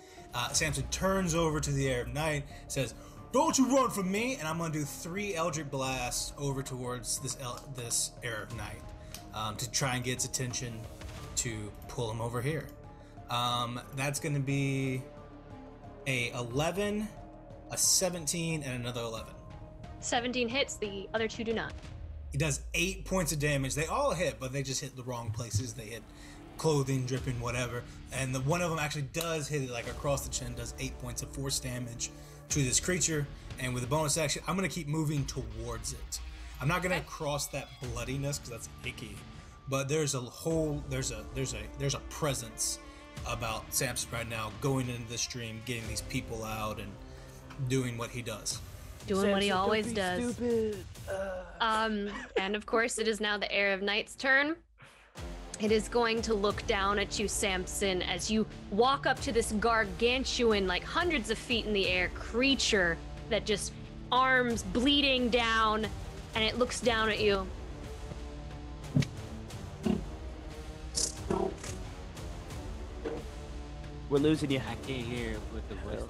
Samson turns over to the air of night, says, don't you run from me, and I'm gonna do 3 Eldritch Blasts over towards this air of night to try and get its attention to pull him over here. That's gonna be a 11, a 17, and another 11. 17 hits, the other 2 do not. He does 8 points of damage. They all hit, but they just hit the wrong places. They hit clothing, dripping, whatever. And the one of them actually does hit it like across the chin, does 8 points of force damage to this creature. And with a bonus action, I'm gonna keep moving towards it. I'm not gonna cross that bloodiness because that's icky. But there's a presence about Samson right now, going into the stream, getting these people out, and doing what he does. Doing what he Samson, always don't be does. Stupid. And of course, it is now the Air of Night's turn. It is going to look down at you, Samson, as you walk up to this gargantuan, like hundreds of feet in the air creature that just arms bleeding down, and it looks down at you. We're losing you. I can't hear what the voice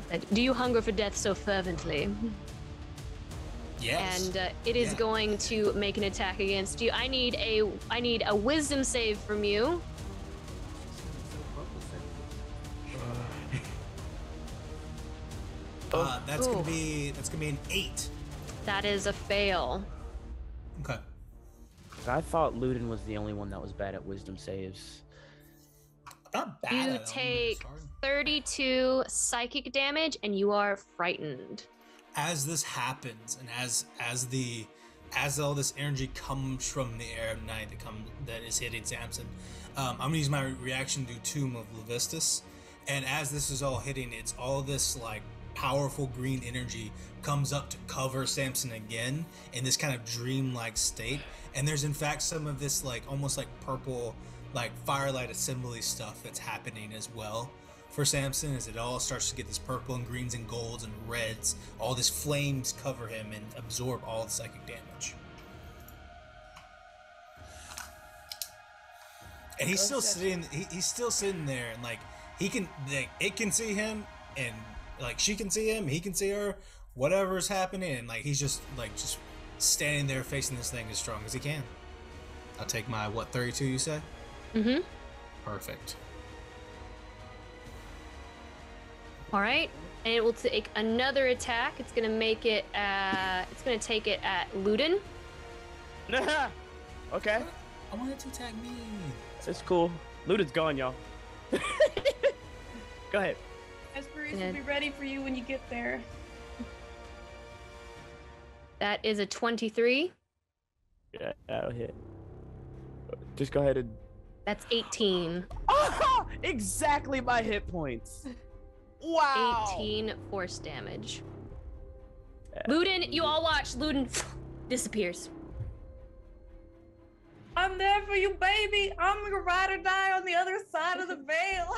thing. Do you hunger for death so fervently? Yes. And it is going to make an attack against you. I need a wisdom save from you. That's gonna be an 8. That is a fail. Okay. I thought Ludin was the only one that was bad at wisdom saves. Not bad. You take 32 psychic damage, and you are frightened. As this happens, and as all this energy comes from the air of night that is hitting Samson, I'm gonna use my reaction to Tomb of Levistus, and as this is all hitting, it's all this like powerful green energy comes up to cover Samson again in this kind of dream-like state, and there's in fact some of this like almost like purple like firelight assembly stuff that's happening as well for Samson as it all starts to get this purple and greens and golds and reds. All these flames cover him and absorb all the psychic damage. And he's still sitting. He's still sitting there, and like it can see him, and like she can see him. He can see her. Whatever's happening, and like he's just standing there facing this thing as strong as he can. I'll take my 32. You say? Mm-hmm. Perfect. All right, and it will take another attack. It's gonna make it. It's gonna take it at Ludin. Okay. I wanted to attack me. It's cool. Ludin's gone, y'all. Go ahead. Esperis will be ready for you when you get there. That is a 23. Yeah, that'll hit. Just go ahead and. That's 18. Oh, exactly my hit points. Wow. 18 force damage. Ludin, you all watch. Ludin disappears. I'm there for you, baby. I'm gonna ride or die on the other side of the veil.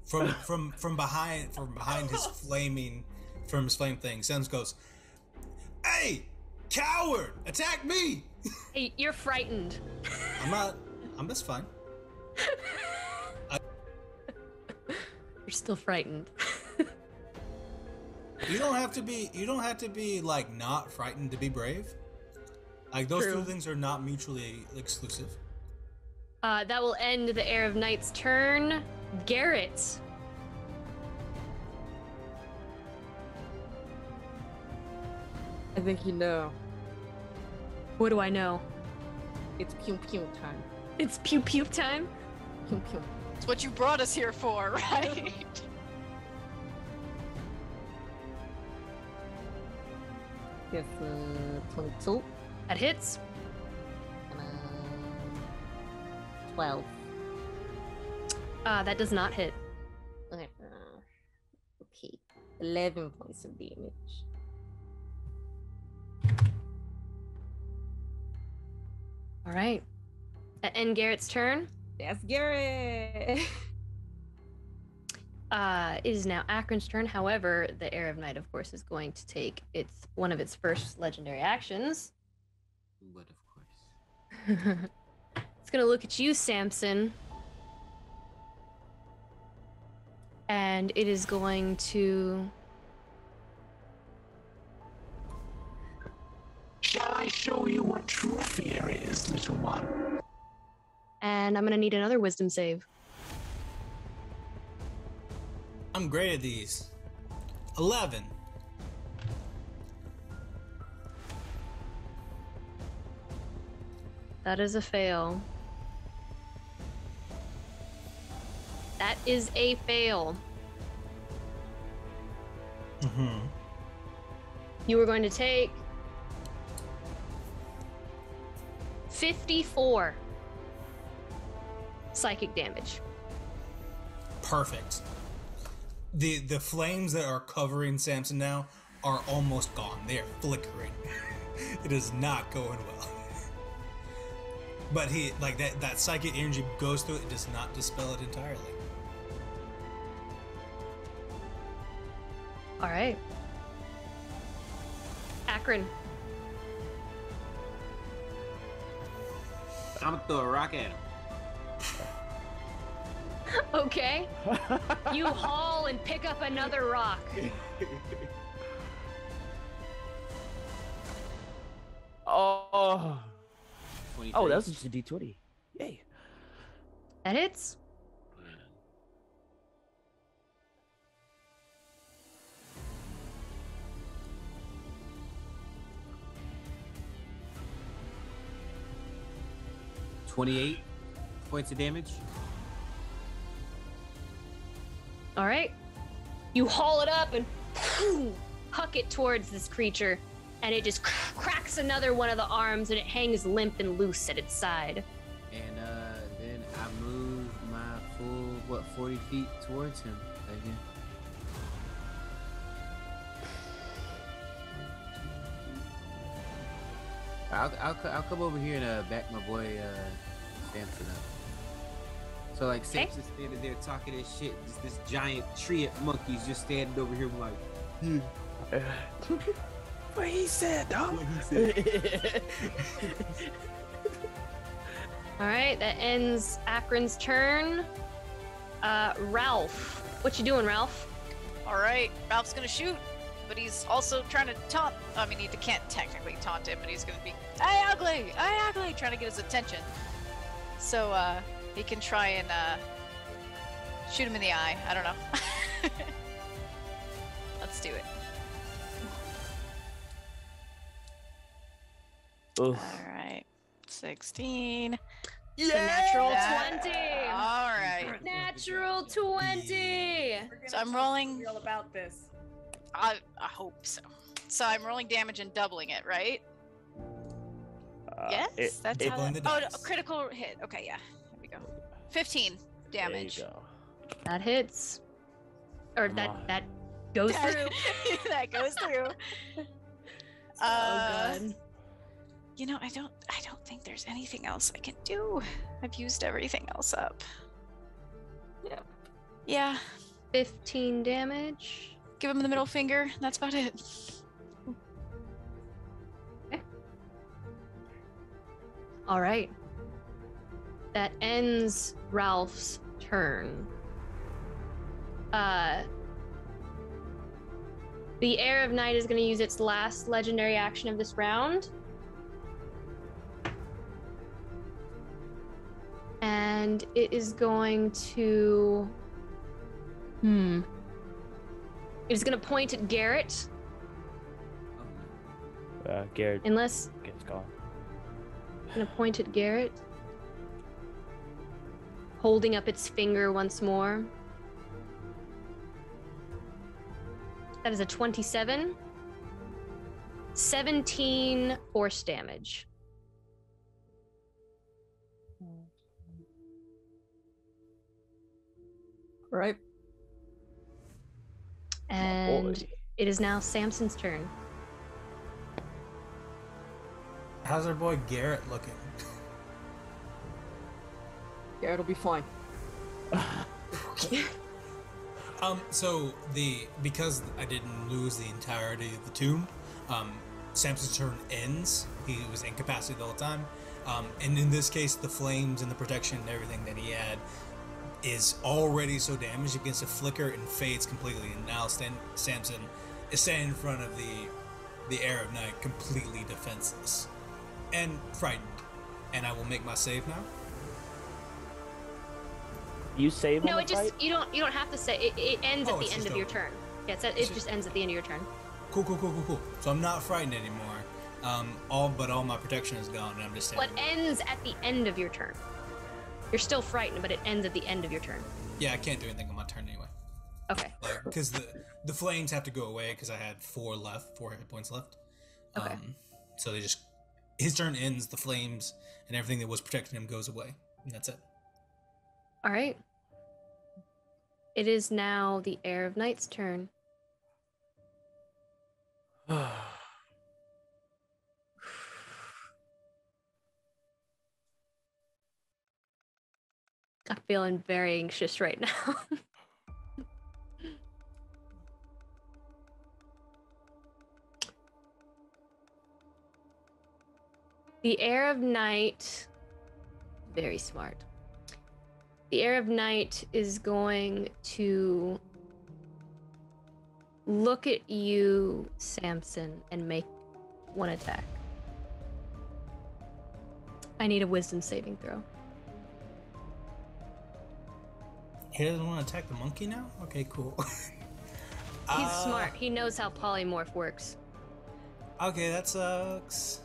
From behind his flame thing, Samson goes, "Hey, coward! Attack me!" Hey, you're frightened. I'm not. That's fine. You're still frightened. You don't have to be like not frightened to be brave. Like those two things are not mutually exclusive. That will end the Heir of Night's turn. Garrett. I think you know. What do I know? It's pew pew time. It's pew pew time? Pew pew. It's what you brought us here for, right? Yes, 22. That hits. And 12. That does not hit. Okay. Okay. 11 points of damage. All right. That end Garrett's turn. That's Garrett. It is now Akron's turn. However, the Heir of Night, of course, is going to take one of its first legendary actions. But of course. It's going to look at you, Samson. And it is going to... Shall I show you what true fear is, little one? And I'm going to need another wisdom save. I'm great at these. 11. That is a fail. That is a fail. Mm-hmm. You are going to take 54 psychic damage. Perfect. The flames that are covering Samson now are almost gone. They are flickering. It is not going well. But he like that psychic energy goes through it. It does not dispel it entirely. All right. Akron. I'm gonna throw a rock at him. Okay. You haul and pick up another rock. Oh. 23. Oh, that was just a D20. Yay. That hits. $28 points of damage. All right. You haul it up and huck it towards this creature, and it just cracks another one of the arms, and it hangs limp and loose at its side. And then I move my full 40 feet towards him again. I'll come over here and back my boy Samson up. So like Samson's standing there talking his shit. Just this giant tree of monkeys just standing over here like, yeah. What he said, dog. What he said. All right, that ends Akron's turn. Ralph, what you doing, Ralph? All right, Ralph's gonna shoot, but he's also trying to taunt. I mean, he can't technically taunt him, but he's gonna be, "Hey, ugly! Hey, ugly!" trying to get his attention. So he can try and shoot him in the eye. I don't know. Let's do it. Oof. All right, 16. Yeah! Natural 20. All right. Natural 20. So I'm rolling. Real about this. I hope so. So I'm rolling damage and doubling it, right? Yes, that's how. Doubling That, the oh, dice. no, critical hit. Okay, yeah. Here we go. 15 damage. There you go. That hits. Or Come on. that goes through. That goes through. God. You know, I don't think there's anything else I can do. I've used everything else up. Yeah. Yeah. 15 damage. Give him the middle finger. That's about it. Okay. All right. That ends Ralph's turn. The Heir of Night is going to use its last legendary action of this round. And it is going to... It is going to point at Garrett. Garrett Unless... gets gone. Going to point at Garrett. Holding up its finger once more. That is a 27. 17 force damage. Right. And it is now Samson's turn. How's our boy Garrett looking? Garrett will be fine. So because I didn't lose the entirety of the tomb, Samson's turn ends. He was incapacitated the whole time. And in this case, the flames and the protection and everything that he had is already so damaged against a flicker and fades completely. And now Samson is standing in front of the Heir of Night, completely defenseless and frightened. And I will make my save now. You save No, on it the just fight? you don't have to say it ends Oh, at the it's end just of your over. turn. Yeah, it just ends at the end of your turn. Cool. So I'm not frightened anymore. All my protection is gone, and I'm just What standing. ends at the end of your turn. You're still frightened, but it ends at the end of your turn. Yeah, I can't do anything on my turn anyway. Okay. Because the flames have to go away because I had 4 hit points left. Okay. So his turn ends, the flames and everything that was protecting him goes away, and that's it. All right. It is now the Heir of Night's turn. I'm feeling very anxious right now. The Heir of Night, very smart. The Heir of Night is going to look at you, Samson, and make one attack. I need a wisdom saving throw. He doesn't want to attack the monkey now? Okay, cool. He's smart. He knows how polymorph works. Okay, that sucks.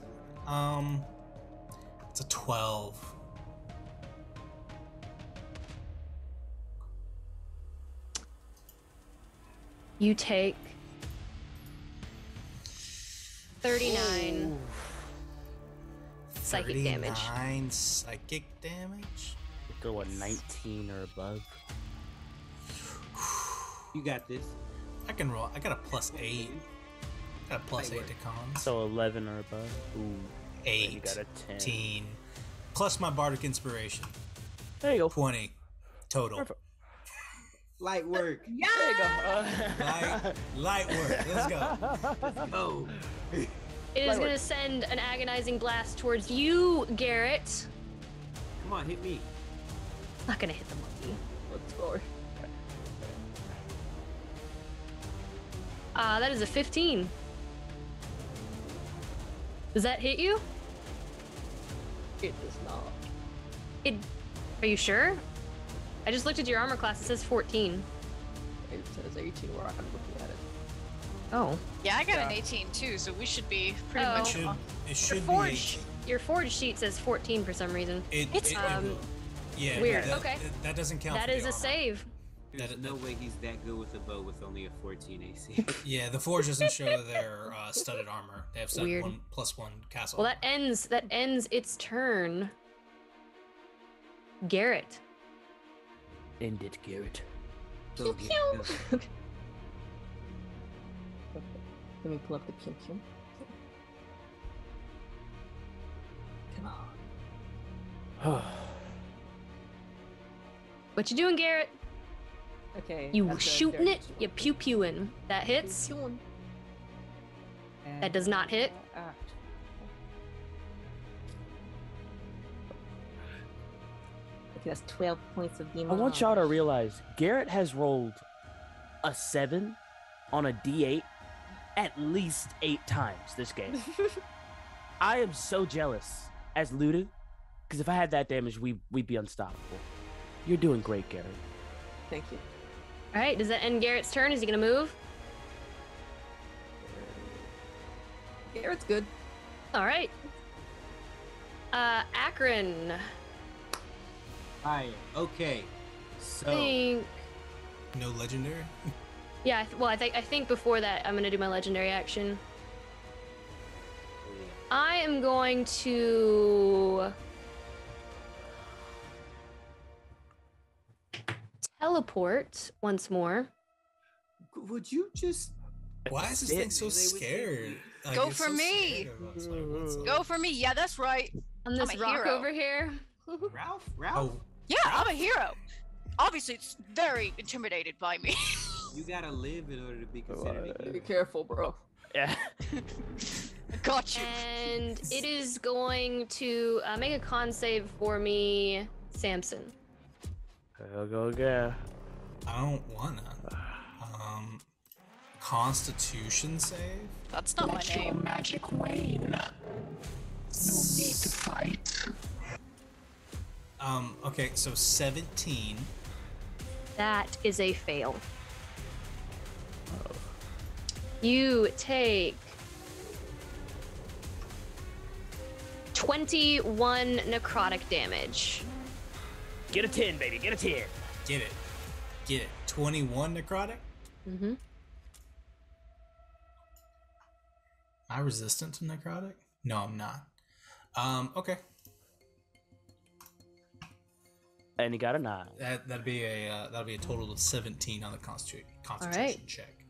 It's a 12. You take 39 psychic damage. 39 psychic damage? Go a 19 or above. You got this. I can roll. I got a +8. Got a +8 to cons. So 11 or above. Ooh. 8. You got a 10. 10. Plus my bardic inspiration. There you go. 20 total. Perfect. Light work. Yeah. There you go. Light work. Let's go. Let's go. It is going to send an agonizing blast towards you, Garrett. Come on, hit me. Not going to hit the monkey. Let's go. That is a 15. Does that hit you? It does not. Are you sure? I just looked at your armor class. It says 14. It says 18 where I'm looking at it. Oh. Yeah, I got an 18 too, so we should be pretty much. It should your be forge, your forge sheet says 14 for some reason. Yeah, weird. That, Okay. That doesn't count. That for is the a armor. save. There's no way he's that good with a bow with only a 14 AC. Yeah, the forge doesn't show their studded armor. They have studded Weird. 1+1 castle. Well, that ends its turn. Garrett. End it, Garrett. So, Pew, yeah, pew. Let me pull up the pew pew. Come on. What you doing, Garrett? Okay. You that's a shooting dirty it? You pew pewing. That hits. Pew-pewing. That does not hit. Okay, that's 12 points of damage. I want y'all to realize Garrett has rolled a 7 on a D8 at least 8 times this game. I am so jealous as Luden, because if I had that damage, we'd be unstoppable. You're doing great, Garrett. Thank you. All right. Does that end Garrett's turn? Is he gonna move? Garrett's good. All right. Akron. Fire. Okay. So. Think. No legendary. Yeah. I think before that, I'm gonna do my legendary action. I am going to teleport once more. Would you just? Why is this thing so scared? Like, Go it's for so me. scared about this. Like, what's up? Go for me. Yeah, that's right. On this I'm a rock hero. over here. Ralph? Oh, Yeah, I'm a hero. Obviously, it's very intimidated by me. You gotta live in order to be considered a hero. Be careful, bro. Yeah. Got you. And it is going to make a con save for me, Samson. Go again. I don't wanna. Constitution save. That's not my name. Magic wane. No need to fight. Okay, so 17. That is a fail. You take 21 necrotic damage. Get a 10, baby. Get a 10. Get it. 21 necrotic. Mm-hmm. Am I resistant to necrotic? No, I'm not. Okay. And he got a 9. That'd be a total of 17 on the constitution check.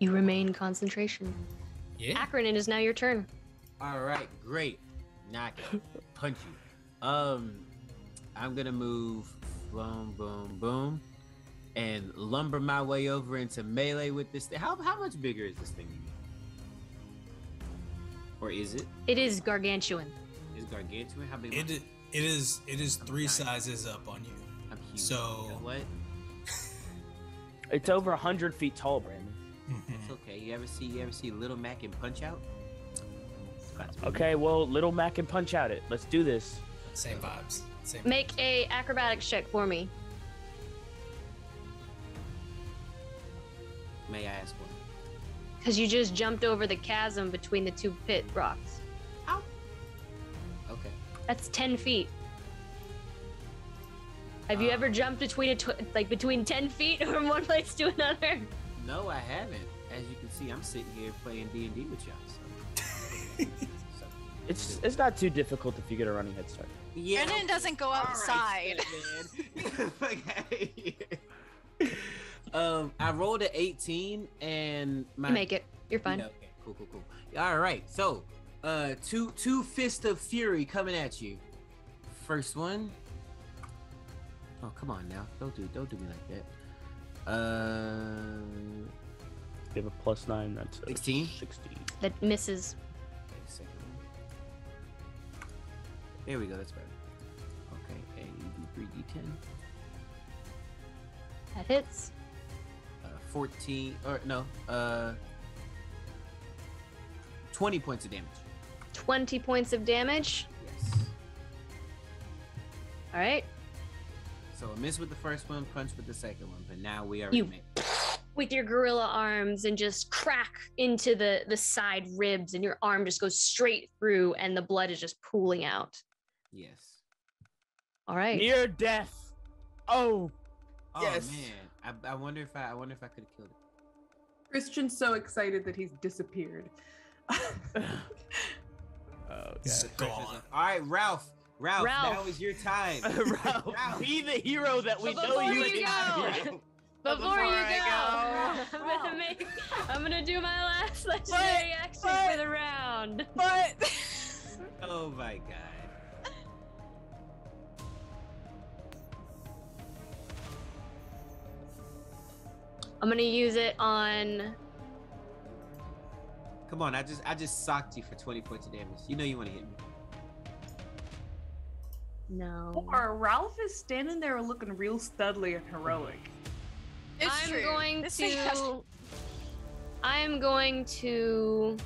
You remain concentration. Yeah. Akron, it is now your turn. All right, great. Knock it. Punch you. I'm gonna move. Boom, boom, boom, and lumber my way over into melee with this thing. How much bigger is this thing? Or is it? It is gargantuan. Is gargantuan? How big? It is 3 sizes up on you. I'm huge. So you know what? It's over 100 feet tall, Brandon. It's okay. You ever see Little Mac in Punch Out? Okay, well, Little Mac can punch out it. Let's do this. Same vibes. Same. Make a acrobatics check for me. May I ask one? Because you just jumped over the chasm between the 2 pit rocks. Ow. Okay. That's 10 feet. Have you ever jumped between between 10 feet from one place to another? No, I haven't. As you can see, I'm sitting here playing D&D with y'all. So. It's not too difficult if you get a running head start. Yeah. Brennan doesn't go outside. I rolled an 18 and my. You make it. You're fine. Yeah, okay, cool. All right, so two fists of fury coming at you. First one. Oh, come on now! Don't do me like that. You have a +9. That's 16. 16. That misses. Okay, second one. There we go. That's better. Okay, and you do 3d10. That hits. 14 or no, 20 points of damage. 20 points of damage. Yes. All right. So a miss with the first one, punch with the second one, but now we are with your gorilla arms and just crack into the side ribs, and your arm just goes straight through, and the blood is just pooling out. Yes. All right. Near death. Oh. Yes. Man, I wonder if I could have killed it. Christian's so excited that he's disappeared. It's gone. All right, Ralph, now is your time. Ralph, be the hero that we know you Before you go, I'm gonna do my last legendary action for the round. But oh my god. I'm gonna use it on. Come on, I just socked you for 20 points of damage. You know you want to hit me. No. Or Ralph is standing there looking real studly and heroic. I'm going to.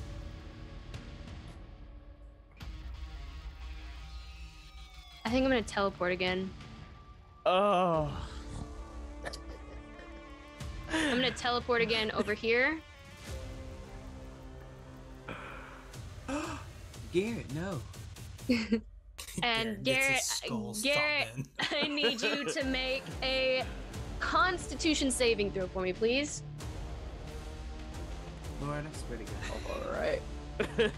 I think I'm gonna teleport again. Oh. I'm gonna teleport again over here. Garrett, no. And Garrett, I need you to make a Constitution saving throw for me, please. Lord, I swear to God. All right.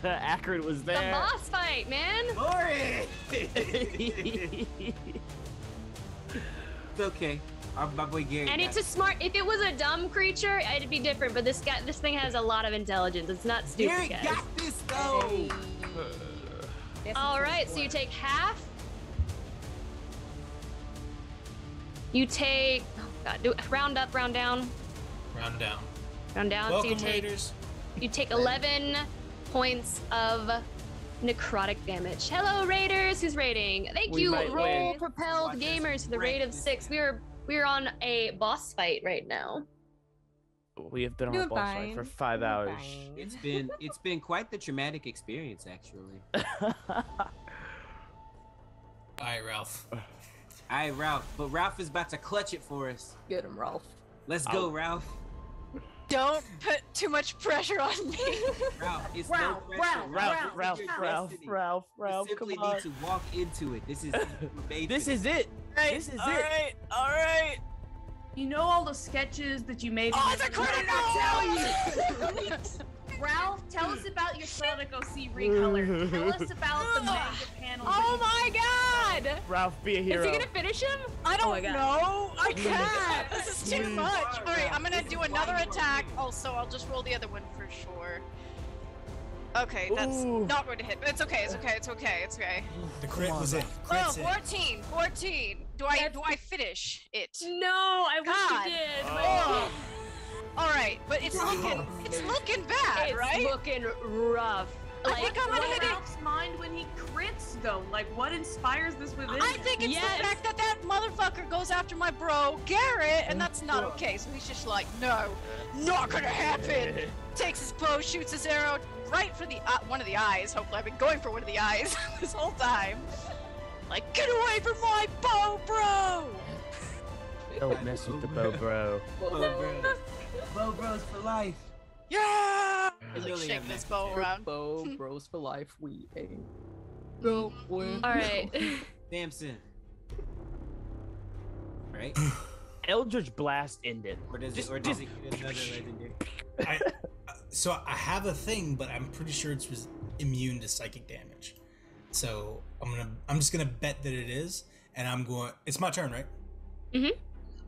Akron was The there. boss fight, man. Lord! It's okay. My boy Garrett. And it's a smart. If it was a dumb creature, it'd be different. But this thing has a lot of intelligence. It's not stupid, Garrett guys. got this though. All right, so you take half. You take. Oh God, do round up, round down. Round down. Round down. Welcome, so you take. Raiders. You take 11 points of necrotic damage. Hello, Raiders. Who's raiding? Thank We you, might Roll win. Propelled Gamers, for the raid of 6. We're on a boss fight right now. We have been on a Doing boss fight fine. for 5 Doing hours. fine. It's been quite the traumatic experience, actually. All right, Ralph. All right, Ralph. But Ralph is about to clutch it for us. Get him, Ralph. Let's go, Ralph. Don't put too much pressure on me. Ralph, it's Ralph, no pressure. Ralph, You simply come on. need to walk into it. This is made This for is it. This is it. All right. You know all the sketches that you made. Oh, it's a critical! Ralph, tell us about your Sonic OC recolor. Tell us about the manga panel. Oh my God! Ralph, be a hero. Is he gonna finish him? I don't my God. know. I can't. This is too much. All right, I'm gonna do another attack. Also, I'll just roll the other one for sure. Okay, that's Ooh. not going to hit, but it's okay. It's okay. It's okay. It's okay. The crit was in. Oh, Crit's in. 14. 14. Do I finish it? No, I wish God. you did. Oh. All right, but it's looking bad, It's right? looking rough. Like, I think I'm gonna hit it. Ralph's mind when he crits, though. Like, what inspires this within I him? think it's the fact that that motherfucker goes after my bro Garrett, and that's not okay. So he's just like, no, not gonna happen. Takes his bow, shoots his arrow right for the one of the eyes. Hopefully, I've been going for one of the eyes this whole time. Like, get away from my bow, bro! Don't mess with the bow, bro. Bow bros for life. Yeah! He's Like really shaking his bow around. Bow bros for life. We ain't. Go win. All right. Samson. Right? Eldritch Blast ended. Or does it get another legendary? So I have a thing, but I'm pretty sure it's immune to psychic damage. So I'm just gonna bet that it is, and it's my turn, right? Mm-hmm.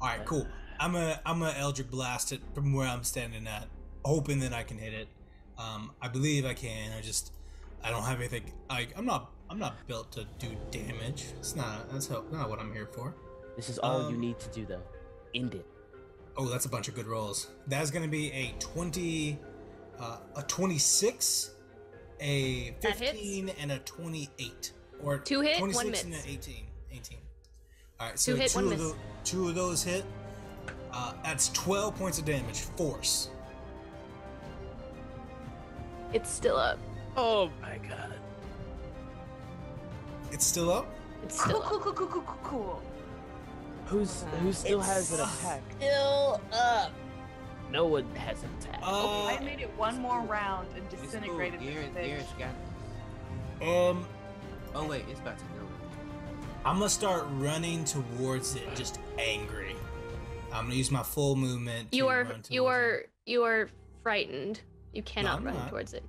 All right, cool. I'm a Eldritch Blast it from where I'm standing at, hoping that I can hit it. I believe I can. I don't have anything. I'm not built to do damage. That's not what I'm here for. This is all you need to do, though. End it. Oh, that's a bunch of good rolls. That's gonna be a 26, a 15, and a 28, or 2 hit, 26 1 miss. and an 18. All right, so 2 hit, 1 miss. two of those hit. That's 12 points of damage. Force. It's still up. Oh my god. It's still up. It's still Cool, up. cool, cool, cool, cool, cool. Who still has an attack? Still up. No one has an attack. I made it one more round and It's disintegrated cool. this thing. Garrett's got this. Oh wait, it's about to go. I'm gonna start running towards it, just angry. I'm gonna use my full movement. You are run you are frightened. You cannot I'm run not. towards it.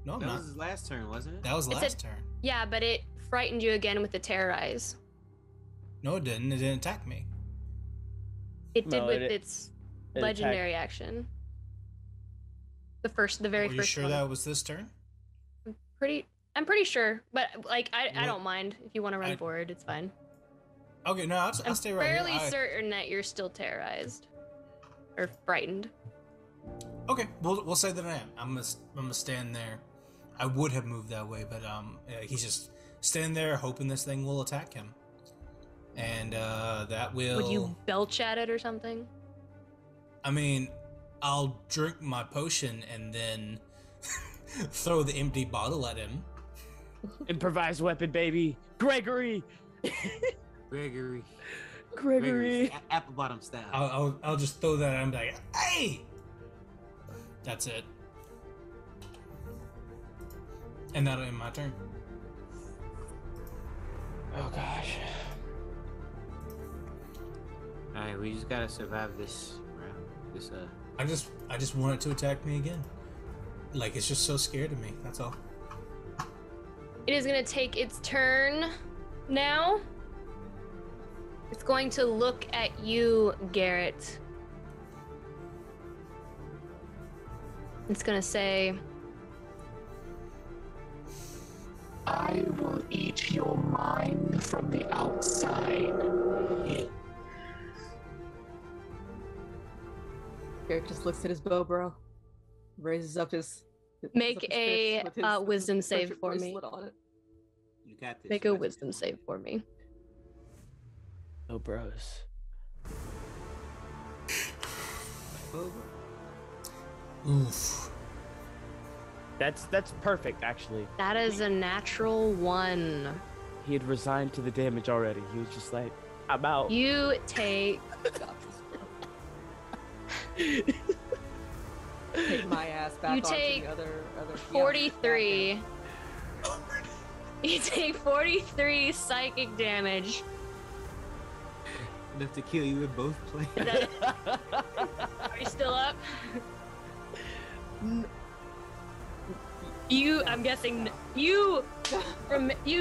No, I'm That not. was his last turn, wasn't it? That was It said- last turn. Yeah, but it frightened you again with the terrorize. No, it didn't. It didn't attack me. It did No, with it- its it legendary action. The very Are you first sure one. that was this turn? I'm pretty sure, but like I What- don't mind if you want to run forward. It's fine. Okay, no, I'll I'm stay right here. fairly certain that you're still terrorized or frightened. Okay, we'll say that I am. I'm gonna stand there. I would have moved that way, but he's just standing there hoping this thing will attack him, and that will. Would you belch at it or something? I mean, I'll drink my potion and then throw the empty bottle at him. Improvised weapon, baby. Gregory. Gregory. Apple bottom style. I'll just throw that at him like, hey! That's it. And that'll end my turn. Oh gosh. Alright, we just gotta survive this round. I just want it to attack me again. Like, it's just so scared of me, that's all. It is going to take its turn now. It's going to look at you, Garrett. It's going to say, I will eat your mind from the outside. Garrett just looks at his bow, bro. Raises up his. make a wisdom save for me. On it. You got this. Make a wisdom save for me. Oh, bros. Oof. That's perfect, actually. That is a natural 1. He had resigned to the damage already. He was just like, I'm out. You take Take my ass back You onto take the other 43. You take 43 psychic damage. Enough to kill you in both places. Are you still up? I'm guessing you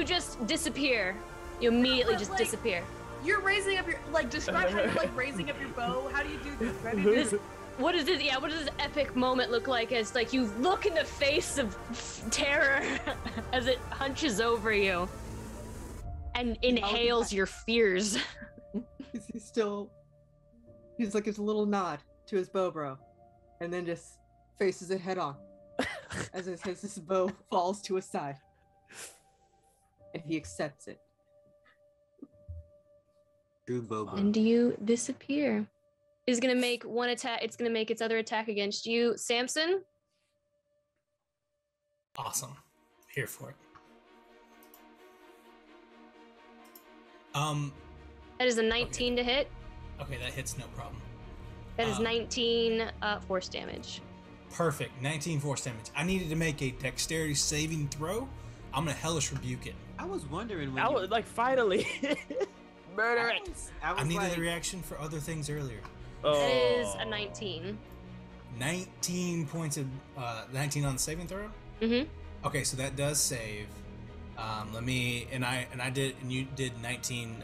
just disappear. You immediately But, just like, disappear. You're raising up your describe how you're raising up your bow. How do you do this? How do you do this? What does this? Yeah, what does this epic moment look like? As like you look in the face of terror as it hunches over you and inhales your fears. He's like gives a little nod to his bow, bro, and then just faces it head on. as his bow falls to his side. And he accepts it. True bow. And you disappear. It's gonna make one attack. It's gonna make its other attack against you, Samson. Awesome. Here for it. That is a 19 to hit. Okay, that hits no problem. That is 19 force damage. Perfect. 19 force damage. I needed to make a dexterity saving throw. I'm gonna hellish rebuke it. I was wondering when I was like, finally. Murder it. I needed a reaction for other things earlier. That is a 19. 19 points of 19 on the saving throw. Okay, so that does save. Let me and you did 19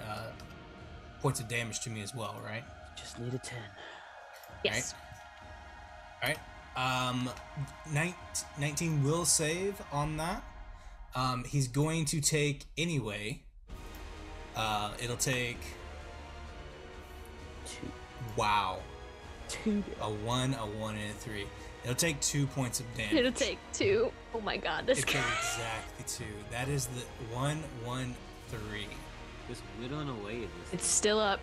points of damage to me as well, right? Just need a 10. Yes. All right. 19 will save on that. He's going to take anyway. It'll take 2. Wow. 2. A 1, a 1, and a 3. It'll take 2 points of damage. It'll take 2. Oh my god, this It'll guy. take exactly 2. That is the 1, 1, 3. Just whittling away at this. It's still up.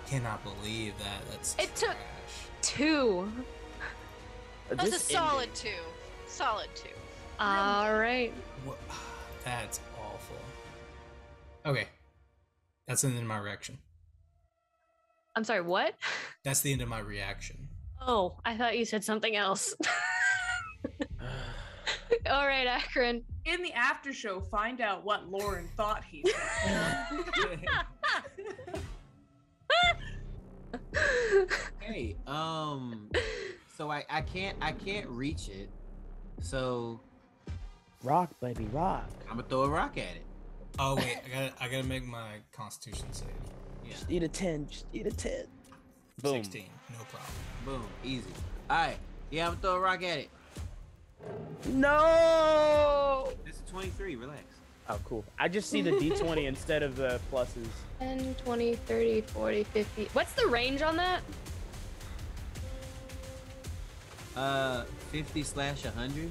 Cannot believe that. That's It took trash. 2. That's a solid 2. Solid 2. All right. What? That's awful. Okay. That's the end of my reaction. I'm sorry, what? That's the end of my reaction. Oh, I thought you said something else. All right, Akron. In the after show, find out what Lauren thought he said. Hey, so I can't reach it. So rock, baby, rock. I'm gonna throw a rock at it. Oh wait, I gotta make my Constitution save. Yeah. Just eat a 10. Just eat a 10. Boom. 16, no problem. Boom, easy. All right, yeah, I'm gonna throw a rock at it. No. This is 23. Relax. Oh, cool. I just see the D20 instead of the pluses. 10, 20, 30, 40, 50. What's the range on that? 50/100.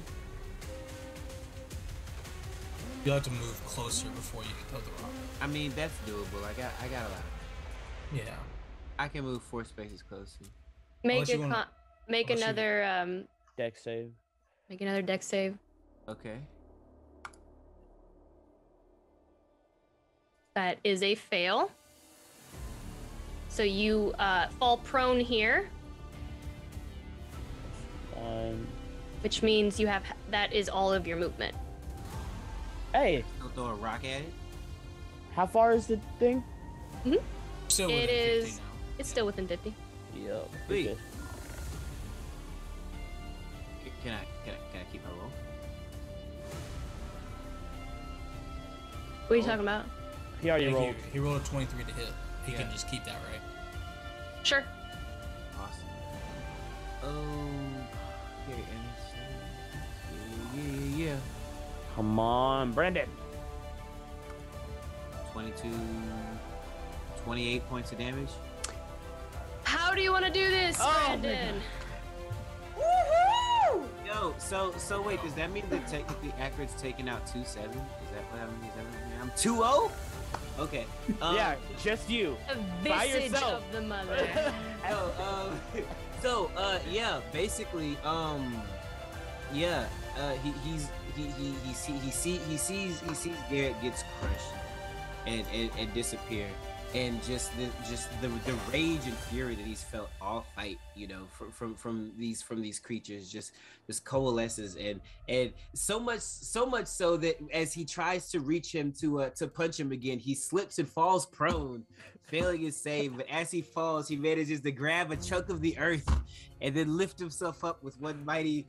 You'll have to move closer before you can throw the rock. I mean, that's doable. I got a lot. Yeah. I can move 4 spaces closer. Make Unless you wanna- make unless you- another Dex save. make another dex save. Okay. That is a fail. So you fall prone here, which means you have that is all of your movement. Hey, I'll throw a rock at it. how far is the thing? Still It within 50 is. now. It's still within 50. Yep. Sweet. Okay. Can I keep my roll? What are you talking about? He already Yeah, rolled. He rolled a 23 to hit. He Yeah. can just keep that, right? Sure. Awesome. Okay, and yeah. Come on, Brandon. 22, 28 points of damage. How do you want to do this, Brandon? Woohoo! Yo, so wait, does that mean that technically Akron's taking out 2-7? Is that what I mean? I'm 2-0? Okay. Yeah, just you. The By visage yourself. of the mother. Yeah, basically, he sees Garrett gets crushed and disappear, and just the rage and fury that he's felt all fight, you know, from these creatures just coalesces, and so much so that as he tries to reach him to punch him again, he slips and falls prone, failing his save. But as he falls, he manages to grab a chunk of the earth and then lift himself up with one mighty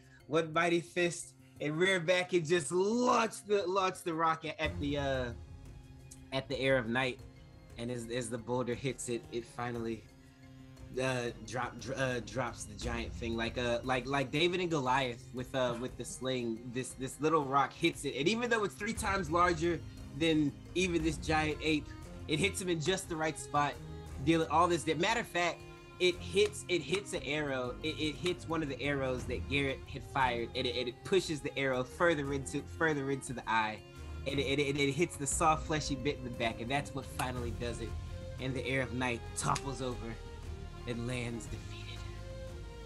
fist and rear back and just launch the rock at the air of night. And as the boulder hits it, it finally drops the giant thing like David and Goliath with the sling. This little rock hits it, and even though it's 3 times larger than even this giant ape, it hits him in just the right spot, dealing all this. Matter of fact, it hits an arrow. It hits one of the arrows that Garrett had fired, and it pushes the arrow further into the eye, and it hits the soft fleshy bit in the back, and that's what finally does it. And the Air of Night topples over and lands defeated.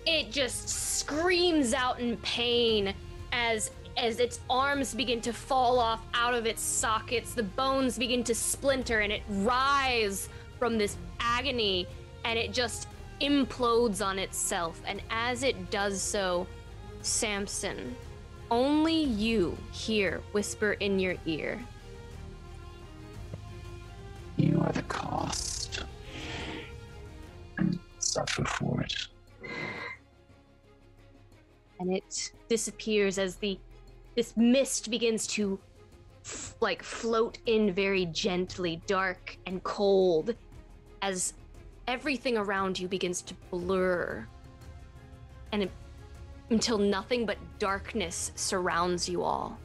It just screams out in pain as its arms begin to fall off out of its sockets, the bones begin to splinter, and it writhes from this agony, and it just implodes on itself. And as it does so, Samson, only you hear whisper in your ear, You are the cost. Suffer for it. and it disappears as this mist begins to float in very gently, dark and cold, as everything around you begins to blur, and until nothing but darkness surrounds you all.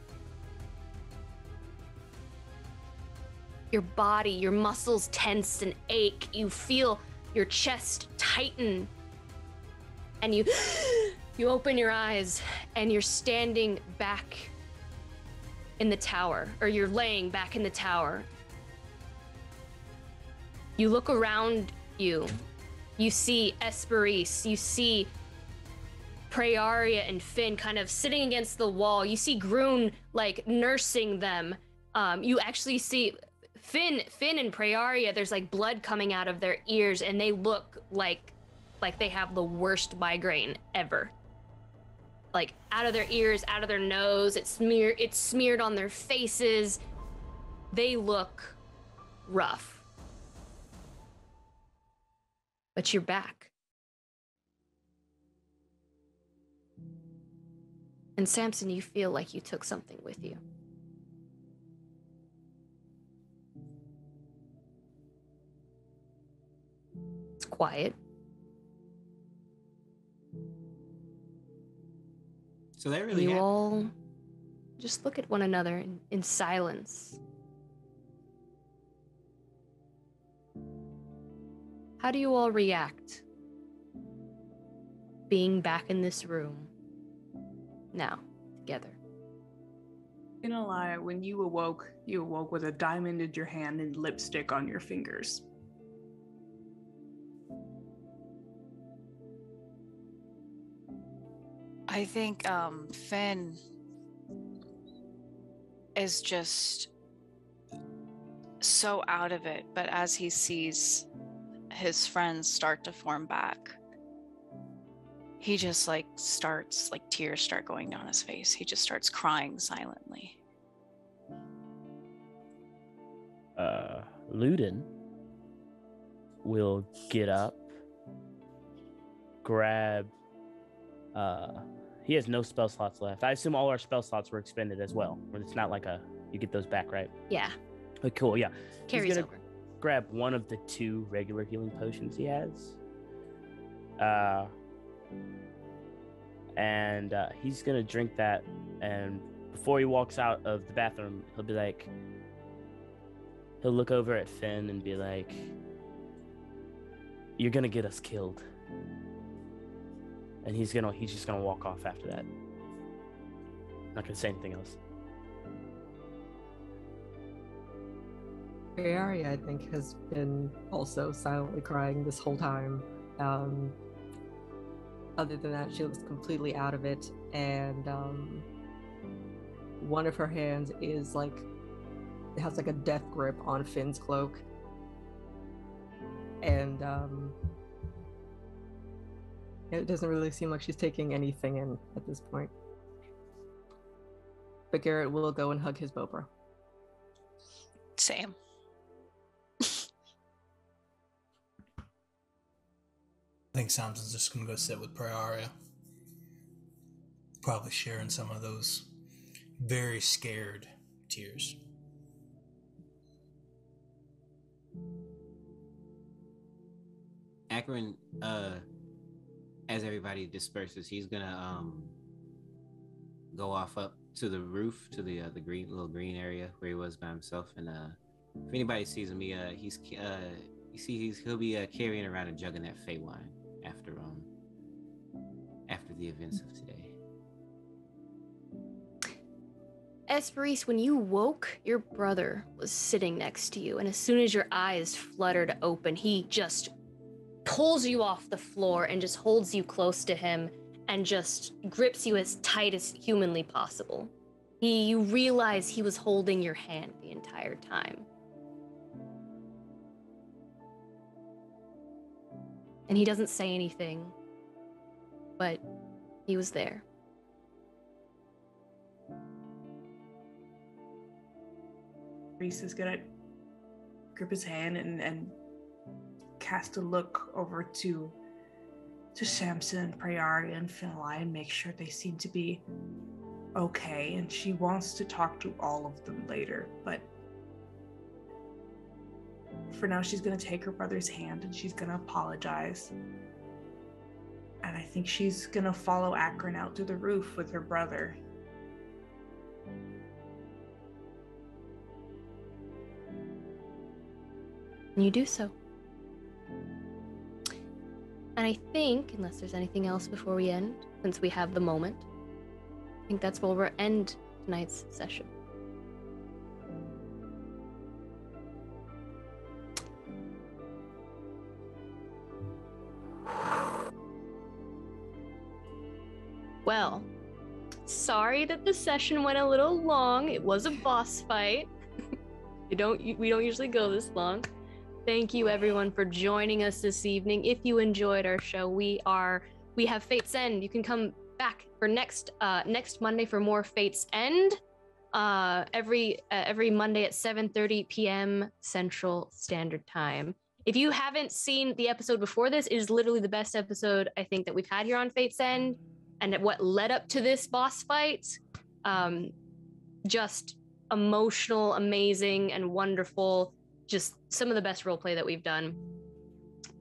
Your body, your muscles tense and ache. You feel your chest tighten, and you open your eyes, and you're standing back in the tower, or you're laying back in the tower. You look around you. You see Esperise. You see Praeria and Finn kind of sitting against the wall. You see Groon nursing them. You actually see Finn and Praeria. There's blood coming out of their ears, and they look like they have the worst migraine ever. Out of their ears, out of their nose, it's smeared on their faces. They look rough. But you're back. And Samson, you feel like you took something with you. It's quiet. So that really You happened. all just look at one another in silence. How do you all react being back in this room now, together? In a lie, when you awoke with a diamond in your hand and lipstick on your fingers. I think Finn is just so out of it, but as he sees his friends start to form back, he just starts, tears start going down his face. He just starts crying silently. Luden will get up, grab. He has no spell slots left. I assume all our spell slots were expended as well. Or it's not you get those back, right? Yeah. Oh, cool. Yeah. Carries He's gonna over. grab one of the 2 regular healing potions he has. And he's gonna drink that, and before he walks out of the bathroom, he'll look over at Finn and be like, "You're gonna get us killed." And he's just gonna walk off after that. Not gonna say anything else. Praeria, I think, has been also silently crying this whole time. Other than that, she looks completely out of it, and one of her hands is it has a death grip on Finn's cloak, and it doesn't really seem like she's taking anything in at this point. But Garrett will go and hug his Bobra. Same. I think Samson's just gonna go sit with Praeria. Probably sharing some of those very scared tears. Akron, as everybody disperses, he's gonna go off up to the roof, to the little green area where he was by himself. And if anybody sees him, he'll be carrying around a jug of that Fey wine. after the events of today. Esperise, when you woke, your brother was sitting next to you, and as soon as your eyes fluttered open, he just pulls you off the floor and just holds you close to him and just grips you as tight as humanly possible. You realize he was holding your hand the entire time. And he doesn't say anything, but he was there. Reese is gonna grip his hand and cast a look over to Samson, Prayaria, and Finlai and make sure they seem to be okay. And she wants to talk to all of them later, but for now she's gonna take her brother's hand and she's gonna apologize. And I think she's gonna follow Akron out to the roof with her brother. And you do so. And I think, unless there's anything else before we end, since we have the moment, I think that's where we'll end tonight's session. Well, sorry that the session went a little long. It was a boss fight. We don't usually go this long. Thank you everyone for joining us this evening. If you enjoyed our show, we have Fate's End. You can come back for next Monday for more Fate's End. Every Monday at 7:30 p.m. Central Standard Time. If you haven't seen the episode before this, it is literally the best episode I think that we've had here on Fate's End, and what led up to this boss fight. Just emotional, amazing, and wonderful. Just some of the best roleplay that we've done.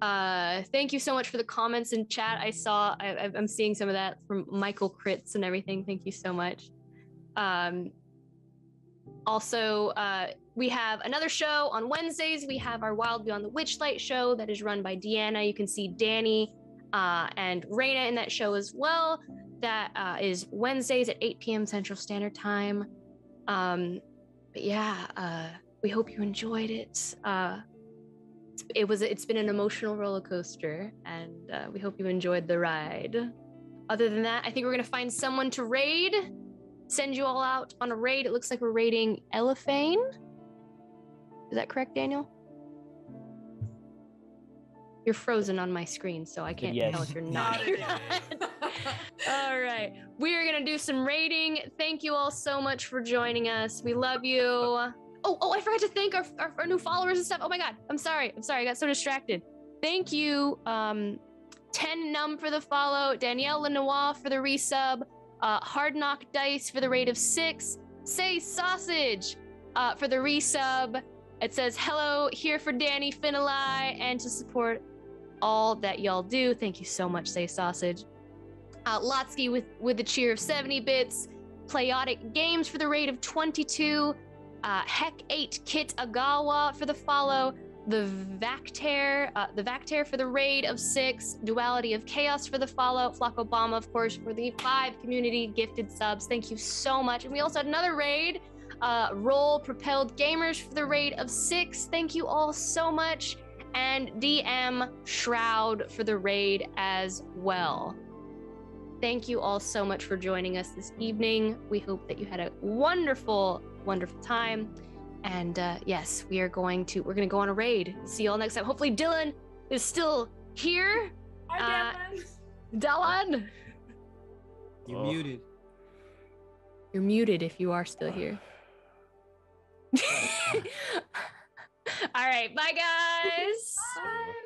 Thank you so much for the comments in chat. I'm seeing some of that from Michael Kritz and everything. Thank you so much. Also, we have another show on Wednesdays. We have our Wild Beyond the Witchlight show that is run by Deanna. You can see Danny and Raina in that show as well. That is Wednesdays at 8 p.m. Central Standard Time. But yeah, we hope you enjoyed it. It's been an emotional roller coaster, and we hope you enjoyed the ride. Other than that, I think we're gonna find someone to raid. Send you all out on a raid. It looks like we're raiding Elephane. Is that correct, Daniel? You're frozen on my screen, so I can't tell if you're not. All right, we're gonna do some raiding. Thank you all so much for joining us. We love you. Oh, I forgot to thank our new followers and stuff. Oh my God, I'm sorry. I got so distracted. Thank you, 10 Num for the follow, Danielle Lenoir for the resub, Hard Knock Dice for the raid of 6, Say Sausage for the resub. It says, hello, here for Danny Finlai, and to support all that y'all do. Thank you so much, Say Sausage. Lotsky with the cheer of 70 bits, Playotic Games for the raid of 22, Heck 8 Kit Agawa for the follow, the Vactair for the raid of 6, Duality of Chaos for the follow, Flock Obama, of course, for the 5 community gifted subs. Thank you so much. And we also had another raid, Roll Propelled Gamers for the raid of 6. Thank you all so much. And DM Shroud for the raid as well. Thank you all so much for joining us this evening. We hope that you had a wonderful time. And yes, we're gonna go on a raid. See you all next time. Hopefully Dylan is still here. Hi, Dylan. You're muted. You're muted if you are still here. All right, bye guys. Bye.